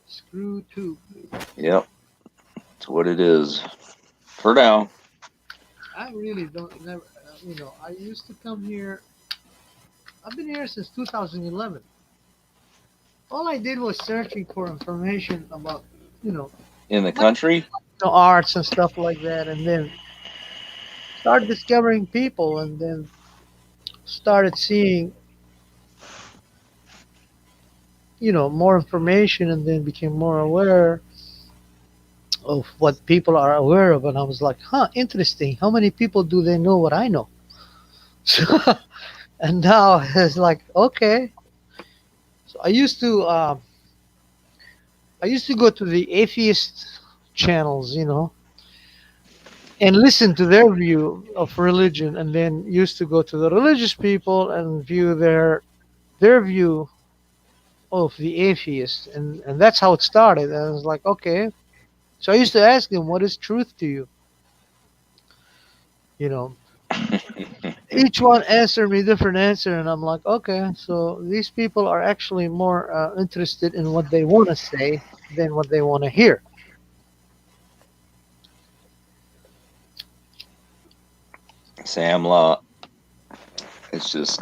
Screw tube. Yep. That's what it is. For now. I really never, I used to come here. I've been here since 2011. All I did was searching for information about, In the country? the arts and stuff like that, and then started discovering people, and then started seeing, more information, and then became more aware of what people are aware of, and I was like, huh, interesting. How many people do they know what I know? So, and now it's like, okay. So I used to go to the atheist channels, and listen to their view of religion, and then used to go to the religious people and view their view of the atheist, and that's how it started. And I was like, okay. So I used to ask them, what is truth to you? Each one answered me different answer, and I'm like, okay, so these people are actually more interested in what they want to say than what they want to hear. Sam Lot. It's just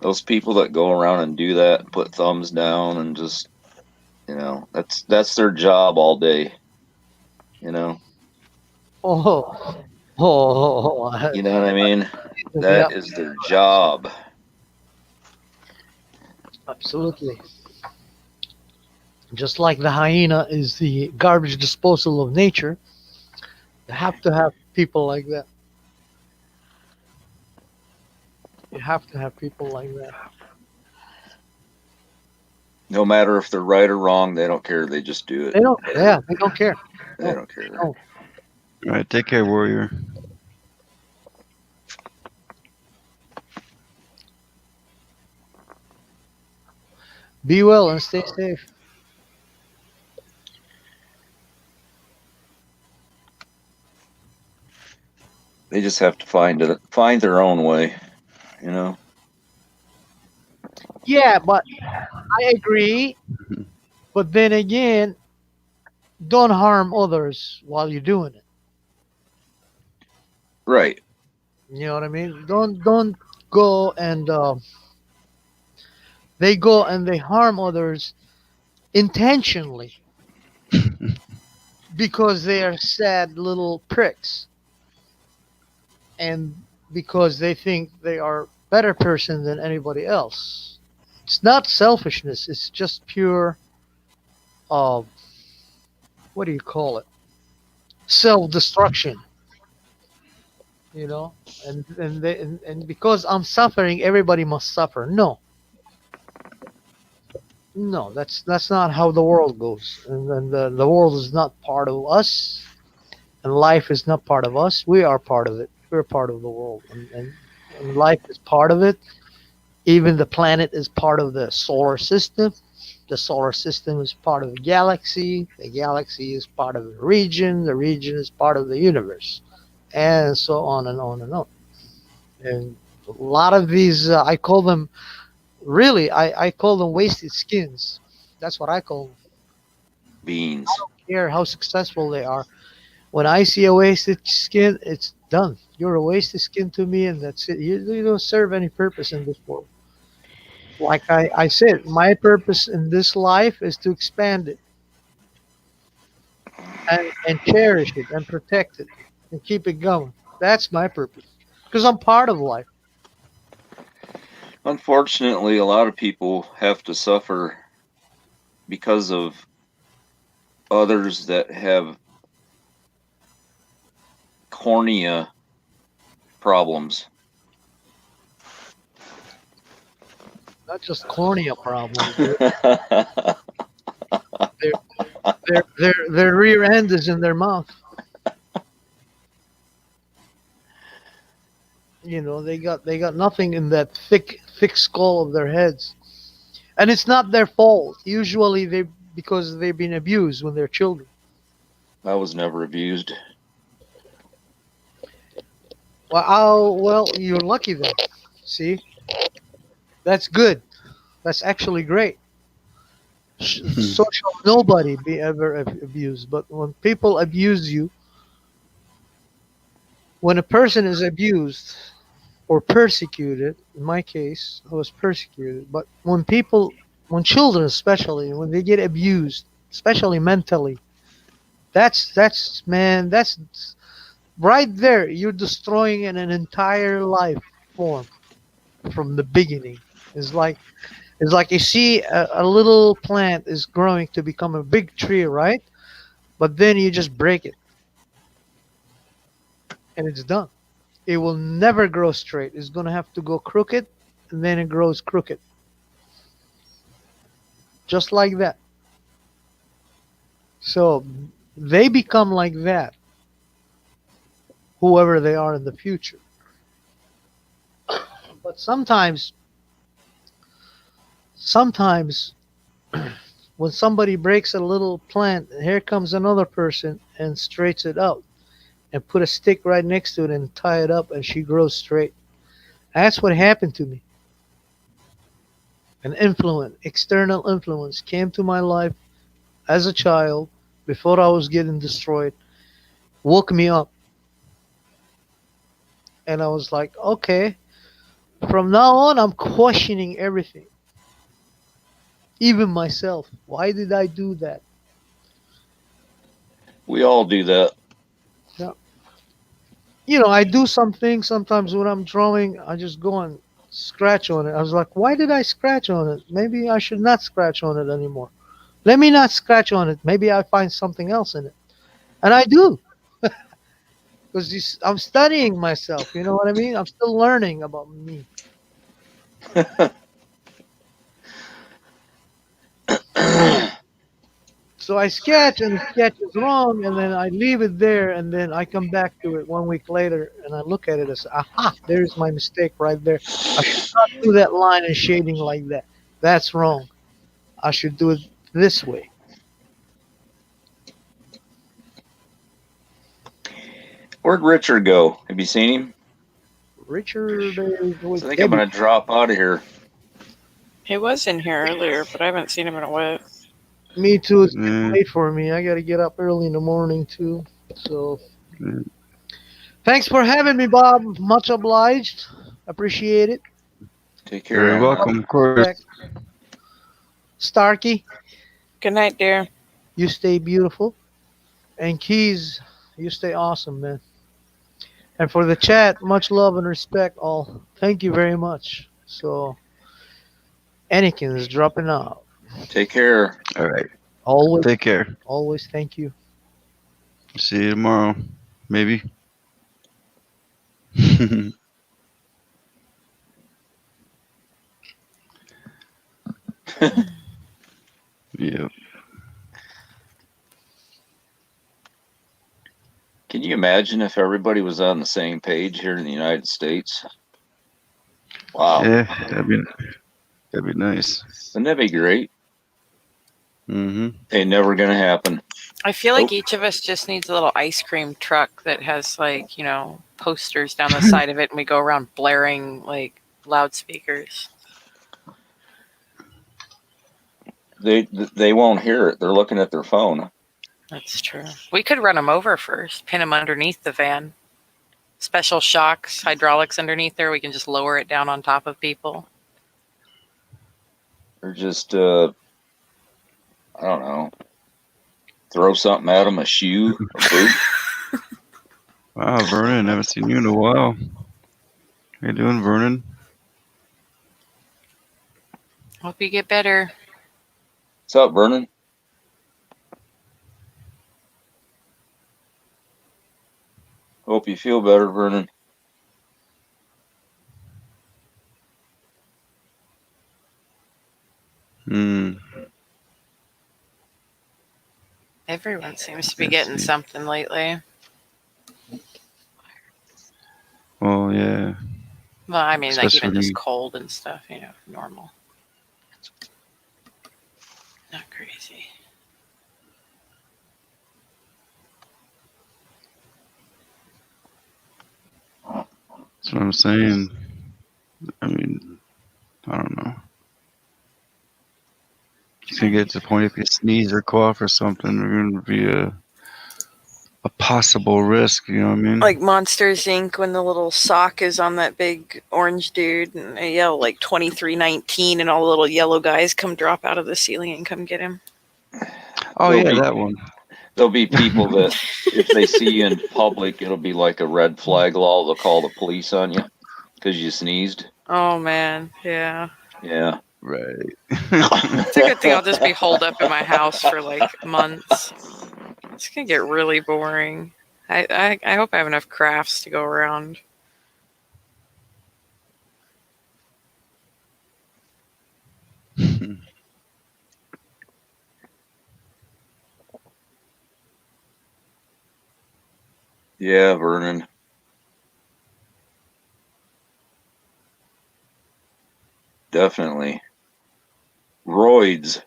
those people that go around and do that and put thumbs down and just, that's their job all day. Oh, You know what I mean? That is their job. Absolutely. Just like the hyena is the garbage disposal of nature, you have to have people like that. You have to have people like that. No matter if they're right or wrong, they don't care. They just do it. They don't. Yeah, they don't care. They don't care. No. All right, take care, warrior. Be well and stay safe. They just have to find their own way, Yeah, but I agree. But then again, don't harm others while you're doing it. Right. You know what I mean? Don't go and they go and they harm others intentionally because they are sad little pricks, and because they think they are better person than anybody else. It's not selfishness. It's just pure, what do you call it? Self-destruction. And because I'm suffering, everybody must suffer. No, that's not how the world goes. And the world is not part of us, and life is not part of us. We are part of it. We're part of the world, and life is part of it. Even the planet is part of the solar system. The solar system is part of the galaxy. The galaxy is part of the region. The region is part of the universe, and so on and on and on. And a lot of these, I call them Really, I call them wasted skins. That's what I call them. Beans. I don't care how successful they are. When I see a wasted skin, it's done. You're a wasted skin to me, and that's it. You don't serve any purpose in this world. Like I said, my purpose in this life is to expand it and cherish it and protect it and keep it going. That's my purpose because I'm part of life. Unfortunately, a lot of people have to suffer because of others that have cornea problems. Not just cornea problems. Their rear end is in their mouth. You know, they got nothing in that thick skull of their heads, and it's not their fault. Usually, because they've been abused when they're children. I was never abused. Well, you're lucky then. See, that's good. That's actually great. So shall nobody be ever abused. But when people abuse you, when a person is abused or persecuted, in my case, I was persecuted. But when children especially, when they get abused, especially mentally, that's man, that's right there. You're destroying an entire life form from the beginning. It's like It's like you see a little plant is growing to become a big tree, right? But then you just break it and it's done. It will never grow straight. It's going to have to go crooked and then it grows crooked. Just like that. So they become like that, whoever they are in the future. But sometimes when somebody breaks a little plant, here comes another person and straightens it out and put a stick right next to it and tie it up and she grows straight. That's what happened to me. An external influence came to my life as a child before I was getting destroyed, woke me up. And I was like, okay, from now on, I'm questioning everything. Even myself. Why did I do that? We all do that. Yeah. You know, I do something sometimes when I'm drawing, I just go and scratch on it. I was like, why did I scratch on it? Maybe I should not scratch on it anymore. Let me not scratch on it. Maybe I find something else in it. And I do. Because I'm studying myself. You know what I mean? I'm still learning about me. So I sketch and the sketch is wrong and then I leave it there and then I come back to it 1 week later and I look at it and say, aha, there's my mistake right there. I should not do that line and shading like that. That's wrong. I should do it this way. Where'd Richard go? Have you seen him? Richard is I think I'm going to drop out of here. He was in here earlier, but I haven't seen him in a while. Me too. It's getting late for me. I got to get up early in the morning too. So thanks for having me, Bob. Much obliged. Appreciate it. Take care. You're welcome, of course. Starkey. Good night, dear. You stay beautiful. And Keys, you stay awesome, man. And for the chat, much love and respect all. Thank you very much. So Anakin is dropping out. Take care. All right. Always. Take care. Always. Thank you. See you tomorrow. Maybe. Yeah. Can you imagine if everybody was on the same page here in the United States? Wow. Yeah, that'd be nice. Wouldn't that be great? Mm-hmm. Ain't never going to happen. I feel like each of us just needs a little ice cream truck that has, like, you know, posters down the side of it, and we go around blaring, like, loudspeakers. They won't hear it. They're looking at their phone. That's true. We could run them over first, pin them underneath the van. Special shocks, hydraulics underneath there. We can just lower it down on top of people. Or just I don't know, throw something at them, a shoe, a boot. Wow, Vernon, haven't seen you in a while. How you doing, Vernon? Hope you get better. What's up, Vernon? Hope you feel better, Vernon. Everyone seems to be getting something lately. Well, yeah. Well, I mean, like Especially even just cold and stuff, normal. Not crazy. That's what I'm saying. I mean, I don't know. It's gonna get to the point if you sneeze or cough or something, there's gonna be a possible risk. You know what I mean? Like Monsters Inc. when the little sock is on that big orange dude, and they yell like 2319, and all the little yellow guys come drop out of the ceiling and come get him. Oh yeah, that one. There'll be people that if they see you in public, it'll be like a red flag law. They'll call the police on you because you sneezed. Oh man, yeah. Yeah. Right. It's a good thing I'll just be holed up in my house for like months. It's gonna get really boring. I hope I have enough crafts to go around. Yeah, Vernon. Definitely. Roids.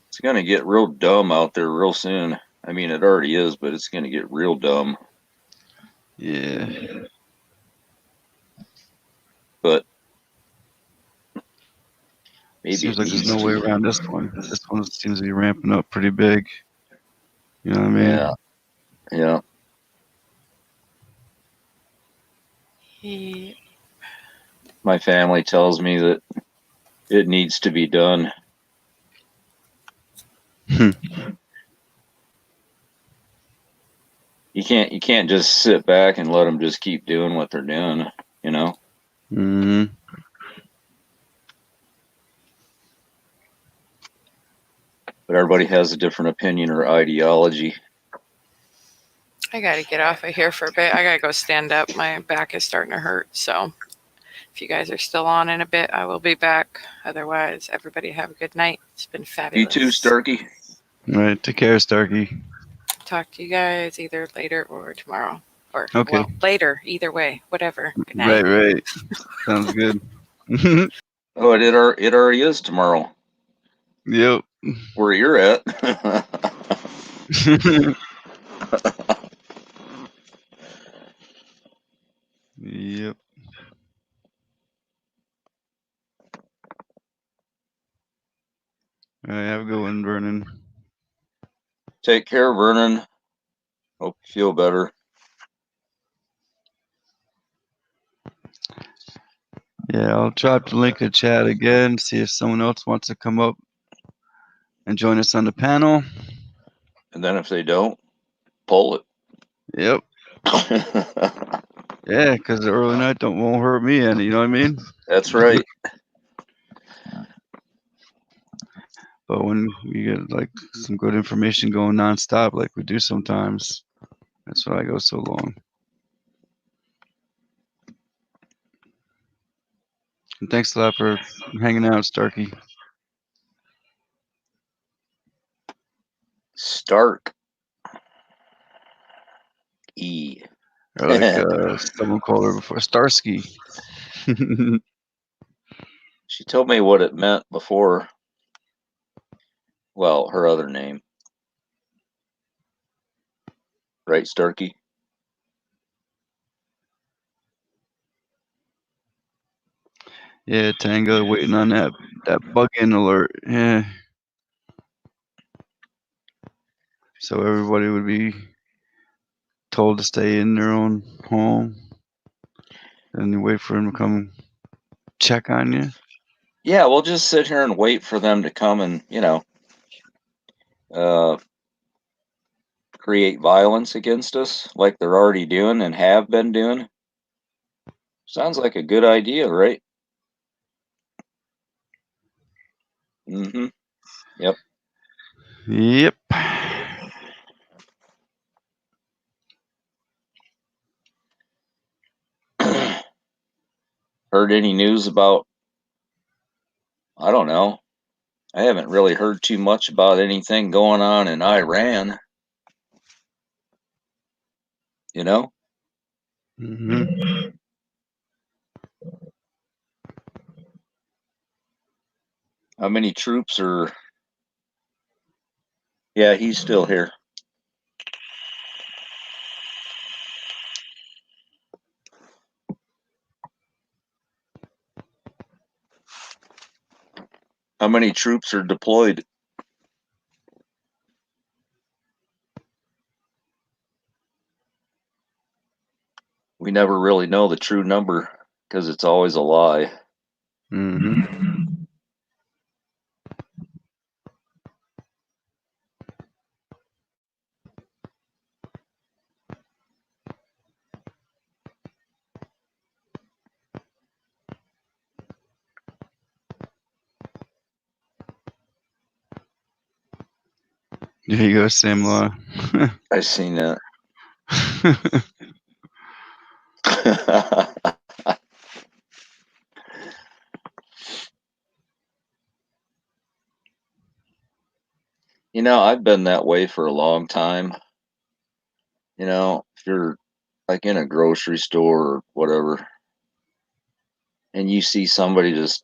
It's going to get real dumb out there real soon. I mean, it already is, but it's going to get real dumb. Yeah. But maybe Seems it like there's needs no way to. around this one. This one seems to be ramping up pretty big. You know what I mean? Yeah. Yeah. My family tells me that it needs to be done. You can't just sit back and let them just keep doing what they're doing, you know? Mm-hmm. But everybody has a different opinion or ideology. I gotta get off of here for a bit. I gotta go stand up. My back is starting to hurt. So if you guys are still on in a bit, I will be back. Otherwise, everybody have a good night. It's been fabulous. You too, Starkey. All right. Take care, Starkey. Talk to you guys either later or tomorrow. Or, Okay. well, later. Either way. Whatever. Good night. Right. Sounds good. Oh, it already is tomorrow. Yep. Where you're at. Yep. All right. Have a good one, Vernon. Take care, Vernon. Hope you feel better. Yeah, I'll drop the link in the chat again, see if someone else wants to come up and join us on the panel. And then if they don't, pull it. Yep. Yeah, because the early night won't hurt me any, you know what I mean? That's right. But when we get like some good information going nonstop, like we do sometimes, that's why I go so long. And thanks a lot for hanging out, Starkey. Stark. E. Or like someone called her before, Starsky. She told me what it meant before. Well, her other name. Right, Starkey? Yeah, Tango waiting on that bug-in alert. Yeah. So everybody would be told to stay in their own home, and you wait for them to come check on you. Yeah, we'll just sit here and wait for them to come and, create violence against us like they're already doing and have been doing. Sounds like a good idea, right? Mm-hmm. Yep. Yep. Heard any news about, I don't know. I haven't really heard too much about anything going on in Iran. You know? Mm-hmm. How many troops are... Yeah, he's still here. How many troops are deployed? We never really know the true number because it's always a lie. Mm-hmm. There you go, Sam Law. I've seen that. I've been that way for a long time. If you're like in a grocery store or whatever, and you see somebody just,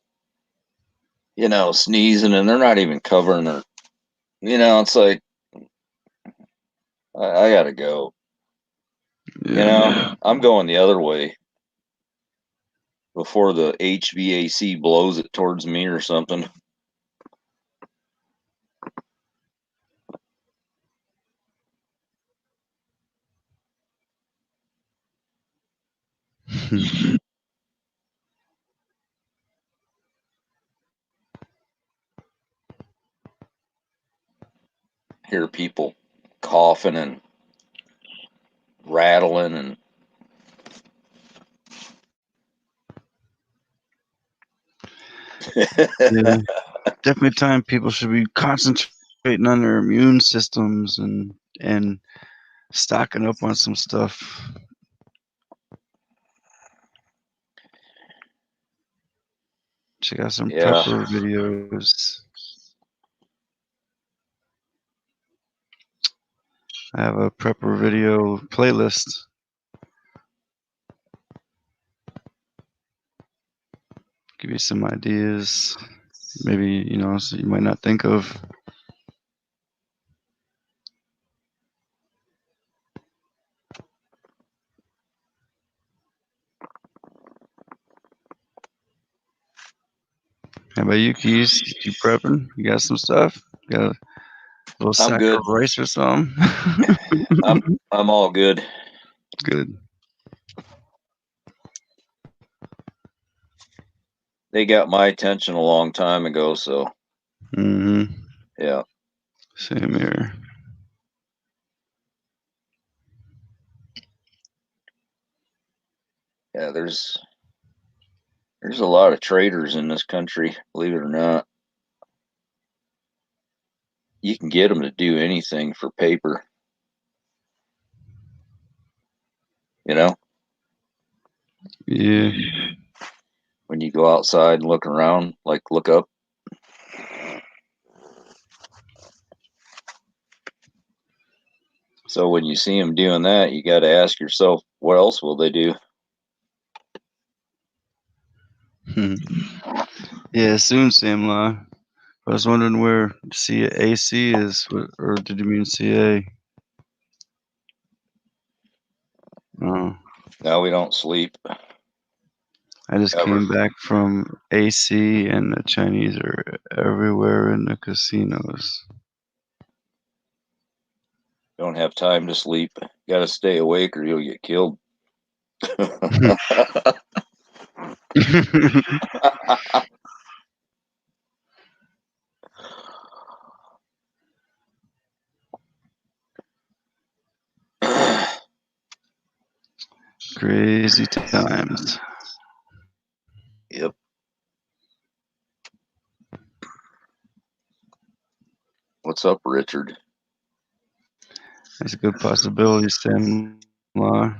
sneezing and they're not even covering their, it's like, I gotta go. Yeah. I'm going the other way before the HVAC blows it towards me or something. Hear people coughing and rattling and Yeah. Definitely time people should be concentrating on their immune systems and stocking up on some stuff. Check out some Yeah. prepper videos. I have a prepper video playlist. Give you some ideas. Maybe, so you might not think of. How about you, Keys? You prepping? You got some stuff? Got a little I'm sack good. of rice or something? I'm all good. Good. They got my attention a long time ago, so Mm-hmm. yeah. Same here. Yeah, there's a lot of traders in this country, believe it or not. You can get them to do anything for paper. Yeah. When you go outside and look around, like look up. So when you see them doing that, you got to ask yourself, what else will they do? Yeah, soon, Sam Law. I was wondering where AC is, or did you mean CA? Oh. Now we don't sleep. I just Ever. came back from AC, and the Chinese are everywhere in the casinos. Don't have time to sleep. Got to stay awake or you'll get killed. Crazy times. Yep. What's up, Richard? That's a good possibility, Sam Law.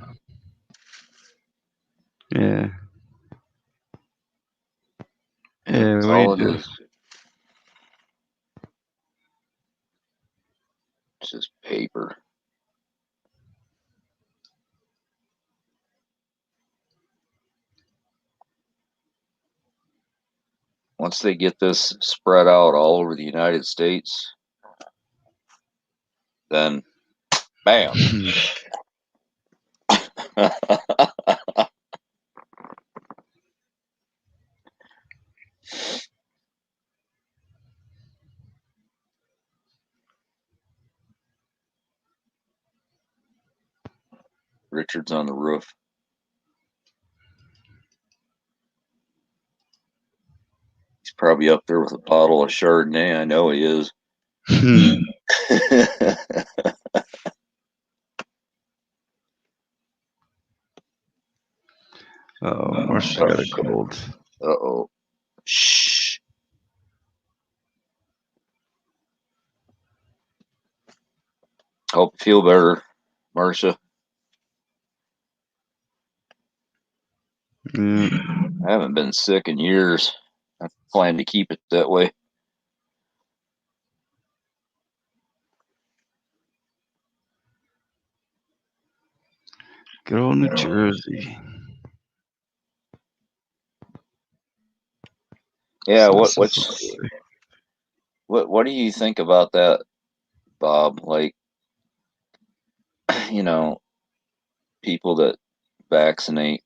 Yeah. Yeah, That's what do all you it do? is. It's just paper. Once they get this spread out all over the United States, then bam. Richard's on the roof. He's probably up there with a bottle of Chardonnay. I know he is. Oh, Marcia's got a cold. Uh-oh. Shh. Hope you feel better, Marcia. Yeah. I haven't been sick in years. I plan to keep it that way. Good old New Jersey. Yeah, It's not what so far away. what do you think about that, Bob? Like, you know, people that vaccinate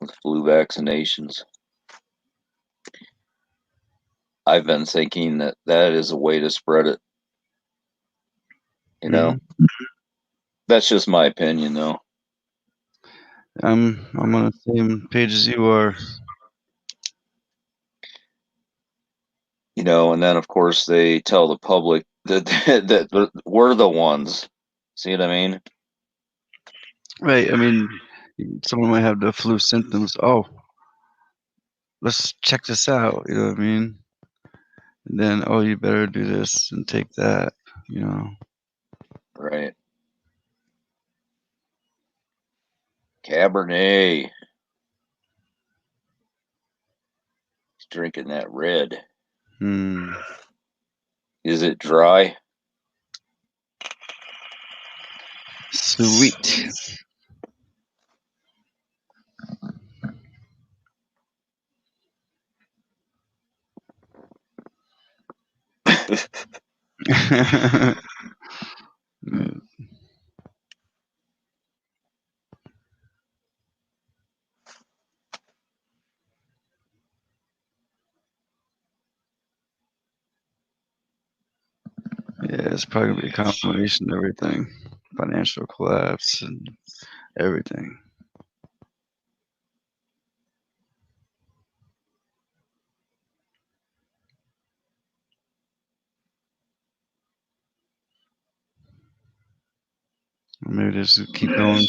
with flu vaccinations. I've been thinking that that is a way to spread it. You know, that's just my opinion, though. I'm on the same page as you are. You know, and then of course they tell the public that that we're the ones. See what I mean? Right. I mean, someone might have the flu symptoms. Oh, let's check this out. You know what I mean? And then, oh, you better do this and take that. You know. Right. Cabernet. He's drinking that red. Is it dry? Sweet. Yeah, it's probably gonna be a combination of everything. Financial collapse and everything. Maybe just keep going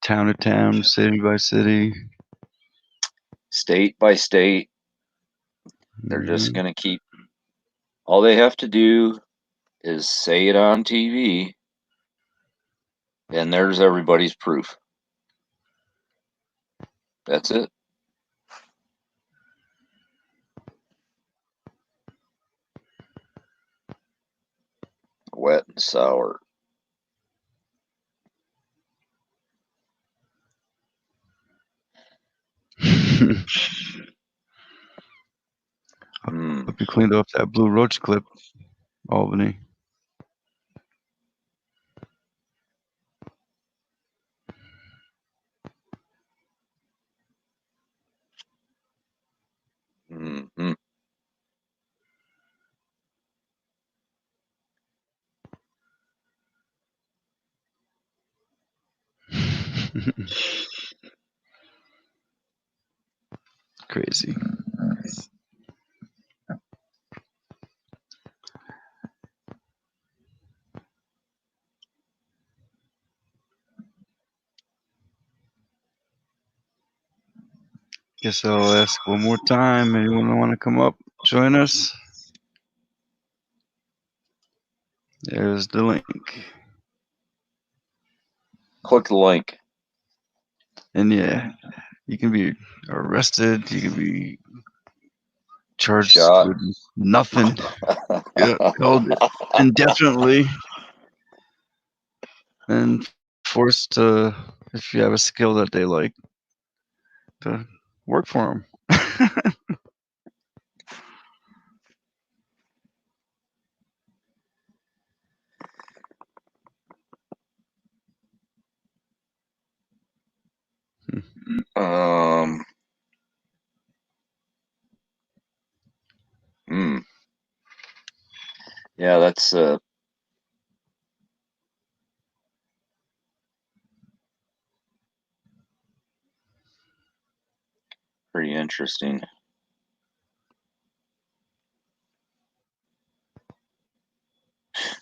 town to town, city by city. State by state. They're just going to keep. All they have to do is say it on TV, and there's everybody's proof. That's it. Wet and sour. Hope you cleaned off that blue roach clip, Albany. Crazy. Guess I'll ask one more time. Anyone want to come up, join us? There's the link. Click the link. And yeah, you can be arrested. You can be charged Shot. with nothing. Yeah, held indefinitely. And forced to, if you have a skill that they like, to work for them. Yeah, that's pretty interesting.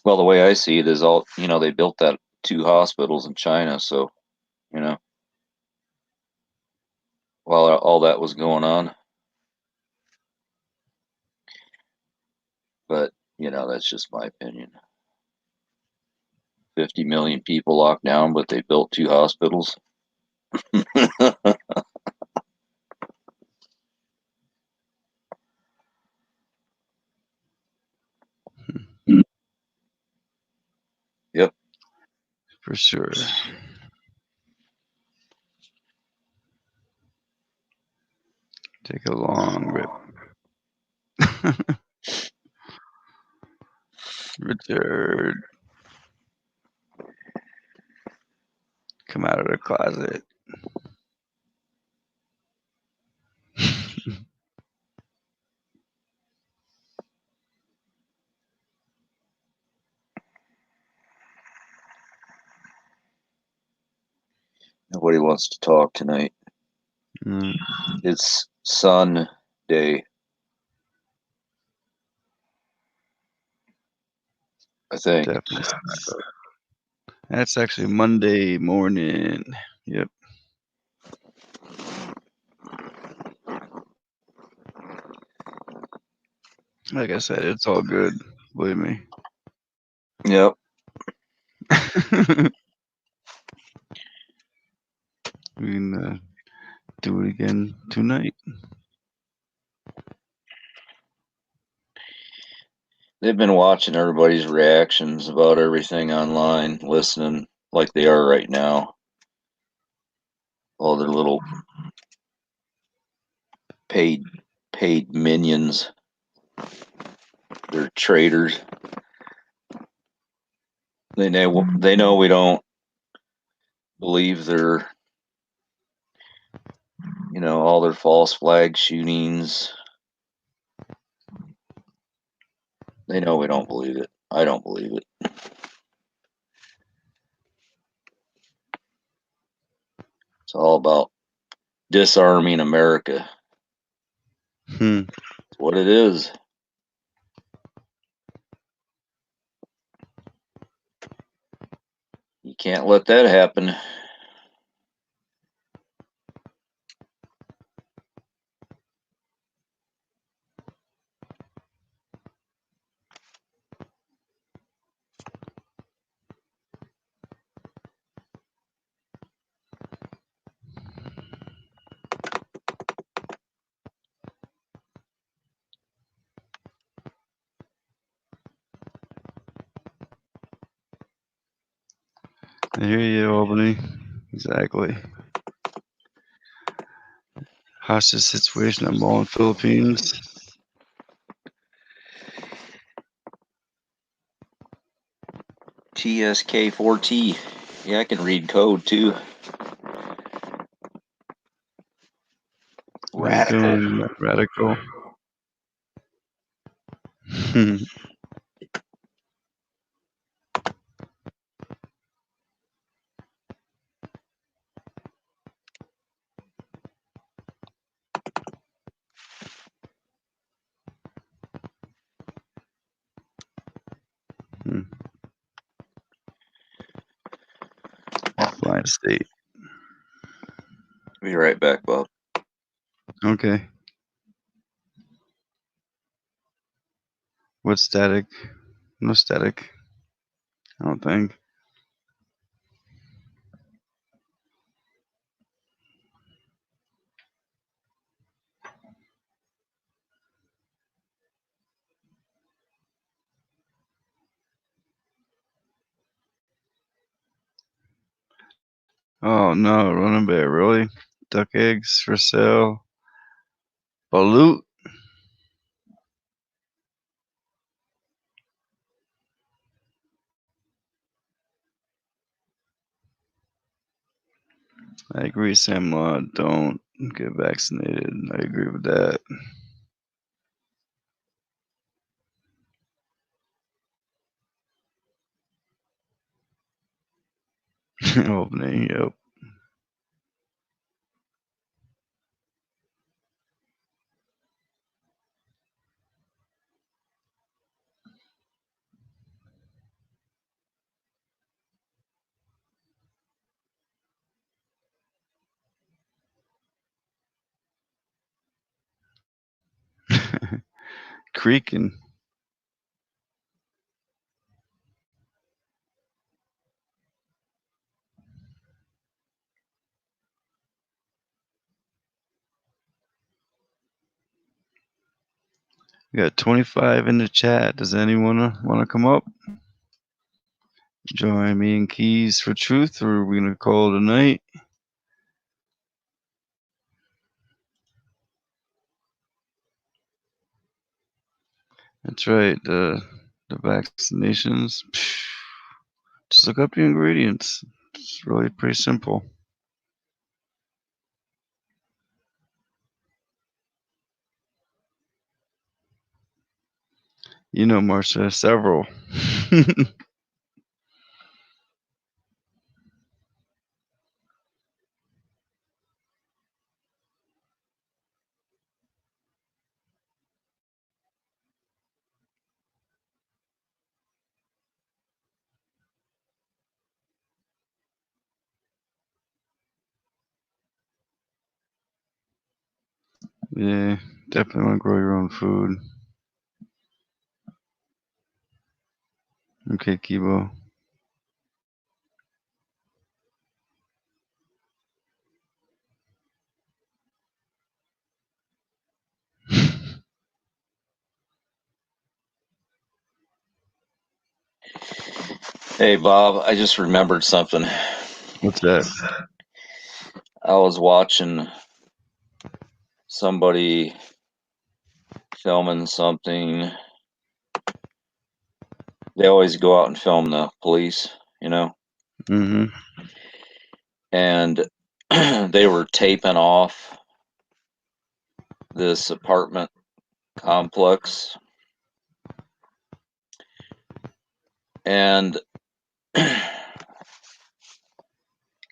Well, the way I see it is all, they built that 2 hospitals in China, so, while all that was going on. But, that's just my opinion. 50 million people locked down, but they built 2 hospitals. Yep. For sure. Take a long rip. Richard. Come out of the closet. Nobody wants to talk tonight. It's Sun Day, I think. Definitely. That's actually Monday morning. Yep. Like I said, it's all good. Believe me. Yep. We can do it again tonight. They've been watching everybody's reactions about everything online, listening like they are right now. All their little paid minions. They're traitors. They know we don't believe their, all their false flag shootings. They know we don't believe it. I don't believe it. It's all about disarming America. That's what it is. You can't let that happen. I hear you, Albany. Exactly. Hostage situation at mall in Philippines. TSK4T. Yeah, I can read code too. Radical. Radical. United States. Be right back, Bob. Okay. What's static? No static. I don't think. Oh no, running bear, really? Duck eggs for sale. Balut. I agree, Sam Law. Don't get vaccinated. I agree with that. Opening, yep. Creaking. We got 25 in the chat. Does anyone want to come up? Join me in Keys for Truth, or are we gonna call it a night? That's right. The vaccinations. Just look up the ingredients. It's really pretty simple. You know, Marcia, several. Yeah, definitely want to grow your own food. Okay, Kibo. Hey, Bob, I just remembered something. What's that? I was watching somebody filming something. They always go out and film the police, you know? Mm-hmm. And they were taping off this apartment complex. And I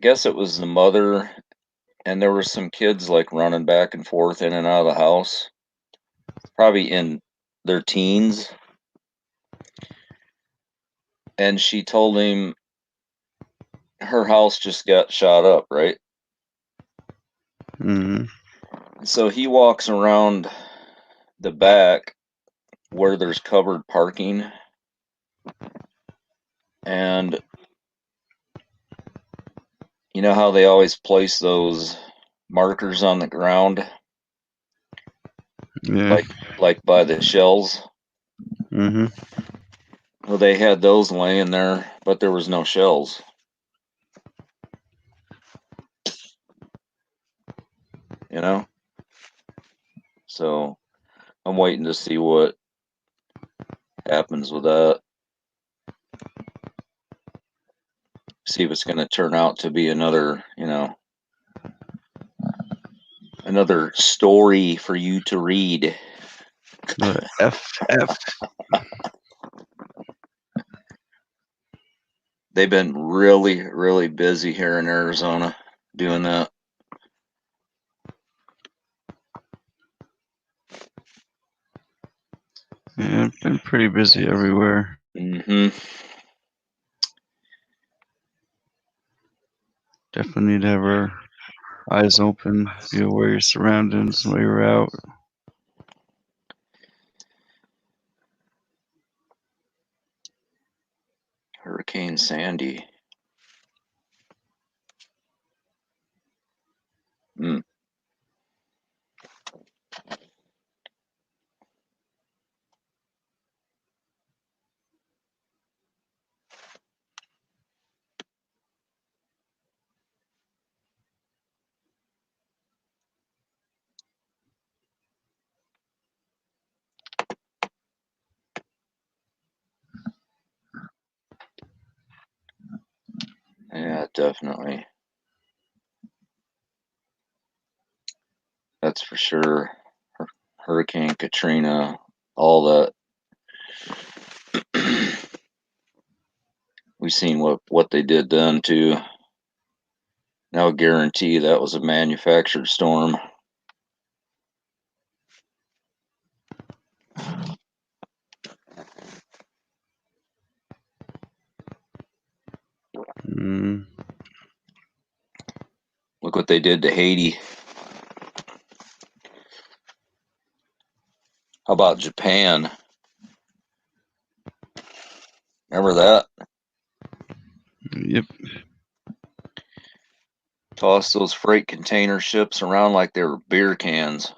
guess it was the mother, and there were some kids like running back and forth in and out of the house, probably in their teens. And she told him her house just got shot up, right? Mm-hmm. So he walks around the back where there's covered parking, and you know how they always place those markers on the ground, Yeah. like by the shells. Mm-hmm. Well, they had those laying there, but there was no shells. You know? So I'm waiting to see what happens with that. See if it's going to turn out to be another, another story for you to read. FF. They've been really, really busy here in Arizona doing that. Yeah, I've been pretty busy everywhere. Mm-hmm. Definitely need to have our eyes open, be aware of your surroundings while you're out. Hurricane Sandy. Hmm. Yeah, definitely. That's for sure. Hurricane Katrina, all that. We've seen what they did then too. Now guarantee that was a manufactured storm. Mm. Look what they did to Haiti. How about Japan? Remember that? Yep. Toss those freight container ships around like they were beer cans.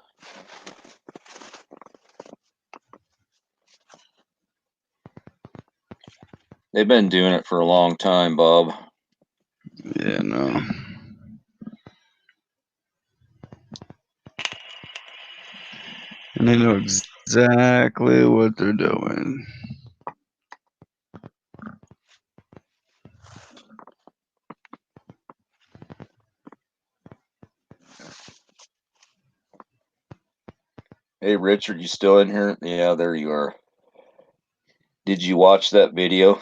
They've been doing it for a long time, Bob. Yeah, no. And they know exactly what they're doing. Hey, Richard, you still in here? Yeah, there you are. Did you watch that video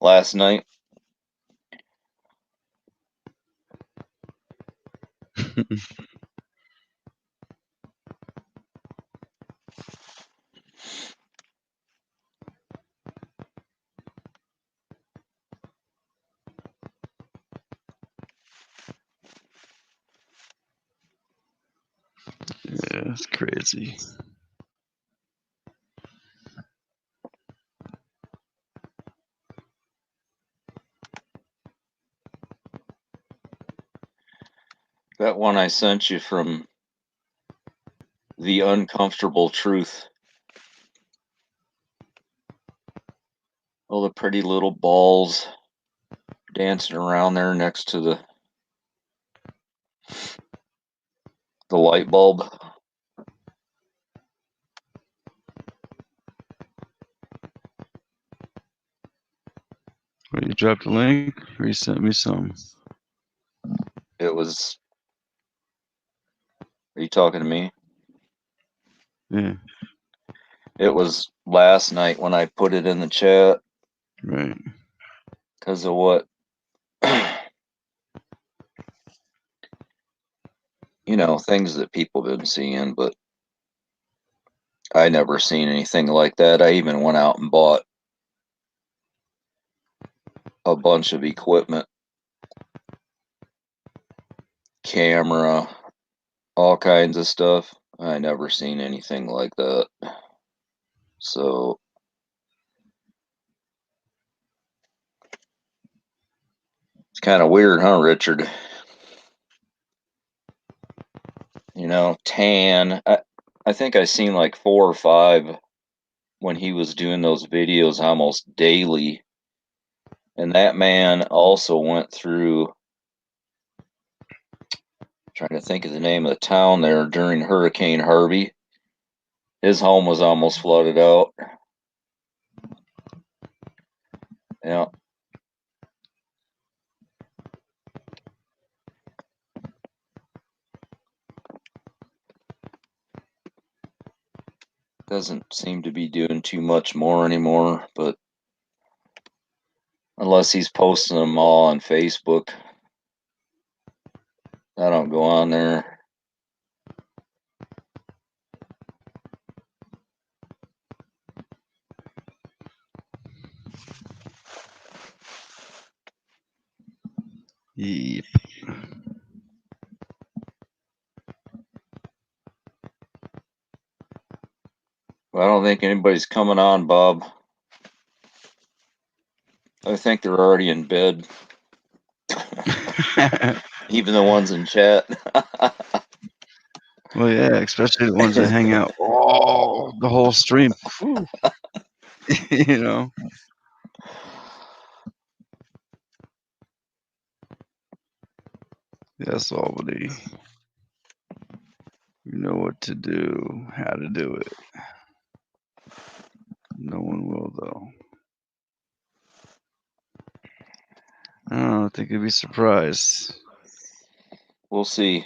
last night? Yeah, it's crazy. That one I sent you from The Uncomfortable Truth. All the pretty little balls dancing around there next to the light bulb. Wait, you dropped a link or you sent me some? It was. Are you talking to me? Yeah, It was last night when I put it in the chat right. because of what things that people been seeing, but I never seen anything like that. I even went out and bought a bunch of equipment, camera, all kinds of stuff. I never seen anything like that. So it's kind of weird, huh, Richard? Tan. I think I seen like 4 or 5 when he was doing those videos almost daily. And that man also went through, trying to think of the name of the town there during Hurricane Harvey. His home was almost flooded out. Yeah. Doesn't seem to be doing too much more anymore, but unless he's posting them all on Facebook, I don't go on there. Yep. I don't think anybody's coming on, Bob. I think they're already in bed. Even the ones in chat. Well, yeah, especially the ones that hang out the whole stream. You know. Yes, Albany. You know what to do, how to do it. No one will, though. I don't know, I think you'd be surprised. We'll see.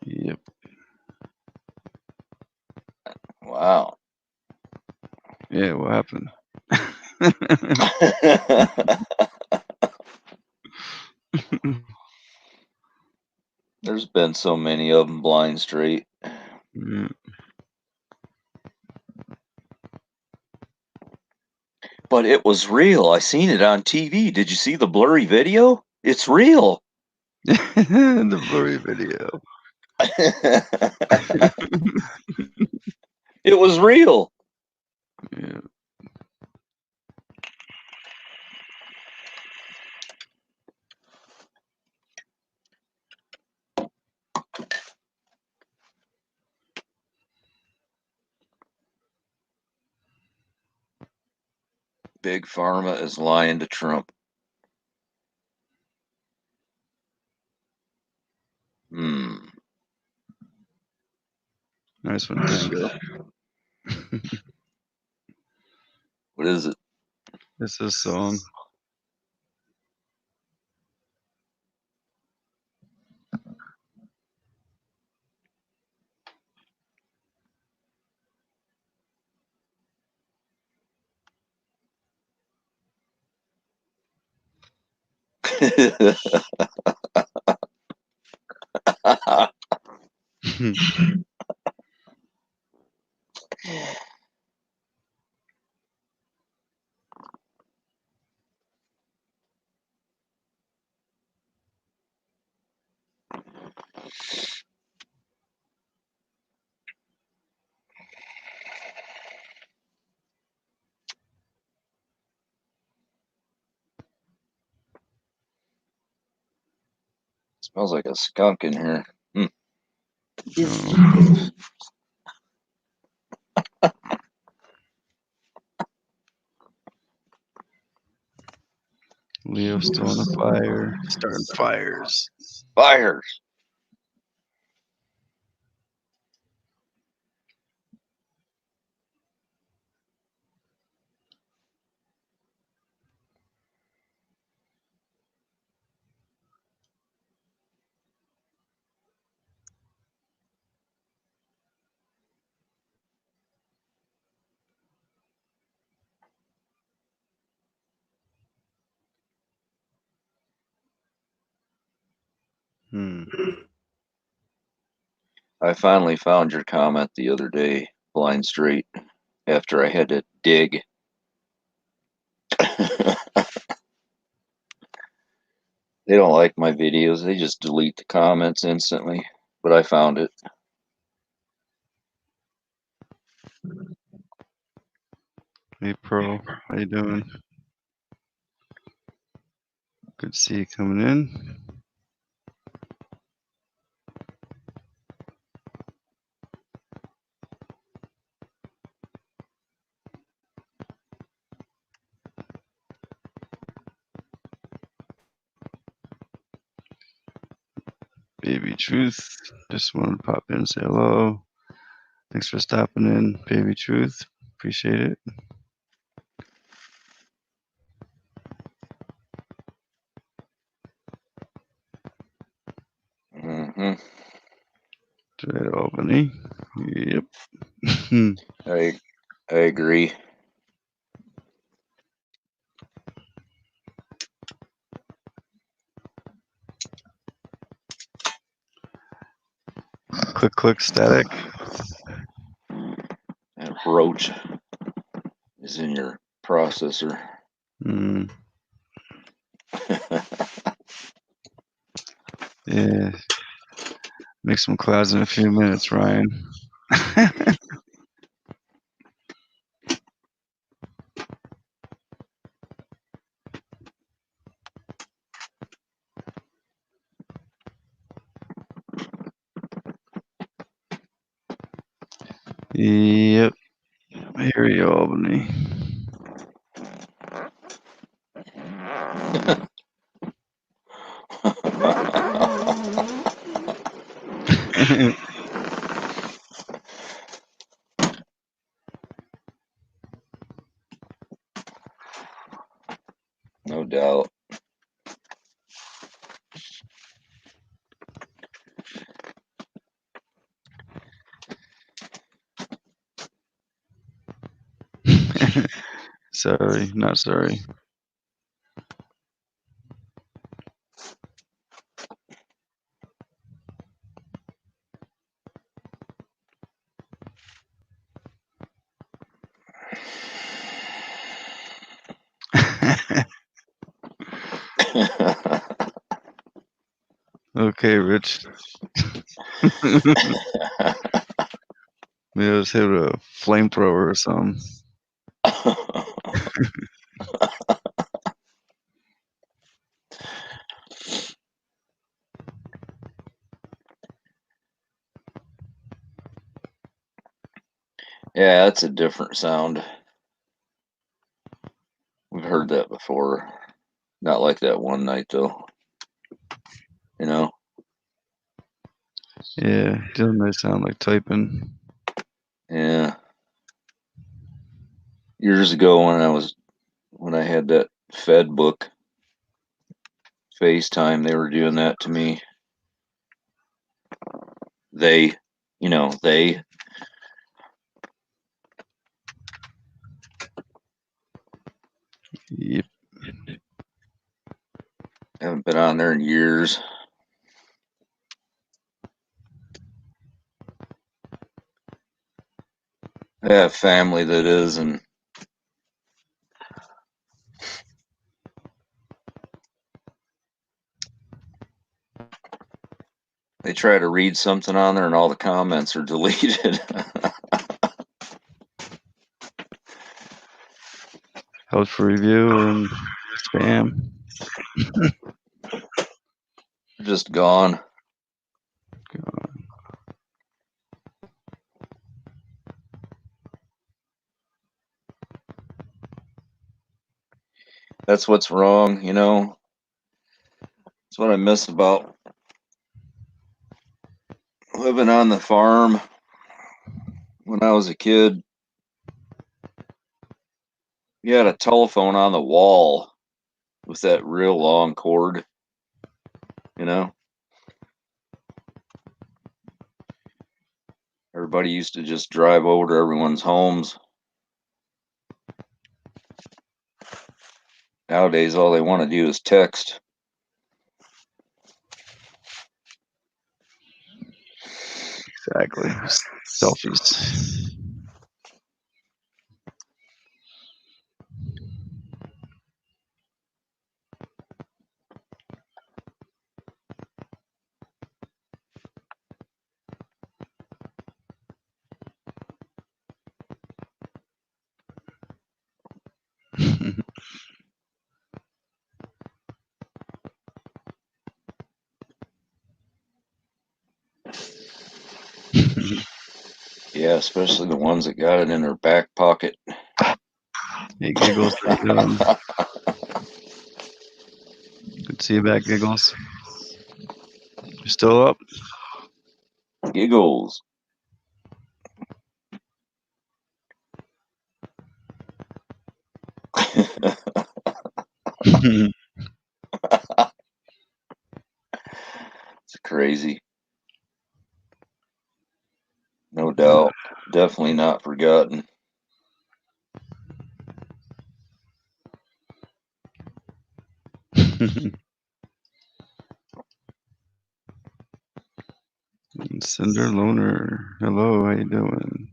Yep. Wow. Yeah, what happened? There's been so many of them blind straight. Yeah. But it was real. I seen it on TV. Did you see the blurry video? It's real. The blurry video. It was real. Yeah. Big Pharma is lying to Trump. Nice one, Tango. What is it? It's a song. Smells like a skunk in here. Leo's still on the fire. Starting fires. Fires. I finally found your comment the other day, blind straight, after I had to dig. They don't like my videos. They just delete the comments instantly. But I found it. Hey, Pearl. How you doing? Good to see you coming in. Baby Truth. Just wanted to pop in and say hello. Thanks for stopping in, Baby Truth. Appreciate it. Dread Albany. Yep. I agree. Click static. That roach is is in your processor. Mm, yeah. Make some clouds in a few minutes, Ryan. Yep. I hear you, Albany. No doubt. Sorry, not sorry. Okay, Rich. Maybe let's hit a flamethrower or something. Yeah, that's a different sound. We've heard that before. Not like that one night, though. You know? Yeah, doesn't they sound like typing? Yeah. Years ago when I had that Fed book FaceTime, they were doing that to me. They. Yep. Haven't been on there in years. I have family that is, and they try to read something on there and all the comments are deleted. Helps for review and spam. Just gone. That's what's wrong, you know. That's what I miss about living on the farm when I was a kid. You had a telephone on the wall with that real long cord, you know. Everybody used to just drive over to everyone's homes. Nowadays, all they want to do is text. Exactly. Selfies. Yeah, especially the ones that got it in their back pocket. Hey, Giggles, how you doing? Good to see you back, Giggles. You still up? Giggles. It's crazy. No doubt. Definitely not forgotten. Cinder Loner. Hello, how you doing?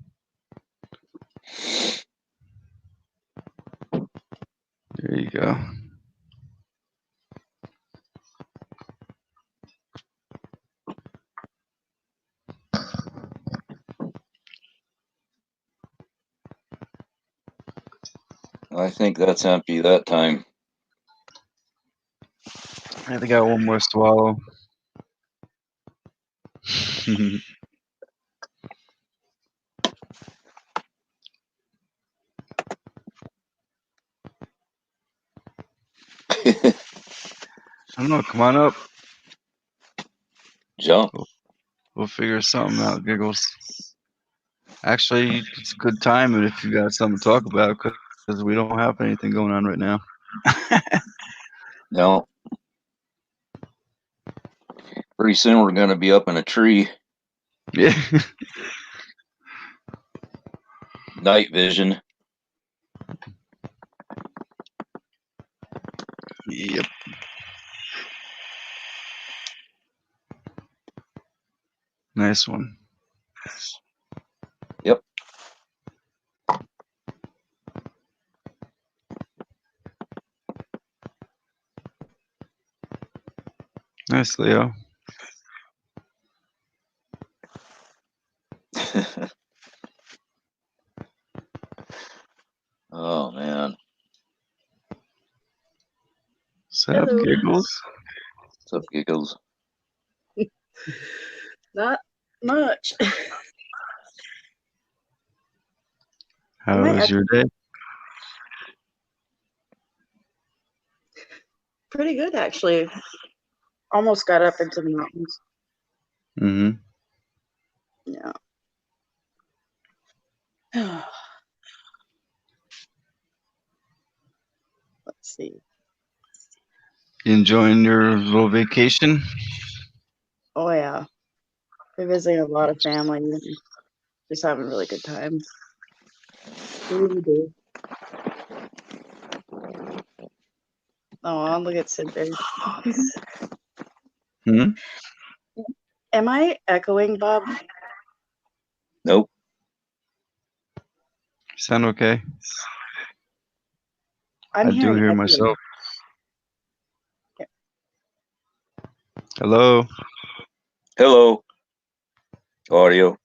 go. I think that's empty that time. I think I got one more swallow. I don't know. Come on up. Jump. We'll figure something out, Giggles. Actually, it's a good time if you got something to talk about because we don't have anything going on right now. No. Pretty soon we're going to be up in a tree. Yeah. Night vision. Yep. Nice one. Yep. Nice, Leo. Oh, man. What's up, Hello. Giggles? What's up, Giggles? Not much. How Am I was your day? Pretty good, actually. Almost got up into the mountains. Mm-hmm. Yeah. Let's see. You enjoying your little vacation? Oh, yeah. We're visiting a lot of family and just having a really good time. We really do. Oh, look at Sid there. Hmm? Am I echoing, Bob? Nope. Sound okay? I'm I do hearing hear echoing. myself. Hello? Hello. Audio.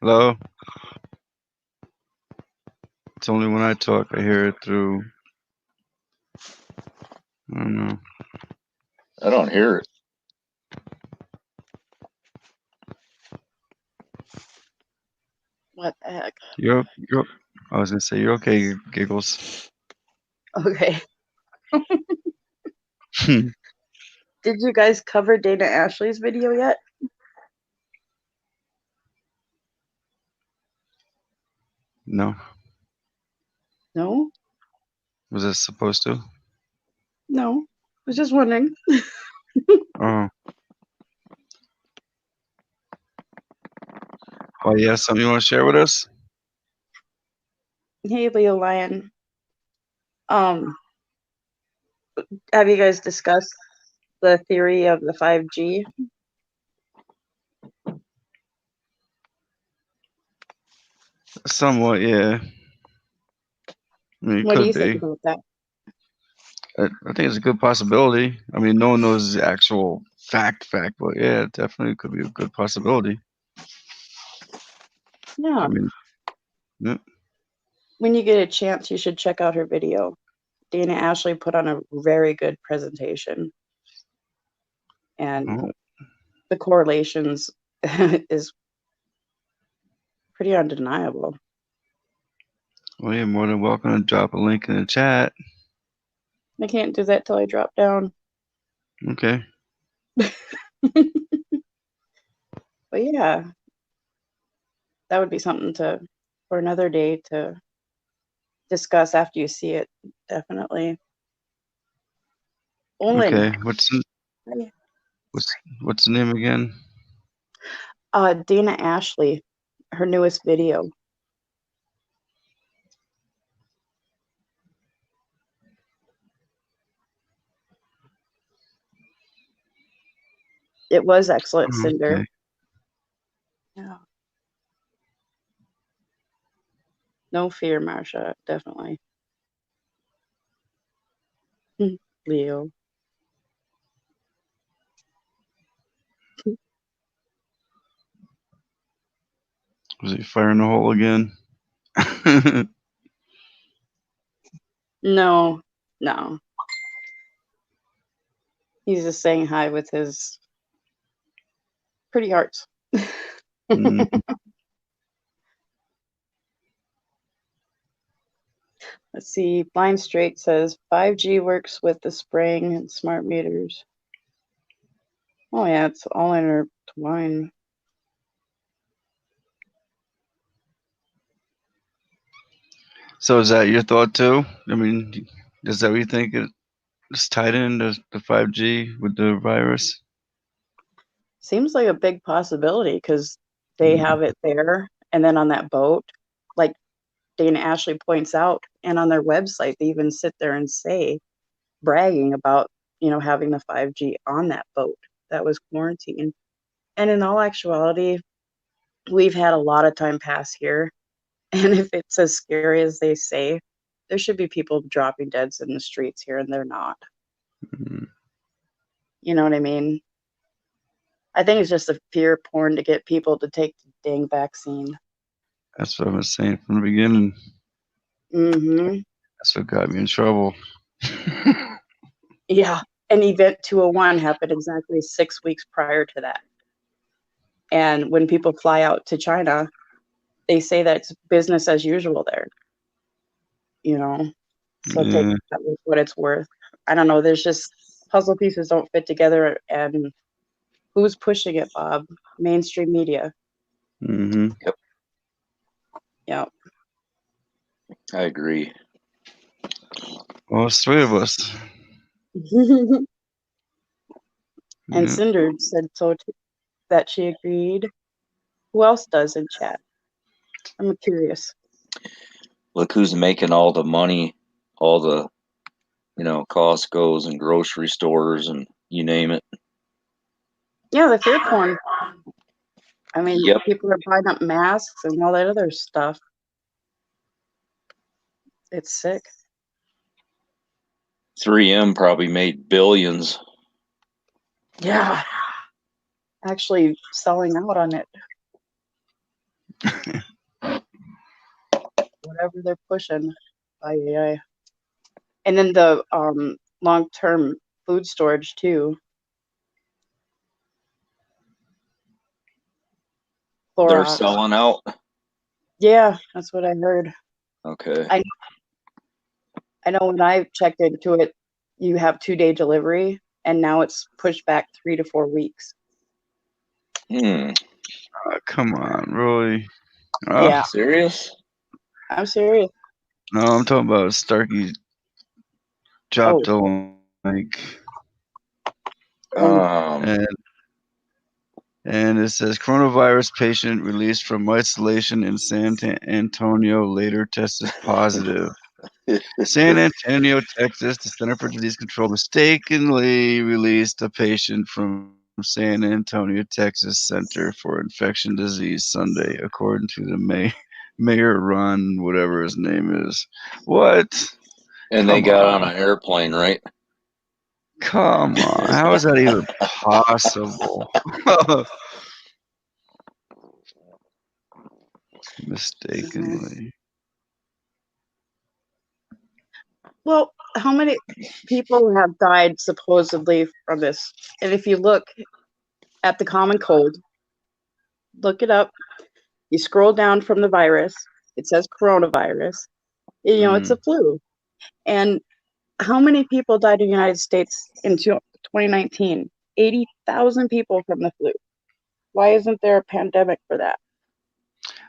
Hello? It's only when I talk I hear it through. I don't know. I don't hear it. What the heck? You're, I was going to say, you're okay, Giggles. Okay. Did you guys cover Dana Ashley's video yet? No. No? Was it supposed to? No. I was just wondering. Oh. Oh, yeah, something you want to share with us? Hey, Leo Lion. Have you guys discussed the theory of the 5G? Somewhat, yeah. I mean, it What do could you think be. about that? I think it's a good possibility. I mean, no one knows the actual fact, but yeah, it definitely could be a good possibility. Yeah. I mean, yeah. When you get a chance, you should check out her video. Dana Ashley put on a very good presentation. And Oh, the correlations is pretty undeniable. well, you're more than welcome to drop a link in the chat. I can't do that till I drop down. Okay. But yeah, that would be something for another day to discuss after you see it. Definitely. Olin. Okay. What's the name again? Dana Ashley, her newest video. It was excellent, Oh, Cinder. okay. Yeah. No fear, Marsha, definitely. Leo. Was he firing the hole again? No, no. He's just saying hi with his pretty hearts. Mm. Let's see. Blind Straight says 5G works with the spraying and smart meters. Oh yeah, it's all intertwined. So is that your thought too? I mean, is that what you think it's tied into the 5G with the virus? Seems like a big possibility because they have it there, and then on that boat, like Dana Ashley points out, and on their website, they even sit there and say, bragging about, having the 5G on that boat that was quarantined. And in all actuality, we've had a lot of time pass here. And if it's as scary as they say, there should be people dropping deads in the streets here, and they're not. Mm. You know what I mean? I think it's just a fear porn to get people to take the dang vaccine. That's what I was saying from the beginning. Mm-hmm. That's what got me in trouble. Yeah. And Event 201 happened exactly 6 weeks prior to that. And when people fly out to China, they say that it's business as usual there. So take that with what it's worth. I don't know. There's just puzzle pieces don't fit together. And who's pushing it, Bob? Mainstream media. Mm-hmm. Yep. I agree. Well, it's 3 of us. And Yeah. Cinder said so too, that she agreed. Who else does in chat? I'm curious. Look who's making all the money, all the, Costco's and grocery stores and you name it. Yeah, the fear porn. I mean, Yep. people are buying up masks and all that other stuff. It's sick. 3M probably made billions. Yeah. Actually selling out on it. Whatever they're pushing. Aye. And then the long-term food storage too. They're Clorox. selling out. Yeah, that's what I heard. Okay. I know when I checked into it, you have 2-day delivery, and now it's pushed back 3 to 4 weeks. Come on, Roy. Yeah. Serious? I'm serious. No, I'm talking about Starkey dropped a link. And it says coronavirus patient released from isolation in San Antonio later tested positive. San Antonio, Texas, the Center for Disease Control mistakenly released a patient from San Antonio, Texas Center for Infection Disease Sunday, according to the Mayor Ron, whatever his name is. What? And they got on an airplane, right? Come on. How is that even possible? Mistakenly. Well, how many people have died supposedly from this? And if you look at the common cold, look it up. You scroll down from the virus, it says coronavirus. It's a flu. And how many people died in the United States in 2019? 80,000 people from the flu. Why isn't there a pandemic for that?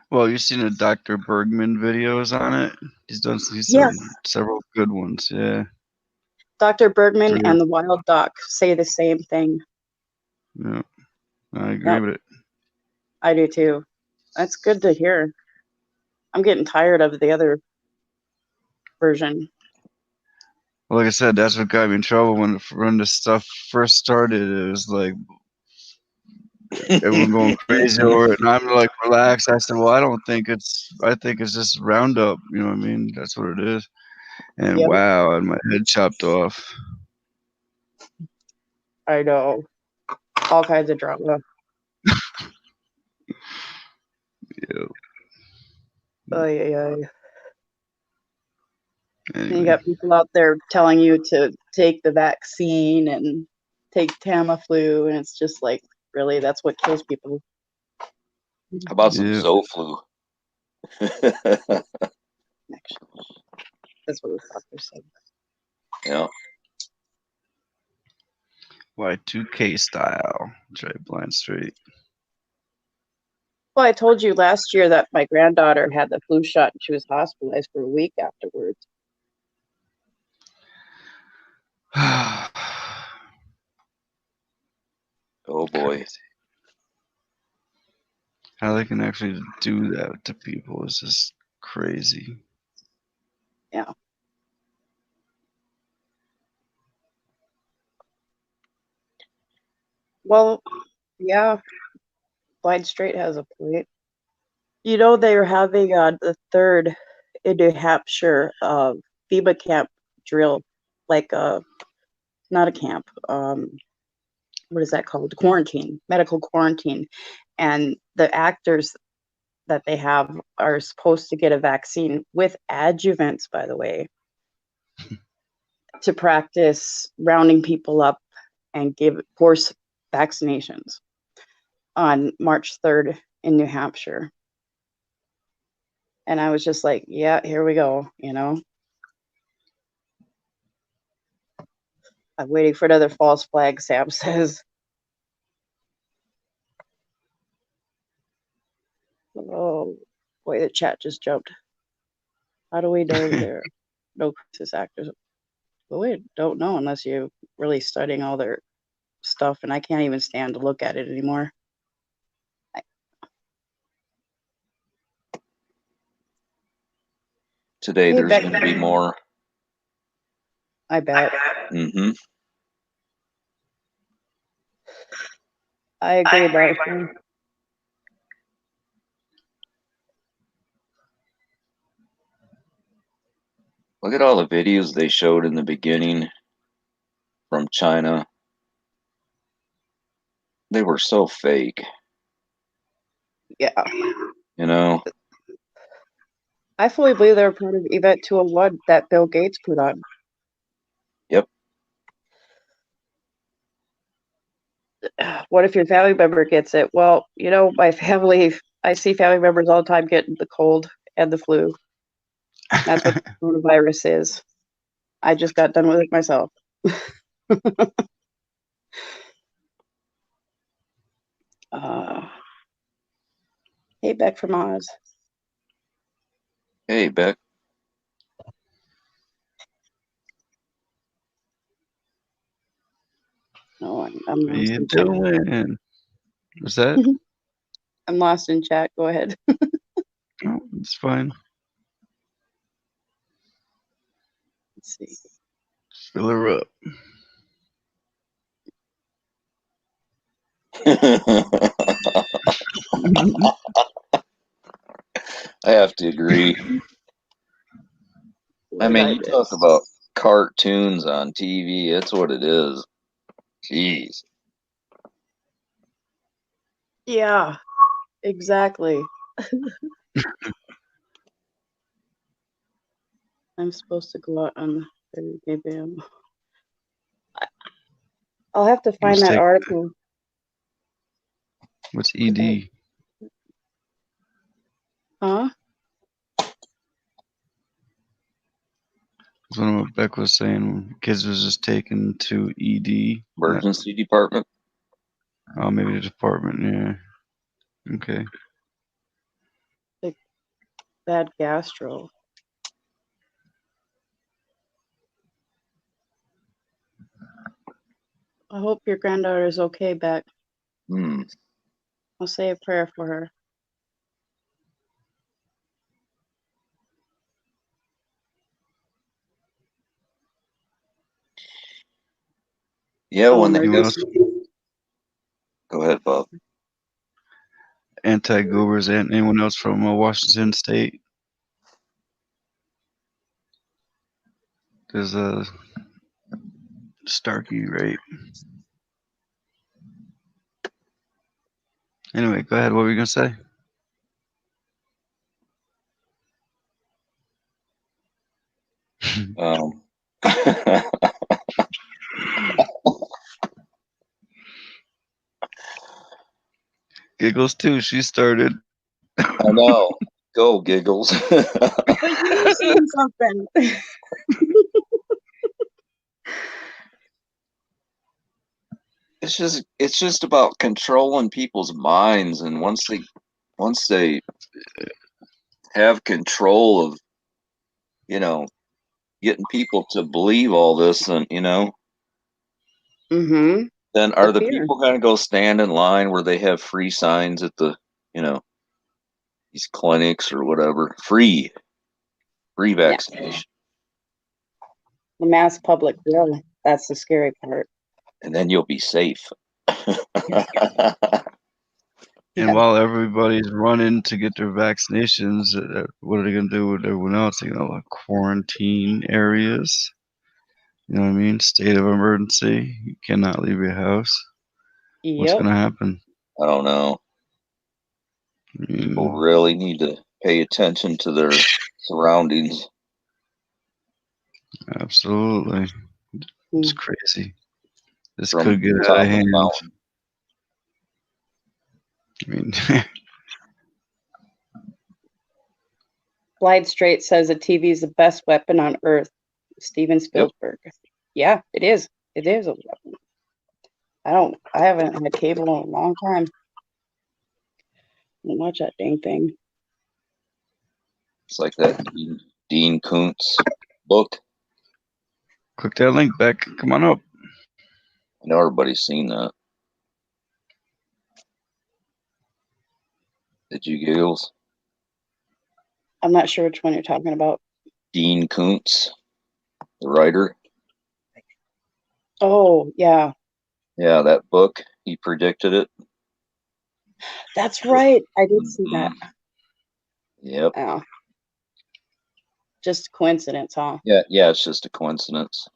Well, you've seen the Dr. Bergman videos on it. He's done several good ones. Yeah. Dr. Bergman and the Wild Doc say the same thing. Yeah, I agree with it. I do too. That's good to hear. I'm getting tired of the other version. Well, like I said, that's what got me in trouble when this stuff first started. It was like everyone going crazy over it, and I'm like relaxed. I said, "Well, I think it's just Roundup." You know what I mean? That's what it is. And Yep. wow, and my head chopped off. I know. All kinds of drama. Yep. Ay, ay, ay. And you Anyway, got people out there telling you to take the vaccine and take Tamiflu, and it's just like, really, that's what kills people. How about some yeah. Zoflu? Actually, that's what the doctor said. Yeah. Y2K style. Try blind straight. Well, I told you last year that my granddaughter had the flu shot and she was hospitalized for a week afterwards. Oh boy. Crazy. How they can actually do that to people is just crazy. Yeah. Well, yeah, Blind Straight has a point. You know, they're having the third in New Hampshire FEMA camp drill, like not a camp. What is that called? Quarantine, medical quarantine, and the actors that they have are supposed to get a vaccine with adjuvants, by the way, to practice rounding people up and force vaccinations on March 3rd in New Hampshire. And I was just like, yeah, here we go, you know. I'm waiting for another false flag, Sam says. Oh, boy, the chat just jumped. How do we know they're no crisis actors? Well, we don't know unless you're really studying all their stuff, and I can't even stand to look at it anymore. Today Hey, there's Beck. going to be more. I bet. Mm-hmm. I agree, Bryson. Look at all the videos they showed in the beginning from China. They were so fake. Yeah. You know? I fully believe they're part of Event 201 that Bill Gates put on. Yep. What if your family member gets it? Well, you know, my family, I see family members all the time getting the cold and the flu. That's what the coronavirus is. I just got done with it myself. Hey, Beck from Oz. Hey, Beck. No, I'm What are lost you in chat. doing? What's that? I'm lost in chat. Go ahead. Oh, it's fine. Let's see. Fill her up. I have to agree. I mean, you talk about cartoons on TV. It's what it is. Jeez. Yeah, exactly. I'm supposed to go out on the maybe I'll have to find that article. What's ED? Huh? That's what Beck was saying. Kids was just taken to ED. Emergency department. Oh, maybe the department. Yeah. Okay. Like bad gastro. I hope your granddaughter is okay, Beck. I'll say a prayer for her. Yeah, when they Anyone else? Go ahead, Bob. Anti-goers and anyone else from Washington State? There's a Starkey, right? Anyway, go ahead. What were you gonna say? Um, Giggles too. She started. I know. Go, Giggles. But you were saying something. It's just about controlling people's minds, and once they have control of, you know, getting people to believe all this, and Mm-hmm. then are the fear. people going to go stand in line where they have free signs at the, these clinics or whatever, free vaccination, The mass public will. That's the scary part. and then you'll be safe. And while everybody's running to get their vaccinations, what are they going to do with everyone else? Like quarantine areas. You know what I mean? State of emergency. You cannot leave your house. What's Yep. going to happen? I don't know. People really need to pay attention to their surroundings. Absolutely. It's crazy. This From could get top out of of the hand. mountain. I mean, Clyde Straight says a TV is the best weapon on earth. Steven Spielberg. Yeah, it is. It is a weapon. I haven't had cable in a long time. I don't watch that dang thing. It's like that Dean Koontz book. click that link, Beck. Come on up. I know everybody's seen that. Did you, Giggles? I'm not sure which one you're talking about. Dean Koontz, the writer. Oh, yeah. Yeah, that book. He predicted it. That's right. I did see that. Yep. Oh. Just coincidence, huh? Yeah, it's just a coincidence.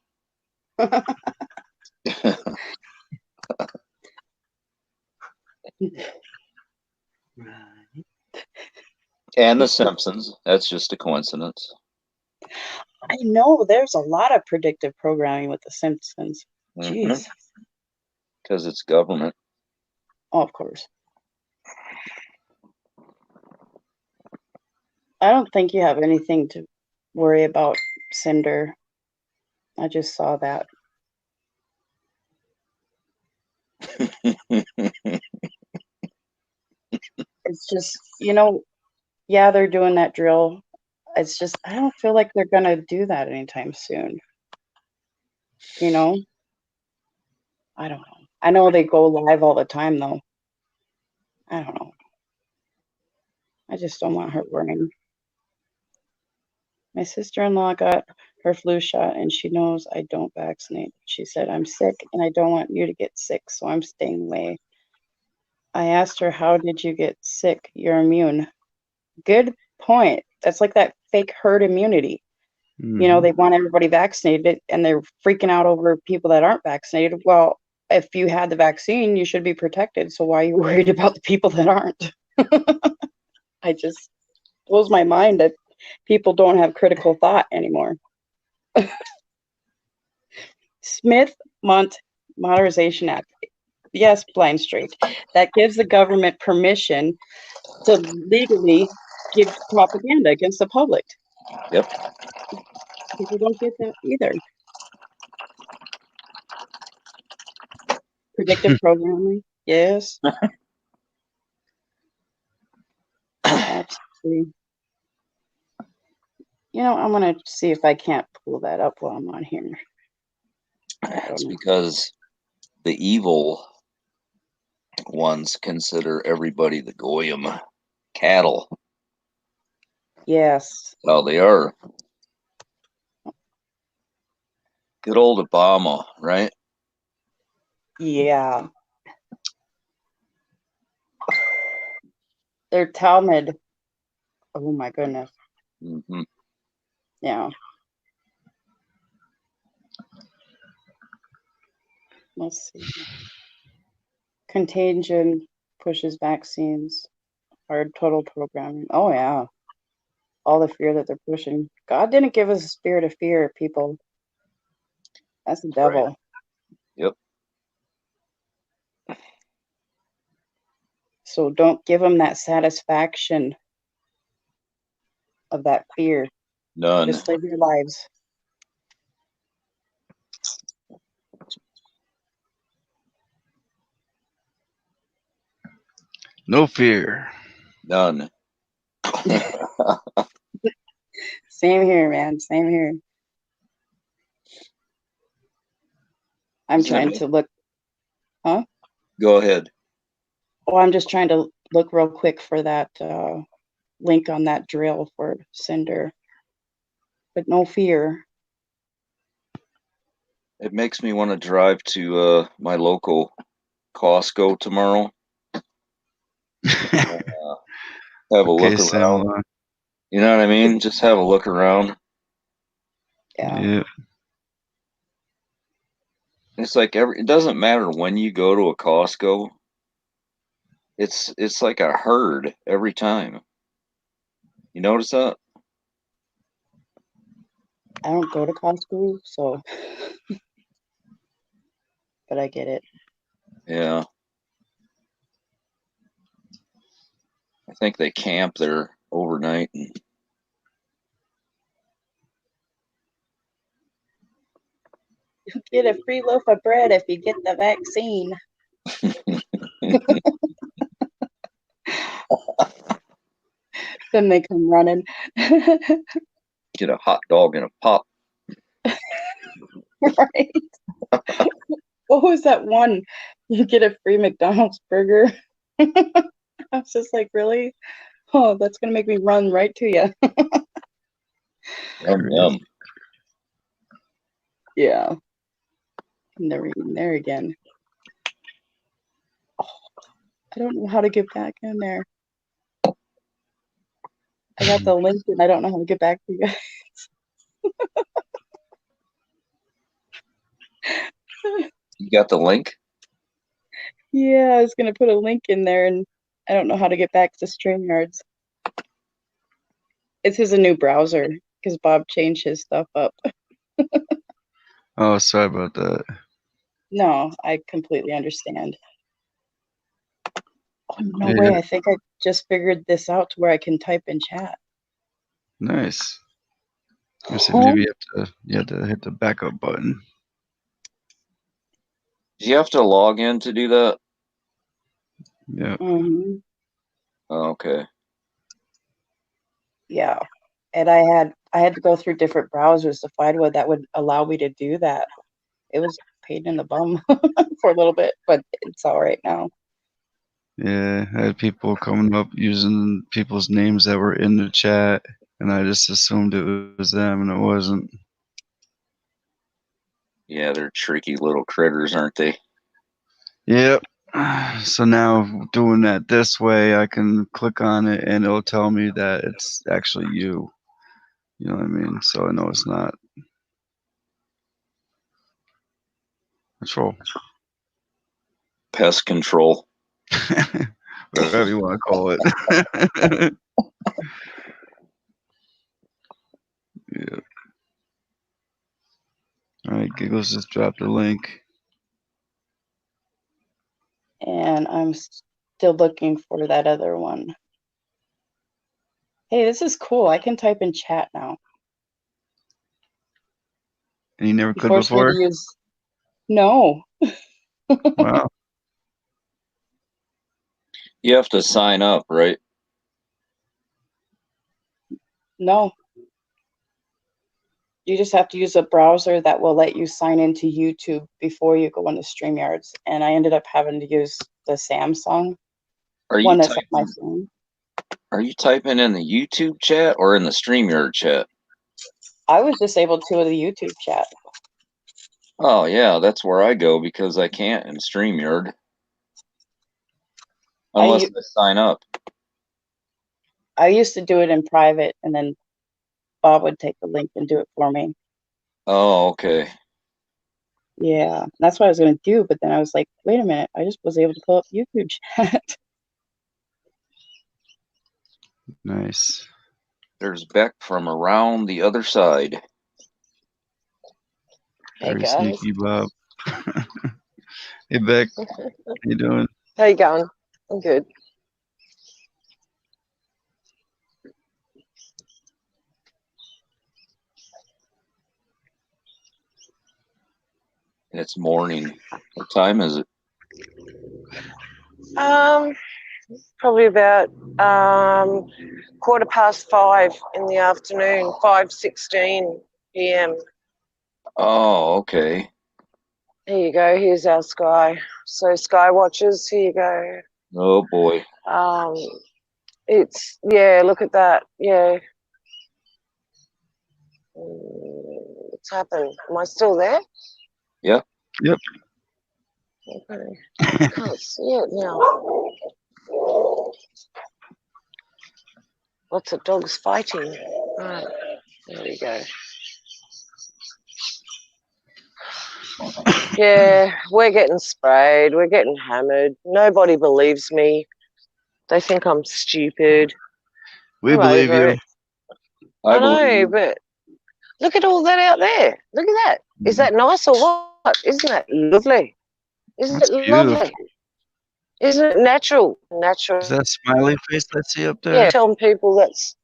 And The Simpsons. That's just a coincidence. I know there's a lot of predictive programming with The Simpsons. Jeez. Because it's government. Oh, of course. I don't think you have anything to worry about, Cinder. I just saw that. It's just, yeah, they're doing that drill. It's just, I don't feel like they're going to do that anytime soon. I don't know. I know they go live all the time, though. I don't know. I just don't want her worrying. My sister-in-law got her flu shot, and she knows I don't vaccinate. She said, I'm sick, and I don't want you to get sick, so I'm staying away. I asked her, how did you get sick? You're immune. Good point. That's like that fake herd immunity. They want everybody vaccinated, and they're freaking out over people that aren't vaccinated. Well, if you had the vaccine, you should be protected. So why are you worried about the people that aren't? I just blows my mind that people don't have critical thought anymore. Smith Modernization Act. Yes, Blind Street. That gives the government permission to legally give propaganda against the public. Yep. People don't get that either. Predictive programming. Yes. Absolutely. I'm going to see if I can't pull that up while I'm on here. It's because the evil ones consider everybody the goyim, cattle. Yes. Oh, they are. Good old Obama, right? Yeah. They're Talmud. Oh my goodness. Mm-hmm. Yeah. Let's see. Contagion pushes vaccines. Hard total programming. Oh yeah. All the fear that they're pushing. God didn't give us a spirit of fear, people. That's the devil. Right. Yep. So don't give them that satisfaction of that fear. None. Just live your lives. No fear. None. Same here, man. Same here. I'm trying to look. Huh? Go ahead. Oh, I'm just trying to look real quick for that link on that drill for Cinder. But no fear. It makes me want to drive to my local Costco tomorrow. Have a Okay, look Sam. around. You know what I mean? Just have a look around. Yeah. It's like it doesn't matter when you go to a Costco. It's like a herd every time. You notice that? I don't go to Costco, so but I get it. Yeah. I think they camp there overnight. And You get a free loaf of bread if you get the vaccine. Then they come running. get a hot dog and a pop. Right. What was that one? You get a free McDonald's burger. I was just like, really? Oh, that's gonna make me run right to you. Yum, yum. Yeah. Never even there again. Oh, I don't know how to get back in there. I got the link and I don't know how to get back to you guys. You got the link? Yeah, I was gonna put a link in there and I don't know how to get back to StreamYards. This is a new browser because Bob changed his stuff up. Oh, sorry about that. No, I completely understand. Oh, no Yeah. way. I think I just figured this out to where I can type in chat. Nice. I said Oh. maybe you have to hit the backup button. Do you have to log in to do that? Yeah. Mm-hmm. Oh, okay. Yeah. And I had to go through different browsers to find one that would allow me to do that. It was a pain in the bum for a little bit, but it's all right now. Yeah, I had people coming up using people's names that were in the chat, and I just assumed it was them, and it wasn't. Yeah, they're tricky little critters, aren't they? Yep. So now doing that this way, I can click on it, and it'll tell me that it's actually you. You know what I mean? So I know it's not. Control. Pest control. Whatever you want to call it. Yeah. All right, Giggles just dropped the link. And I'm still looking for that other one. Hey, this is cool. I can type in chat now. And you never You could forced me before? to use. No. Wow. You have to sign up, right? No. You just have to use a browser that will let you sign into YouTube before you go into StreamYards. And I ended up having to use the Samsung one that's on my phone. Are you typing in the YouTube chat or in the StreamYard chat? I was just able to with the YouTube chat. Oh yeah, that's where I go because I can't in StreamYard. Unless I sign up. I used to do it in private, and then Bob would take the link and do it for me. Oh, okay. Yeah, that's what I was going to do. But then I was like, wait a minute. I just was able to pull up YouTube chat. Nice. There's Beck from around the other side. Hey Very guys. sneaky, Bob. Hey, Beck. How you doing? How you going? I'm good. And it's morning. What time is it? Probably about 5:15 in the afternoon, 5:16 p.m. Oh, okay. Here you go. Here's our sky. So Skywatchers, here you go. Oh boy. It's look at that. Yeah. What's happened? Am I still there? Yep. Yep. Okay. I can't see it now. Lots of dogs fighting. Right. There we go. Yeah, we're getting sprayed. We're getting hammered. Nobody believes me. They think I'm stupid. We I'm believe over you. it. I know, believe you. but look at all that out there. Look at that. Is that nice or what? Isn't that lovely? Isn't That's it beautiful. lovely? Isn't it natural? Natural. Is that smiley face I see up there? Yeah, telling people that's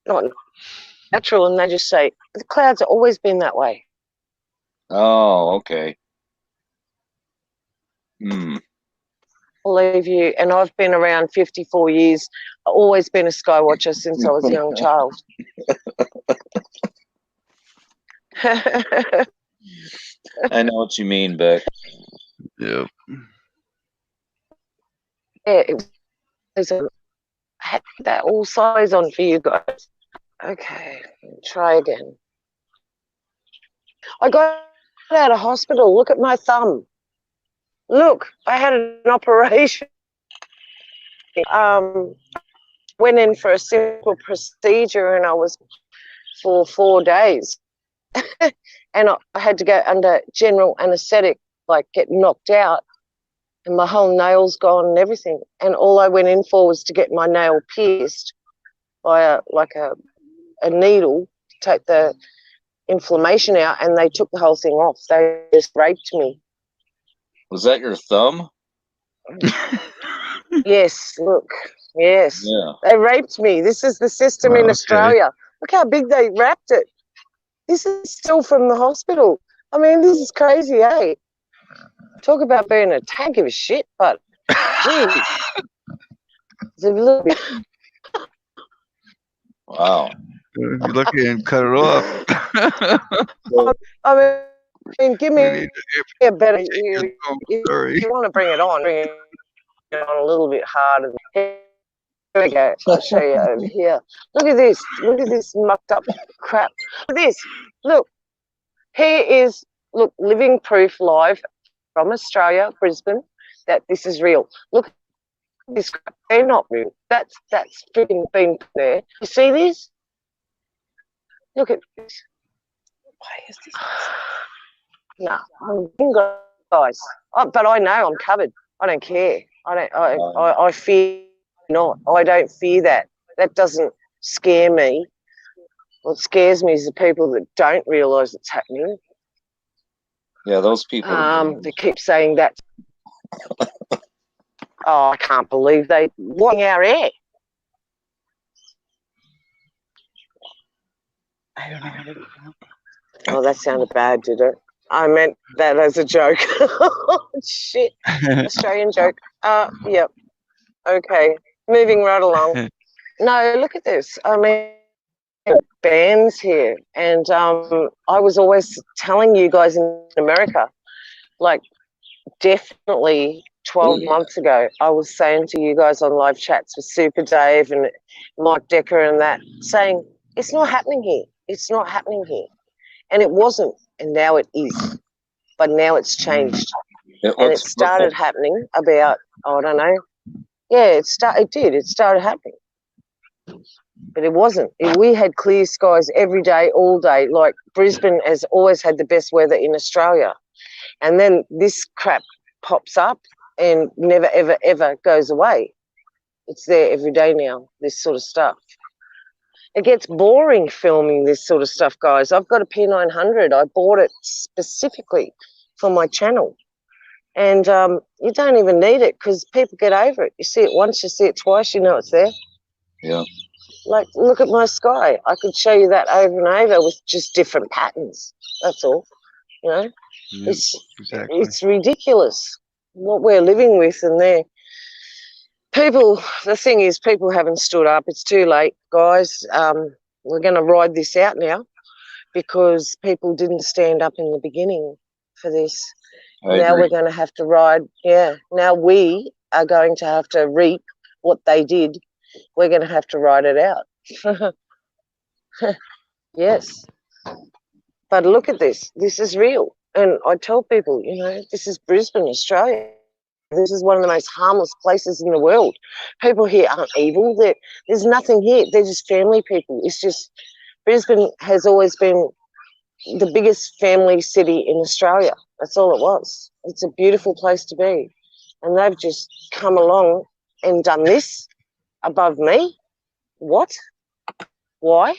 not natural, and they just say the clouds have always been that way. Oh, okay. Hmm. Believe you, and I've been around 54 years. I've always been a sky watcher since I was a young child. I know what you mean, Beck. Yep. Yeah, I had that all size on for you guys. Okay, try again. I got out of hospital. Look at my thumb. Look, I had an operation. Went in for a simple procedure, and I was for 4 days. And I had to go under general anaesthetic, like get knocked out, and my whole nail's gone and everything. And all I went in for was to get my nail pierced by a needle to take the inflammation out, and they took the whole thing off. They just raped me. Was that your thumb? Yes, look. Yes. Yeah. They raped me. This is the system Oh, in okay. Australia. Look how big they wrapped it. This is still from the hospital. I mean, this is crazy, eh? Talk about being a tank of shit, but gee, it's a little bit. Wow. If you're lucky and cut it off. I mean, give We me need a better. to If sorry. you want to bring it on a little bit harder. Here we go. I'll show you over here. Look at this. Look at this mucked up crap. Look at this. Look. Here is, look, living proof live from Australia, Brisbane, that this is real. Look at this crap. They're not real. That's freaking been there. You see this? Look at this. Why is this? No, I'm guys. But I know I'm covered. I don't care. I fear not. I don't fear that. That doesn't scare me. What scares me is the people that don't realise it's happening. Yeah, those people. They keep saying that. Oh, I can't believe they watching our air. I don't know how to do that. Oh, that sounded bad, did it? I meant that as a joke. Shit. Australian joke. Yep. Okay. Moving right along. No, look at this. I mean, bands here. And I was always telling you guys in America, like, definitely 12 months ago, I was saying to you guys on live chats with Super Dave and Mike Decker and that, saying, it's not happening here. It's not happening here. And it wasn't. And now it is. But now it's changed. And it started happening about, I don't know. Yeah, it did. It started happening. But it wasn't. We had clear skies every day, all day. Like Brisbane has always had the best weather in Australia. And then this crap pops up and never, ever, ever goes away. It's there every day now, this sort of stuff. It gets boring filming this sort of stuff, guys. I've got a P900. I bought it specifically for my channel. And you don't even need it because people get over it. You see it once, you see it twice, you know it's there. Yeah. Like, look at my sky. I could show you that over and over with just different patterns. That's all. You know, Yeah, exactly. It's ridiculous what we're living with, and people. The thing is, people haven't stood up. It's too late, guys. We're going to ride this out now because people didn't stand up in the beginning for this. Now we're going to have to ride. Yeah. Now we are going to have to reap what they did. We're going to have to ride it out. Yes. But look at this. This is real. And I tell people, you know, this is Brisbane, Australia. This is one of the most harmless places in the world. People here aren't evil. There's nothing here. They're just family people. It's just Brisbane has always been the biggest family city in Australia. That's all it was. It's a beautiful place to be. And they've just come along and done this above me. What? Why?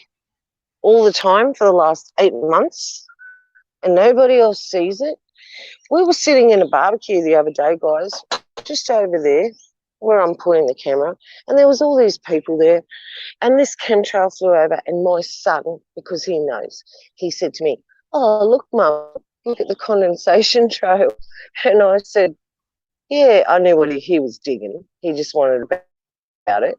All the time for the last 8 months, and nobody else sees it. We were sitting in a barbecue the other day, guys, just over there where I'm pointing the camera, and there was all these people there, and this chemtrail flew over, and my son, because he knows, he said to me, "Oh, look, Mum, look at the condensation trail." And I said, yeah, I knew what he was digging. He just wanted about it.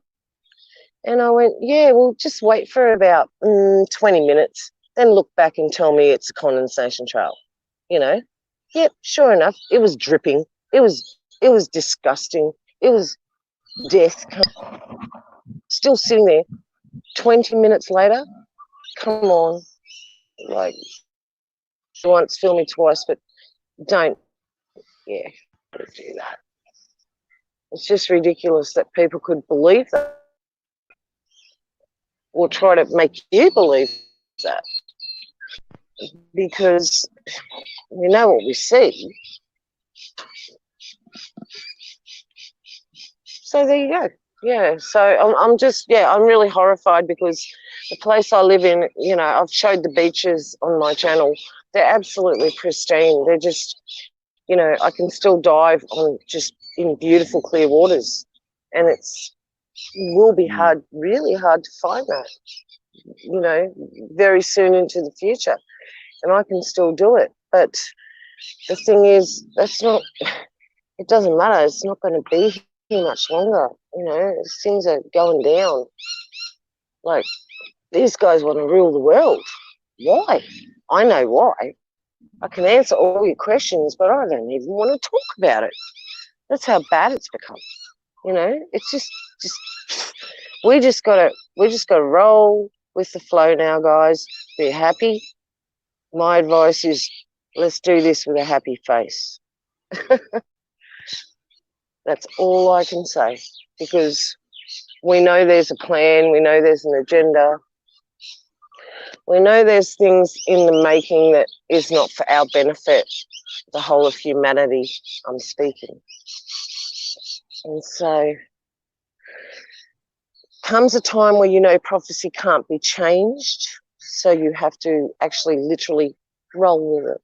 And I went, yeah, well, just wait for about 20 minutes, then look back and tell me it's a condensation trail, you know? Yep, sure enough, it was dripping. It was disgusting. It was death. Still sitting there 20 minutes later. Come on. Like, once, film me twice, but don't, do that. It's just ridiculous that people could believe that or try to make you believe that, because we know what we see. So there you go. Yeah, so I'm really horrified because the place I live in, you know, I've showed the beaches on my channel. They're absolutely pristine. They're just, you know, I can still dive on just in beautiful clear waters, and it will be hard, really hard to find that, you know, very soon into the future, and I can still do it. But the thing is, it doesn't matter. It's not going to be here much longer. You know, things are going down. Like, these guys want to rule the world. Why? I know why. I can answer all your questions, but I don't even want to talk about it. That's how bad it's become. You know, it's just we just gotta roll with the flow now, guys. Be happy. My advice is, let's do this with a happy face. That's all I can say, because we know there's a plan, we know there's an agenda, we know there's things in the making that is not for our benefit, the whole of humanity, I'm speaking. And so comes a time where you know prophecy can't be changed, so you have to actually literally roll with it.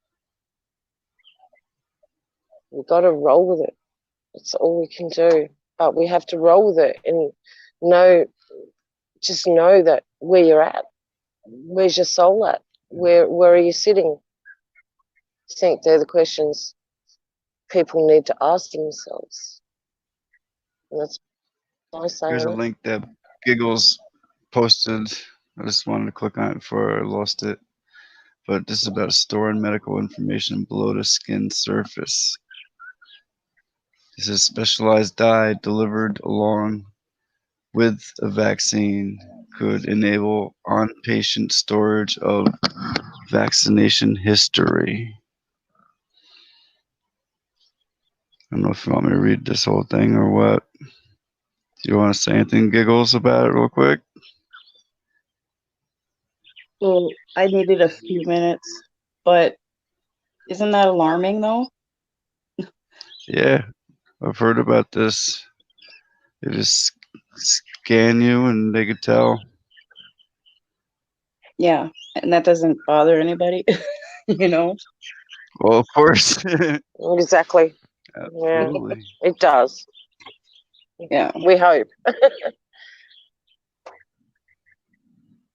We've got to roll with it. That's all we can do. But we have to roll with it and just know that where you're at. Where's your soul at? Where are you sitting? I think they're the questions people need to ask themselves. And that's my saying. Here's a link that Giggles posted. I just wanted to click on it before I lost it. But this is about storing medical information below the skin surface. This is specialized dye delivered along with a vaccine could enable on-patient storage of vaccination history. I don't know if you want me to read this whole thing or what. Do you want to say anything, Giggles, about it real quick? Well, I needed a few minutes, but Isn't that alarming though? Yeah, I've heard about this. They just scan you and they could tell. Yeah, and that doesn't bother anybody, you know? Well, of course. Exactly. Yeah, Absolutely. it does. Yeah, We hope.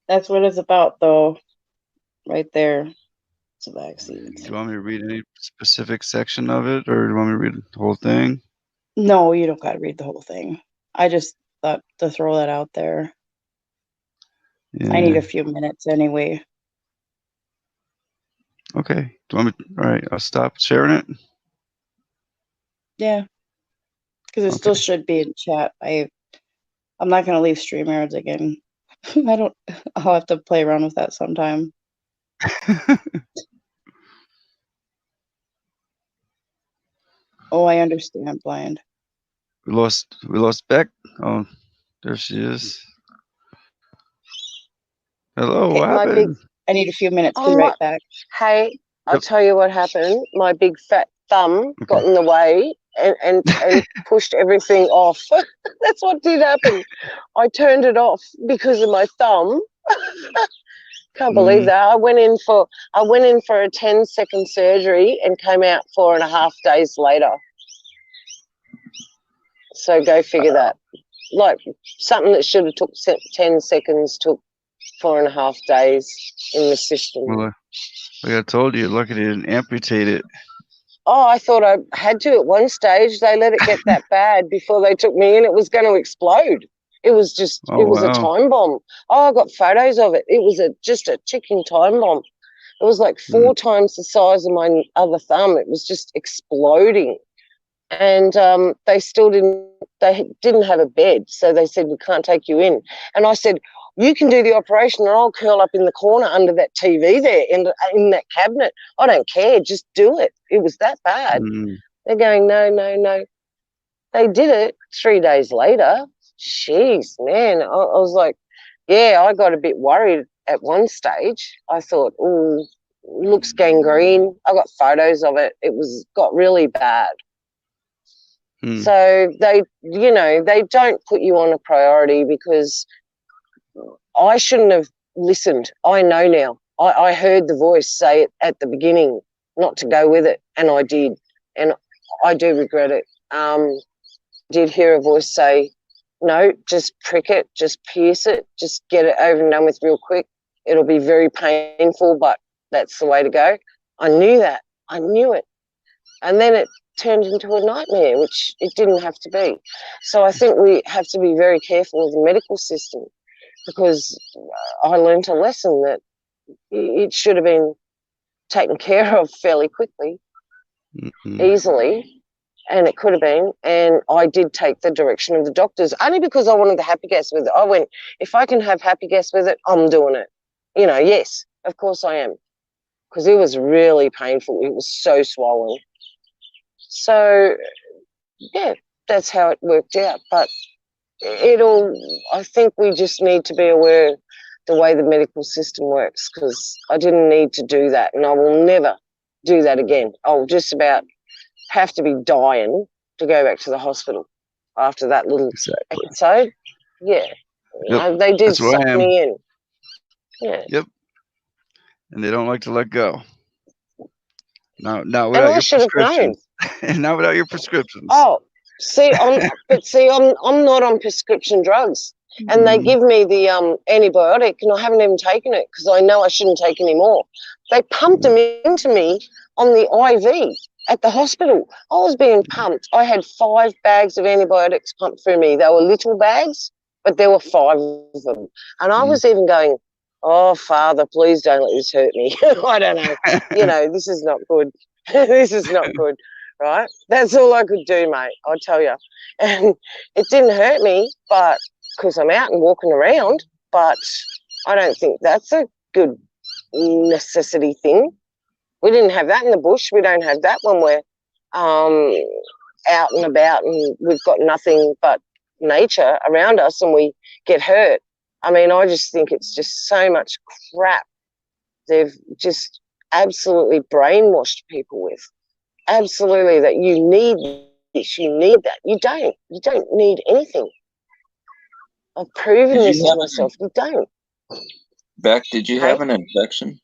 that's what it's about though, right there. It's a vaccine. Do you want me to read any specific section of it, or do you want me to read the whole thing? No, you don't gotta read the whole thing. I just thought to throw that out there. I need Yeah. a few minutes anyway. Okay. Do you want me? All right. I'll stop sharing it. Yeah, because it still should be in chat. I'm not gonna leave StreamYards again. I don't. I'll have to play around with that sometime. Oh, I understand, blind. We lost Beck. Oh, there she is. Hello. Okay, What my big happened? I need a few minutes. Be Oh, right back. hey, I'll Yep. tell you what happened. My big fat thumb got in the way and pushed everything off. That's what did happen. I turned it off because of my thumb. Can't believe that. I went in for a 10-second surgery and came out 4.5 days later. So go figure that. Like something that should have took 10 seconds took 4.5 days in the system. Well, like I told you, lucky they didn't amputate it. Oh, I thought I had to at one stage. They let it get that bad before they took me in. It was going to explode. It was just, Oh, it was a wow. time bomb. Oh, I got photos of it. It was just a ticking time bomb. It was like 4 times the size of my other thumb. It was just exploding. And they didn't have a bed. So they said, we can't take you in. And I said, you can do the operation and I'll curl up in the corner under that TV there in that cabinet. I don't care. Just do it. It was that bad. They're going, no, no, no. They did it 3 days later. Jeez, man. I was like, yeah, I got a bit worried at one stage. I thought, oh, looks gangrene. I got photos of it. Got really bad. So they don't put you on a priority because I shouldn't have listened. I know now. I heard the voice say it at the beginning not to go with it, and I did. And I do regret it. Did hear a voice say, no, just prick it, just pierce it, just get it over and done with real quick. It'll be very painful, but that's the way to go. I knew that. I knew it. And then it turned into a nightmare, which it didn't have to be. So I think we have to be very careful with the medical system because I learned a lesson that it should have been taken care of fairly quickly, easily, and it could have been. And I did take the direction of the doctors only because I wanted the happy gas with it. I went, if I can have happy gas with it, I'm doing it. Yes, of course I am, because it was really painful. It was so swollen. So, yeah, that's how it worked out. But I think we just need to be aware of the way the medical system works because I didn't need to do that and I will never do that again. I'll just about have to be dying to go back to the hospital after that little episode. Yeah. Yep. They did That's where suck I am. me in. Yeah. Yep. And they don't like to let go. Not without And I your should have known. prescriptions. Not without your prescriptions. Oh, I'm not on prescription drugs, and they give me the antibiotic, and I haven't even taken it because I know I shouldn't take any more. They pumped them into me on the IV at the hospital. I was being pumped. I had 5 bags of antibiotics pumped through me. They were little bags, but there were 5 of them, and I was even going, "Oh, Father, please don't let this hurt me." I don't know. This is not good. This is not good. Right? That's all I could do, mate, I'll tell you. And it didn't hurt me, but because I'm out and walking around, but I don't think that's a good necessity thing. We didn't have that in the bush. We don't have that when we're out and about and we've got nothing but nature around us and we get hurt. I mean, I just think it's just so much crap. They've just absolutely brainwashed people with. Absolutely, that you need this, you need that. You don't need anything. I've proven this to myself. You don't. Beck, did you have an infection?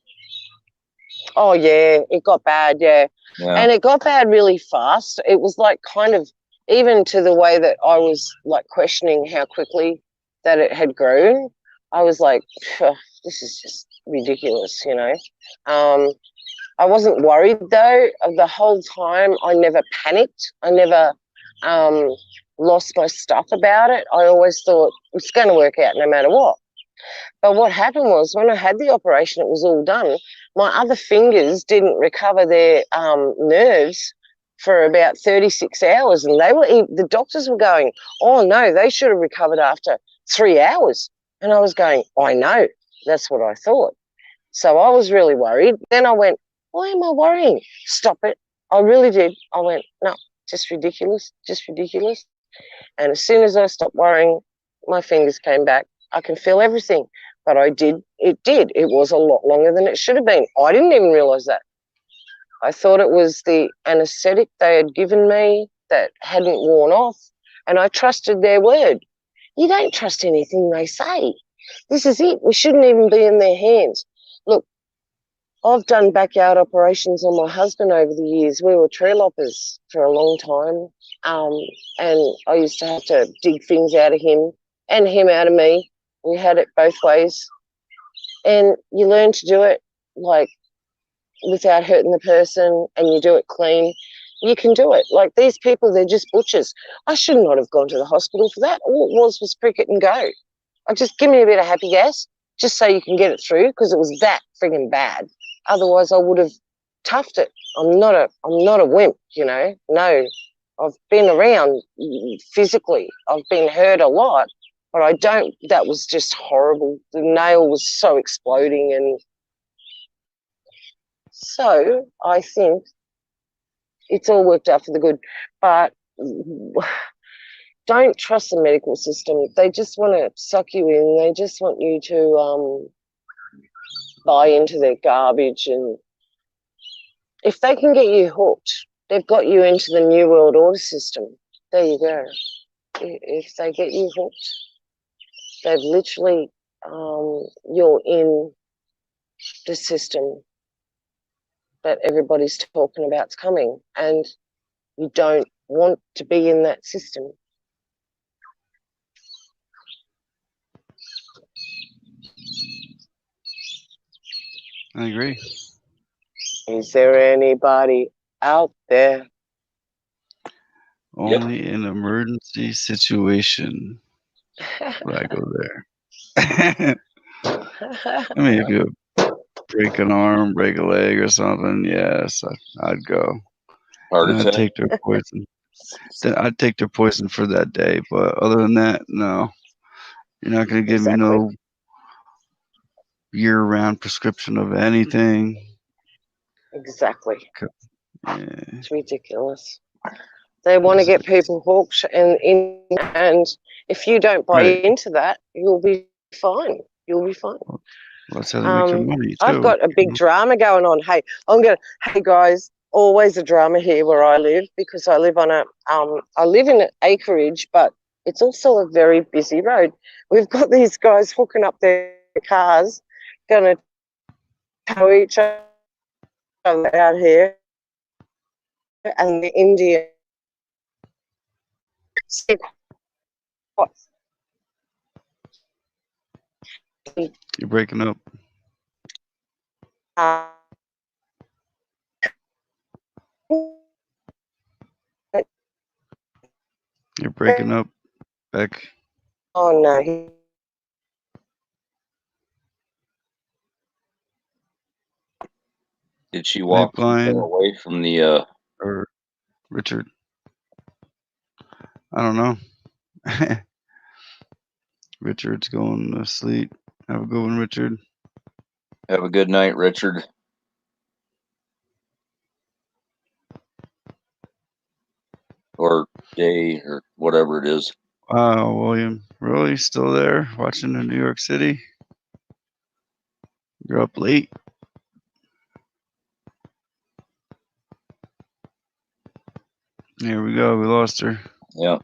Oh yeah, it got bad, yeah. And it got bad really fast. It was like kind of even to the way that I was like questioning how quickly that it had grown. I was like, this is just ridiculous, you know. I wasn't worried though. The whole time I never panicked. I never lost my stuff about it. I always thought it's going to work out no matter what. But what happened was when I had the operation, it was all done. My other fingers didn't recover their nerves for about 36 hours. And the doctors were going, oh no, they should have recovered after 3 hours. And I was going, I know, that's what I thought. So I was really worried. Then I went, why am I worrying? Stop it. I really did. I went, no, just ridiculous, just ridiculous. And as soon as I stopped worrying, my fingers came back. I can feel everything. But it did. It was a lot longer than it should have been. I didn't even realise that. I thought it was the anaesthetic they had given me that hadn't worn off, and I trusted their word. You don't trust anything they say. This is it. We shouldn't even be in their hands. Look, I've done backyard operations on my husband over the years. We were tree loppers for a long time, and I used to have to dig things out of him and him out of me. We had it both ways. And you learn to do it, like, without hurting the person, and you do it clean. You can do it. Like, these people, they're just butchers. I should not have gone to the hospital for that. All it was prick it and go. Just give me a bit of happy gas, just so you can get it through, because it was that frigging bad. Otherwise, I would have toughed it. I'm not a wimp, you know. No, I've been around physically. I've been hurt a lot. But that was just horrible. The nail was so exploding. And so I think it's all worked out for the good. But don't trust the medical system. They just want to suck you in. They just want you to buy into their garbage. And if they can get you hooked, they've got you into the New World Order system. There you go. If they get you hooked, they've literally, you're in the system that everybody's talking about's coming, and you don't want to be in that system. I agree. Is there anybody out there? Only in emergency situation would I go there. I mean, if you break an arm, break a leg or something, yes, I'd go. And I'd take their poison. Then I'd take their poison for that day. But other than that, no. You're not going to give me no year-round prescription of anything. Exactly. Yeah. It's ridiculous. They want to get people hooked, and if you don't buy into that, you'll be fine. You'll be fine. Well, that's how they make their money too. I've got a big drama going on. Hey guys, always a drama here where I live, because I live on I live in an acreage, but it's also a very busy road. We've got these guys hooking up their cars, going to tow each other out here, and the Indian. You're breaking up. You're breaking up, Beck. Oh no. Did she walk away from the or Richard? I don't know. Richard's going to sleep. Have a good one, Richard. Have a good night, Richard. Or day, or whatever it is. Wow, William. Really? Still there? Watching in New York City? You're up late. Here we go. We lost her. Yeah.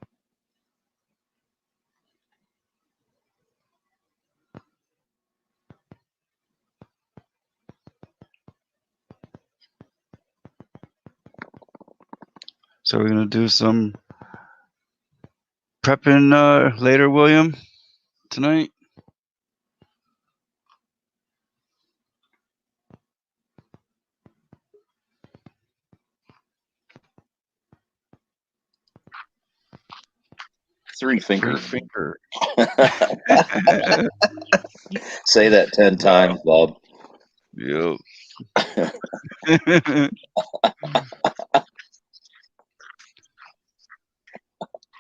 So we're gonna do some prepping later, William, tonight. Three finger. Three finger. Say that 10 times, Bob. Yep.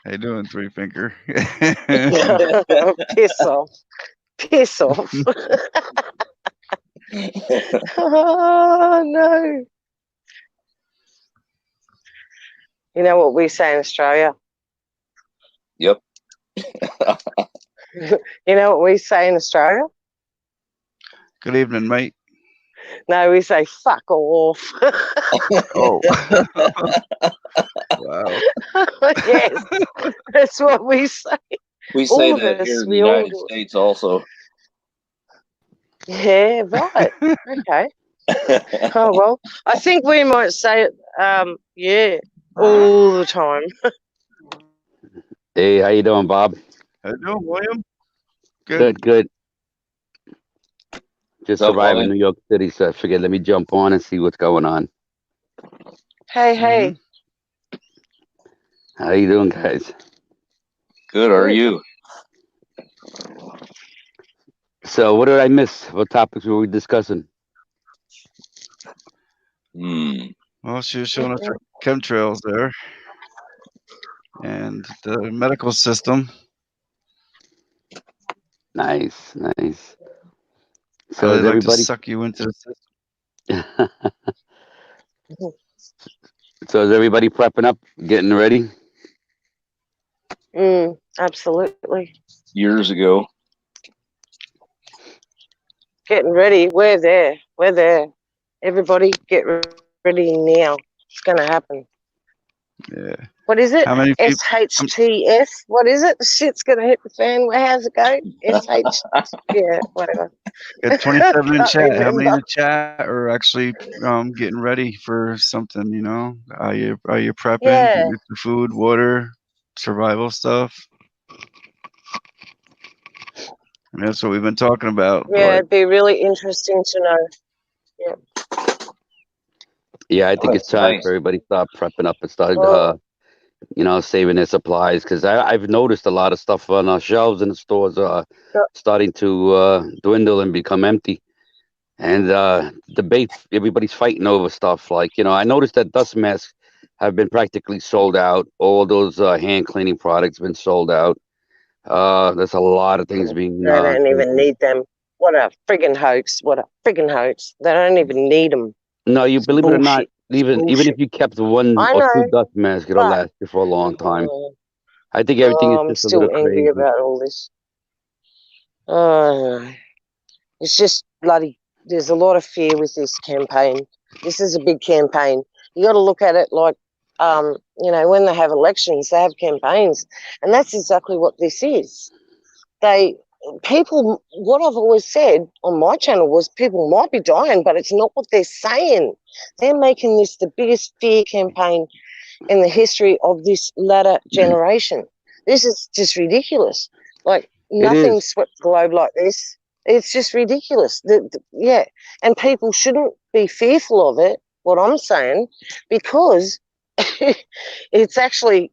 How you doing, Three Finger? Piss off. Piss off. Oh, no. You know what we say in Australia? Yep. You know what we say in Australia? Good evening, mate. No, we say fuck off. Oh. Wow. Yes, that's what we say. We say All of that us, here in the we all United do it. States also. Yeah, right. Okay. Oh, well, I think we might say it, yeah, all the time. Hey, how you doing, Bob? How you doing, William? Good, good. Just What's up, arrived in William? New York City, so I figured let me jump on and see what's going on. Hey, hey. How you doing, guys? Good, are Good. you? So, what did I miss? What topics were we discussing? Well, she was showing us her chemtrails there and the medical system. Nice, nice. How So, they is like to everybody? suck you into the system. So, is everybody prepping up, getting ready? Absolutely. Years ago. Getting ready. We're there. We're there. Everybody get ready now. It's going to happen. Yeah. What is it? How many people? SHTF? What is it? The shit's going to hit the fan. How's it go? SH. Yeah, whatever. Got 27 in Can't chat. How many in remember. the chat are actually getting ready for something? You know, are you prepping? Yeah. Get your food, water, survival stuff. And that's what we've been talking about. Yeah, Like, it'd be really interesting to know. Yeah. Yeah, I think it's That's time nice. for everybody to start prepping up and start, Oh, saving their supplies. Because I've noticed a lot of stuff on our shelves in the stores are yeah. starting to dwindle and become empty. And debate, everybody's fighting over stuff. Like, I noticed that dust masks have been practically sold out. All those hand cleaning products have been sold out. There's a lot of things being. They don't even need them. What a friggin' hoax. What a friggin' hoax. They don't even need them. No, you believe it or not, even Bullshit. if you kept one I or two know, dust masks, it'll but last you for a long time. I think everything is I'm just a little still angry crazy. about all this. It's just bloody. There's a lot of fear with this campaign. This is a big campaign. You got to look at it like, when they have elections, they have campaigns, and that's exactly what this is. What I've always said on my channel was people might be dying, but it's not what they're saying. They're making this the biggest fear campaign in the history of this latter generation. This is just ridiculous. Like, nothing is. swept the globe like this. It's just ridiculous. Yeah, and people shouldn't be fearful of it, what I'm saying, because it's actually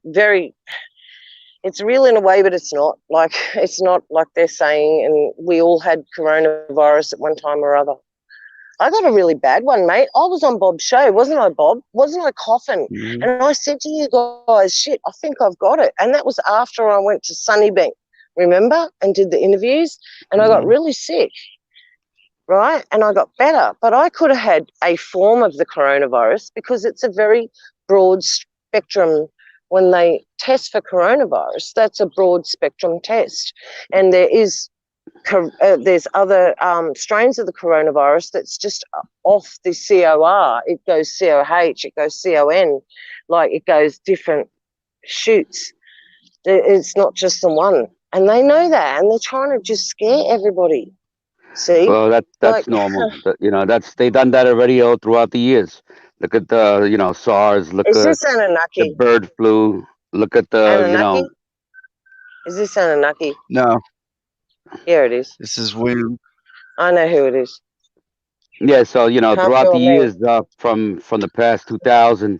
it's real in a way, but it's not. Like, it's not like they're saying, and we all had coronavirus at one time or other. I got a really bad one, mate. I was on Bob's show, wasn't I, Bob? Wasn't I coughing? And I said to you guys, shit, I think I've got it. And that was after I went to Sunnybank, remember, and did the interviews. And I got really sick, right? And I got better. But I could have had a form of the coronavirus because it's a very broad spectrum. When they test for coronavirus, that's a broad spectrum test. And there is there's other strains of the coronavirus that's just off the COR. It goes COH, it goes CON, like it goes different shoots. It's not just the one. And they know that, and they're trying to just scare everybody. See? Well, that's Like, normal. You know, they done that already all throughout the years. Look at the SARS. Look is at this the Anunnaki? bird flu. Look at the Anunnaki? Is this Anunnaki? No, Yeah, it is. this is William. I know who it is. Yeah. So Can't throughout the fool me. years, from the past 2000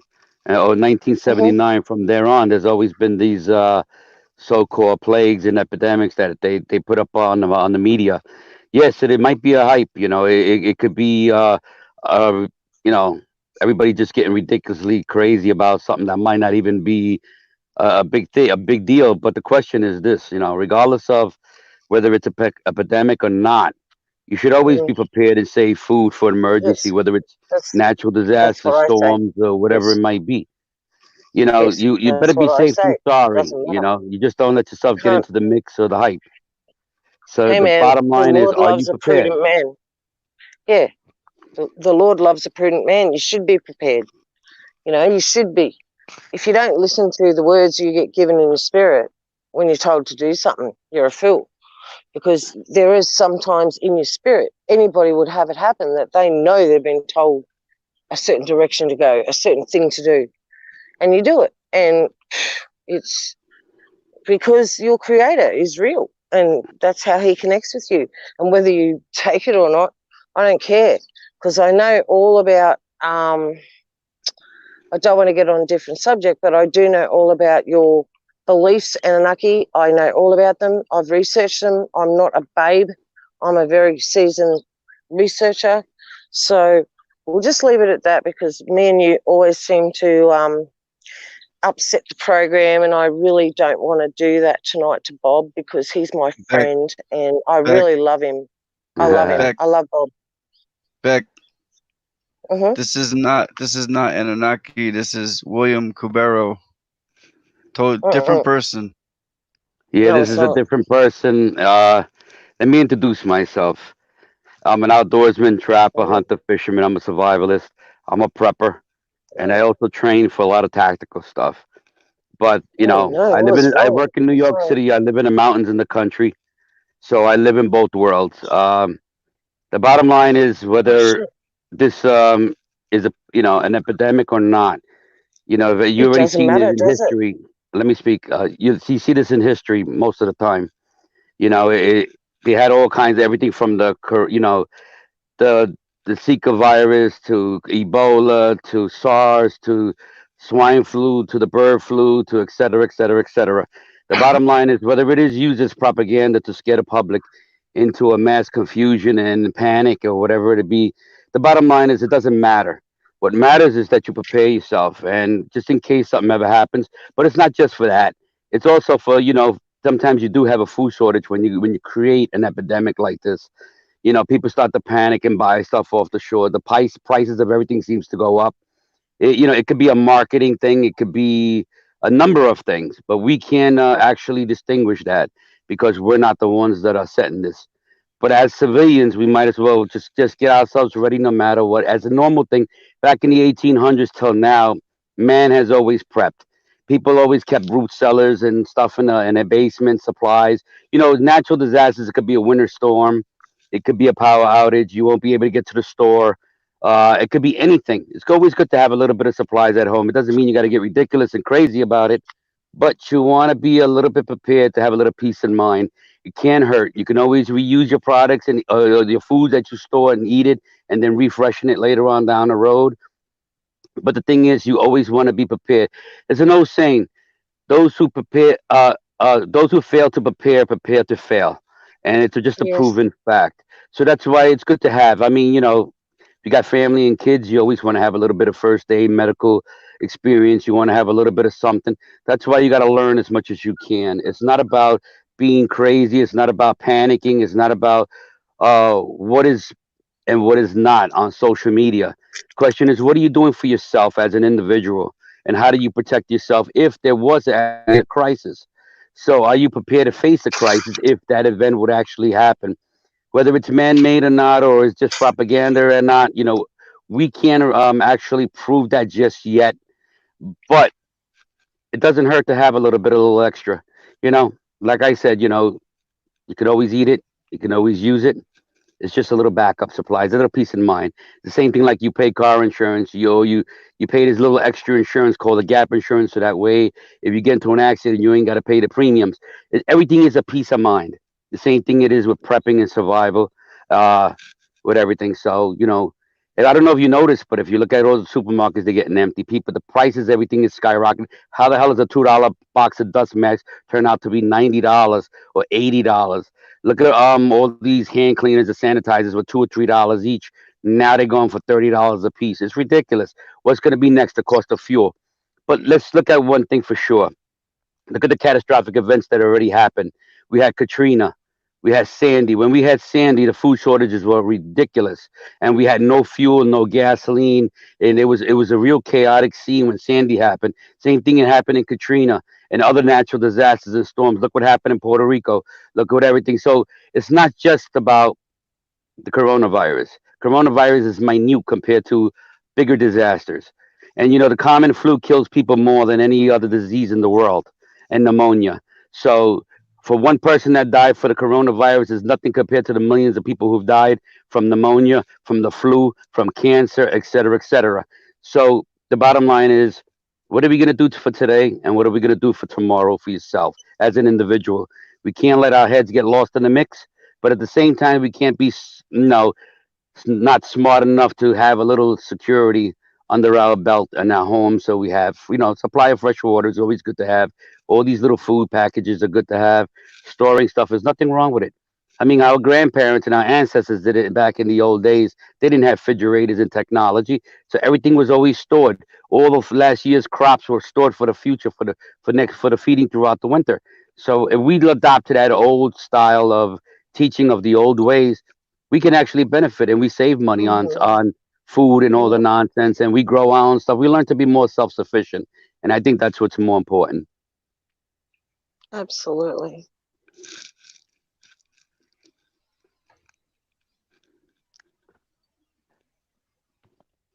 or Mm-hmm. 1979, from there on, there's always been these so-called plagues and epidemics that they put up on the media. Yes, it might be a hype. It could be uh, you know everybody just getting ridiculously crazy about something that might not even be a big thing, a big deal. But the question is this: regardless of whether it's a epidemic or not, you should always be Mm-hmm. prepared and save food for an emergency, Yes, whether it's natural that's disasters, what I say. storms, or whatever it Yes, might be. yes, You better that's be what I safe than say. sorry. Doesn't matter. You just don't let yourself get Can't. into the mix or the hype. So Hey, the man, bottom the line is, Lord are you loves a prepared? prudent man. Yeah, the Lord loves a prudent man. You should be prepared. You should be. If you don't listen to the words you get given in your spirit when you're told to do something, you're a fool. Because there is sometimes in your spirit, anybody would have it happen that they know they've been told a certain direction to go, a certain thing to do, and you do it. And it's because your creator is real, and that's how he connects with you. And whether you take it or not, I don't care, because I know all about I don't want to get on a different subject, but I do know all about your beliefs, Anunnaki. I know all about them. I've researched them. I'm not a babe. I'm a very seasoned researcher. So we'll just leave it at that, because me and you always seem to upset the program, and I really don't want to do that tonight to Bob, because he's my Beck, friend and I Beck, really love him. I love him. Beck, I love Bob. Beck. Mm-hmm. This is not Anunnaki. This is William Cubero. Different person. Yeah, No, this it's is a not. different person. Let me introduce myself. I'm an outdoorsman, trapper, hunter, fisherman. I'm a survivalist. I'm a prepper, and I also train for a lot of tactical stuff. But Oh no, what's I wrong? work in New What's York wrong? City. I live in the mountains in the country, so I live in both worlds. The bottom line is Oh whether shit. this is a an epidemic or not. You It already doesn't seen it matter, in does it? history. Let me speak. You see this in history most of the time. They had all kinds of everything from the Zika virus to Ebola to SARS to swine flu to the bird flu to et cetera, et cetera, et cetera. The bottom line is whether it is used as propaganda to scare the public into a mass confusion and panic or whatever it be, the bottom line is it doesn't matter. What matters is that you prepare yourself, and just in case something ever happens. But it's not just for that. It's also for sometimes you do have a food shortage when you create an epidemic like this. People start to panic and buy stuff off the shore. The prices of everything seems to go up. It could be a marketing thing. It could be a number of things, but we can actually distinguish that because we're not the ones that are setting this. But as civilians, we might as well just get ourselves ready no matter what. As a normal thing, back in the 1800s till now, man has always prepped. People always kept root cellars and stuff in their basement, supplies. Natural disasters. It could be a winter storm. It could be a power outage. You won't be able to get to the store. It could be anything. It's always good to have a little bit of supplies at home. It doesn't mean you got to get ridiculous and crazy about it, but you want to be a little bit prepared to have a little peace in mind. It can't hurt. You can always reuse your products and your food that you store and eat it, and then refreshen it later on down the road. But the thing is, you always want to be prepared. There's an old saying: those who fail to prepare to fail, and it's just a Yes. proven fact. So that's why it's good to have. I mean, if you got family and kids, you always want to have a little bit of first aid, medical experience. You want to have a little bit of something. That's why you got to learn as much as you can. It's not about being crazy. It's not about panicking. It's not about what is and what is not on social media. The question is, what are you doing for yourself as an individual, and how do you protect yourself if there was actually a crisis? So are you prepared to face a crisis if that event would actually happen? Whether it's man-made or not, or it's just propaganda or not, we can't actually prove that just yet. But it doesn't hurt to have a little extra. You know, like I said, you could always eat it, you can always use it. It's just a little backup supplies, a little peace of mind. The same thing like you pay car insurance, you pay this little extra insurance called a gap insurance, so that way if you get into an accident, you ain't got to pay the premiums. Everything is a peace of mind. The same thing it is with prepping and survival, uh, with everything. So and I don't know if you noticed, but if you look at all the supermarkets, they're getting empty. People, the prices, everything is skyrocketing. How the hell does a $2 box of dust masks turn out to be $90 or $80? Look at all these hand cleaners and sanitizers with $2 or $3 each. Now they're going for $30 a piece. It's ridiculous. What's going to be next? The cost of fuel. But let's look at one thing for sure. Look at the catastrophic events that already happened. We had Katrina. We had Sandy. When we had Sandy, the food shortages were ridiculous, and we had no fuel, no gasoline, and it was a real chaotic scene when Sandy happened. Same thing had happened in Katrina and other natural disasters and storms. Look what happened in Puerto Rico. Look what everything. So it's not just about the coronavirus. Coronavirus is minute compared to bigger disasters. And the common flu kills people more than any other disease in the world, and pneumonia. So for one person that died for the coronavirus is nothing compared to the millions of people who've died from pneumonia, from the flu, from cancer, et cetera, et cetera. So the bottom line is, what are we going to do for today, and what are we going to do for tomorrow for yourself as an individual? We can't let our heads get lost in the mix, but at the same time, we can't be, not smart enough to have a little security under our belt and our home. So we have, supply of fresh water is always good to have. All these little food packages are good to have. Storing stuff, there's nothing wrong with it. I mean, our grandparents and our ancestors did it back in the old days. They didn't have refrigerators and technology, so everything was always stored. All of last year's crops were stored for the future, for the feeding throughout the winter. So if we adopt to that old style of teaching of the old ways, we can actually benefit, and we save money on food and all the nonsense, and we grow our own stuff. We learn to be more self-sufficient, and I think that's what's more important. Absolutely.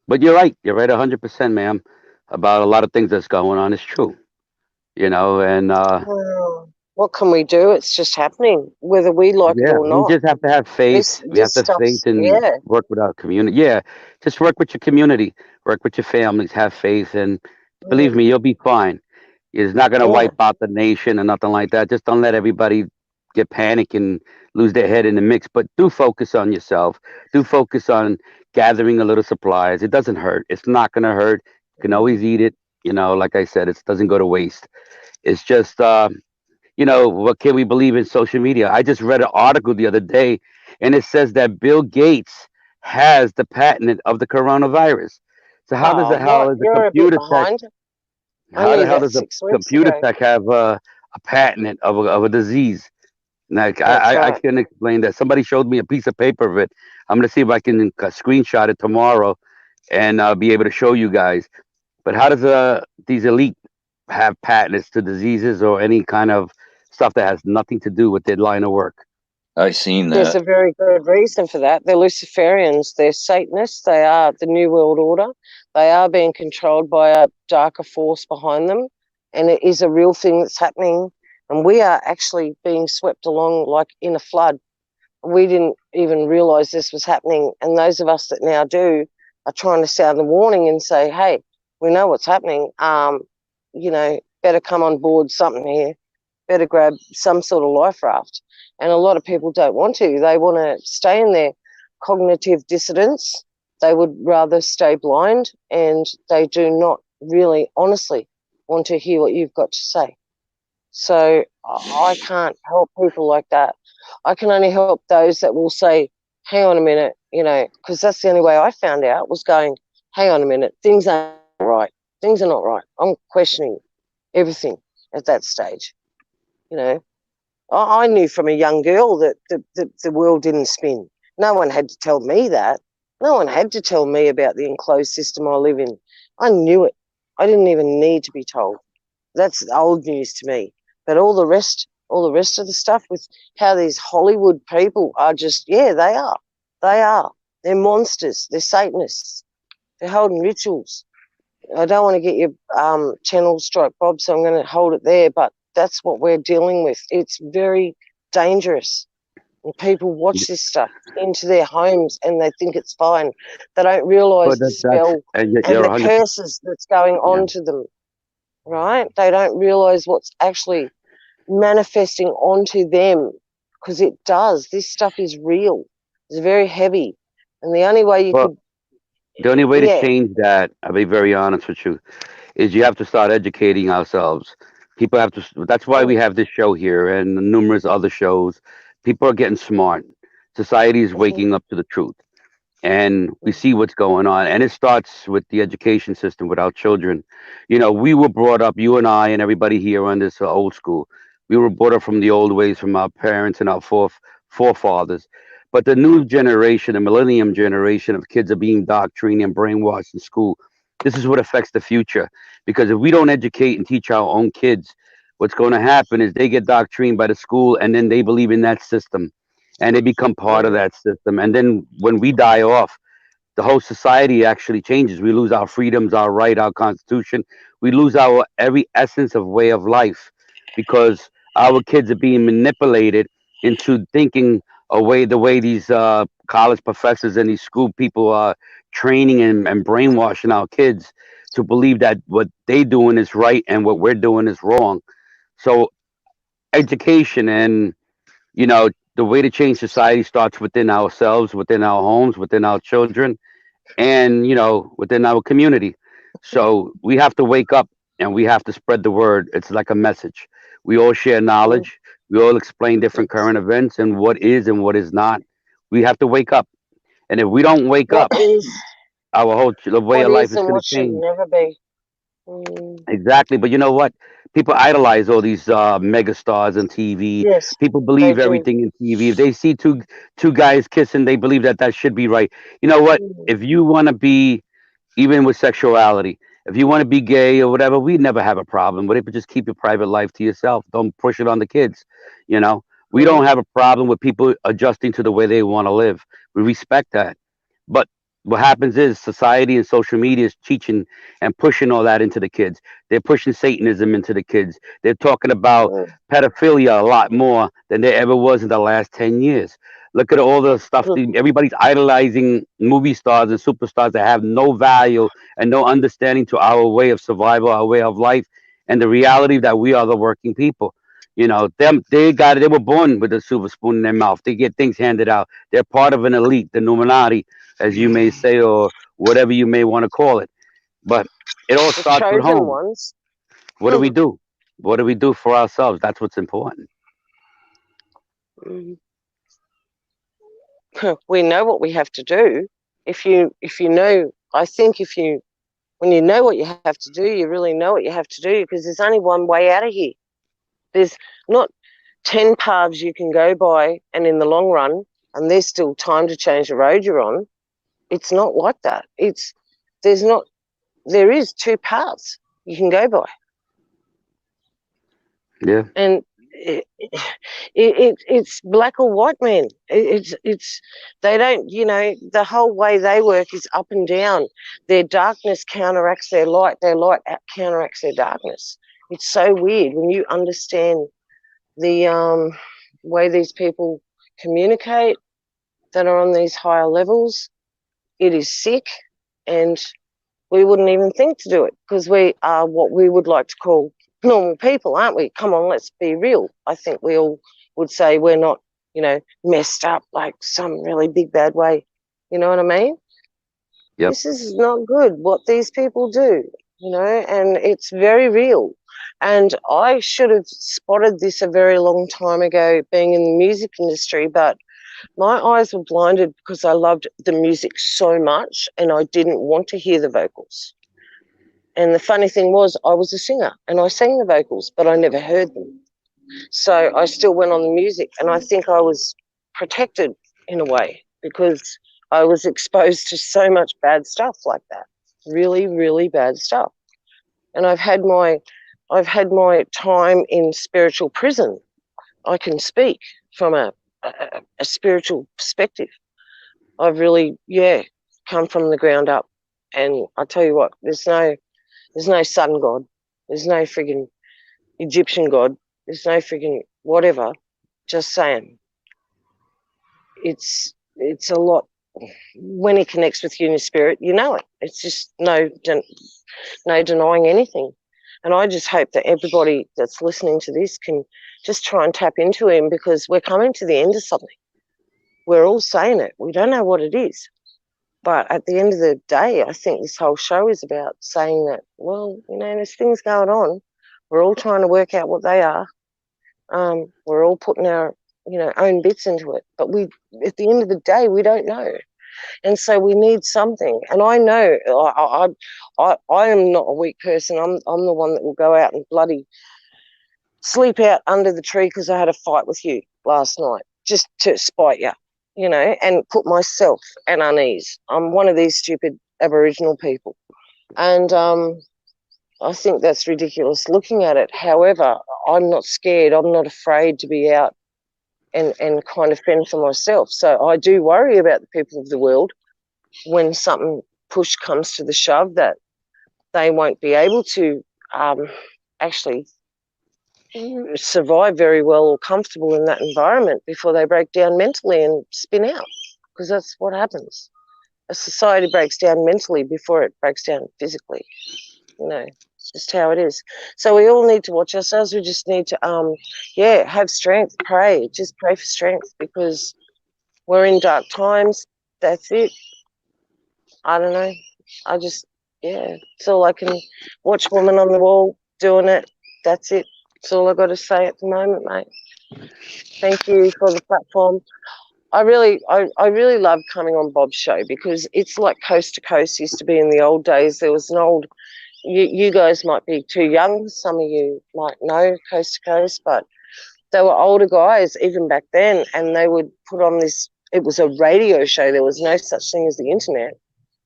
But you're right. You're right 100%, ma'am, about a lot of things that's going on. It's true, and Well, what can we do? It's just happening, whether we like it yeah, or we not. just have to have faith. We have This to have faith stuff's, and yeah. work with our community. Yeah, just work with your community, work with your families, have faith, and believe me, you'll be fine. It's not going to Yeah. wipe out the nation or nothing like that. Just don't let everybody get panic and lose their head in the mix. But do focus on yourself. Do focus on gathering a little supplies. It doesn't hurt. It's not going to hurt. You can always eat it. Like I said, it doesn't go to waste. It's just, what can we believe in social media? I just read an article the other day, and it says that Bill Gates has the patent of the coronavirus. So how does Oh, the hell is the You're a bit computer tech? behind. I How knew the hell that does a 6 weeks computer ago. tech have a patent of a disease? Like That's I right. couldn't explain that. Somebody showed me a piece of paper of it. I'm gonna see if I can screenshot it tomorrow and be able to show you guys. But how does these elite have patents to diseases or any kind of stuff that has nothing to do with their line of work? I seen There's that. a very good reason for that. They're Luciferians. They're Satanists. They are the New World Order. They are being controlled by a darker force behind them. And it is a real thing that's happening. And we are actually being swept along like in a flood. We didn't even realize this was happening. And those of us that now do are trying to sound the warning and say, hey, we know what's happening. Better come on board something here. Better grab some sort of life raft. And a lot of people don't want to. They want to stay in their cognitive dissonance. They would rather stay blind, and they do not really honestly want to hear what you've got to say. So I can't help people like that. I can only help those that will say, hang on a minute, because that's the only way I found out was going, hang on a minute, things aren't right. Things are not right. I'm questioning everything at that stage. I knew from a young girl that the world didn't spin. No one had to tell me that. No one had to tell me about the enclosed system I live in. I knew it. I didn't even need to be told. That's old news to me. But all the rest of the stuff with how these Hollywood people are just, yeah, they are. They're monsters. They're Satanists. They're holding rituals. I don't want to get your channel strike, Bob, so I'm going to hold it there. But that's what we're dealing with. It's very dangerous. And people watch this stuff into their homes and they think it's fine. They don't realise the spell and you're the 100%. curses that's going on to them, right? They don't realise what's actually manifesting onto them, because it does. This stuff is real. It's very heavy. And the only way you Well, could, the only way to yeah, change that, I'll be very honest with you, is you have to start educating ourselves. People have to. That's why we have this show here and numerous other shows. People are getting smart. Society is waking up to the truth, and we see what's going on. And it starts with the education system with our children. You know, we were brought up, you and I and everybody here on this old school. We were brought up from the old ways from our parents and our forefathers. But the new generation, the millennium generation of kids are being indoctrinated and brainwashed in school. This is what affects the future. Because if we don't educate and teach our own kids, what's going to happen is they get doctrined by the school and then they believe in that system and they become part of that system. And then when we die off, the whole society actually changes. We lose our freedoms, our right, our constitution. We lose our every essence of way of life because our kids are being manipulated into thinking the way these college professors and these school people are training and brainwashing our kids to believe that what they doing is right and what we're doing is wrong. So education and the way to change society starts within ourselves, within our homes, within our children, and within our community. So we have to wake up and we have to spread the word. It's like a message. We all share knowledge. We all explain different current events and what is and what is not. We have to wake up. And if we don't wake what up, is, our whole the way what of life is is and going what to should change. never be. Mm, Exactly. But you know what? People idolize all these mega stars on TV. yes, People they believe do. everything in TV. If they see two guys kissing, they believe that should be right. You know what? Mm, If you want to be, even with sexuality, if you want to be gay or whatever, we never have a problem with it. But just keep your private life to yourself. Don't push it on the kids. You know, we don't have a problem with people adjusting to the way they want to live. We respect that. But what happens is society and social media is teaching and pushing all that into the kids. They're pushing Satanism into the kids. They're talking about pedophilia a lot more than there ever was in the last 10 years. Look at all the stuff. Everybody's idolizing movie stars and superstars that have no value and no understanding to our way of survival, our way of life, and the reality that we are the working people. They were born with a silver spoon in their mouth. They get things handed out. They're part of an elite, the Illuminati, as you may say, or whatever you may want to call it. But it all the starts with chosen home. ones. What do we do? What do we do for ourselves? That's what's important. We know what we have to do. If you know, I think when you know what you have to do, you really know what you have to do, because there's only one way out of here. There's not 10 paths you can go by, and in the long run, and there's still time to change the road you're on. It's not like that. There is 2 paths you can go by. Yeah. And it's black or white, man. It's they don't, the whole way they work is up and down. Their darkness counteracts their light counteracts their darkness. It's so weird when you understand the way these people communicate that are on these higher levels. It is sick, and we wouldn't even think to do it, because we are what we would like to call normal people, aren't we? Come on, let's be real. I think we all would say we're not, messed up like some really big bad way. You know what I mean? Yep. This is not good what these people do, and it's very real. And I should have spotted this a very long time ago, being in the music industry, but my eyes were blinded because I loved the music so much and I didn't want to hear the vocals. And the funny thing was, I was a singer and I sang the vocals, but I never heard them. So I still went on the music, and I think I was protected in a way because I was exposed to so much bad stuff like that. Really, really bad stuff. And I've had my I've had my time in spiritual prison. I can speak from a spiritual perspective. I've really, come from the ground up. And I tell you what, there's no sun god. There's no friggin' Egyptian god. There's no friggin' whatever. Just saying. It's a lot. When he connects with you in your spirit, you know it. It's just no denying anything. And I just hope that everybody that's listening to this can just try and tap into him, because we're coming to the end of something. We're all saying it. We don't know what it is. But at the end of the day, I think this whole show is about saying that, well, there's things going on. We're all trying to work out what they are. We're all putting our, own bits into it. But at the end of the day, we don't know. And so we need something. And I know I am not a weak person. I'm the one that will go out and bloody sleep out under the tree because I had a fight with you last night just to spite you, and put myself at unease. I'm one of these stupid Aboriginal people. And I think that's ridiculous looking at it. However, I'm not scared. I'm not afraid to be out and kind of fend for myself. So I do worry about the people of the world when something push comes to the shove, that they won't be able to actually survive very well or comfortable in that environment before they break down mentally and spin out, because that's what happens. A society breaks down mentally before it breaks down physically. It's just how it is. So we all need to watch ourselves. We just need to, have strength, pray. Just pray for strength, because we're in dark times. That's it. I don't know. I just, it's all I can watch. Woman on the Wall doing it. That's it. That's all I got to say at the moment, mate. Thank you for the platform. I really love coming on Bob's show, because it's like Coast to Coast used to be in the old days. There was an old, you guys might be too young. Some of you might know Coast to Coast, but they were older guys even back then, and they would put on this, it was a radio show. There was no such thing as the internet.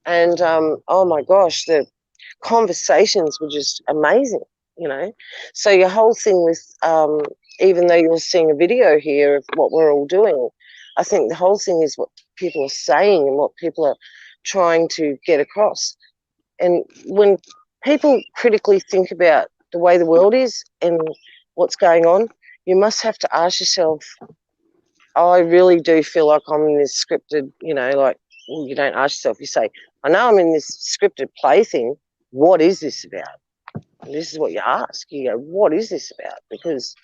And, oh my gosh, the conversations were just amazing, So your whole thing with, even though you're seeing a video here of what we're all doing, I think the whole thing is what people are saying and what people are trying to get across. And when people critically think about the way the world is and what's going on, you must have to ask yourself, I really do feel like I'm in this scripted, you don't ask yourself, you say, I know I'm in this scripted play thing. What is this about? And this is what you ask. You go, what is this about? Because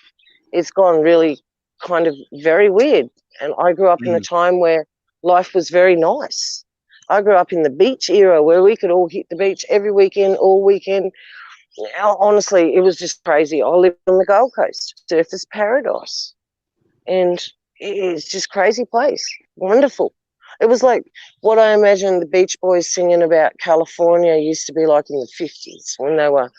it's gone really kind of very weird. And I grew up in a time where life was very nice. I grew up in the beach era where we could all hit the beach every weekend, all weekend. Now, honestly, it was just crazy. I lived on the Gold Coast, surfer's paradise. And it's just crazy place. Wonderful. It was like what I imagine the Beach Boys singing about California used to be like in the 50s when they were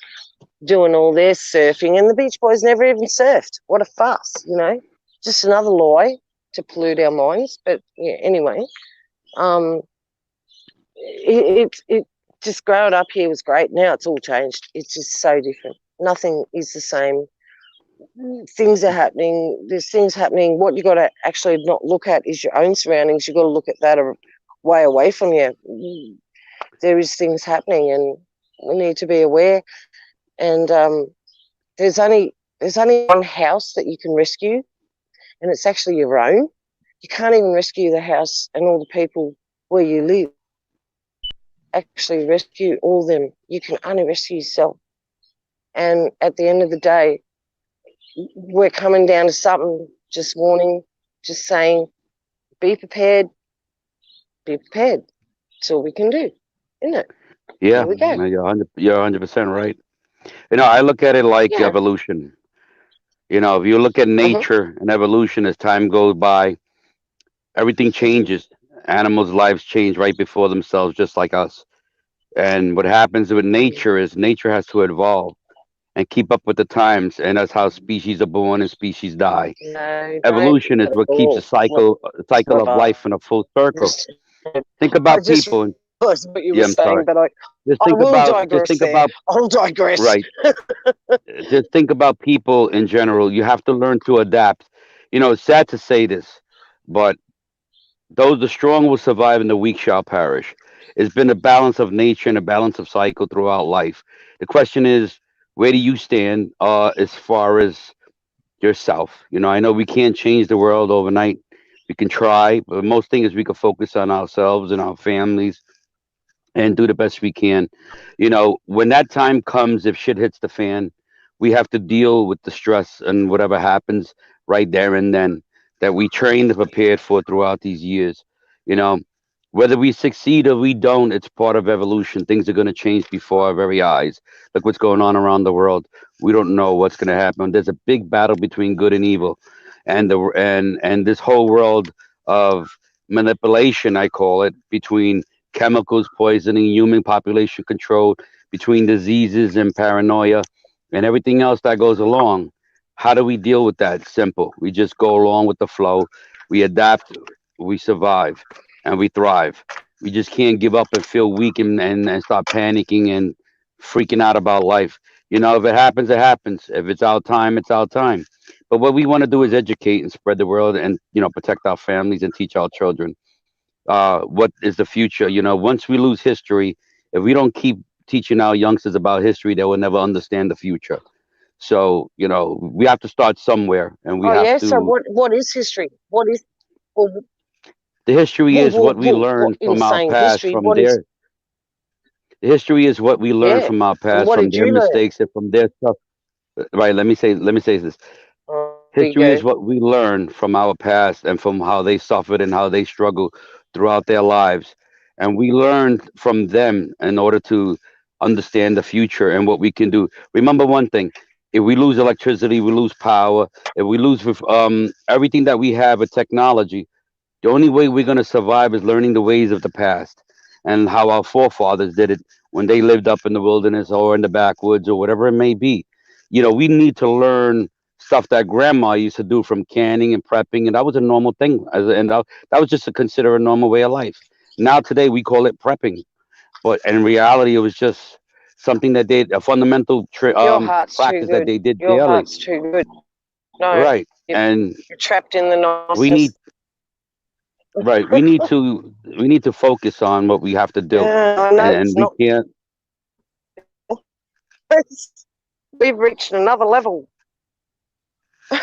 doing all their surfing, and the Beach Boys never even surfed. What a fuss, just another lie to pollute our minds. But anyway, it just growing up here was great. Now it's all changed. It's just so different. Nothing is the same. Things are happening. There's things happening. What you got to actually not look at is your own surroundings. You got to look at that way away from you. There is things happening, and we need to be aware. And there's only one house that you can rescue, and it's actually your own. You can't even rescue the house and all the people where you live. Actually rescue all of them. You can only rescue yourself. And at the end of the day, we're coming down to something, just warning, just saying, be prepared, be prepared. That's all we can do, isn't it? Yeah, There we go. no, you're 100% right. I look at it like evolution. If you look at nature and evolution, as time goes by, everything changes. Animals' lives change right before themselves, just like us. And what happens with nature is nature has to evolve and keep up with the times, and that's how species are born and species die. No, Evolution is what keeps the cycle of life in a full circle. Think about people. realise what you were Yeah, I'm sorry. saying, but Just I think will about, digress there. I'll digress. right. Just think about people in general. You have to learn to adapt. You know, it's sad to say this, but those the strong will survive and the weak shall perish. It's been a balance of nature and a balance of cycle throughout life. The question is, where do you stand as far as yourself? You know, I know we can't change the world overnight. We can try, but most thing is we can focus on ourselves and our families and do the best we can. You know, when that time comes, if shit hits the fan, we have to deal with the stress and whatever happens right there and then that we trained and prepared for throughout these years. You know, whether we succeed or we don't, it's part of evolution. Things are going to change before our very eyes. Look what's going on around the world. We don't know what's going to happen. There's a big battle between good and evil, and and this whole world of manipulation, I call it, between chemicals poisoning, human population control, between diseases and paranoia, and everything else that goes along. How do we deal with that? Simple. We just go along with the flow. We adapt, we survive, and we thrive. We just can't give up and feel weak and start panicking and freaking out about life. You know, if it happens, it happens. If it's our time, it's our time. But what we want to do is educate and spread the word and, you know, protect our families and teach our children what is the future. You know, once we lose history, if we don't keep teaching our youngsters about history, they will never understand the future. So, you know, we have to start somewhere, and we Oh have yeah. So to. what is history? What is well, The history is what we what learn in from our saying past, history? from What is their. The history is what we learn yeah? from our And past, what from did their you learn? mistakes, and from their stuff. Right. Let me say this. There you History is go. what we learn from our past and from how they suffered and how they struggled throughout their lives. And we learn from them in order to understand the future and what we can do. Remember one thing: if we lose electricity, we lose power. If we lose everything that we have with technology, the only way we're going to survive is learning the ways of the past and how our forefathers did it when they lived up in the wilderness or in the backwoods or whatever it may be. You know, we need to learn stuff that grandma used to do from canning and prepping, and that was a normal thing. That was just to consider a normal way of life. Now today we call it prepping, but in reality it was just something that they a fundamental Your heart's too practice that good. they did Your daily. heart's too good. No, Right, and you're trapped in the we need nonsense. right we need to focus on what we have to do, Yeah, I know and it's we not. can't. We've reached another level.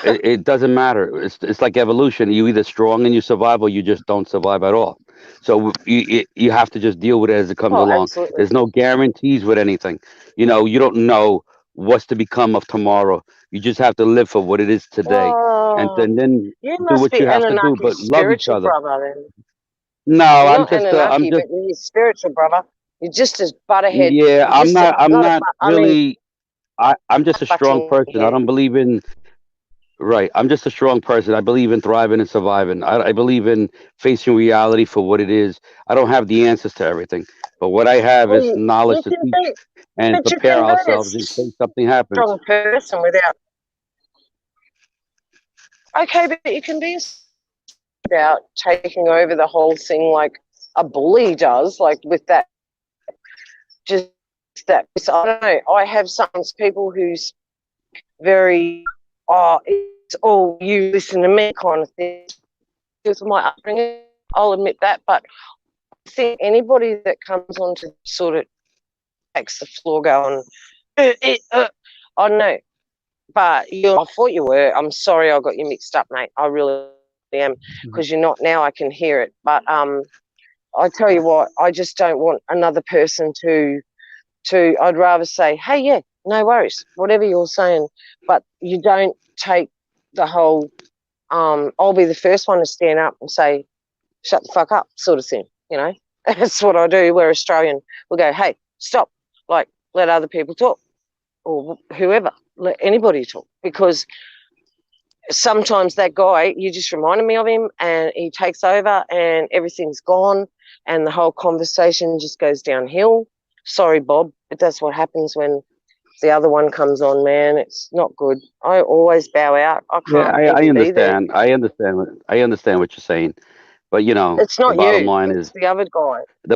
It doesn't matter. It's like evolution. You either strong and you survive, or you just don't survive at all. So you have to just deal with it as it comes Oh, along. absolutely. There's no guarantees with anything. You know, you don't know what's to become of tomorrow. You just have to live for what it is today, Oh, and then you do must what be you have to do. But Anunnaki love each spiritual other. brother then. No, You're I'm not just I'm Anunnaki, but just you're spiritual brother. You're just as butt ahead. yeah. You're I'm just not I'm not a not butt. I mean, really. I'm just a strong butting person. I head. don't believe in. Right. I'm just a strong person. I believe in thriving and surviving. I believe in facing reality for what it is. I don't have the answers to everything, but what I have Well, is you knowledge to can teach be, and but you prepare can be a ourselves in case something happens. strong person without. Okay, but you can be without taking over the whole thing like a bully does, like with that. Just that. So I don't know. I have some people who's very, oh, it's all you listen to me kind of thing. Because of my upbringing, I'll admit that. But I think anybody that comes on to sort of takes the floor going, I don't know. But I thought you were. I'm sorry I got you mixed up, mate. I really am. Because you're not now, I can hear it. But I tell you what, I just don't want another person to I'd rather say, hey, yeah, no worries, whatever you're saying. But you don't take the whole, I'll be the first one to stand up and say, shut the fuck up, sort of thing, you know? That's what I do. We're Australian. We'll go, hey, stop. Like, let other people talk or whoever, let anybody talk. Because sometimes that guy, you just reminded me of him and he takes over and everything's gone and the whole conversation just goes downhill. Sorry, Bob, but that's what happens when the other one comes on, man. It's not good. I always bow out. I Yeah, can't I even be there. understand. I understand what you're saying. But It's the not bottom you. line It's is the other guy. but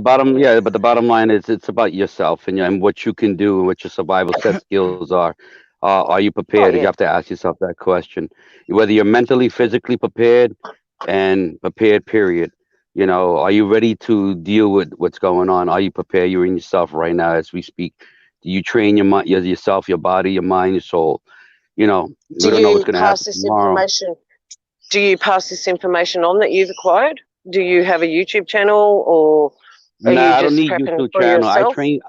the bottom line is it's about yourself and what you can do and what your survival set skills are. Are you Oh prepared? You yeah. have to ask yourself that question. Whether you're mentally, physically prepared, and prepared. Period. Are you ready to deal with what's going on? Are you prepared? You're in yourself right now as we speak. Do you train your mind, yourself, your body, your mind, your soul? We Do don't know what's you going to pass happen this tomorrow. information? Do you pass this information on that you've acquired? Do you have a YouTube channel, or are Nah, you I don't just need prepping YouTube for channel. I yourself? train.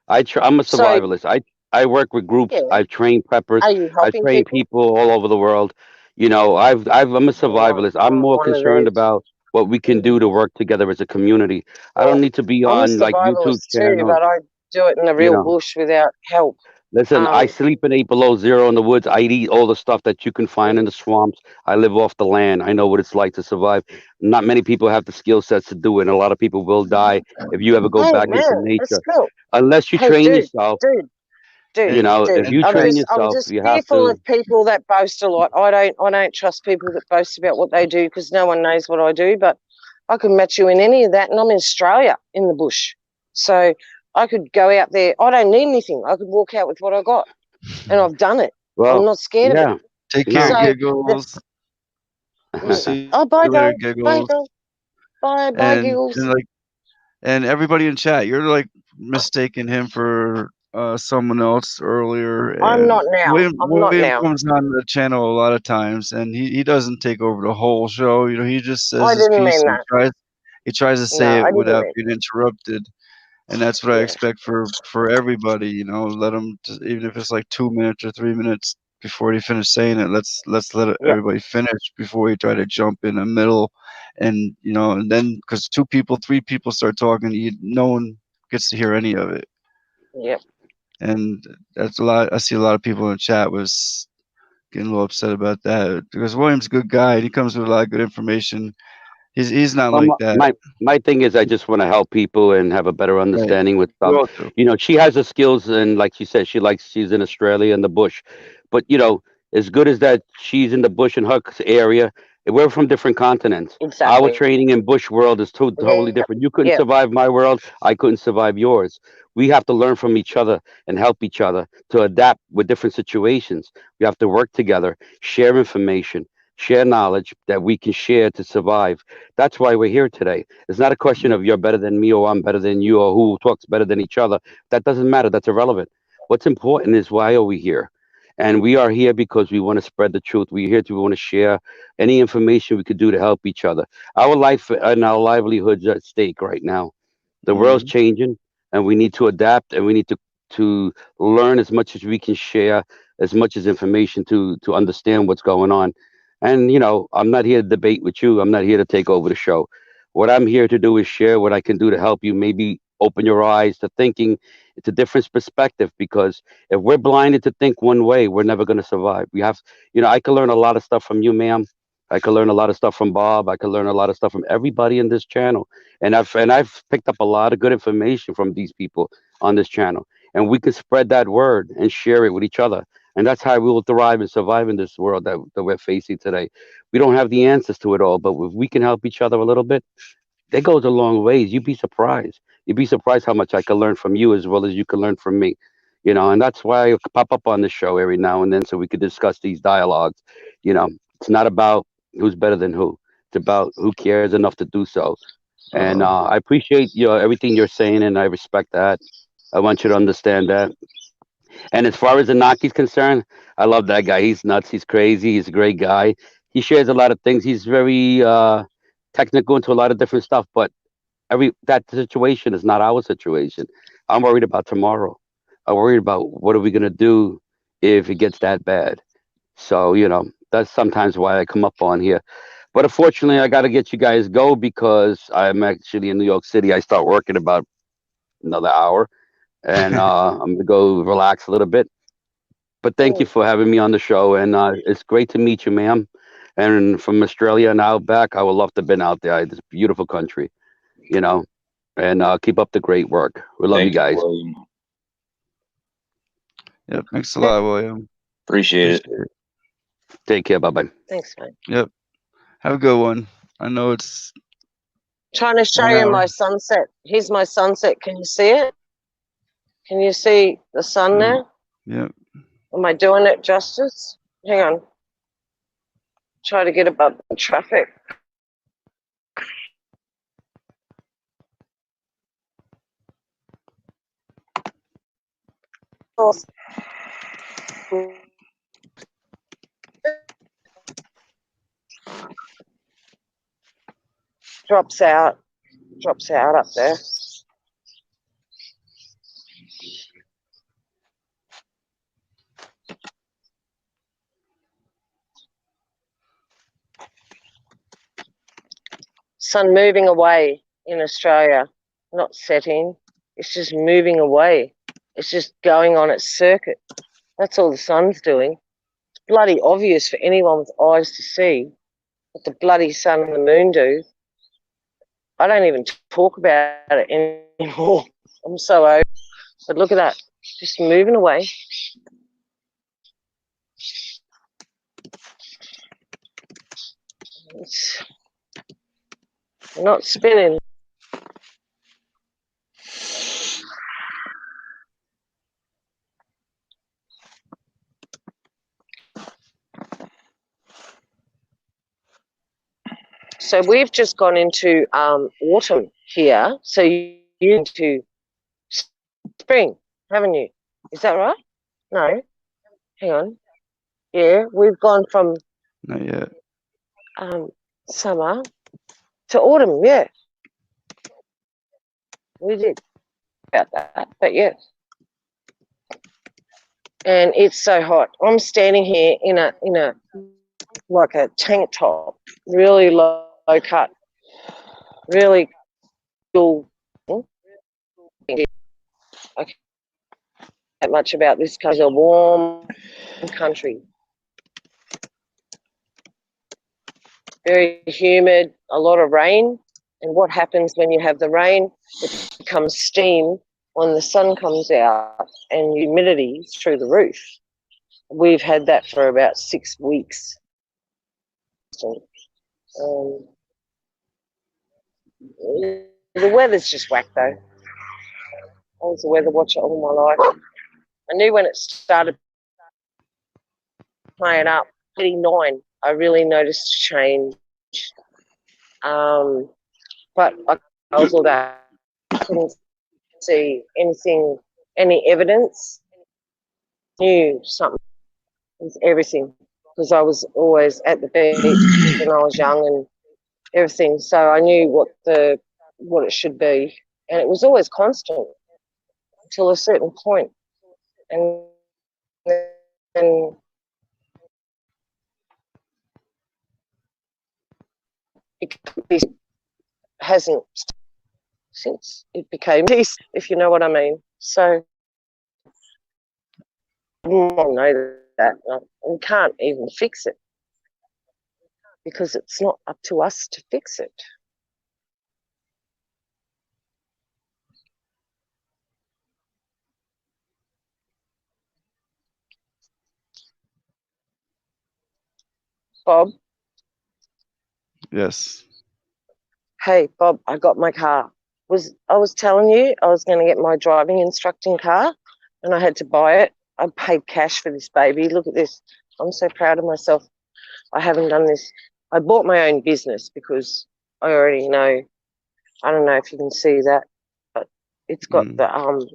I'm a So survivalist. I work with groups. yeah, I've trained preppers. are you I've helping trained people? people all over the world. I'm a Well, survivalist. I'm more one of concerned these. about what we can do to work together as a community. I don't Well, need to be I'm a on like YouTube survivalist too, channels. but I do it in the You real know, bush without help. listen, I sleep in 8 below 0 in the woods. I eat all the stuff that you can find in the swamps. I live off the land. I know what it's like to survive. Not many people have the skill sets to do it, and a lot of people will die if you ever go Hey back into man, that's nature. cool. Unless you Hey train dude, yourself, dude, dude, And dude. if you I'm train just I'm yourself, just you have fearful to. of people that boast a lot. I don't trust people that boast about what they do because no one knows what I do. But I can match you in any of that, and I'm in Australia in the bush, so I could go out there. I don't need anything. I could walk out with what I got, and I've done it. I'm Well, not scared of it. yeah, take care, no. So Giggles. We'll yeah. see Oh, bye, you later, Dog. Bye, Giggles. Dog. Bye, And Giggles. like, and everybody in chat, you're like mistaking him for someone else earlier. I'm And not now. I'm not William now. comes on the channel a lot of times, and he doesn't take over the whole show. He just says I his didn't piece mean and that. he tries to No, say I it didn't without mean. being interrupted. And that's what I Yeah, expect for everybody. Let them just, even if it's like 2 minutes or 3 minutes before they finish saying it. Let's let yeah, everybody finish before we try to jump in the middle, and then because 2 people, 3 people start talking, no one gets to hear any of it. yeah. And that's a lot. I see a lot of people in the chat was getting a little upset about that because William's a good guy and he comes with a lot of good information. He's not Well, like that. my thing is, I just want to help people and have a better Right. understanding with We stuff. all do. She has the skills, and like she said, she's in Australia in the bush. But as good as that, she's in the bush in her area. We're from different continents. Our Exactly. training in bush world is totally Yeah, different. You couldn't yeah, survive my world. I couldn't survive yours. We have to learn from each other and help each other to adapt with different situations. We have to work together, share information, share knowledge that we can share to survive. That's why we're here today. It's not a question of you're better than me or I'm better than you or who talks better than each other. That doesn't matter. That's irrelevant. What's important is why are we here? And we are here because we want to spread the truth. We're here to we want to share any information we could do to help each other. Our life and our livelihoods are at stake right now. The world's Mhm. changing, and we need to adapt, and we need to learn as much as we can share as much as information to understand what's going on. And I'm not here to debate with you. I'm not here to take over the show. What I'm here to do is share what I can do to help you maybe open your eyes to thinking. It's a different perspective because if we're blinded to think one way, we're never going to survive. We have, I can learn a lot of stuff from you, ma'am. I can learn a lot of stuff from Bob. I can learn a lot of stuff from everybody in this channel. And I've picked up a lot of good information from these people on this channel. And we can spread that word and share it with each other. And that's how we will thrive and survive in this world that we're facing today. We don't have the answers to it all, but if we can help each other a little bit, that goes a long ways. You'd be surprised. You'd be surprised how much I can learn from you as well as you can learn from me. And that's why I pop up on the show every now and then so we could discuss these dialogues. It's not about who's better than who. It's about who cares enough to do so. And I appreciate everything you're saying, and I respect that. I want you to understand that. And as far as Inaki's concerned, I love that guy. He's nuts. He's crazy. He's a great guy. He shares a lot of things. He's very technical into a lot of different stuff. But that situation is not our situation. I'm worried about tomorrow. I'm worried about what are we gonna do if it gets that bad. So that's sometimes why I come up on here. But unfortunately, I got to get you guys go because I'm actually in New York City. I start working about another hour, and I'm gonna go relax a little bit. But thank you for having me on the show, and it's great to meet you, ma'am. And from Australia and out back, I would love to have been out there. It's a beautiful country, you know. And keep up the great work. We love you Thank you, guys. William. Yep. Thanks a lot, William. Appreciate it. Take care. Bye bye. Thanks, mate. Yep. Have a good one. I know it's Trying to show 1 you hour. my sunset. Here's my sunset. Can you see it? Can you see the sun there? Yep. Am I doing it justice? Hang on. Try to get above the traffic. Drops out up there. Sun moving away in Australia, not setting. It's just moving away. It's just going on its circuit. That's all the sun's doing. It's bloody obvious for anyone with eyes to see what the bloody sun and the moon do. I don't even talk about it anymore. I'm so over. But look at that, just moving away. It's not spinning. So we've just gone into autumn here. So you're into spring, haven't you? Is that right? No. Hang on. Yeah, we've gone from Not yet. summer to autumn. Yeah, we did about that. But yes, and it's so hot. I'm standing here in a like a tank top, really low cut, really cool. I can't say much about this because it's a warm country. Very humid, a lot of rain. And what happens when you have the rain? It becomes steam when the sun comes out and humidity is through the roof. We've had that for about 6 weeks. The weather's just whack though. I was a weather watcher all my life. I knew when it started playing up, 89, I really noticed a change. But I was all that. I couldn't see anything, any evidence. Knew something with everything because I was always at the beach when I was young and everything. So I knew what it should be, and it was always constant until a certain point, and then it hasn't since it became peace, if you know what I mean. So I know that we can't even fix it because it's not up to us to fix it. Bob? Yes. Hey, Bob, I got my car. I was telling you I was going to get my driving instructing car and I had to buy it. I paid cash for this baby. Look at this. I'm so proud of myself. I haven't done this. I bought my own business because I already know. I don't know if you can see that, but it's got the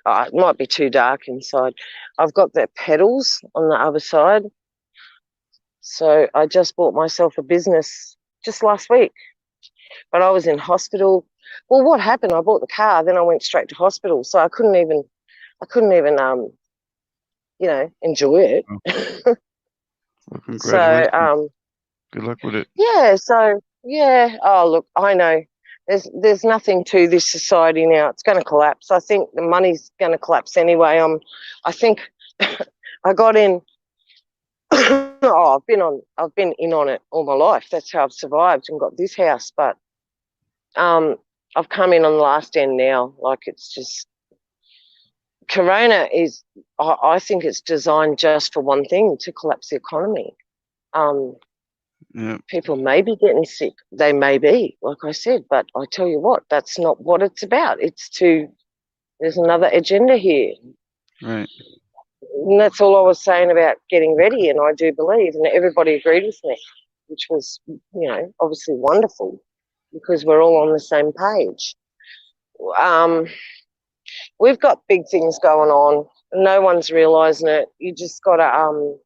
it might be too dark inside. I've got the pedals on the other side. So I just bought myself a business just last week. But I was in hospital. Well, what happened? I bought the car, then I went straight to hospital. So I couldn't even enjoy it. Well, congratulations. So good luck with it. Yeah, so yeah. Oh look, I know. There's nothing to this society now. It's going to collapse. I think the money's going to collapse anyway. I think I got in. I've been in on it all my life. That's how I've survived and got this house. But I've come in on the last end now. Like it's just Corona is. I think it's designed just for one thing, to collapse the economy. Yeah. People may be getting sick. They may be, like I said, but I tell you what, that's not what it's about. There's another agenda here. Right. And that's all I was saying about getting ready, and I do believe, and everybody agreed with me, which was, obviously wonderful because we're all on the same page. We've got big things going on. No one's realising it. You just got to,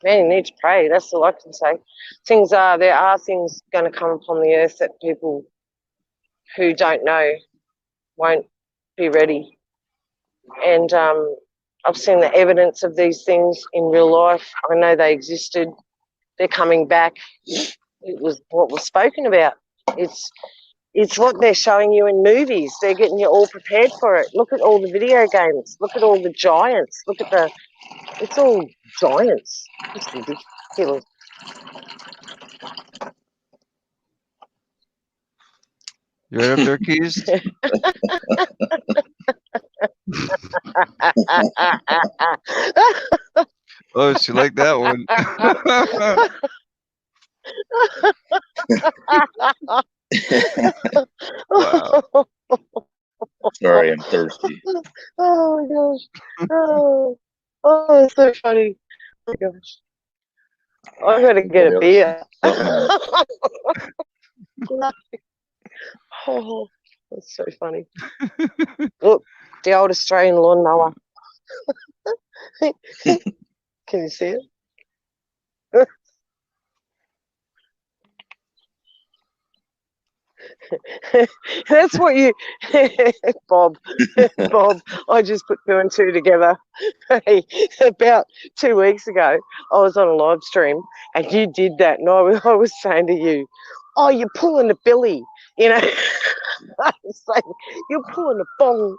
man, you need to pray. That's all I can say. There are things going to come upon the earth that people who don't know won't be ready. And I've seen the evidence of these things in real life. I know they existed. They're coming back. It was what was spoken about. It's what they're showing you in movies. They're getting you all prepared for it. Look at all the video games. Look at all the giants. It's all giants. It's ridiculous. You right up there, Keys? Oh, she liked that one. Wow. Sorry, I'm thirsty. Oh my gosh. Oh, it's so funny. Oh my gosh. I gotta get a beer. Oh, that's so funny. Look, the old Australian lawnmower. Can you see it? That's what you, Bob. Bob, I just put 2 and 2 together. Hey, about 2 weeks ago, I was on a live stream and you did that, and I was saying to you, "Oh, you're pulling a billy," I was saying, "You're pulling a bong."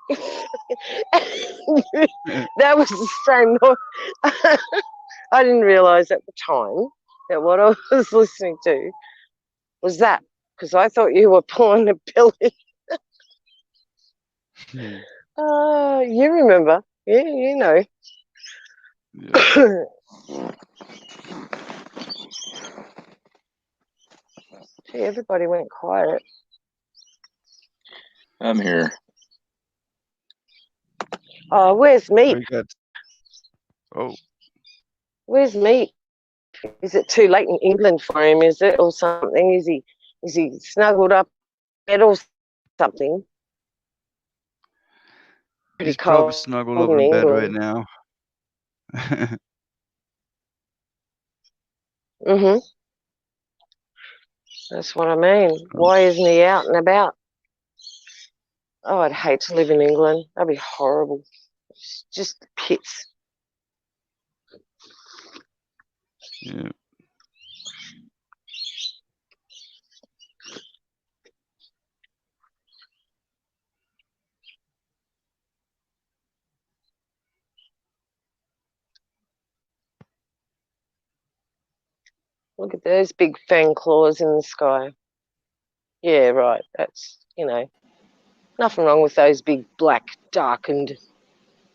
That was the same noise. I didn't realise at the time that what I was listening to was that, because I thought you were pulling a billy. You remember. Yeah, you know. Yeah. Gee, everybody went quiet. I'm here. Oh, where's Meat? Oh. Where's Meat? Is it too late in England for him, is it, or something? Is he snuggled up bed or something? Pretty He's probably cold snuggled up in in bed right England. now. Mhm. That's what I mean. Why isn't he out and about? Oh, I'd hate to live in England. That'd be horrible. It's just pits. Yeah. Look at those big fang claws in the sky. Yeah, right. That's, nothing wrong with those big black, darkened,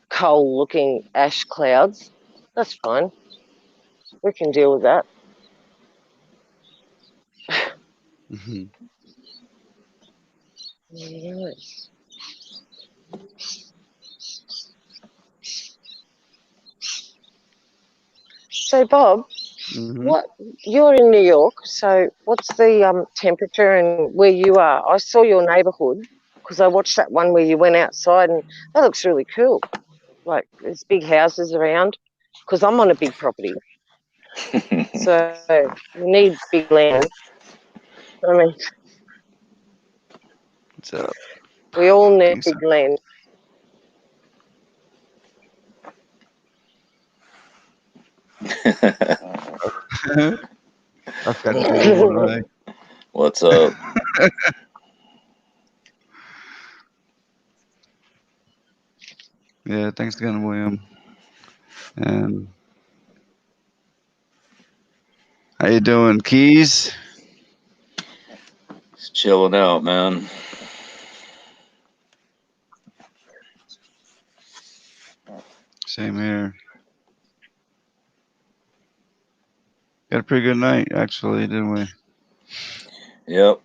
coal-looking ash clouds. That's fine. We can deal with that. Yes. So, Bob, you're in New York, so what's the temperature and where you are? I saw your neighbourhood because I watched that one where you went outside, and that looks really cool. Like, there's big houses around, because I'm on a big property. So we need big land. I mean, What's up? we all need big land. I've got to do one right. What's up? Yeah, thanks again, William. And how you doing, Keys? Just chilling out, man. Same here. had a pretty good night, actually, didn't we? Yep.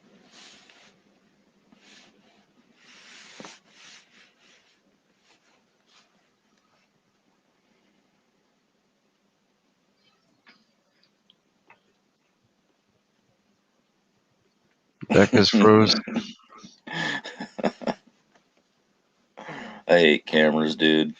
Becca's froze. I hate cameras, dude.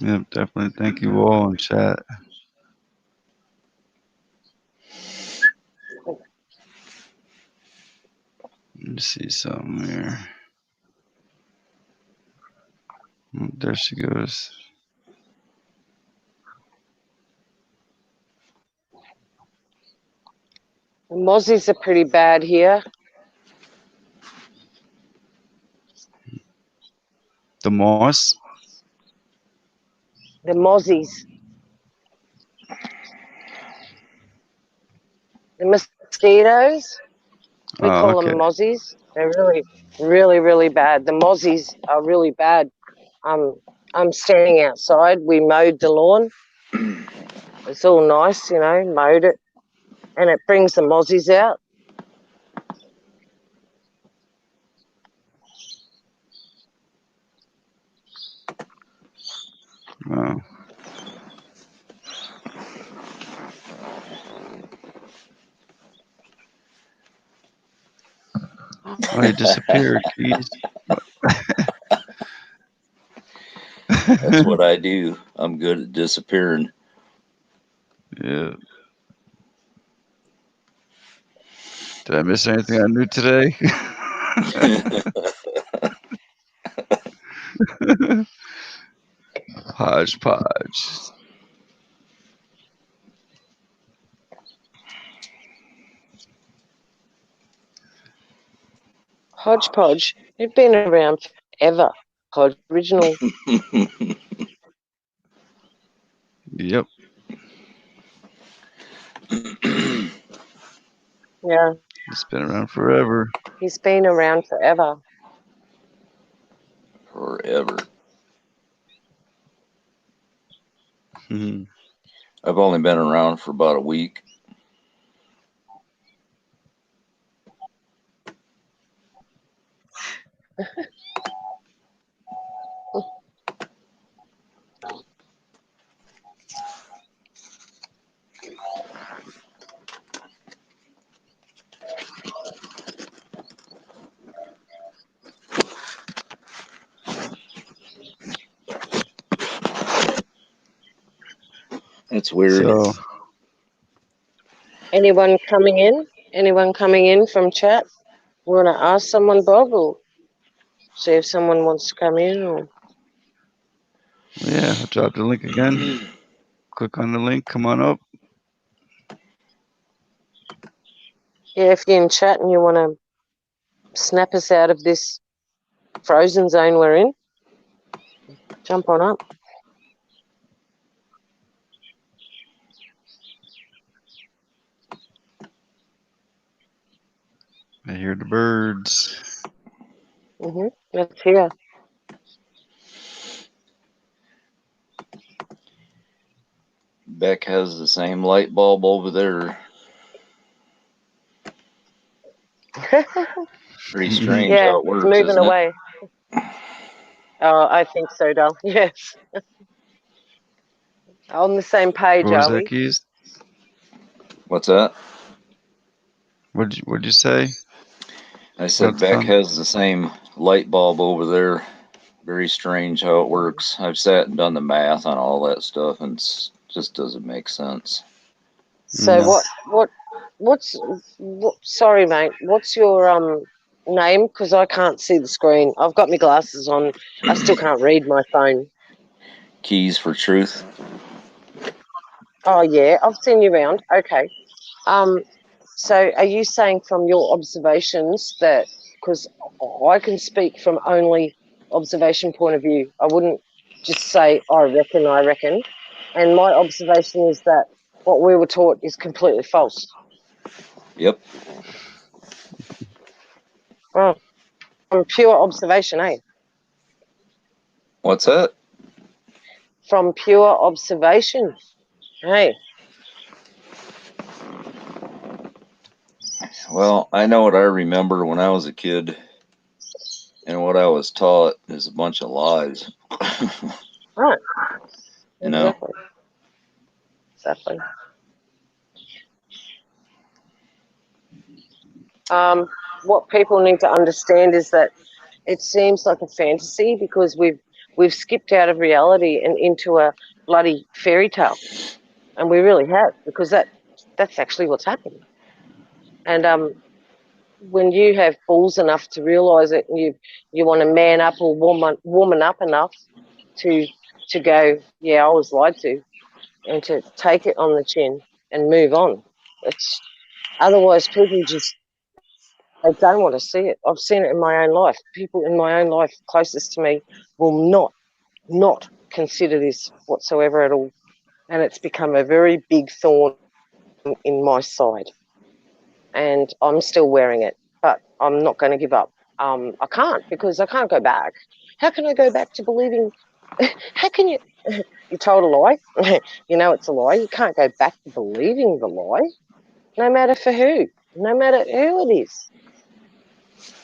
Yep, definitely. Thank you all in chat. Let me see something here. Oh, there she goes. The mozzies are pretty bad here. The moss? The mozzies. The mosquitoes. We Oh, call okay. them mozzies. They're really, really, really bad. The mozzies are really bad. I'm standing outside. We mowed the lawn. It's all nice, you know, mowed it. And it brings the mozzies out. Wow. Oh, he disappeared, Keys. That's what I do. I'm good at disappearing. Yeah. Did I miss anything I knew today? Hodgepodge. Hodgepodge. They've been around forever. Original. Yep. Yeah. It's been around forever. He's been around forever. Forever. Mhm. I've only been around for about a week. That's weird. So, Anyone coming in? Anyone coming in from chat? Want to ask someone, Bob, or see if someone wants to come in? Or yeah, I'll drop the link again. Click on the link. Come on up. yeah, if you're in chat and you want to snap us out of this frozen zone we're in, jump on up. I hear the birds. Let's hear. Beck has the same light bulb over there. Pretty strange Yeah, how it works, it's moving isn't away. Oh, I think so, Dal. Yes. On the same page, What was are that, we? Keys? What's that? What'd you say? I said Beck has the same light bulb over there. Very strange how it works. I've sat and done the math on all that stuff, and it just doesn't make sense. So sorry, mate. What's your name? Because I can't see the screen. I've got my glasses on. I still can't read my phone. Keys for Truth. Oh yeah, I've seen you around. Okay. So are you saying from your observations that, because I can speak from only observation point of view, I wouldn't just say I reckon, and my observation is that what we were taught is completely false. Yep. Well, from pure observation, eh? What's that? From pure observation, hey. Well, I know what I remember when I was a kid, and what I was taught is a bunch of lies. Right. You know? Exactly. What people need to understand is that it seems like a fantasy because we've skipped out of reality and into a bloody fairy tale, and we really have, because that's actually what's happening. And when you have balls enough to realise it, and you want to man up or woman up enough to go, yeah, I was lied to, and to take it on the chin and move on. It's otherwise people just, they don't want to see it. I've seen it in my own life. People in my own life closest to me will not consider this whatsoever at all, and it's become a very big thorn in my side. And I'm still wearing it, but I'm not going to give up. I can't, because I can't go back. How can I go back to believing? How can you? You told a lie. You know it's a lie. You can't go back to believing the lie, no matter for who, no matter who it is.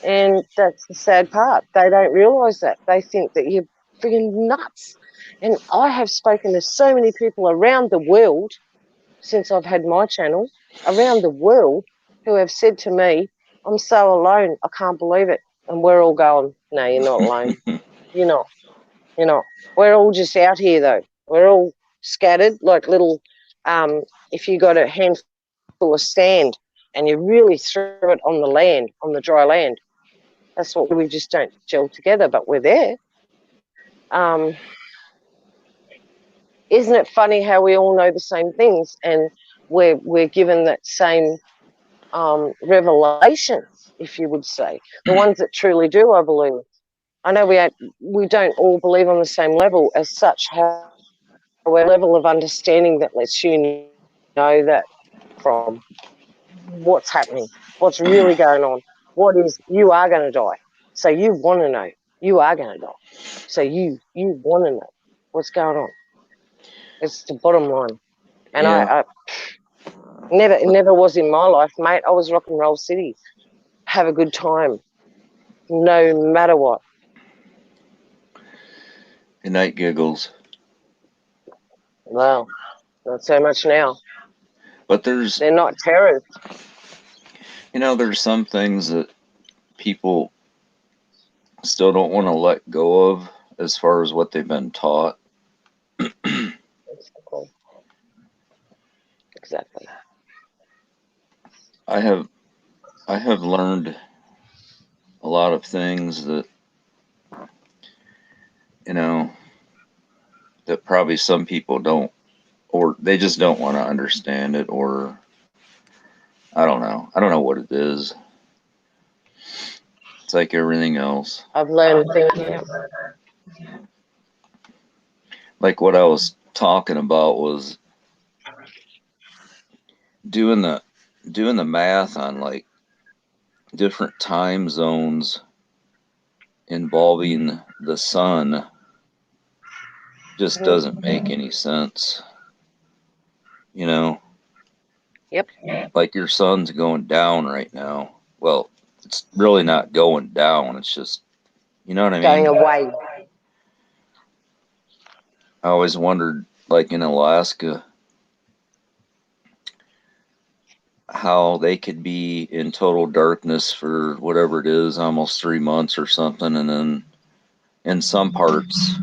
And that's the sad part. They don't realise that. They think that you're friggin' nuts. And I have spoken to so many people around the world since I've had my channel, around the world, who have said to me, I'm so alone, I can't believe it. And we're all going, no, you're not alone. You're not. You're not. We're all just out here, though. We're all scattered like little, if you got a handful of sand and you really threw it on the land, on the dry land, that's what we just don't gel together, but we're there. Isn't it funny how we all know the same things and we're given that same revelation, if you would say, the ones that truly do, I believe. I know we don't all believe on the same level as such, however, level of understanding that lets you know that from what's happening, what's really going on, what is, you are going to die. So you want to know, you are going to die. So you want to know what's going on. It's the bottom line. And Yeah. it never was in my life, mate. I was rock and roll city. Have a good time, no matter what. Good night, Giggles. Well, not so much now. But they're not terrorists. You know, there's some things that people still don't want to let go of as far as what they've been taught. Exactly. I have learned a lot of things that, you know, that probably some people don't, or they just don't want to understand it, or I don't know. I don't know what it is. It's like everything else. I've learned things. Like what I was talking about was doing the math on like different time zones involving the sun just doesn't make any sense. You know? Yep. Like your sun's going down right now. Well, it's really not going down. It's just, you know what I mean? Going away. I always wondered, like in Alaska, how they could be in total darkness for whatever it is, almost 3 months or something, and then in some parts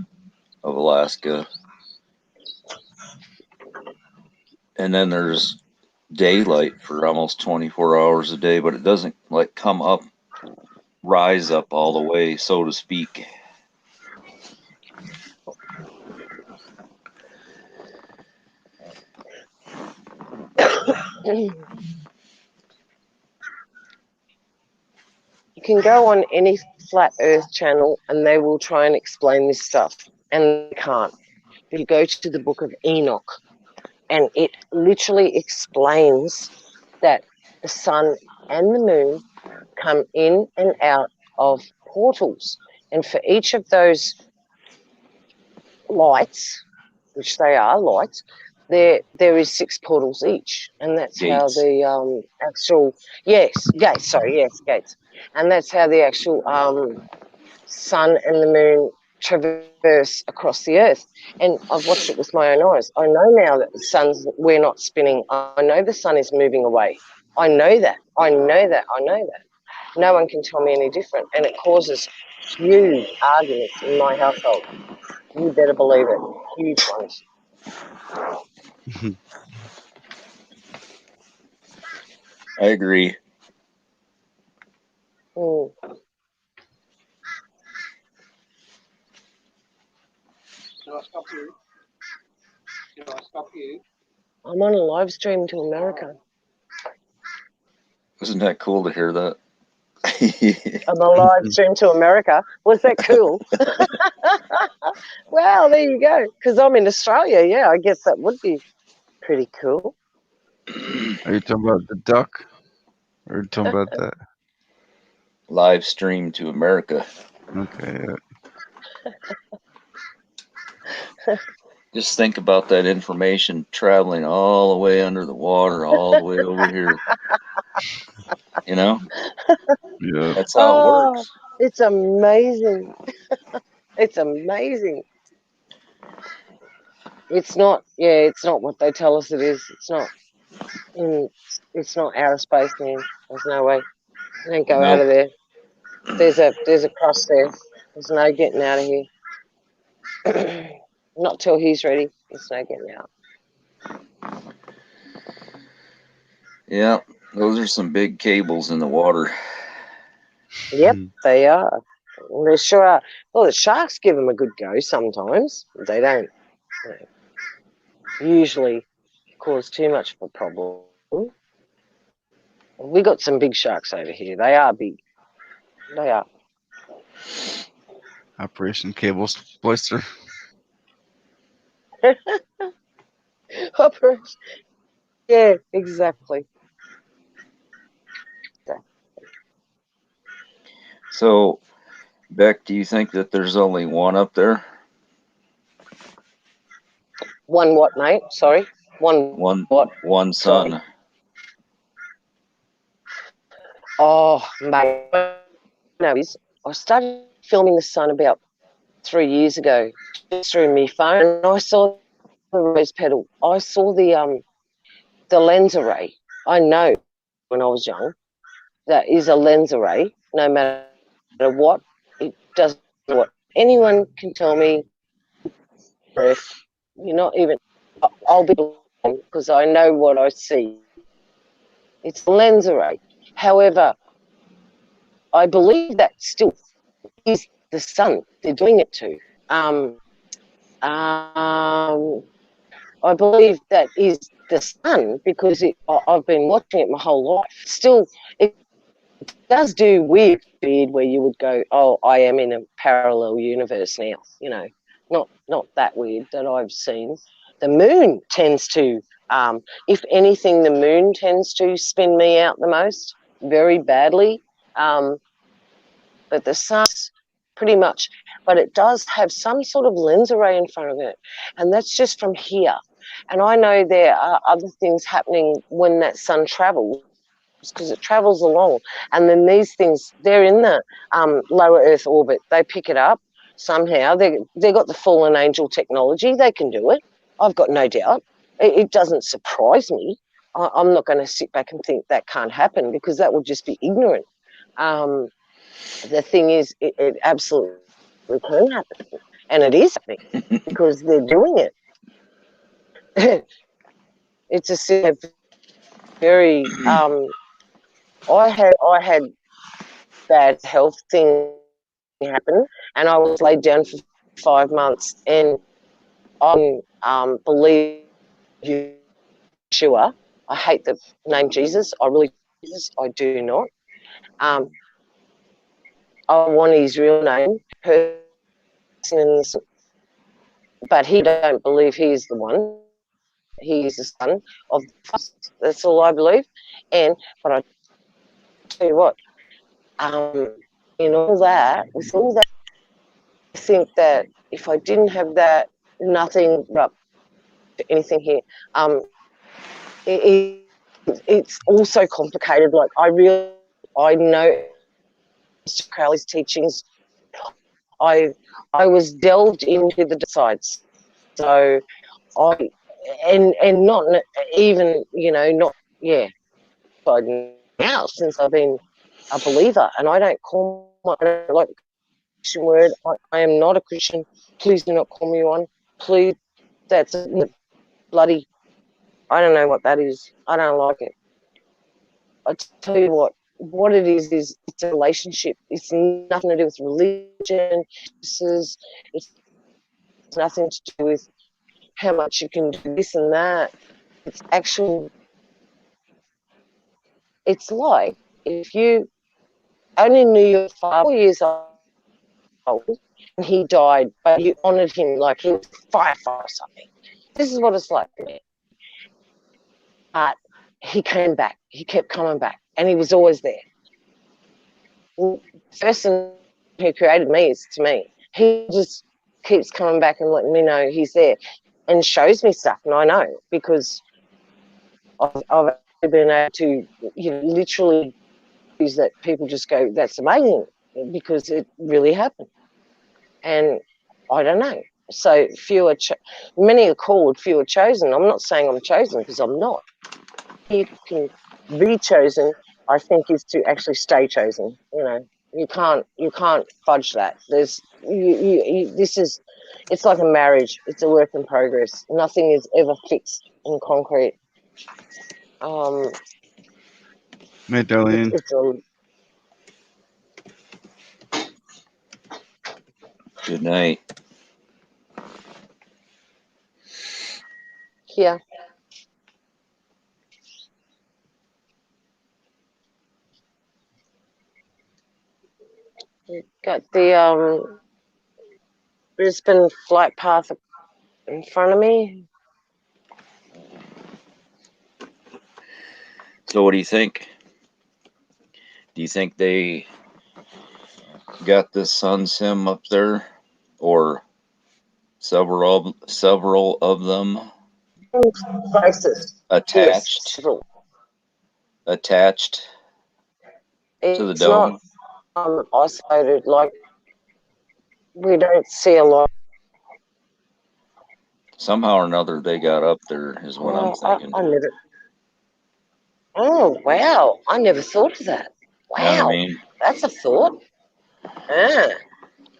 of Alaska, and then there's daylight for almost 24 hours a day, but it doesn't like come up, rise up all the way, so to speak. You can go on any flat earth channel and they will try and explain this stuff, and they can't. You go to the book of Enoch and it literally explains that the sun and the moon come in and out of portals. And for each of those lights, which they are lights, there is 6 portals each, and that's how Gates. the actual gates, and that's how the actual sun and the moon traverse across the earth. And I've watched it with my own eyes. I know now that we're not spinning. I know the sun is moving away. I know that. No one can tell me any different, and it causes huge arguments in my household. You better believe it, huge ones. I agree. Mm. I'm on a live stream to America. Wasn't that cool to hear that? I'm a live stream to America. Was that cool? Well, there you go. Because I'm in Australia. Yeah, I guess that would be pretty cool. Are you talking about the duck? Or are you talking about that? Live stream to America. Okay. Just think about that information traveling all the way under the water, all the way over here. You know? Yeah. That's how it works. It's amazing. It's amazing. It's not what they tell us it is. It's not outer space, man. There's no way. You don't go out Nope. of there. There's a crust there. There's no getting out of here. Not till he's ready. There's no getting out. Yeah, those are some big cables in the water. Yep, they are. They sure are. Well, the sharks give them a good go sometimes. They don't usually cause too much of a problem. We got some big sharks over here. They are big. They are. Operation Cable Splicer. Operation. Yeah, exactly. So, Beck, do you think that there's only one up there? One what, mate? Sorry. One what? One Sorry. sun. Oh, mate. I started filming the sun about 3 years ago just through my phone, and I saw the rose petal. I saw the lens array. I know when I was young that is a lens array. No matter what, it doesn't matter what anyone can tell me. You're not even. I'll be blind because I know what I see. It's a lens array. However, I believe that still is the sun they're doing it to. I believe that is the sun because I've been watching it my whole life. Still, it does do weird where you would go, oh, I am in a parallel universe now. You know, not that weird that I've seen. The moon tends to, if anything, the moon tends to spin me out the most, very badly. But the sun's pretty much, but it does have some sort of lens array in front of it, and that's just from here. And I know there are other things happening when that sun travels, because it travels along, and then these things, they're in the lower Earth orbit. They pick it up somehow. They've got the fallen angel technology. They can do it. I've got no doubt. It doesn't surprise me. I'm not going to sit back and think that can't happen because that would just be ignorant. The thing is, it absolutely can happen, and it is happening because they're doing it. It's a very. I had bad health thing happen, and I was laid down for 5 months, and I believe you, Yeshua. I hate the name Jesus. I really, I do not. I want his real name, but he don't believe he is the one. He is the son of the first. That's all I believe. But I tell you what, in all that, with all that, I think that if I didn't have that, nothing up to anything here. It's also complicated. Like I know Mr. Crowley's teachings. I was delved into the sides, so and not even not now since I've been a believer, and I don't like the Christian word. I am not a Christian. Please do not call me one. Please, that's bloody. I don't know what that is. I don't like it. I tell you what it is it's a relationship. It's nothing to do with religion. It's nothing to do with how much you can do this and that. It's like if you only knew your father 4 years old and he died, but you honoured him like he was a firefighter or something. This is what it's like for me. But he came back. He kept coming back, and he was always there. The person who created me is to me. He just keeps coming back and letting me know he's there and shows me stuff, and I know because I've been able to literally use that. People just go, that's amazing, because it really happened. And I don't know. So many are called, few are chosen. I'm not saying I'm chosen, because I'm not. You can be chosen, I think, is to actually stay chosen. You can't fudge that. It's like a marriage. It's a work in progress. Nothing is ever fixed in concrete. Hey, Darlene. Good night. Yeah. Got the Brisbane flight path in front of me. So what do you think? Do you think they got this sun sim up there, or several of them places attached to the dome? Not isolated. Like we don't see a lot. Somehow or another, they got up there, is what I'm thinking. Oh wow! I never thought of that. Wow, You know what I mean? That's a thought. Yeah.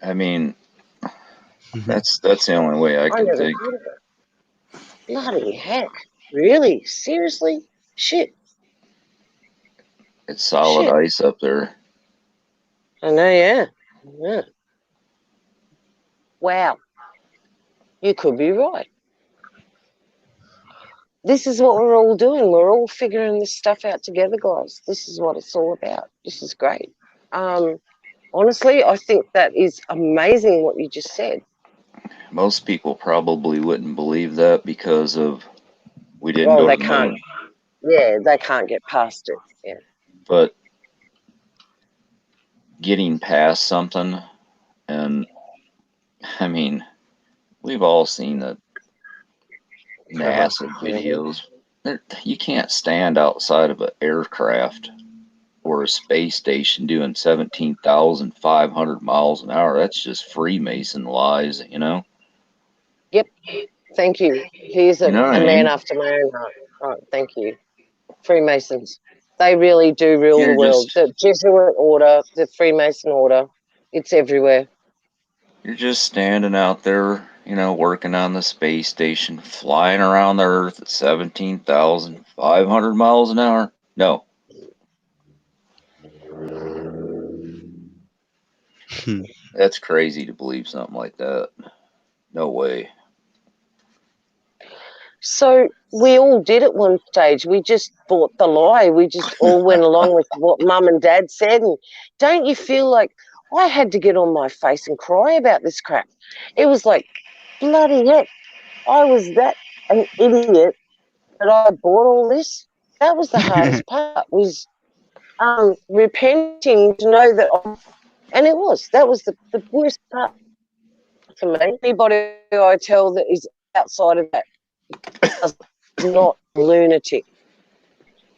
I mean, that's the only way I can think. Thought of it. Bloody heck! Really? Seriously? Shit. It's solid ice up there. I know. Yeah. Wow. You could be right. This is what we're all doing. We're all figuring this stuff out together, guys. This is what it's all about. This is great. Honestly, I think that is amazing what you just said. Most people probably wouldn't believe that because of we didn't go to the moon. Yeah, they can't get past it. Yeah. But getting past something, and I mean, we've all seen the NASA videos. You can't stand outside of an aircraft or a space station doing 17,500 miles an hour. That's just Freemason lies, Yep. Thank you. He's a man after my own heart. Right, thank you. Freemasons. They really do rule the world. The Jesuit order, the Freemason order, it's everywhere. You're just standing out there, working on the space station, flying around the Earth at 17,500 miles an hour. No. That's crazy to believe something like that. No way. So we all did at one stage. We just bought the lie. We just all went along with what Mum and Dad said. And don't you feel like I had to get on my face and cry about this crap? It was like, bloody heck, I was that an idiot that I bought all this. That was the hardest part, was repenting to know that, and that was the worst part for me. Anybody I tell that is outside of that is not lunatic.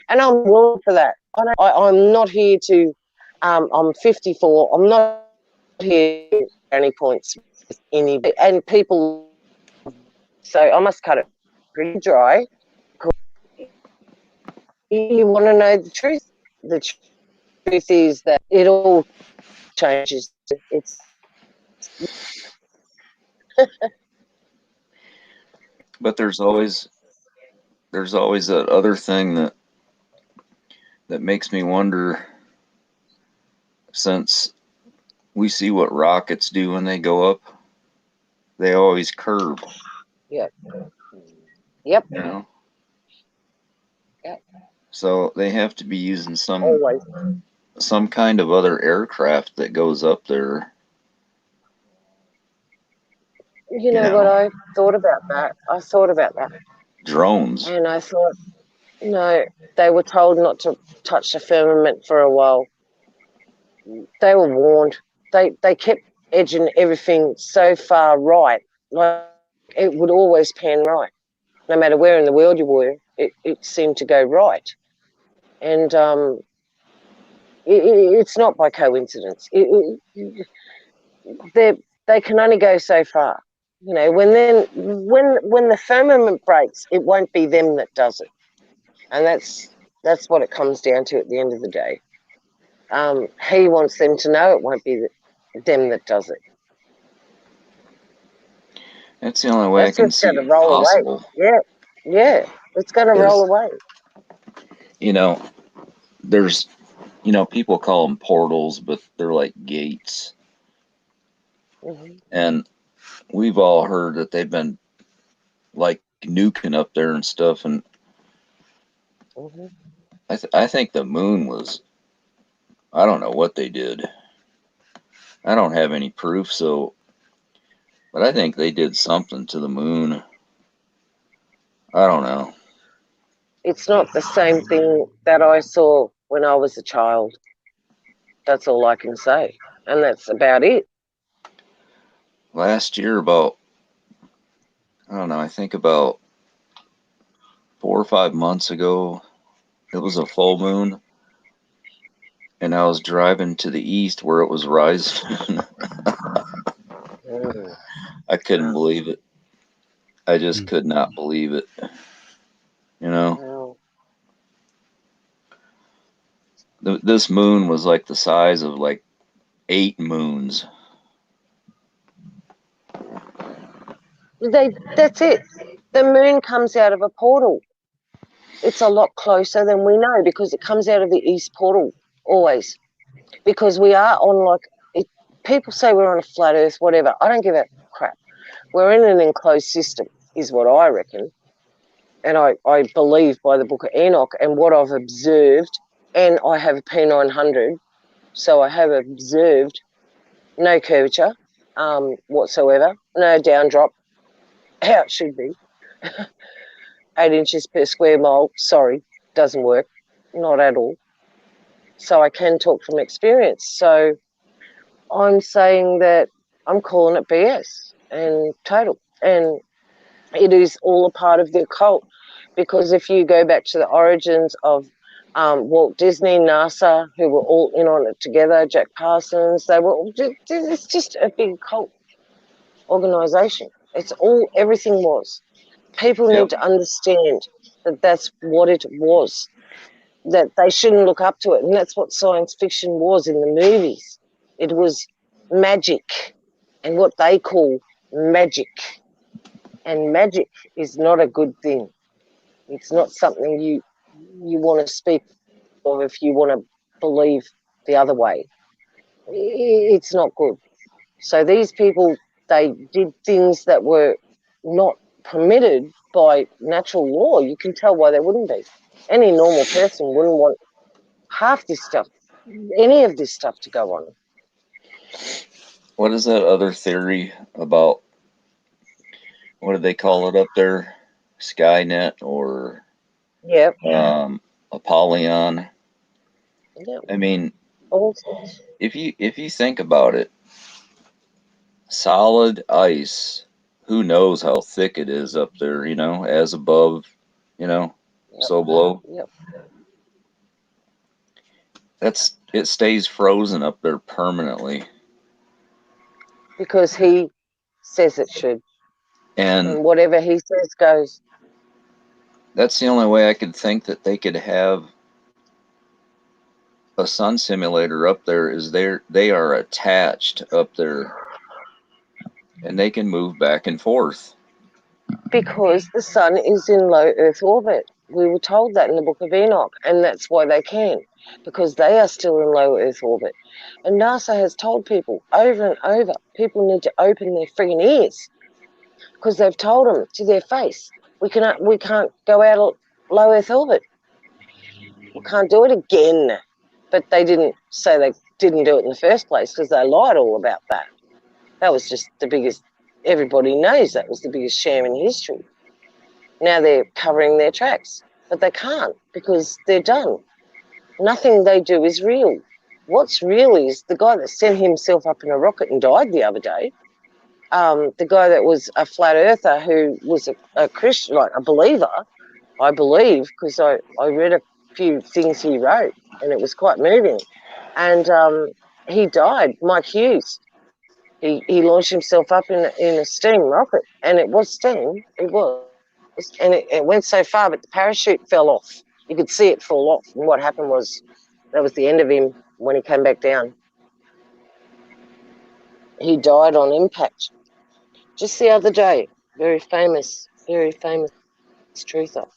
And I'm willing for that. I'm not here to, I'm 54, I'm not here to any points with anybody. And people, so I must cut it pretty dry. You want to know the truth? The truth is that it all changes. It's But there's always that other thing that makes me wonder, since we see what rockets do when they go up, they always curve. Yep. You know? Yep. So they have to be using Always. some kind of other aircraft that goes up there. You know what? I thought about that. Drones. And I thought, no, they were told not to touch the firmament for a while. They were warned. They kept edging everything so far right. Like, it would always pan right. No matter where in the world you were, it seemed to go right. And it's not by coincidence. They can only go so far. You know, when the firmament breaks, it won't be them that does it. And that's what it comes down to at the end of the day. He wants them to know it won't be them that does it. That's the only way That's I can what's see going to it roll possible. away. Yeah, it's going to roll away. You know, there's, people call them portals, but they're like gates. Mm-hmm. And we've all heard that they've been like nuking up there and stuff. And Mm-hmm. I think the moon was, I don't know what they did. I don't have any proof, but I think they did something to the moon. I don't know. It's not the same thing that I saw when I was a child. That's all I can say. And that's about it. Last year, I don't know, I think about 4 or 5 months ago, it was a full moon. And I was driving to the east where it was rising. I couldn't believe it. I just could not believe it. This moon was like the size of like 8 moons. That's it. The moon comes out of a portal. It's a lot closer than we know because it comes out of the east portal always. Because we are on people say we're on a flat earth, whatever. I don't give a crap. We're in an enclosed system, is what I reckon. And I believe by the Book of Enoch and what I've observed, and I have a P900, so I have observed no curvature whatsoever, no down drop, how it should be. 8 inches per square mile, sorry, doesn't work, not at all. So I can talk from experience. So I'm saying that I'm calling it BS and total. And it is all a part of the occult, because if you go back to the origins of Walt Disney, NASA, who were all in on it together, Jack Parsons, it's just a big cult organisation. Everything was. People need to understand that that's what it was, that they shouldn't look up to it. And that's what science fiction was in the movies. It was magic and what they call magic. And magic is not a good thing. It's not something you want to speak of if you want to believe the other way. It's not good. So these people, they did things that were not permitted by natural law. You can tell why they wouldn't be. Any normal person wouldn't want half this stuff, any of this stuff to go on. What is that other theory about, what do they call it up there? Skynet or Yep. Apollyon. Yep. I mean, All sorts. if you think about it, solid ice, who knows how thick it is up there, as above, Yep. so below. Yep. It stays frozen up there permanently. Because he says it should. And And whatever he says goes. that's the only way I could think that they could have a sun simulator up there is they are attached up there and they can move back and forth. Because the sun is in low Earth orbit. We were told that in the Book of Enoch, and that's why they can, because they are still in low Earth orbit. And NASA has told people over and over, people need to open their frigging ears, because they've told them to their face, we can't go out of low Earth orbit. We can't do it again. But they didn't say they didn't do it in the first place, because they lied all about that. That was just the biggest, everybody knows that was the biggest sham in history. Now they're covering their tracks, but they can't because they're done. Nothing they do is real. What's real is the guy that sent himself up in a rocket and died the other day, the guy that was a flat earther who was a Christian, like a believer, I believe, because I read a few things he wrote and it was quite moving. And he died, Mike Hughes. He launched himself up in a steam rocket, and it was steam, it was, and it went so far, but the parachute fell off. You could see it fall off, and what happened was that was the end of him when he came back down. He died on impact just the other day. Very famous truther.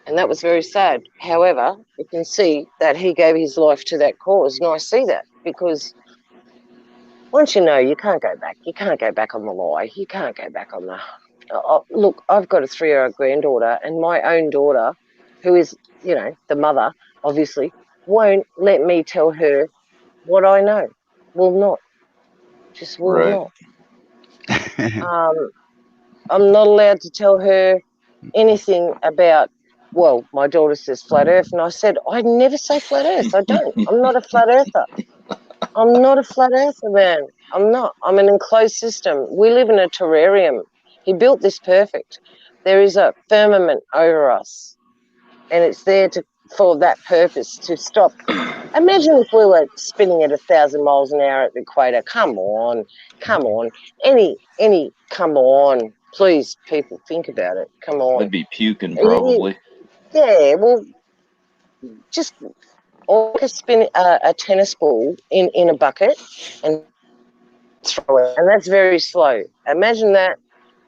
And that was very sad. However, you can see that he gave his life to that cause, and I see that because once you know, you can't go back. You can't go back on the lie. You can't go back on the... look, I've got a 3-year-old granddaughter, and my own daughter, who is, the mother, obviously, won't let me tell her what I know. Will not. Just will not. I'm not allowed to tell her anything about, well, my daughter says flat earth, and I said, I never say flat earth. I don't. I'm not a flat earther. I'm not a flat earther, man. I'm not. I'm an enclosed system. We live in a terrarium. He built this perfect. There is a firmament over us, and it's there for that purpose, to stop. Imagine if we were spinning at 1,000 miles an hour at the equator. Come on. Come on. Please, people, think about it. Come on. I'd be puking probably. Yeah, well, just spin a tennis ball in a bucket and throw it, and that's very slow. Imagine that,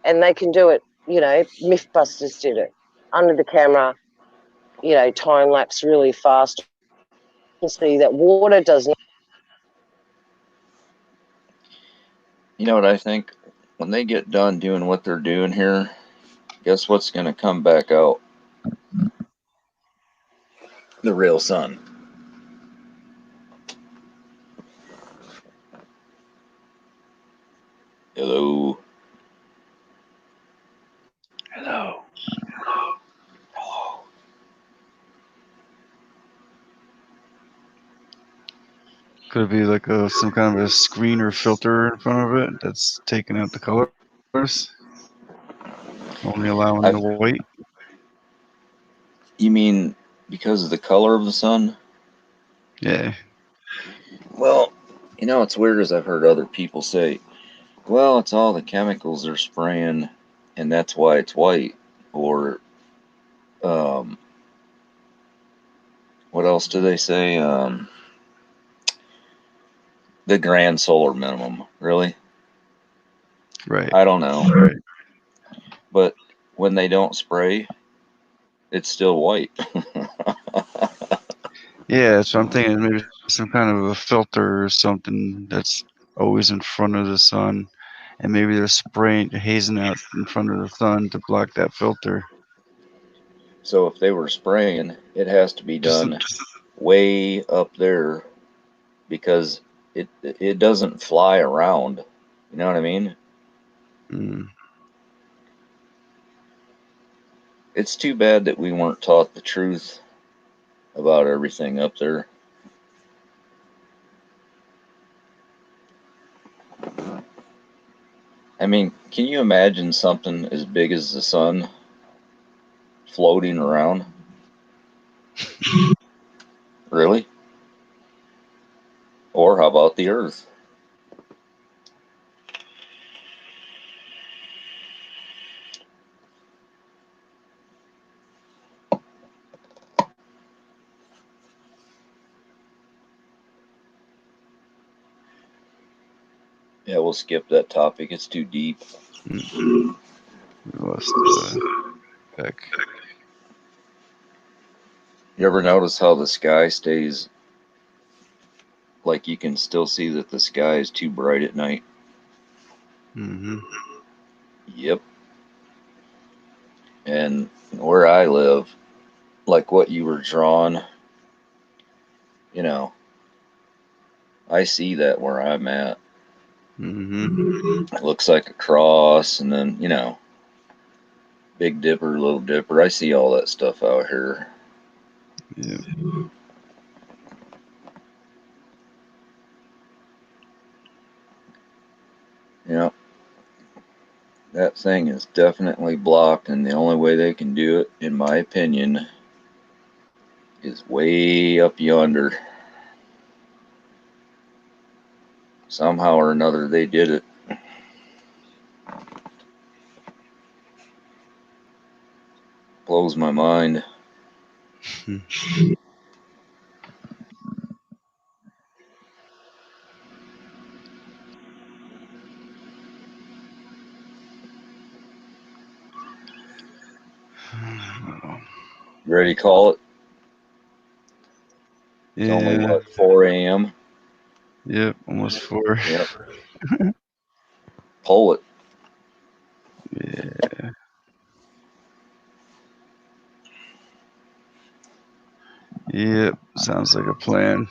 and they can do it. Mythbusters did it under the camera. Time lapse really fast. You can see that water does not. You know what I think? When they get done doing what they're doing here, guess what's going to come back out? The real sun. Hello. Hello. Hello. Could it be like some kind of a screen or filter in front of it that's taking out the colors, only allowing the white? You mean because of the color of the sun? Yeah. Well, it's weird, as I've heard other people say, well, it's all the chemicals they're spraying, and that's why it's white. Or, what else do they say? The grand solar minimum. Really? Right. I don't know. Right. But when they don't spray, it's still white. Yeah, so I'm thinking maybe some kind of a filter or something that's always in front of the sun, and maybe they're spraying, hazing out in front of the sun to block that filter. So if they were spraying, it has to be done way up there, because it doesn't fly around. You know what I mean? Mm. It's too bad that we weren't taught the truth about everything up there. I mean, can you imagine something as big as the sun floating around? Really? Or how about the Earth? Yeah, we'll skip that topic. It's too deep. We lost Beck. You ever notice how the sky stays, like you can still see that the sky is too bright at night? Mm-hmm. Yep. And where I live, like what you were drawing, you know, I see that where I'm at. Mm-hmm. It looks like a cross, and then, you know, Big Dipper, Little Dipper. I see all that stuff out here. Yeah. Yeah. That thing is definitely blocked, and the only way they can do it, in my opinion, is way up yonder. Somehow or another, they did it. Blows my mind. You ready to call it? It's only, Yeah. what, 4 a.m.? Yep. Almost 4. Yep. Pull it. Yeah. Yep. Sounds like a plan.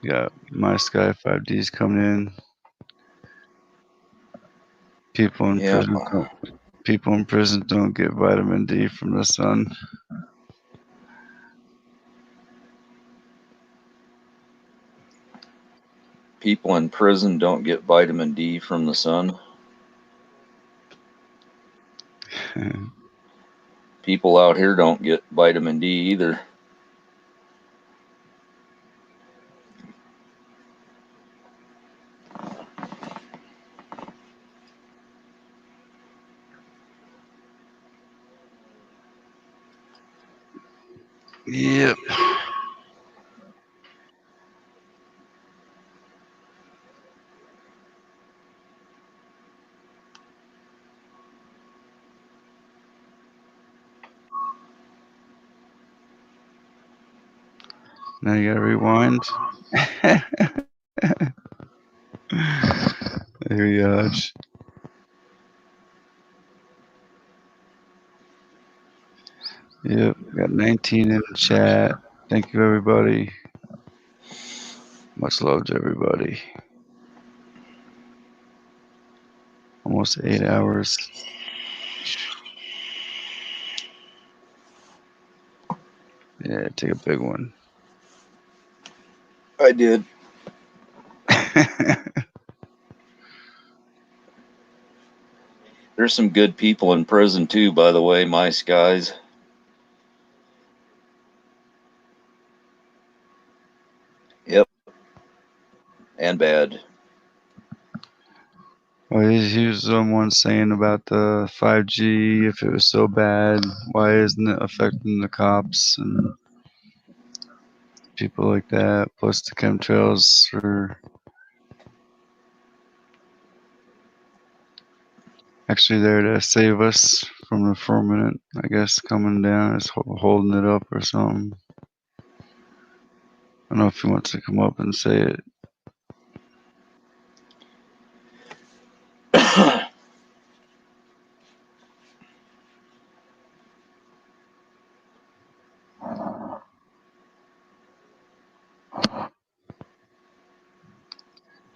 Got my Sky 5Ds coming in. People in Yep. prison don't get vitamin D from the sun. People in prison don't get vitamin D from the sun. People out here don't get vitamin D either. Yep. Now you gotta rewind. There you go. Yep, got 19 in the chat. Thank you, everybody. Much love to everybody. Almost 8 hours. Yeah, take a big one. I did. There's some good people in prison too, by the way, my skies. Yep. And bad. Well, he was the one saying about the 5G, if it was so bad, why isn't it affecting the cops and people like that? Plus the chemtrails are actually there to save us from the firmament, I guess, coming down. It's holding it up or something. I don't know if he wants to come up and say it.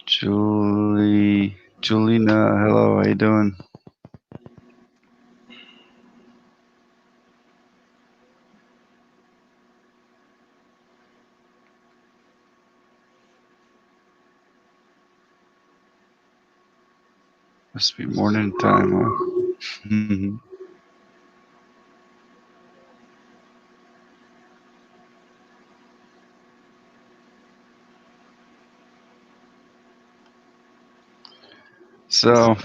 Julie Julina, hello, how you doing? Must be morning time, huh? So,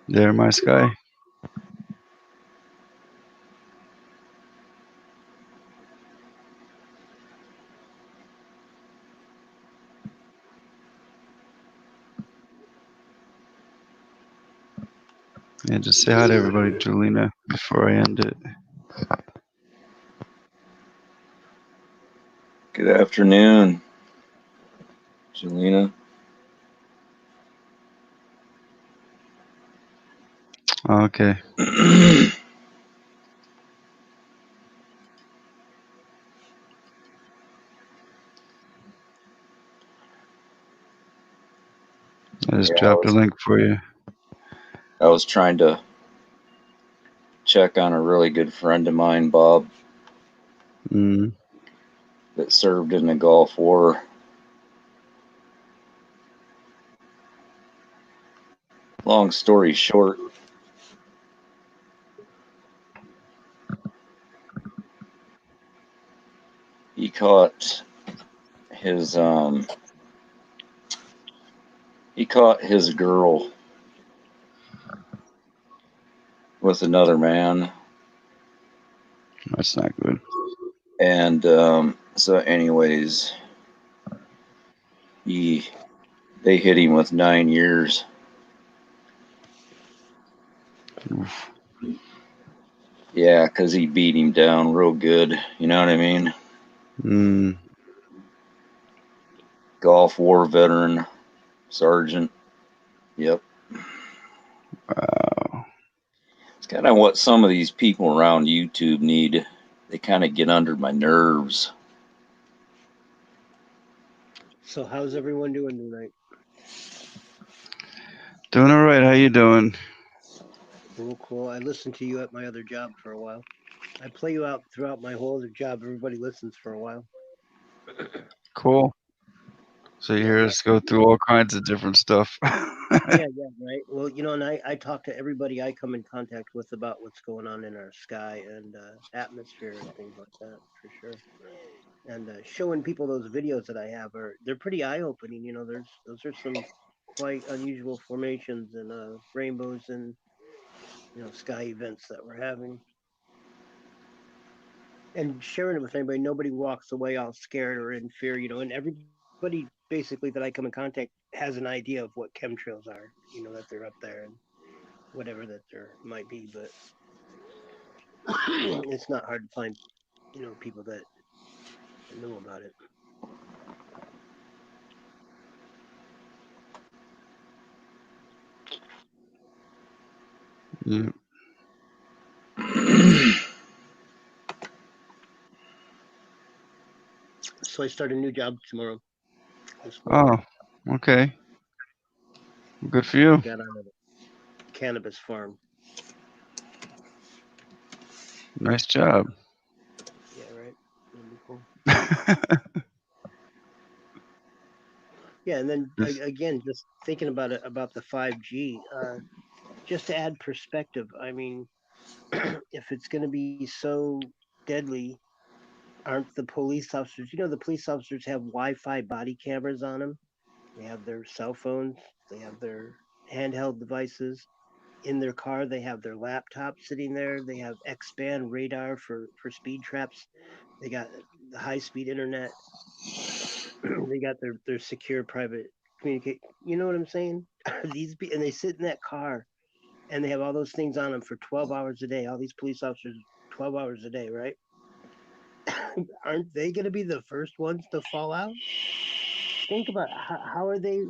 there, my sky. Yeah, just say hi to everybody, Julina, before I end it. Good afternoon, Jelena. Okay. I just dropped a link for you. I was trying to check on a really good friend of mine, Bob, that served in the Gulf War. Long story short, he caught his girl with another man. That's not good. And so anyways, they hit him with 9 years. Oof. Yeah, because he beat him down real good. You know what I mean? Gulf War veteran, sergeant. Yep. Wow. It's kind of what some of these people around YouTube need. They kind of get under my nerves. So how's everyone doing tonight? Doing all right. How you doing? Cool. I listened to you at my other job for a while. I play you out throughout my whole other job. Everybody listens for a while. Cool. So you hear us go through all kinds of different stuff. Yeah, right. Well, and I talk to everybody I come in contact with about what's going on in our sky and atmosphere and things like that, for sure. And showing people those videos that I have they're pretty eye opening. Those are some quite unusual formations and rainbows and sky events that we're having. And sharing it with anybody, nobody walks away all scared or in fear, and everybody basically that I come in contact has an idea of what chemtrails are, that they're up there and whatever that there might be, but it's not hard to find, people that know about it. Yeah. So I start a new job tomorrow. Oh, okay. Good for you. I got on a cannabis farm. Nice job. Yeah, right. That'd be cool. Yeah, and then again, just thinking about it, about the 5G, just to add perspective. I mean, if it's going to be so deadly, aren't the police officers? The police officers have Wi-Fi body cameras on them. They have their cell phones. They have their handheld devices in their car. They have their laptop sitting there. They have X-band radar for speed traps. They got the high-speed internet. They got their secure private communicate. You know what I'm saying? And they sit in that car and they have all those things on them for 12 hours a day. All these police officers, 12 hours a day, right? Aren't they going to be the first ones to fall out? Think about how are they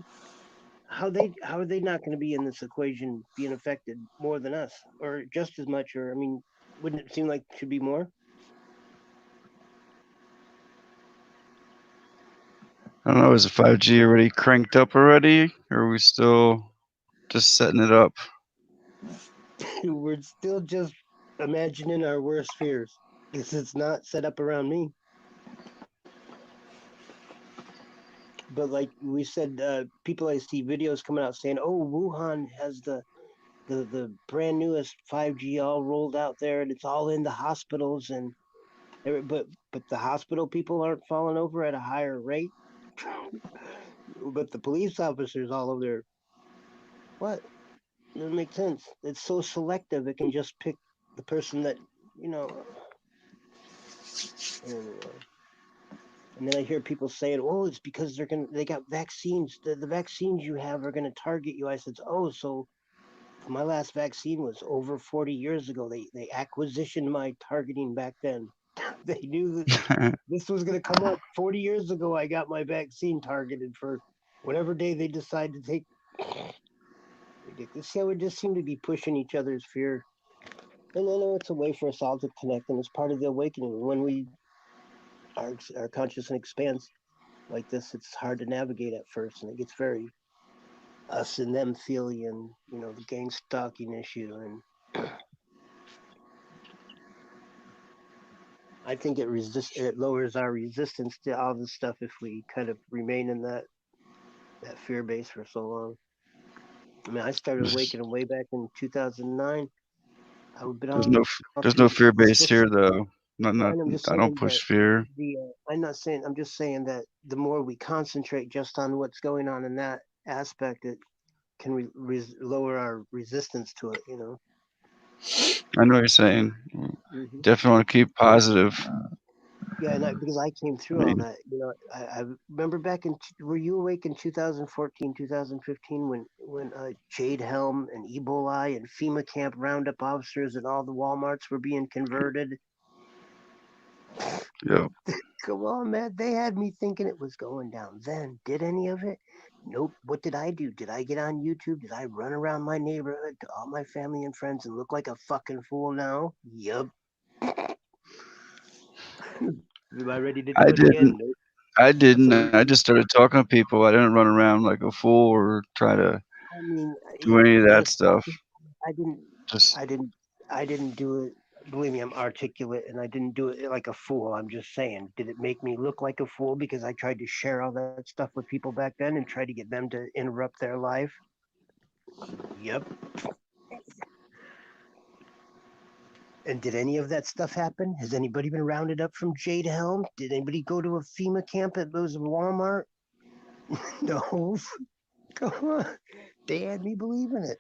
how are they not going to be in this equation being affected more than us, or just as much, or I mean, wouldn't it seem like it should be more? I don't know. Is the 5G already cranked up already, or are we still just setting it up? We're still just imagining our worst fears. Because it's not set up around me. But like we said, people I see videos coming out saying, "Oh, Wuhan has the brand newest 5G all rolled out there, and it's all in the hospitals." And but the hospital people aren't falling over at a higher rate. But the police officers all over there, what? It doesn't make sense. It's so selective. It can just pick the person that you know. Anyway. And then I hear people saying, "Oh, it's because they got vaccines. The vaccines you have are gonna target you." I said, "Oh, so my last vaccine was over 40 years ago. They acquisitioned my targeting back then. They knew that this was gonna come up 40 years ago. I got my vaccine targeted for whatever day they decide to take." Ridiculous. Yeah, we just seem to be pushing each other's fear. And I know it's a way for us all to connect, and it's part of the awakening. When our consciousness expands like this, it's hard to navigate at first, and it gets very us and them feely, and the gang stalking issue. And I think it lowers our resistance to all this stuff if we kind of remain in that fear base for so long. I mean, I started awakening way back in 2009. I've been There's on no there's no fear base here though. and I'm just I don't saying that push fear. I'm just saying that the more we concentrate just on what's going on in that aspect, it can lower our resistance to it. I know what you're saying. Hmm. Definitely want to keep positive. Yeah, and because I came I through all mean, that, I remember back were you awake in 2014, 2015 when Jade Helm and Ebola and FEMA camp roundup officers and all the WalMarts were being converted? yeah. Come on, man. They had me thinking it was going down then. Did any of it? Nope. What did I do? Did I get on YouTube? Did I run around my neighborhood to all my family and friends and look like a fucking fool now? Yup. Am I ready to I do it didn't. again? Nope. I didn't. So I just started talking to people. I didn't run around like a fool or try to I mean, do any of that yes, stuff. I didn't, Just I didn't, I didn't do it. Believe me, I'm articulate, and I didn't do it like a fool. I'm just saying, did it make me look like a fool because I tried to share all that stuff with people back then and try to get them to interrupt their life? Yep. And did any of that stuff happen? Has anybody been rounded up from Jade Helm? Did anybody go to a FEMA camp at those Walmart? No. Come on. They had me believing it.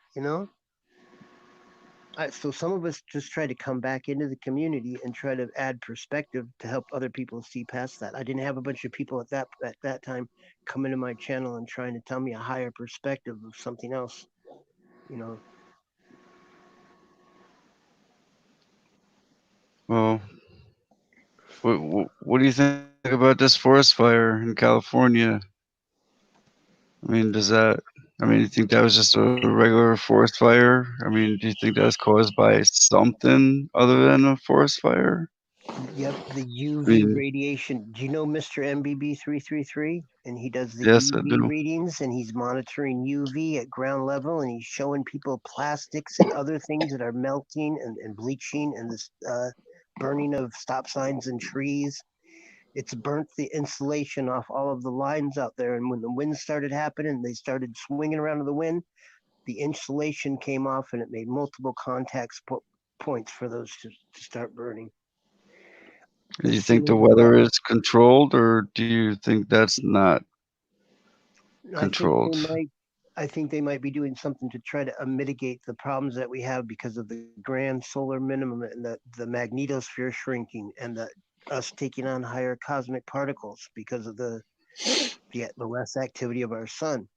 So some of us just try to come back into the community and try to add perspective to help other people see past that. I didn't have a bunch of people at that time come into my channel and trying to tell me a higher perspective of something else. You know, well, what do you think about this forest fire in California? I mean, does that? I mean, you think that was just a regular forest fire? I mean, do you think that was caused by something other than a forest fire? yep, the I UV mean, radiation. Do you know Mr. MBB333? And he does the yes, I UV do. readings, and he's monitoring UV at ground level, and he's showing people plastics and other things that are melting and bleaching, and this burning of stop signs and trees. It's burnt the insulation off all of the lines out there. And when the wind started happening, they started swinging around in the wind, the insulation came off and it made multiple points for those to start burning. Do As you think soon the as weather is controlled, or do you think that's not I think controlled? they might be doing something to try to mitigate the problems that we have because of the grand solar minimum and the magnetosphere shrinking and us taking on higher cosmic particles because of the less activity of our sun.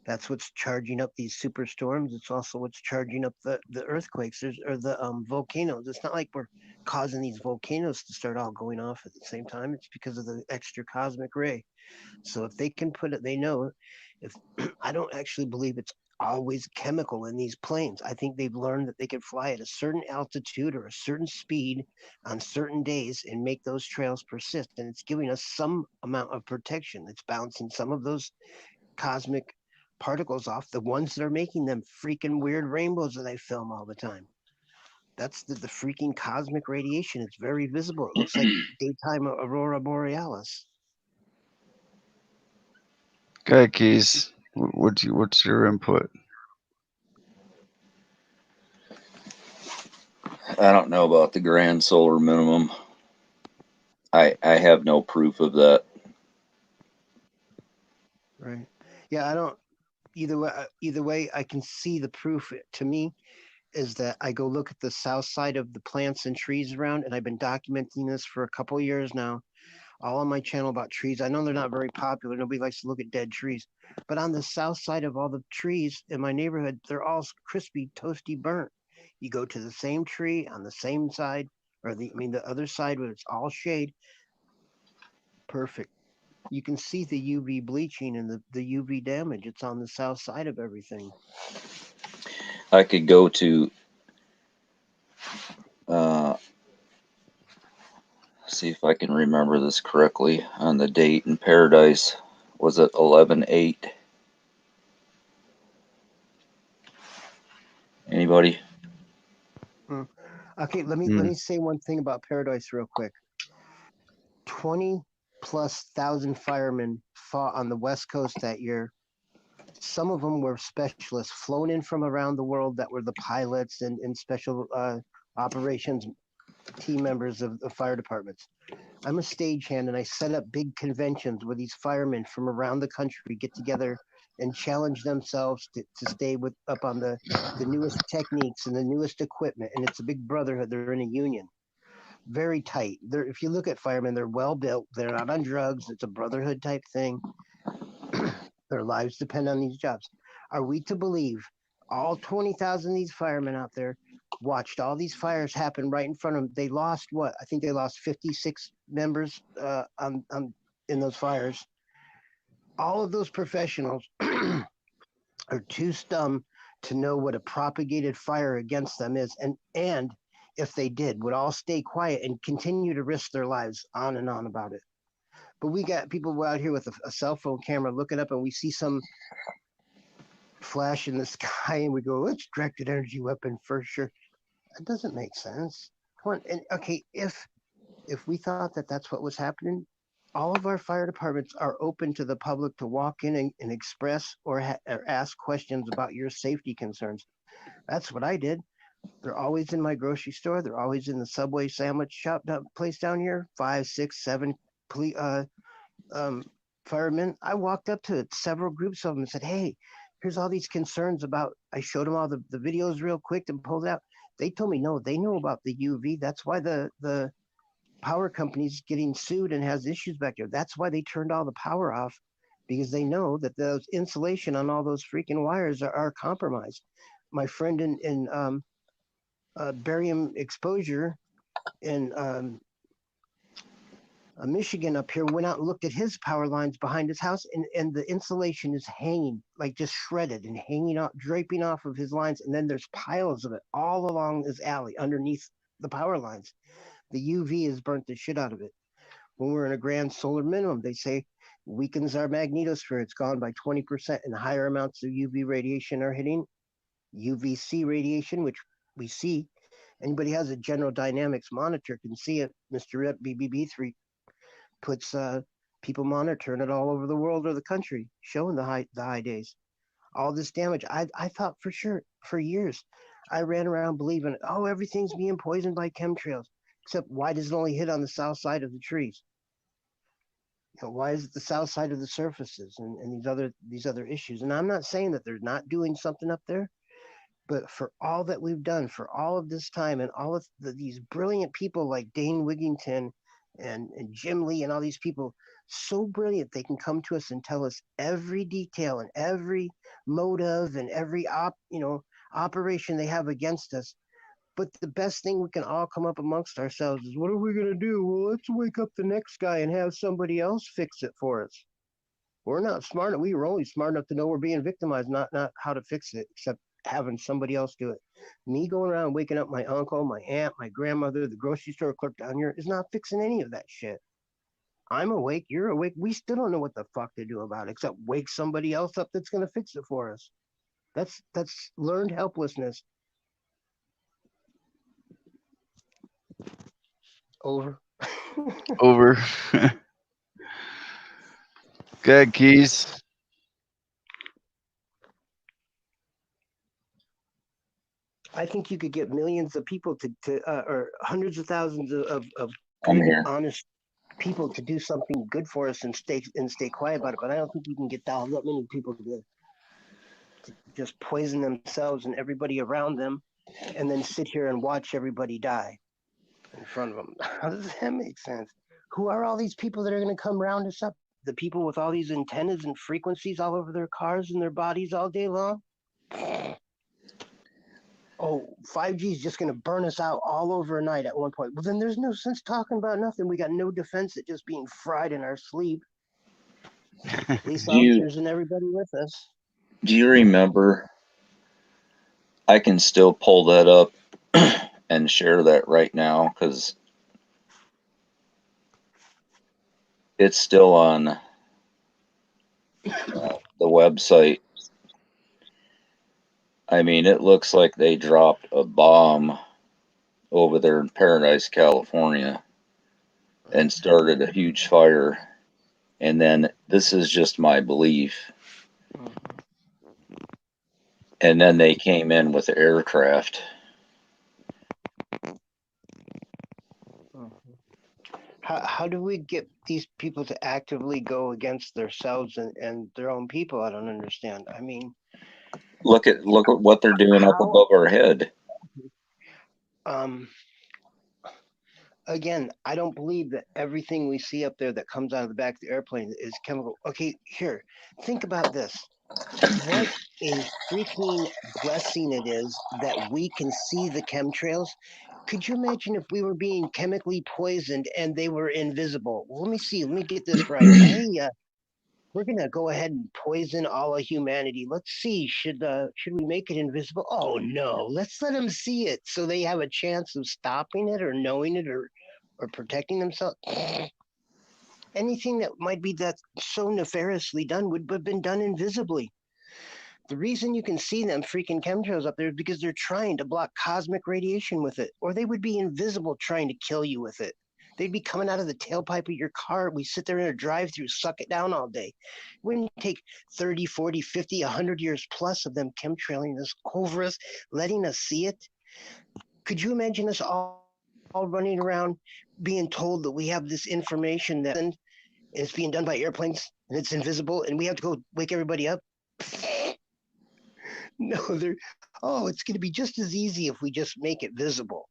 That's what's charging up these superstorms. It's also what's charging up the earthquakes or the volcanoes. It's not like we're causing these volcanoes to start all going off at the same time. It's because of the extra cosmic ray. So if they can put it, they know. If I don't actually believe it's always chemical in these planes. I think they've learned that they can fly at a certain altitude or a certain speed on certain days and make those trails persist. And it's giving us some amount of protection. It's bouncing some of those cosmic particles off the ones that are making them freaking weird rainbows that I film all the time. That's the freaking cosmic radiation. It's very visible. It looks like daytime aurora borealis. Okay, Keys. What's your input? I don't know about the grand solar minimum. I have no proof of that. Right. Yeah, I don't. Either way, I can see the proof. To me, is that I go look at the south side of the plants and trees around, and I've been documenting this for a couple of years now, all on my channel about trees. I know they're not very popular. Nobody likes to look at dead trees. But on the south side of all the trees in my neighborhood, they're all crispy, toasty, burnt. You go to the same tree on the same side, or the other side where it's all shade. Perfect. You can see the UV bleaching and the UV damage. It's on the south side of everything. I could go to see if I can remember this correctly on the date in Paradise. Was it 11/8? Anybody? Okay, let me say one thing about Paradise real quick. 20,000+ firemen fought on the West Coast that year. Some of them were specialists flown in from around the world that were the pilots and special operations team members of the fire departments. I'm a stagehand, and I set up big conventions where these firemen from around the country get together and challenge themselves to stay up on the newest techniques and the newest equipment. And it's a big brotherhood. They're in a union. Very tight. If you look at firemen, they're well built. They're not on drugs. It's a brotherhood type thing. Their lives depend on these jobs. Are we to believe all 20,000 of these firemen out there watched all these fires happen right in front of them? They lost what? I think they lost 56 members in those fires. All of those professionals are too dumb to know what a propagated fire against them is, and if they did, would all stay quiet and continue to risk their lives on and on about it. But we got people out here with a cell phone camera looking up, and we see some flash in the sky, and we go, "It's directed energy weapon for sure." That doesn't make sense. Come on, and okay, if we thought that that's what was happening, all of our fire departments are open to the public to walk in and express or ask questions about your safety concerns. That's what I did. They're always in my grocery store. They're always in the Subway sandwich shop place down here. 5, 6, 7 firemen. I walked up to several groups of them and said, "Hey, here's all these concerns about." I showed them all the videos real quick and pulled out. They told me no, they know about the UV. That's why the power company's getting sued and has issues back there. That's why they turned all the power off, because they know that those insulation on all those freaking wires are compromised. My friend in barium exposure in Michigan up here went out and looked at his power lines behind his house, and the insulation is hanging, like just shredded and hanging out, draping off of his lines. And then there's piles of it all along his alley underneath the power lines. The UV has burnt the shit out of it. When we're in a grand solar minimum, they say weakens our magnetosphere. It's gone by 20%, and higher amounts of UV radiation are hitting. UVC radiation, which we see. Anybody has a general dynamics monitor can see it. Mr. Rep BBB3 puts people monitoring it all over the world or the country, showing the high days. All this damage. I thought for sure for years. I ran around believing, oh, everything's being poisoned by chemtrails. Except why does it only hit on the south side of the trees? Why is it the south side of the surfaces and these other issues? And I'm not saying that they're not doing something up there, but for all that we've done, for all of this time, and all of these brilliant people like Dane Wigington and Jim Lee and all these people, so brilliant, they can come to us and tell us every detail and every motive and every operation they have against us. But the best thing we can all come up amongst ourselves is, what are we going to do? Well, let's wake up the next guy and have somebody else fix it for us. We're not smart. We were only smart enough to know we're being victimized, not how to fix it, except having somebody else do it. Me going around waking up my uncle, my aunt, my grandmother, the grocery store clerk down here is not fixing any of that shit. I'm awake, you're awake. We still don't know what the fuck to do about it, except wake somebody else up that's gonna fix it for us. That's learned helplessness. Over. Over. Go ahead, Keys. I think you could get millions of people or hundreds of thousands of I'm good, here. honest people to do something good for us and stay quiet about it. But I don't think you can get that many people to just poison themselves and everybody around them, and then sit here and watch everybody die in front of them. How does that make sense? Who are all these people that are going to come round us up? The people with all these antennas and frequencies all over their cars and their bodies all day long? Oh, 5G is just going to burn us out all overnight at one point. Well, then there's no sense talking about nothing. We got no defense at just being fried in our sleep. Police officers and everybody with us. Do you remember? I can still pull that up and share that right now because it's still on the website. I mean, it looks like they dropped a bomb over there in Paradise, California, and started a huge fire. And then this is just my belief. And then they came in with aircraft. How do we get these people to actively go against themselves and their own people? I don't understand. I mean, Look at what they're doing up above our head. Um, again, I don't believe that everything we see up there that comes out of the back of the airplane is chemical. Okay, here, think about this. What a freaking blessing it is that we can see the chemtrails. Could you imagine if we were being chemically poisoned and they were invisible? Well, let me see. Let me get this right. Hey, we're gonna go ahead and poison all of humanity. Let's see. Should we make it invisible? Oh no. Let's let them see it so they have a chance of stopping it or knowing it or protecting themselves. Anything that might be that so nefariously done would have been done invisibly. The reason you can see them freaking chemtrails up there is because they're trying to block cosmic radiation with it, or they would be invisible trying to kill you with it. They'd be coming out of the tailpipe of your car. We sit there in a drive-through, suck it down all day. It wouldn't take 30, 40, 50, 100 years plus of them chemtrailing us over us, letting us see it. Could you imagine us all running around being told that we have this information that is being done by airplanes and it's invisible and we have to go wake everybody up? No, it's going to be just as easy if we just make it visible.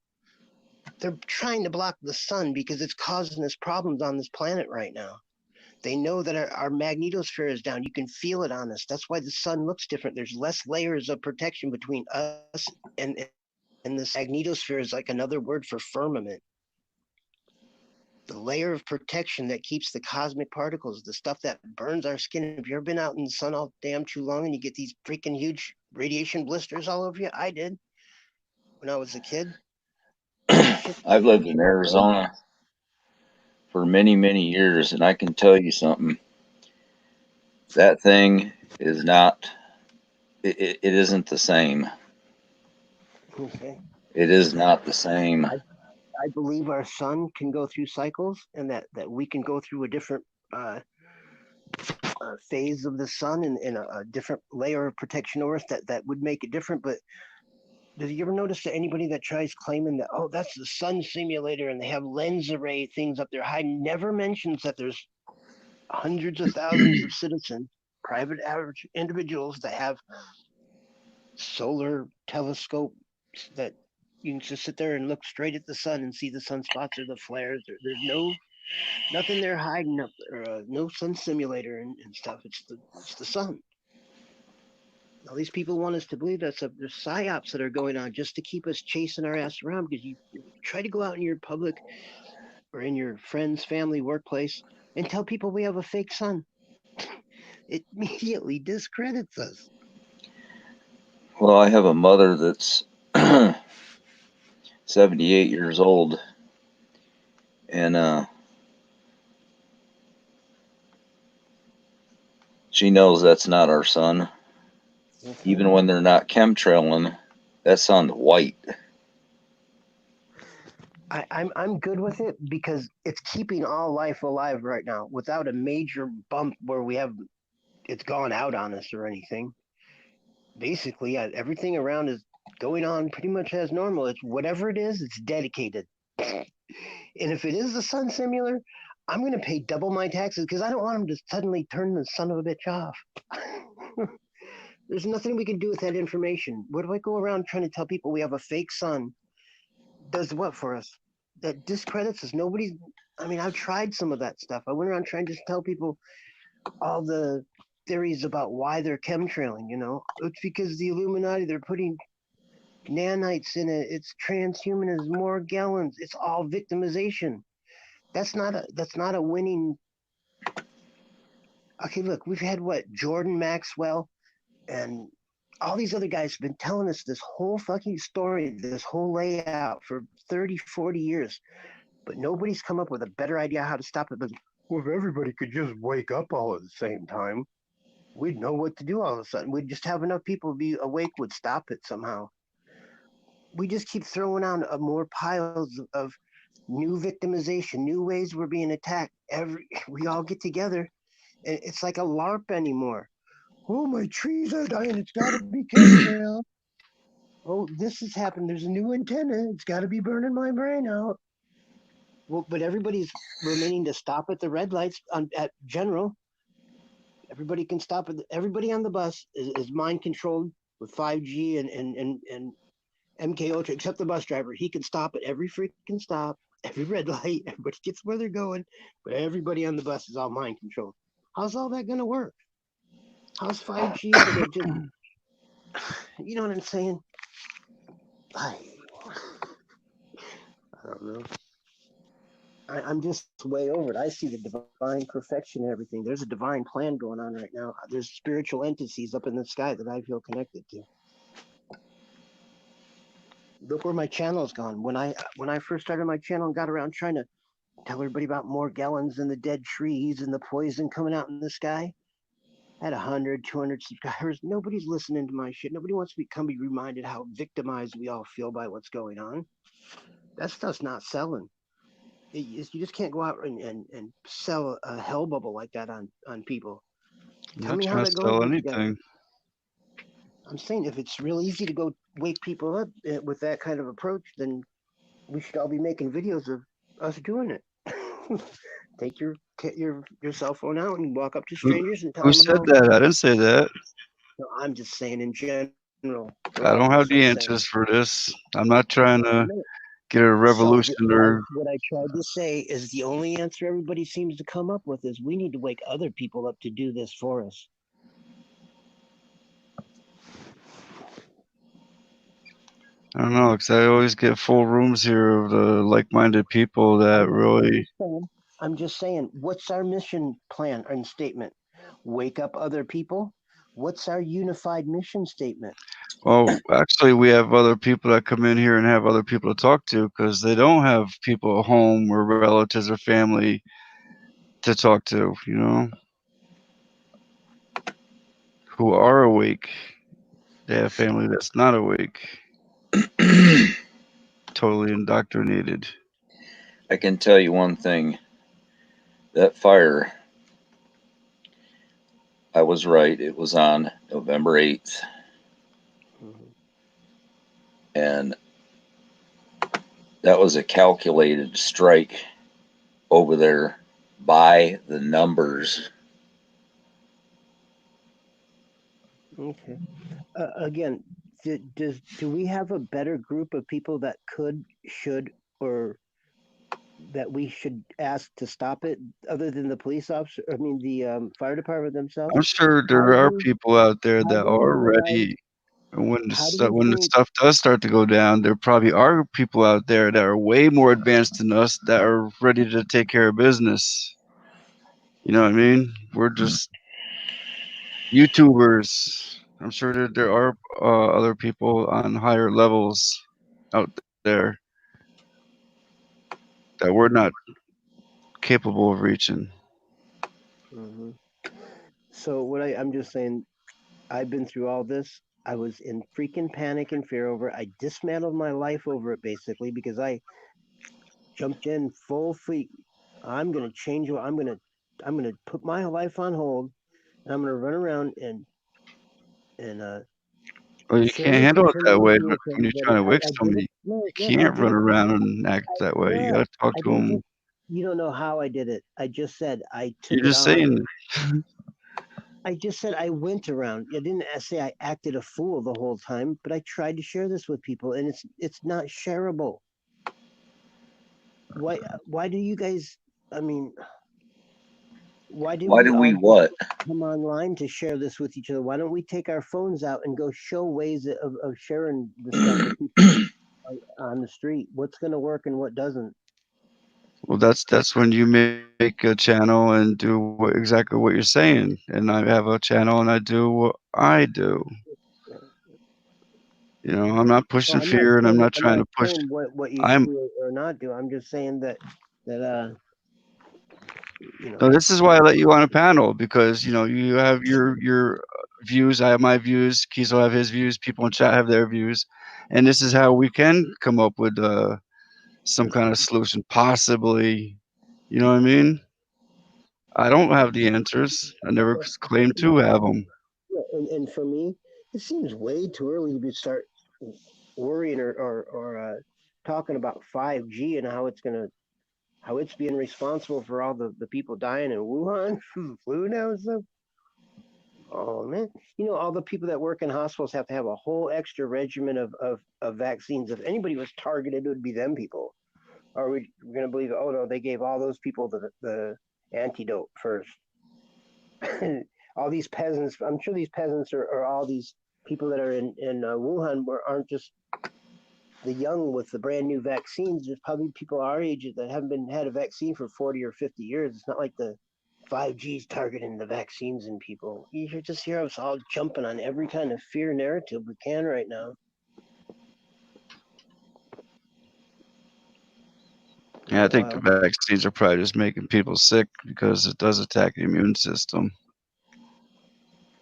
They're trying to block the sun because it's causing us problems on this planet right now. They know that our magnetosphere is down. You can feel it on us. That's why the sun looks different. There's less layers of protection between us and this magnetosphere is like another word for firmament. The layer of protection that keeps the cosmic particles, the stuff that burns our skin. Have you ever been out in the sun all damn too long and you get these freaking huge radiation blisters all over you? I did when I was a kid. I've lived in Arizona for many, many years, and I can tell you something. That thing is not, it isn't the same. Okay. It is not the same. I believe our sun can go through cycles and that we can go through a different phase of the sun and a different layer of protection over us that would make it different. But did you ever notice that anybody that tries claiming that, oh, that's the sun simulator and they have lens array things up there high, never mentions that there's hundreds of thousands of citizens, private average individuals that have solar telescopes that you can just sit there and look straight at the sun and see the sunspots or the flares. There's nothing there hiding up there, no sun simulator and stuff. It's the sun. All these people want us to believe there's psyops that are going on just to keep us chasing our ass around because you try to go out in your public or in your friends, family, workplace and tell people we have a fake sun. it immediately discredits us. Well, I have a mother that's 78 years old, and she knows that's not our son. Even when they're not chemtrailing, that son's white. I'm good with it because it's keeping all life alive right now without a major bump where it's gone out on us or anything. Basically, everything around is going on pretty much as normal. It's whatever it is, it's dedicated. And if it is the sun simulator, I'm going to pay double my taxes because I don't want them to suddenly turn the son of a bitch off. There's nothing we can do with that information. What do I go around trying to tell people we have a fake sun? Does what for us? That discredits us. I've tried some of that stuff. I went around trying to tell people all the theories about why they're chemtrailing, It's because the Illuminati, they're putting nanites in it. It's transhumanism, more gallons. It's all victimization. That's not a winning. Okay, look, we've had Jordan Maxwell and all these other guys have been telling us this whole fucking story, this whole layout for 30, 40 years. But nobody's come up with a better idea how to stop it. But if everybody could just wake up all at the same time, we'd know what to do all of a sudden. We'd just have enough people be awake would stop it somehow. We just keep throwing out more piles of new victimization, new ways we're being attacked. We all get together, and it's like a LARP anymore. Oh, my trees are dying. It's got to be chemtrail. Oh, this has happened. There's a new antenna. It's got to be burning my brain out. Well, but everybody's remaining to stop at the red lights at General. Everybody can stop at everybody on the bus is mind controlled with 5G and MK Ultra, except the bus driver. He can stop at every freaking stop, every red light. Everybody gets where they're going, but everybody on the bus is all mind controlled. How's all that going to work? How's 5G going to just, you know what I'm saying? I don't know. I'm just way over it. I see the divine perfection and everything. There's a divine plan going on right now. There's spiritual entities up in the sky that I feel connected to. Look where my channel's gone. When I first started my channel and got around trying to tell everybody about Morgellons and the dead trees and the poison coming out in the sky, I had 100, 200 subscribers. Nobody's listening to my shit. Nobody wants to be reminded how victimized we all feel by what's going on. That stuff's not selling. You just can't go out and sell a hell bubble like that on people. Tell me how that goes together. I'm saying if it's real easy to go wake people up with that kind of approach, then we should all be making videos of us doing it. Take your cell phone out and walk up to strangers and tell them. Who said that? I didn't say that. No, I'm just saying in general. I don't have the answers for this. I'm not trying to get a revolution or. What I tried to say is the only answer everybody seems to come up with is we need to wake other people up to do this for us. I don't know, because I always get full rooms here of the like-minded people that really. I'm just saying, what's our mission plan and statement? Wake up other people? What's our unified mission statement? Well, actually, we have other people that come in here and have other people to talk to because they don't have people at home or relatives or family to talk to, who are awake. They have family that's not awake. Totally indoctrinated. I can tell you one thing. That fire, I was right. It was on November 8th. And that was a calculated strike over there by the numbers. Okay. Again, do we have a better group of people that should, or that we should ask to stop it, other than the police officer? I mean, the fire department themselves. I'm sure there are people out there that are ready. And when the stuff does start to go down, there probably are people out there that are way more advanced than us that are ready to take care of business. You know what I mean? We're just YouTubers. I'm sure there are other people on higher levels out there that we're not capable of reaching. Hmm. So I'm just saying, I've been through all this. I was in freaking panic and fear over it. I dismantled my life over it basically because I jumped in full feet. I'm gonna change. I'm gonna put my life on hold, and I'm gonna run around and Well, you share can't this handle it that way information with when you're everybody. trying to wake I did somebody. it. No, You no, I can't did run it. around and act that way. You No, gotta talk I to didn't them. just. You don't know how I did it. I just said I You're took it just on. saying. I just said I went around. I didn't say I acted a fool the whole time, but I tried to share this with people, and it's not shareable. Why do you guys? I mean, why do Why we do we all what? come online to share this with each other? Why don't we take our phones out and go show ways of sharing the stuff with people on the street? What's going to work and what doesn't? Well, that's when you make a channel and do exactly what you're saying. And I have a channel and I do what I do. You know, I'm not Well, pushing fear and I'm not I'm trying not to push. saying what you I'm do or not do. I'm just saying that you No, know. this is why I let you on a panel because you have your views. I have my views. Keys will have his views. People in chat have their views, and this is how we can come up with some kind of solution, possibly. You know what I mean? I don't have the answers. I never claimed to have them. Yeah, and for me, it seems way too early to start worrying or talking about 5G and how it's being responsible for all the people dying in Wuhan from the flu now and stuff. Oh man, all the people that work in hospitals have to have a whole extra regimen of vaccines. If anybody was targeted, it would be them people. Are we going to believe? Oh no, they gave all those people the antidote first. All these peasants. I'm sure these peasants are all these people that are in Wuhan aren't just the young with the brand new vaccines. There's probably people our age that haven't had a vaccine for 40 or 50 years. It's not like the 5G's targeting the vaccines and people. You should just hear us all jumping on every kind of fear narrative we can right now. Yeah, I think the Wow. vaccines are probably just making people sick because it does attack the immune system.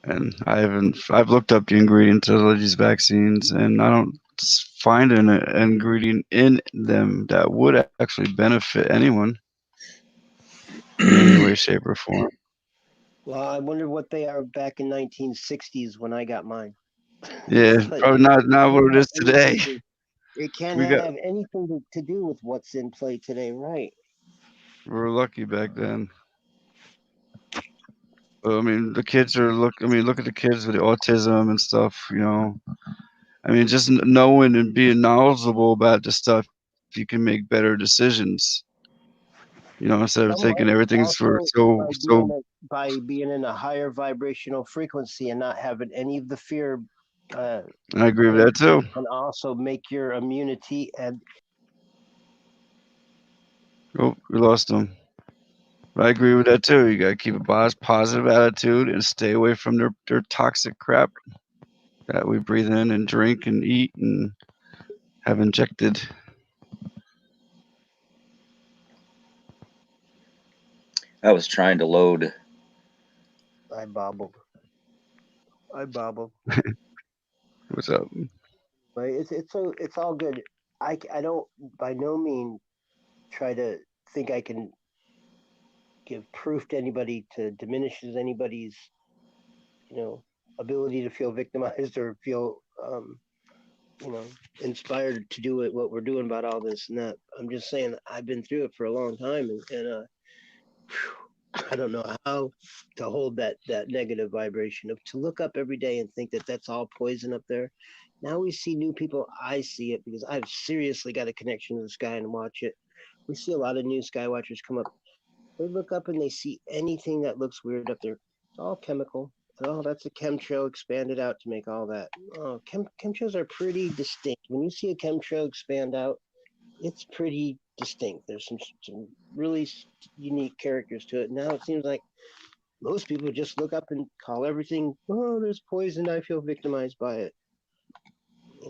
And I've looked up the ingredients of these vaccines, and I don't find an ingredient in them that would actually benefit anyone in any way, shape, or form. Well, I wonder what they are back in 1960s when I got mine. Yeah, But probably not can't what it have is today. anything it can't We got have anything to do with what's in play today, right? we were lucky back then. But, I mean, the kids are look. I mean, look at the kids with the autism and stuff. I mean, just knowing and being knowledgeable about this stuff, you can make better decisions. Instead of Some thinking might everything's for also so so. by being in a higher vibrational frequency and not having any of the fear I agree with can that too. also make your immunity and Oh, we lost them. But I agree with that too. You gotta keep a positive attitude and stay away from their toxic crap that we breathe in and drink and eat and have injected. I was trying to load. I bobbled. I bobbled. What's up? But it's all good. I don't by no means try to think I can give proof to anybody to diminishes anybody's you know ability to feel victimized or feel you know inspired to do it what we're doing about all this and that. I'm just saying I've been through it for a long time and I don't know how to hold that negative vibration of to look up every day and think that that's all poison up there. Now we see new people. I see it because I've seriously got a connection to the sky and watch it. We see a lot of new skywatchers come up. They look up and they see anything that looks weird up there. It's all chemical. Oh, that's a chemtrail expanded out to make all that. Oh, chemtrails are pretty distinct. When you see a chemtrail expand out, it's pretty distinct. There's some really unique characters to it. Now it seems like Most people just look up and call everything, oh, there's poison. I feel victimized by it.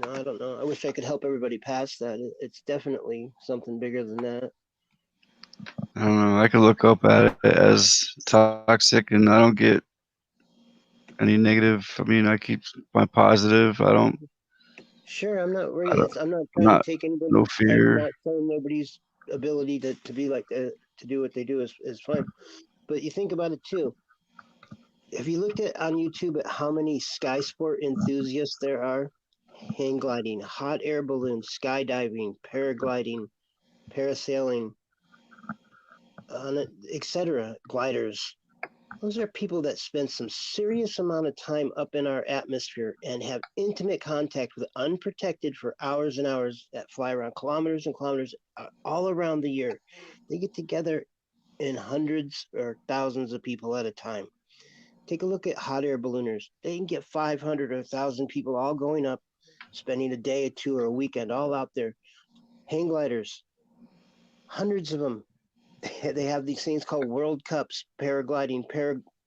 I don't know. I wish I could help everybody past that. It's definitely something bigger than that. I don't know. I could look up at it as toxic, and I don't get any negative. I mean, I keep my positive. I don't. Sure, I'm not worried. I don't I'm not I'm trying to not. take anybody. No I'm fear. not saying nobody's ability to be like to do what they do is fine. But you think about it too. Have you looked at on YouTube at how many sky sport enthusiasts there are? Hang gliding, hot air balloon, skydiving, paragliding, parasailing, etc. Gliders. Those are people that spend some serious amount of time up in our atmosphere and have intimate contact with unprotected for hours and hours that fly around kilometers and kilometers all around the year. They get together in hundreds or thousands of people at a time. Take a look at hot air ballooners. They can get 500 or 1,000 people all going up, spending a day or two or a weekend all out there. Hang gliders, hundreds of them. They have these things called World Cups, paragliding,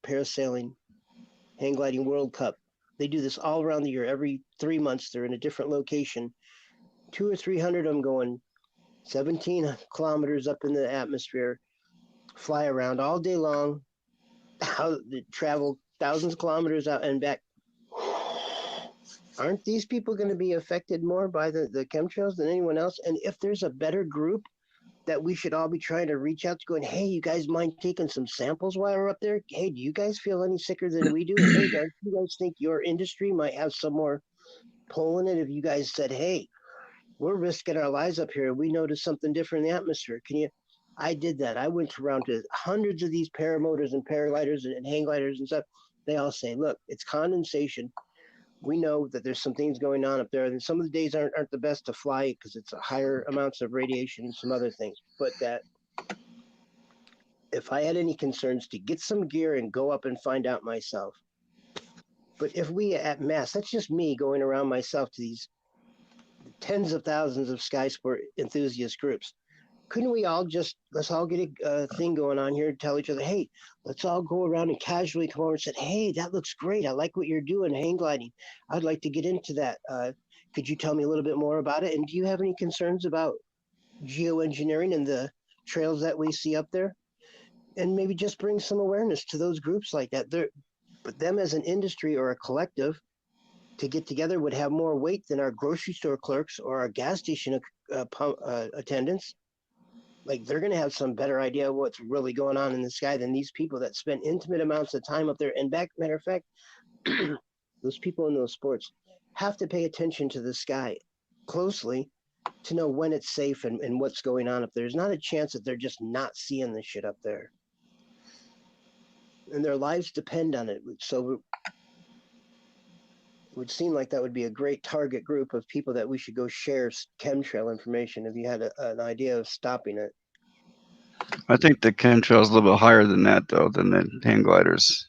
parasailing, hang gliding World Cup. They do this all around the year. Every 3 months, they're in a different location. 200 or 300 of them going 17 kilometers up in the atmosphere, fly around all day long, travel thousands of kilometers out and back. Aren't these people going to be affected more by the chemtrails than anyone else? And if there's a better group that we should all be trying to reach out to, going, hey, you guys mind taking some samples while we're up there? Hey, do you guys feel any sicker than we do? Hey, do you guys think your industry might have some more pull in it if you guys said, hey, we're risking our lives up here and we noticed something different in the atmosphere? Can you? I did that. I went around to hundreds of these paramotors and paragliders and hang gliders and stuff. They all say, look, it's condensation. We know that there's some things going on up there, and some of the days aren't the best to fly because it's higher amounts of radiation and some other things. But that if I had any concerns, to get some gear and go up and find out myself. But if we at mass, that's just me going around myself to these tens of thousands of sky sport enthusiast groups. Couldn't we all let's all get a thing going on here and tell each other, hey, let's all go around and casually come over and say, hey, that looks great. I like what you're doing, hang gliding. I'd like to get into that. Could you tell me a little bit more about it? And do you have any concerns about geoengineering and the trails that we see up there? And maybe just bring some awareness to those groups like that. But them as an industry or a collective to get together would have more weight than our grocery store clerks or our gas station attendants. Like they're going to have some better idea of what's really going on in the sky than these people that spend intimate amounts of time up there. And matter of fact, those people in those sports have to pay attention to the sky closely to know when it's safe and what's going on up there. There's not a chance that they're just not seeing the shit up there. And their lives depend on it. So it would seem like that would be a great target group of people that we should go share chemtrail information if you had an idea of stopping it. I think the chemtrail is a little bit higher than that, though, than the hang gliders.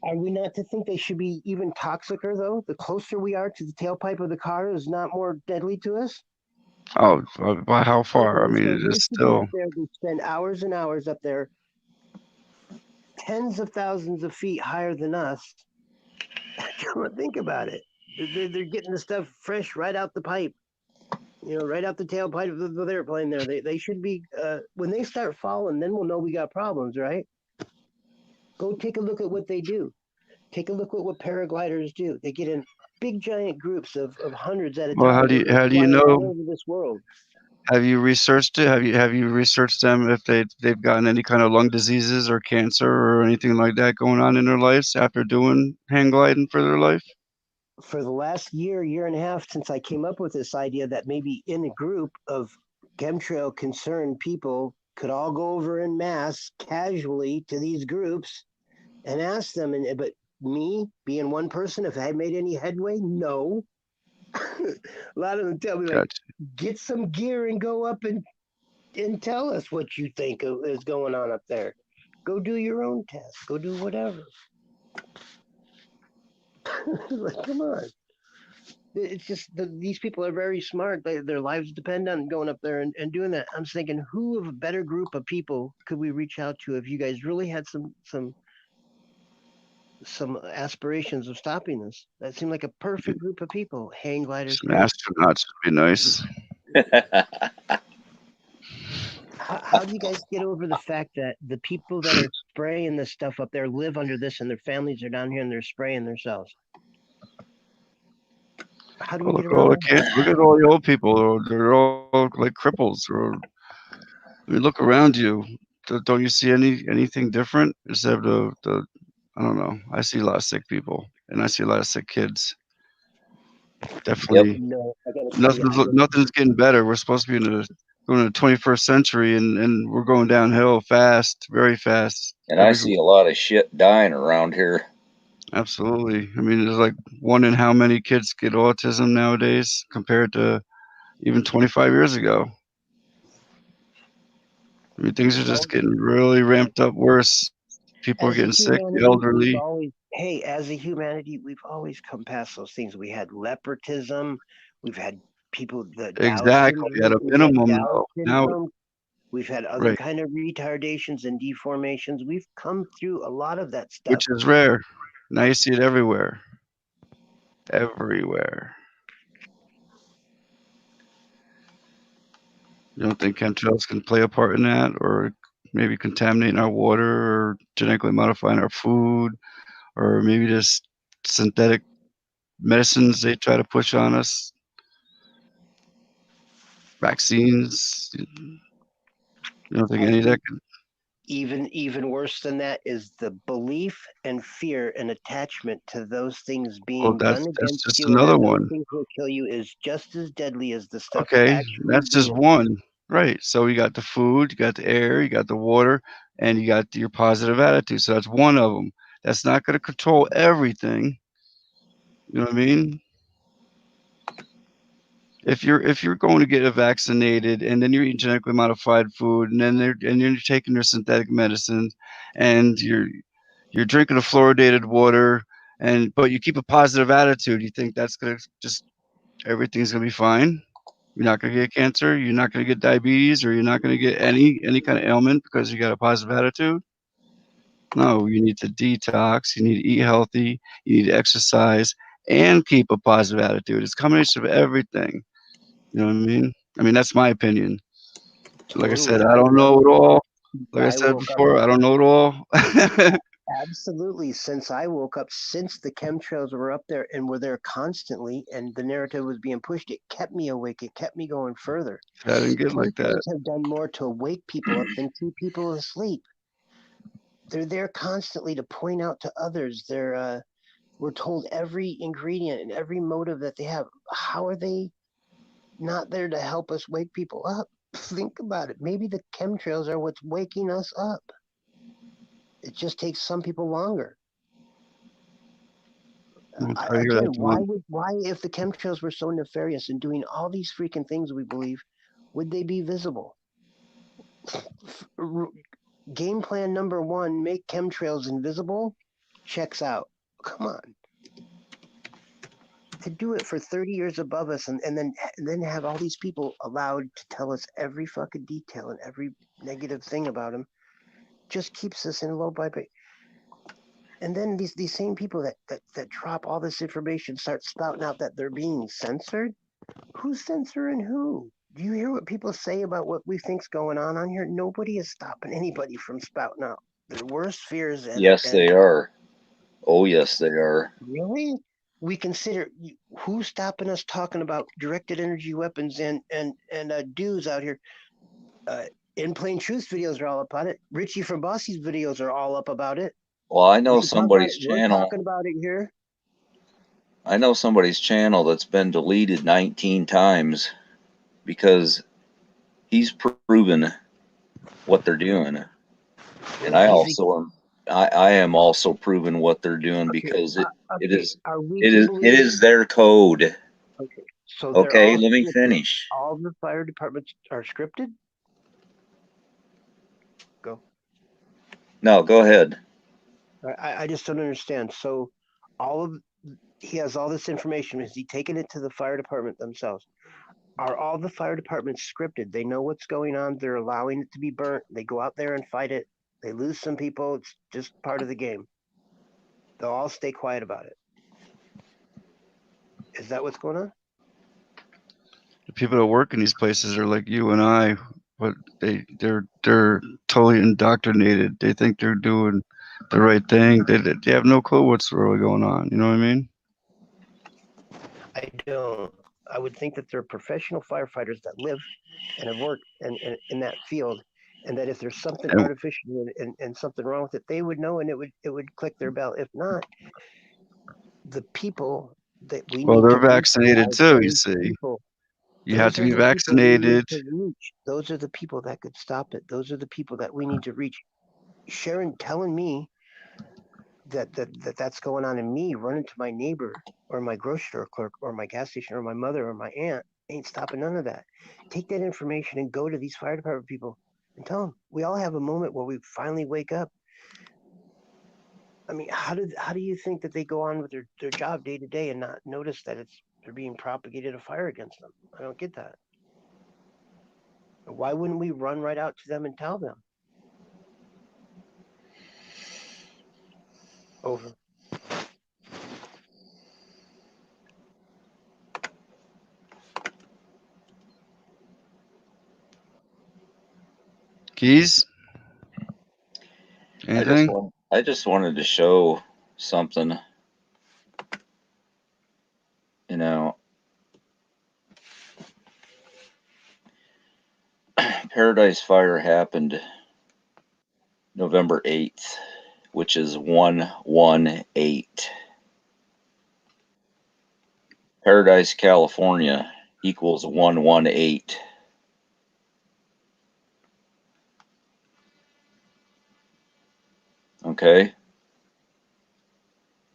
Are we not to think they should be even toxicer, though? The closer we are to the tailpipe of the car is not more deadly to us? Oh, by how far? I Okay, mean, so it these is people still. up there, they spend hours and hours up there, tens of thousands of feet higher than us. Come on, think about it. They're getting the stuff fresh right out the pipe. Right out the tailpipe of the airplane there. They should be, when they start falling, then we'll know we got problems, right? Go take a look at what they do. Take a look at what paragliders do. They get in big giant groups of hundreds at a Well, time. They how do fly you all know? over this world. Have you researched it? Have you researched them if they've gotten any kind of lung diseases or cancer or anything like that going on in their lives after doing hang gliding for their life? For the last year and a half since I came up with this idea that maybe in a group of chemtrail concerned people could all go over in mass casually to these groups and ask them, but me being one person, if I made any headway, no. A lot of them tell me, like, get some gear and go up and tell us what you think is going on up there. Go do your own test. Go do whatever. Like, come on. It's just these people are very smart. Their lives depend on going up there and doing that. I'm thinking, who of a better group of people could we reach out to if you guys really had some some aspirations of stopping this. That seemed like a perfect group of people. Hang gliders, Some great. astronauts would be nice. How do you guys get over the fact that the people that are spraying this stuff up there live under this and their families are down here and they're spraying themselves? How do we Well, get look at all around the that? kids. Look at all the old people. They're all like cripples. Or I mean, look around you. Don't you see anything different except the I don't know. I see a lot of sick people, and I see a lot of sick kids. Yep. Definitely, No, I gotta tell you, nothing's getting better. We're supposed to be going to the 21st century, and we're going downhill fast, very fast. And I see a lot of shit dying around here. Absolutely. I mean, there's like one in how many kids get autism nowadays compared to even 25 years ago. I mean, things are just getting really ramped up worse. People are as a getting sick, the humanity, elderly. as a humanity, we've always come past those things. We had leprotism, we've had people the Dow Exactly. At syndrome, a we've had minimum, Dow though. Now, syndrome, we've had other right, kind of retardations and deformations. We've come through a lot of that stuff. which is rare. Now you see it everywhere. Everywhere. You don't think chemtrails can play a part in that, or maybe contaminating our water, or genetically modifying our food, or maybe just synthetic medicines they try to push on us, vaccines. You don't think I any of that think can? even worse than that is the belief and fear and attachment to those things Well, being done that's against just you and another that those one. things will kill you is just as deadly as the stuff Okay, actually that's just doing. one. Right. So you got the food, you got the air, you got the water, and you got your positive attitude. So that's one of them. That's not going to control everything. You know what I mean? If you're going to get vaccinated and then you're eating genetically modified food and then you're taking their synthetic medicines and you're drinking a fluoridated water but you keep a positive attitude, you think that's gonna just everything's gonna be fine? You're not gonna get cancer, you're not gonna get diabetes, or you're not gonna get any kind of ailment because you got a positive attitude? No, you need to detox, you need to eat healthy, you need to exercise and keep a positive attitude. It's a combination of everything. You know what I mean? I mean, that's my opinion. Like I said, Totally. I I don't know know it all. Like I I said woke up before, I don't know it all. absolutely since I woke up, since the chemtrails were up there and were there constantly and the narrative was being pushed, it kept me awake. It kept me going further. I didn't get like that. Chemtrails have done more to wake people up than keep people asleep. They're there constantly to point out to others. We're told every ingredient and every motive that they have. How are they not there to help us wake people up? Think about it. Maybe the chemtrails are what's waking us up. It just takes some people longer. I'll tell you that. Why if the chemtrails were so nefarious and doing all these freaking things we believe, would they be visible? Game plan number 1, make chemtrails invisible, checks out. Come on. To do it for 30 years above us and then have all these people allowed to tell us every fucking detail and every negative thing about them just keeps us in low vibration. And then these same people that drop all this information start spouting out that they're being censored. Who's censoring who? Do you hear what people say about what we think's going on here? Nobody is stopping anybody from spouting out their worst fears. Yes, they are. Oh, yes, they are. Really? We consider who's stopping us talking about directed energy weapons and dudes out here. In Plain Truth videos are all about it. Richie from Bossy's videos are all up about it. Well, I know somebody's We're channel. talking about it here. I know somebody's channel that's been deleted 19 times because he's proven what they're doing. And I am also proving what they're doing because it is their code. Okay. So okay, let me finish. All the fire departments are scripted? Go. No, go ahead. I just don't understand. So he has all this information. Is he taking it to the fire department themselves? Are all the fire departments scripted? They know what's going on. They're allowing it to be burnt. They go out there and fight it. They lose some people. It's just part of the game. they'll all stay quiet about it. Is that what's going on? The people that work in these places are like you and I, but they're totally indoctrinated. They think they're doing the right thing. They have no clue what's really going on. You know what I mean? I don't. I would think that they're professional firefighters that live and have worked in that field, and that if there's something And, artificial and something wrong with it, they would know and it would click their bell. If not, the people that we well, need they're to reach vaccinated are too. You those see, people. you have Those to are be the people we need vaccinated. to reach. Those are the people that could stop it. Those are the people that we need to reach. Sharon telling me that's going on in me running to my neighbor or my grocery store clerk or my gas station or my mother or my aunt ain't stopping none of that. Take that information and go to these fire department people and tell them we all have a moment where we finally wake up. I mean, how do you think that they go on with their job day to day and not notice that they're being propagated a fire against them? I don't get that. Why wouldn't we run right out to them and tell them? Over. Keys? Anything? I just wanted to show something. You know, Paradise Fire happened November 8th, which is 118. Paradise, California equals 118. Okay.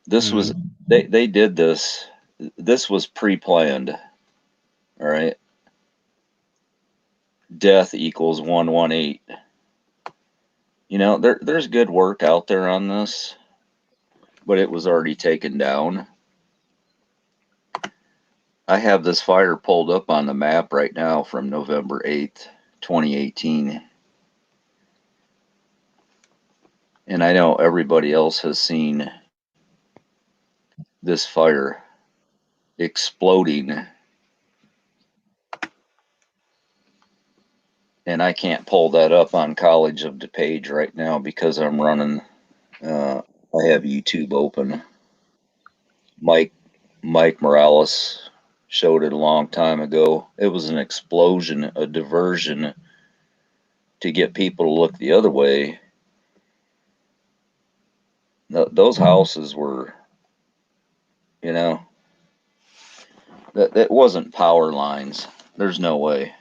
This was they did this. This was pre-planned. All right. Death equals 118. You know, there's good work out there on this, but it was already taken down. I have this fire pulled up on the map right now from November 8th, 2018. And I know everybody else has seen this fire exploding. And I can't pull that up on College of DePage right now because I'm running, I have YouTube open. Mike Morales showed it a long time ago. It was an explosion, a diversion to get people to look the other way. Those houses were, you know, that wasn't power lines. There's no way.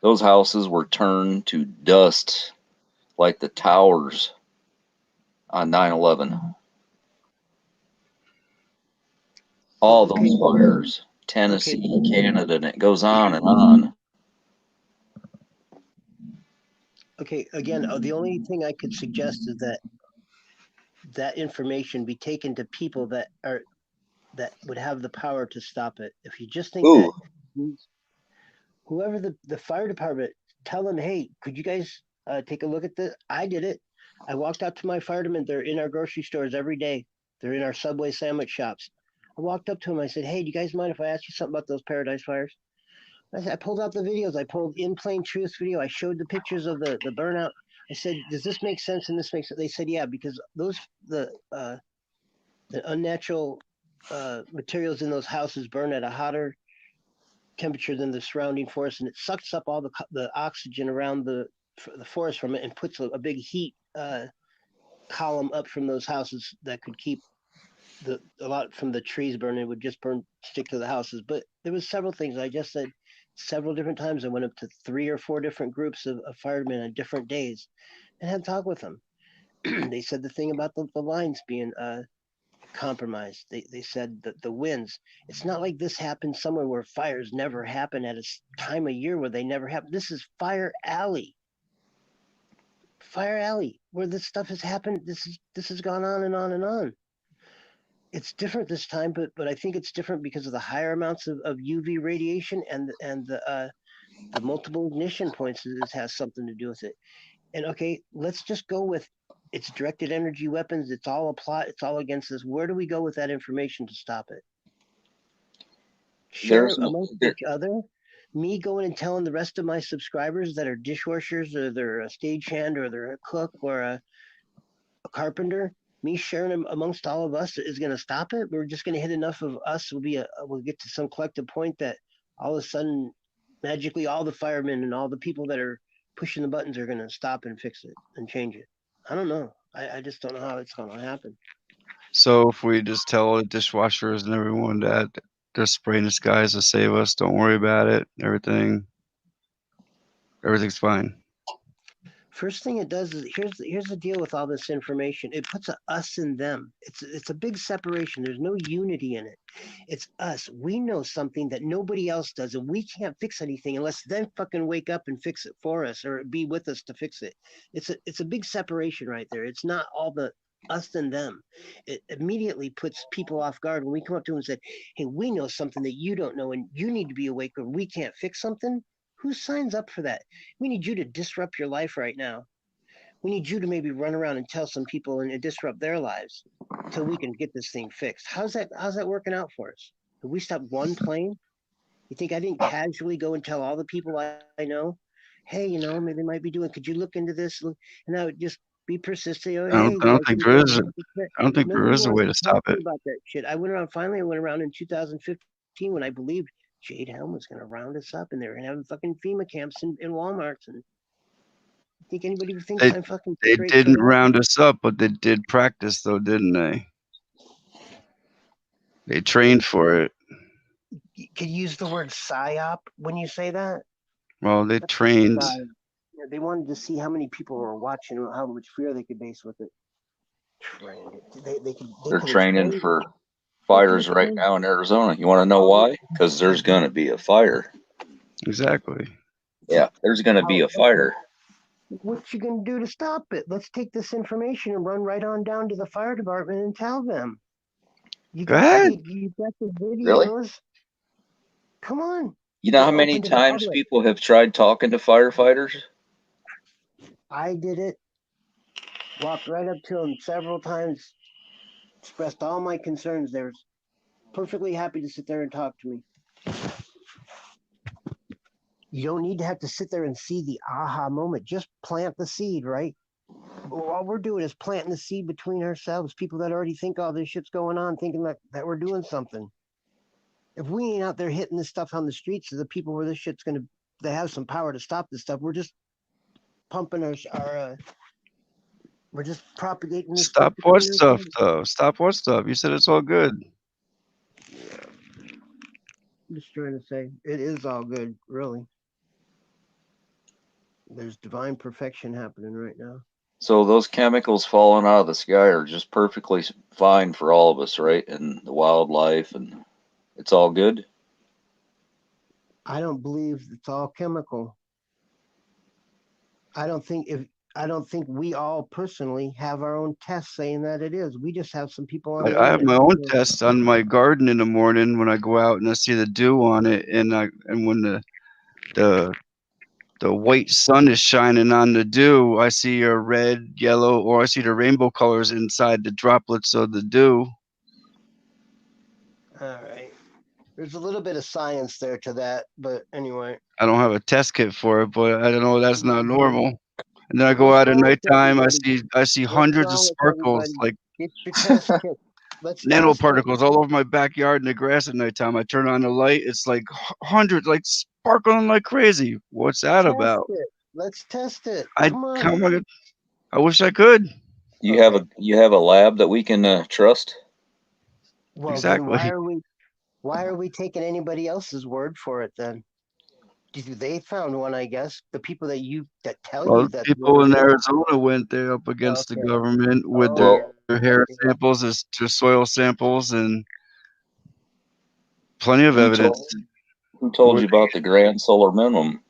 Those houses were turned to dust like the towers on 9/11. All those fires, Tennessee, Canada, and it goes on and on. Okay, again, the only thing I could suggest is that information be taken to people that would have the power to stop it. If you just think that whoever the fire department, tell them, hey, could you guys take a look at this? I did it. I walked out to my firemen. They're in our grocery stores every day. They're in our Subway sandwich shops. I walked up to them. I said, hey, do you guys mind if I ask you something about those Paradise fires? I pulled out the videos. I pulled In Plain Truth video. I showed the pictures of the burnout. I said, does this make sense? And this makes sense. They said, yeah, because the unnatural materials in those houses burn at a hotter temperature than the surrounding forest, and it sucks up all the oxygen around the forest from it and puts a big heat column up from those houses that could keep a lot from the trees burning. It would just stick to the houses. But there was several things. I just said several different times. I went up to 3 or 4 different groups of firemen on different days and had a talk with them. They said the thing about the lines being compromised. They said that the winds, it's not like this happened somewhere where fires never happen at a time of year where they never happen. This is Fire Alley, where this stuff has happened. This has gone on and on and on. It's different this time, but I think it's different because of the higher amounts of UV radiation and the multiple ignition points. This has something to do with it. And okay, let's just go with It's directed energy weapons. It's all a plot. It's all against us. Where do we go with that information to stop it? Share There's amongst each other. Me going and telling the rest of my subscribers that are dishwashers or they're a stagehand or they're a cook or a carpenter, me sharing them amongst all of us is going to stop it. We're just going to hit enough of us. We'll get to some collective point that all of a sudden, magically, all the firemen and all the people that are pushing the buttons are going to stop and fix it and change it. I don't know. I just don't know how it's going to happen. So if we just tell the dishwashers and everyone that they're spraying the skies to save us, don't worry about it. Everything's fine. First thing it does is here's the deal with all this information. It puts a us and them. It's a big separation. There's no unity in it. It's us. We know something that nobody else does, and we can't fix anything unless them fucking wake up and fix it for us or be with us to fix it. It's a big separation right there. It's not all the us and them. It immediately puts people off guard when we come up to them and say, "Hey, we know something that you don't know, and you need to be awake, or we can't fix something." Who signs up for that? We need you to disrupt your life right now. We need you to maybe run around and tell some people and disrupt their lives so we can get this thing fixed. How's that working out for us? Have we stopped one plane? You think I didn't casually go and tell all the people I know, hey, maybe they might be doing, could you look into this? And I would just be persistent. Hey, I don't think there is. I don't think there nobody is a wants way to to talk stop to it. me about that shit. I went around in 2015 when I believed Jade Helm was going to round us up and they were going to have fucking FEMA camps in Walmarts. And I think anybody thinks I'm fucking They straight didn't for round us up, but they did practice, though, didn't they? They trained for it. You could use the word psyop when you say that. Well, they trained. They wanted to see how many people were watching, how much fear they could base with it. Trained it. They're training for fires right now in Arizona. You want to know why? Because there's going to be a fire. Exactly. Yeah, there's going to be a fire. What you gonna do to stop it? Let's take this information and run right on down to the fire department and tell them. You Go got ahead. you got the videos. Really? Come on. You know how many times people have tried talking to firefighters? I did it. Walked right up to them several times. Expressed all my concerns. They were perfectly happy to sit there and talk to me. You don't need to have to sit there and see the aha moment. Just plant the seed, right? All we're doing is planting the seed between ourselves, people that already think all this shit's going on, thinking that we're doing something. If we ain't out there hitting this stuff on the streets of the people where this shit's they have some power to stop this stuff, we're just pumping we're just propagating this Stop stuff. what stuff, though? Stop what stuff? You said it's all good. I'm just trying to say, it is all good, really. There's divine perfection happening right now. So those chemicals falling out of the sky are just perfectly fine for all of us, right? And the wildlife, and it's all good. I don't believe it's all chemical. I don't think we all personally have our own tests saying that it is. We just have some people on the I have internet. my own test on my garden in the morning when I go out and I see the dew on it, and when the white sun is shining on the dew, I see a red, yellow, or I see the rainbow colors inside the droplets of the dew. All right. There's a little bit of science there to that, but anyway. I don't have a test kit for it, but I don't know that's not normal. And then I go out at nighttime, I see hundreds of sparkles, like get your test kit. Let's nanoparticles all over my backyard in the grass at nighttime. I turn on the light, it's like hundreds, like sparkling like crazy. What's that about? Let's test it. I Come on. I wish I could. You have a lab that we can trust. Well, exactly. Then why are we taking anybody else's word for it then? They found one, I guess. The people that tell you that people in Arizona went there up against the government with their hair samples, their soil samples, and plenty of evidence. Who told you about the grand solar minimum?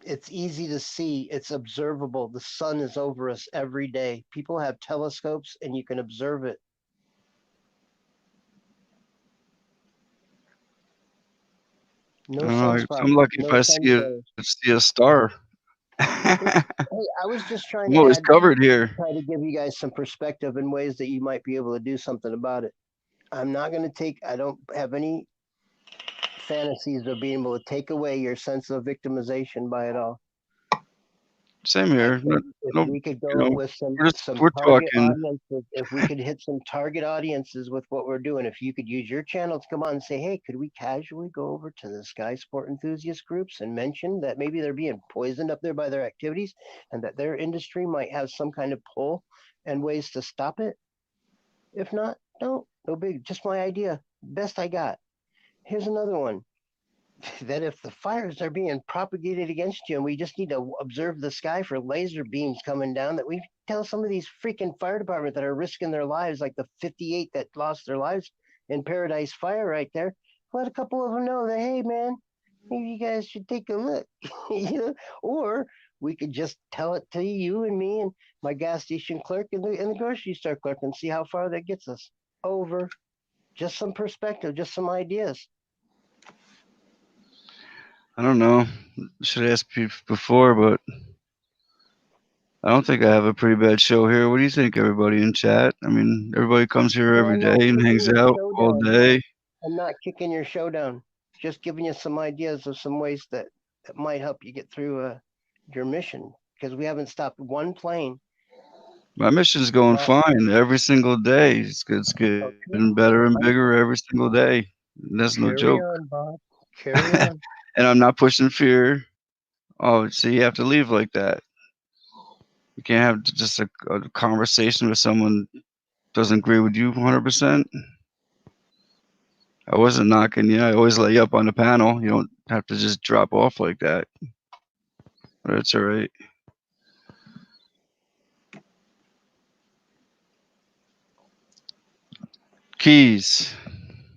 It's easy to see. It's observable. The sun is over us every day. People have telescopes and you can observe it. No I'm lucky if I see a star. Hey, I was just trying I'm to always add, covered here. try to give you guys some perspective and ways that you might be able to do something about it. I'm not going to take, I don't have any fantasies of being able to take away your sense of victimization by it all. Same here. If we could go with some we're target talking. audiences, if we could hit some target audiences with what we're doing, if you could use your channel to come on and say, hey, could we casually go over to the sky sport enthusiast groups and mention that maybe they're being poisoned up there by their activities and that their industry might have some kind of pull and ways to stop it? If not, no big, just my idea. Best I got. Here's another one. That if the fires are being propagated against you and we just need to observe the sky for laser beams coming down, that we tell some of these freaking fire departments that are risking their lives, like the 58 that lost their lives in Paradise Fire right there, let a couple of them know that, hey man, maybe you guys should take a look. Or we could just tell it to you and me and my gas station clerk and the grocery store clerk and see how far that gets us. Over. Just some perspective, just some ideas. I don't know. Should have asked people before, but I don't think I have a pretty bad show here. What do you think, everybody in chat? I mean, everybody comes here every I'm not day and kicking hangs your out show all down. day. I'm not kicking your show down. Just giving you some ideas of some ways that might help you get through your mission. Because we haven't stopped one plane. My mission's going fine every single day. It's getting better and bigger every single day. And that's no Carry joke. on, Bob. Carry on. And I'm not pushing fear. Oh, so you have to leave like that. You can't have just a conversation with someone doesn't agree with you 100%. I wasn't knocking you. I always let you up on the panel. You don't have to just drop off like that. But it's all right. Keys.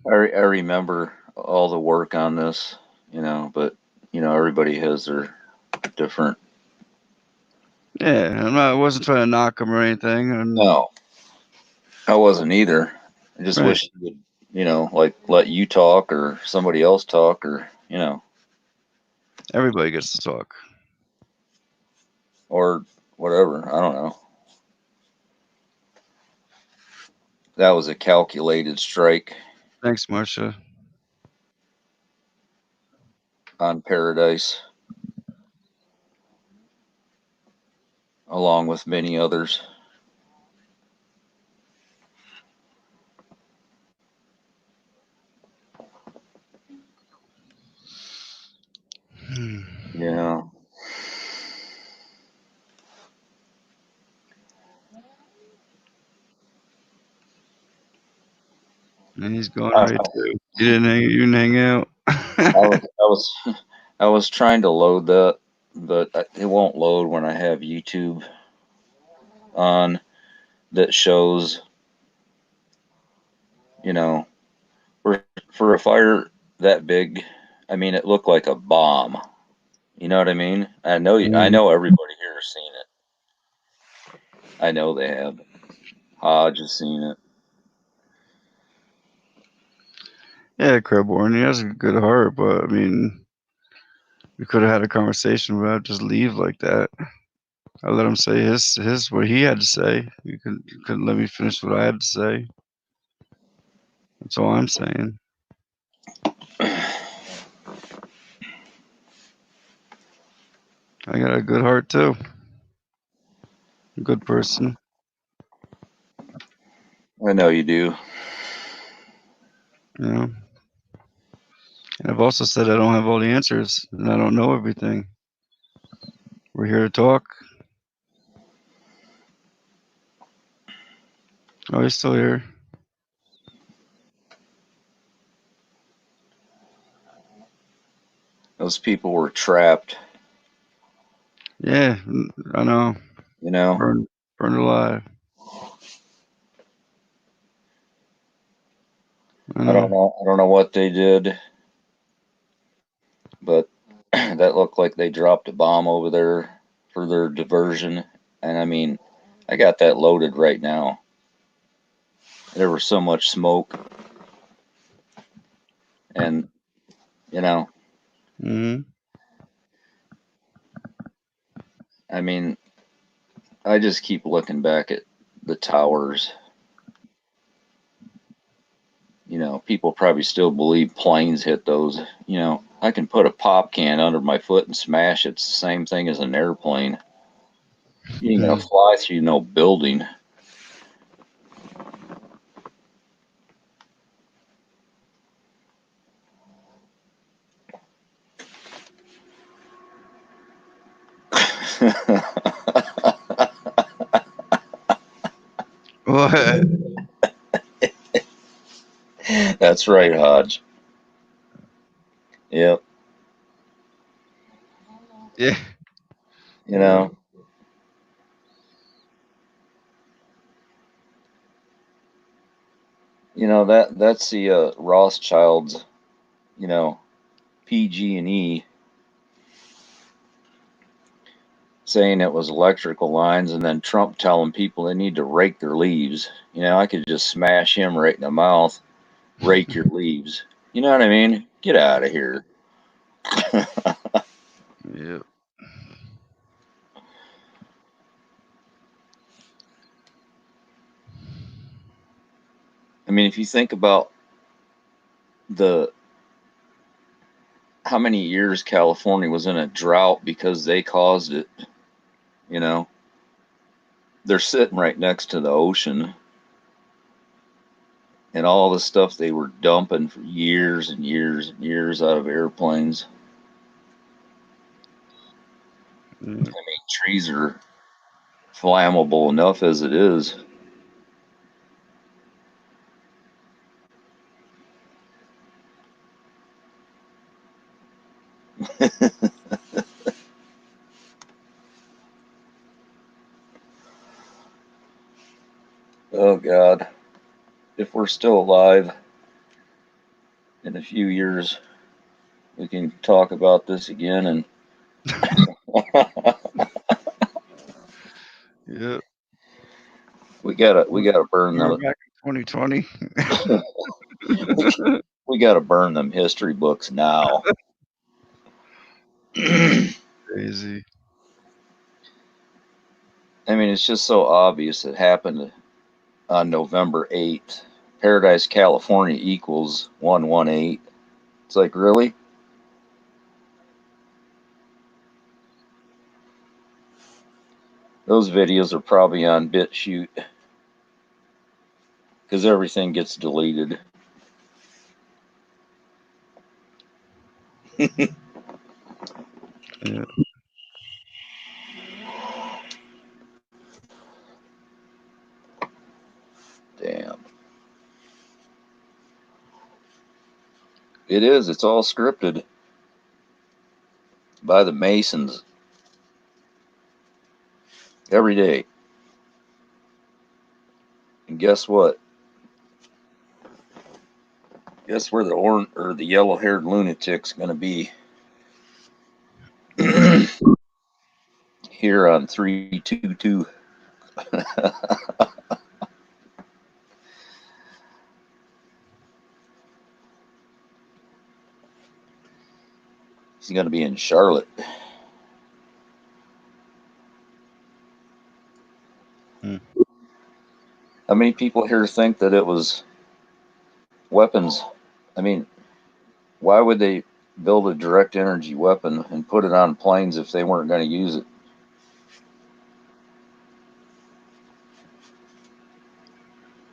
I remember all the work on this, but everybody has their different. Yeah, I wasn't trying to knock him or anything. No, I wasn't either. I just wish you would, like let you talk or somebody else talk or. Everybody gets to talk. Or whatever. I don't know. That was a calculated strike. Thanks, Marcia. On Paradise. Along with many others. Yeah. And he's going right too. You didn't hang out. I was trying to load that, but it won't load when I have YouTube on that shows, for a fire that big. I mean, it looked like a bomb. You know what I mean? I know everybody here has seen it. I know they have. Hodge has seen it. Yeah, Crabborn, he has a good heart, but I mean, we could have had a conversation without just leave like that. I let him say his what he had to say. You couldn't let me finish what I had to say. That's all I'm saying. I got a good heart too. A good person. I know you do. You know. And I've also said I don't have all the answers and I don't know everything. We're here to talk. Oh, he's still here. Those people were trapped. Yeah, I know. Burned alive. I don't know what they did, but that looked like they dropped a bomb over there for their diversion. And I mean, I got that loaded right now. There was so much smoke, and Mm-hmm. I mean, I just keep looking back at the towers. You know, people probably still believe planes hit those. You know, I can put a pop can under my foot and smash it. It's the same thing as an airplane. You ain't gonna fly through no building. What? That's right, Hodge. Yep. Yeah. You know, that's the Rothschilds. You know, PG&E saying it was electrical lines, and then Trump telling people they need to rake their leaves. You know, I could just smash him right in the mouth. Rake your leaves. You know what I mean? Get out of here. Yep. I mean, if you think about how many years California was in a drought because they caused it, you know, they're sitting right next to the ocean, and all the stuff they were dumping for years and years and years out of airplanes. I mean, trees are flammable enough as it is. Oh God, if we're still alive in a few years, we can talk about this again. And Yep. we gotta burn We're them. back in 2020. We gotta burn them history books now. Crazy. I mean, it's just so obvious it happened on November 8th. Paradise, California equals 118. It's like, really? Those videos are probably on BitChute because everything gets deleted. Yeah. Damn. It is. It's all scripted by the Masons every day. And guess what? Guess where the orange or the yellow-haired lunatic's going to be? Here on 322. He's going to be in Charlotte. How many people here think that it was weapons? I mean, why would they build a direct energy weapon and put it on planes if they weren't going to use it?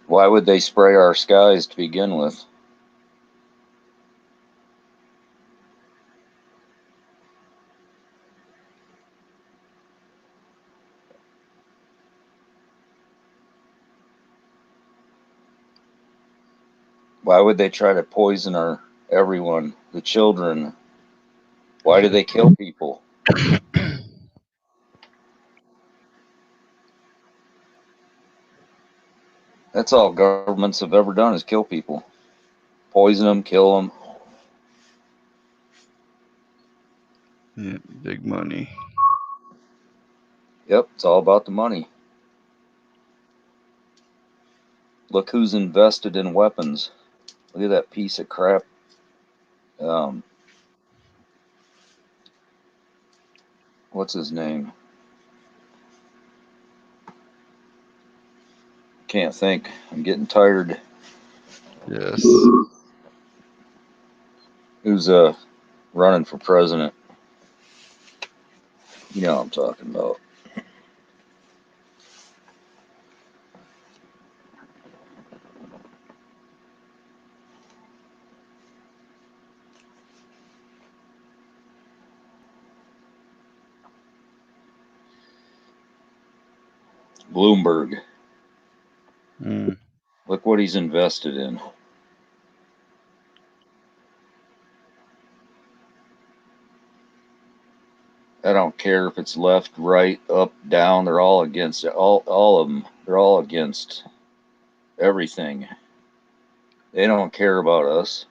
Why would they spray our skies to begin with? Why would they try to poison everyone, the children? Why do they kill people? That's all governments have ever done is kill people. Poison them, kill them. Yeah, big money. Yep, it's all about the money. Look who's invested in weapons. Look at that piece of crap. What's his name? Can't think. I'm getting tired. Yes. Who's running for president? You know what I'm talking about. Bloomberg. Look what he's invested in. I don't care if it's left, right, up, down. They're all against it. All of them. They're all against everything. They don't care about us.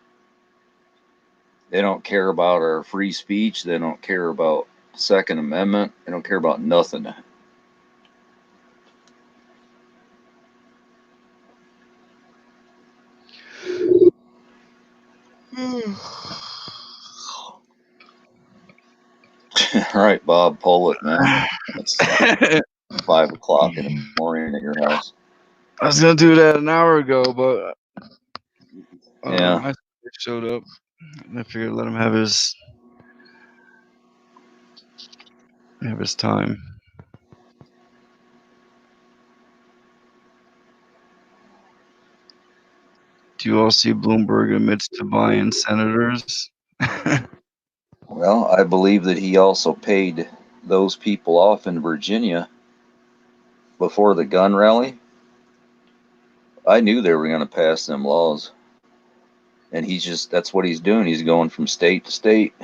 They don't care about our free speech. They don't care about Second Amendment. They don't care about nothing. All right, Bob, pull it, man. It's 5 o'clock in the morning at your house. I was gonna do that an hour ago, but Yeah. my showed up. And I figured let him have his time. Do you all see Bloomberg admits to buying senators? Well, I believe that he also paid those people off in Virginia before the gun rally. I knew they were going to pass them laws. And that's what he's doing. He's going from state to state.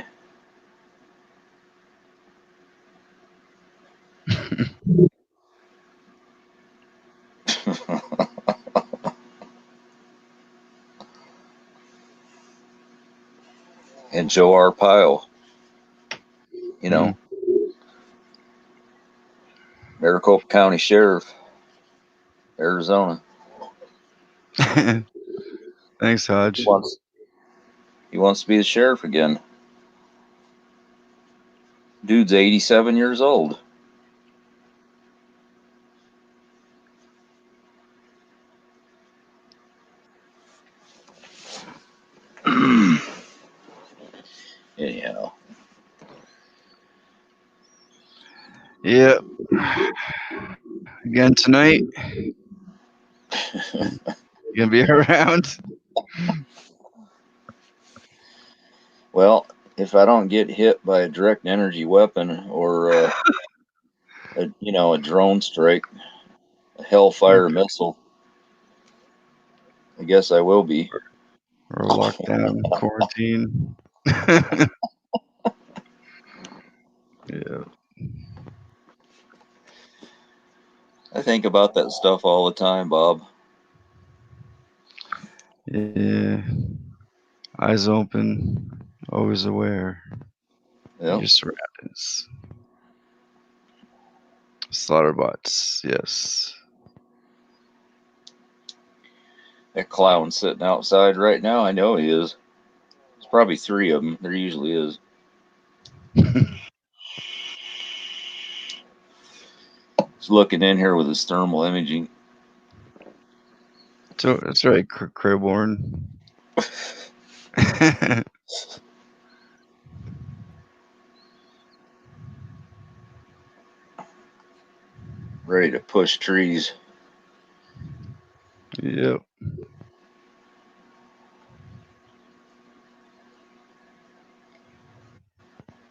And Joe Arpaio, you know, Maricopa County Sheriff, Arizona. Thanks, Hodge. He wants to be the sheriff again. Dude's 87 years old. Anyhow. Yep. Again tonight. You gonna be around? Well, if I don't get hit by a direct energy weapon or a drone strike, a Hellfire missile, I guess I will be. Or lockdown, quarantine. Yeah. I think about that stuff all the time, Bob. Yeah. Eyes open, always aware. Yep. Your surroundings. Slaughterbots, yes. That clown's sitting outside right now. I know he is. There's probably 3 of them. There usually is. He's looking in here with his thermal imaging. So that's right, Crayborn. Ready to push trees. Yep.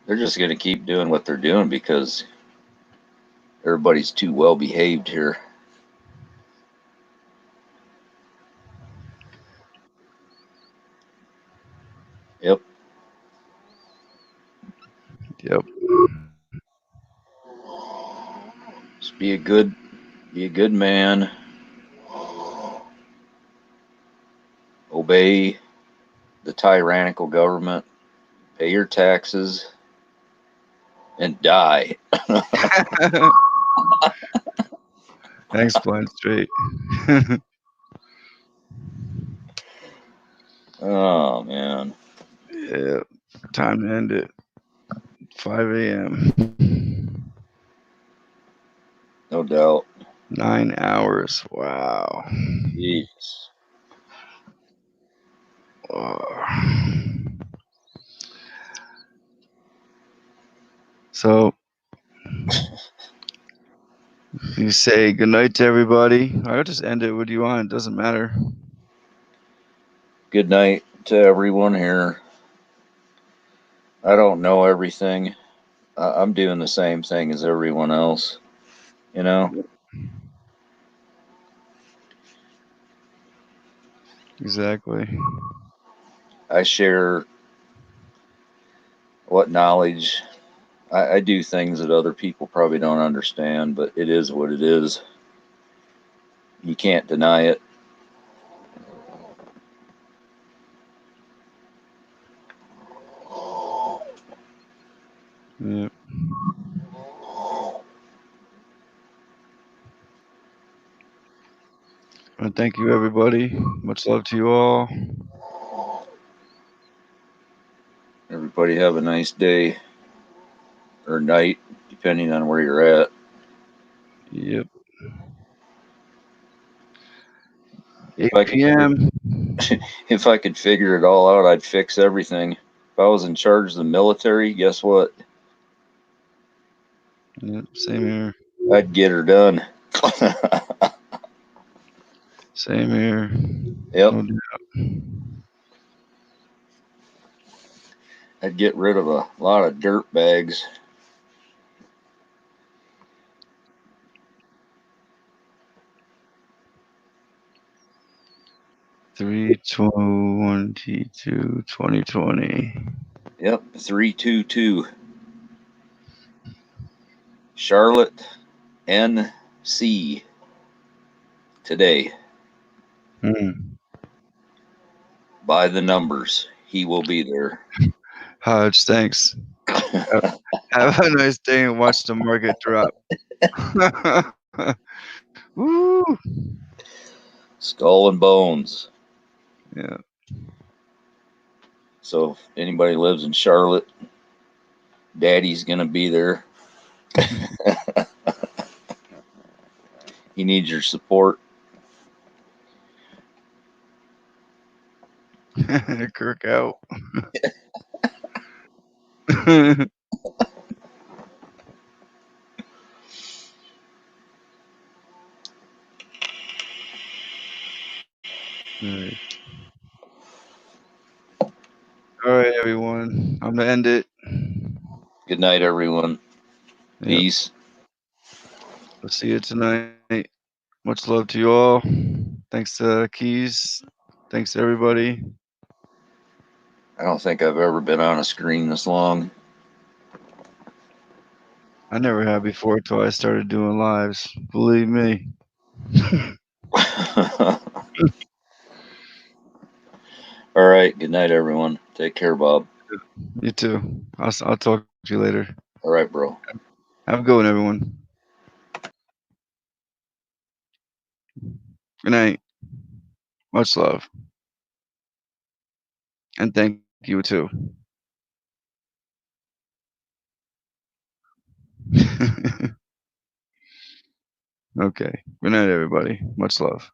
They're just going to keep doing what they're doing because everybody's too well behaved here. Yep. Yep. Just be a good man. Obey the tyrannical government. Pay your taxes. And die. Thanks, Blind Straight. Oh, man. Yeah. Time to end it. 5 a.m. No doubt. 9 hours. Wow. Jeez. So you say good night to everybody. I'll just end it with you on. It doesn't matter. Good night to everyone here. I don't know everything. I'm doing the same thing as everyone else. You know? Exactly. I share what knowledge. I do things that other people probably don't understand, but it is what it is. You can't deny it. Yeah. And thank you, everybody. Much love to you all. Everybody have a nice day or night, depending on where you're at. Yep. If 8 p.m. if I could figure it all out, I'd fix everything. If I was in charge of the military, guess what? Yep. Same here. I'd get her done. Same here. Yep. No doubt. I'd get rid of a lot of dirt bags. Three, 2022, 2020. Yep. 322. Charlotte, NC. Today. By the numbers. He will be there. Hodge, thanks. Have a nice day and watch the market drop. Woo! Skull and bones. Yeah. So if anybody lives in Charlotte, Daddy's gonna be there. He needs your support. Kirk out. Nice. All right, everyone. I'm gonna end it. Good night, everyone. Yep. Peace. I'll see you tonight. Much love to you all. Thanks to Keys. Thanks to everybody. I don't think I've ever been on a screen this long. I never have before till I started doing lives. Believe me. All right. Good night, everyone. Take care, Bob. You too. I'll talk to you later. All right, bro. Have a good one, everyone. Good night. Much love. And thank you too. Okay. Good night, everybody. Much love.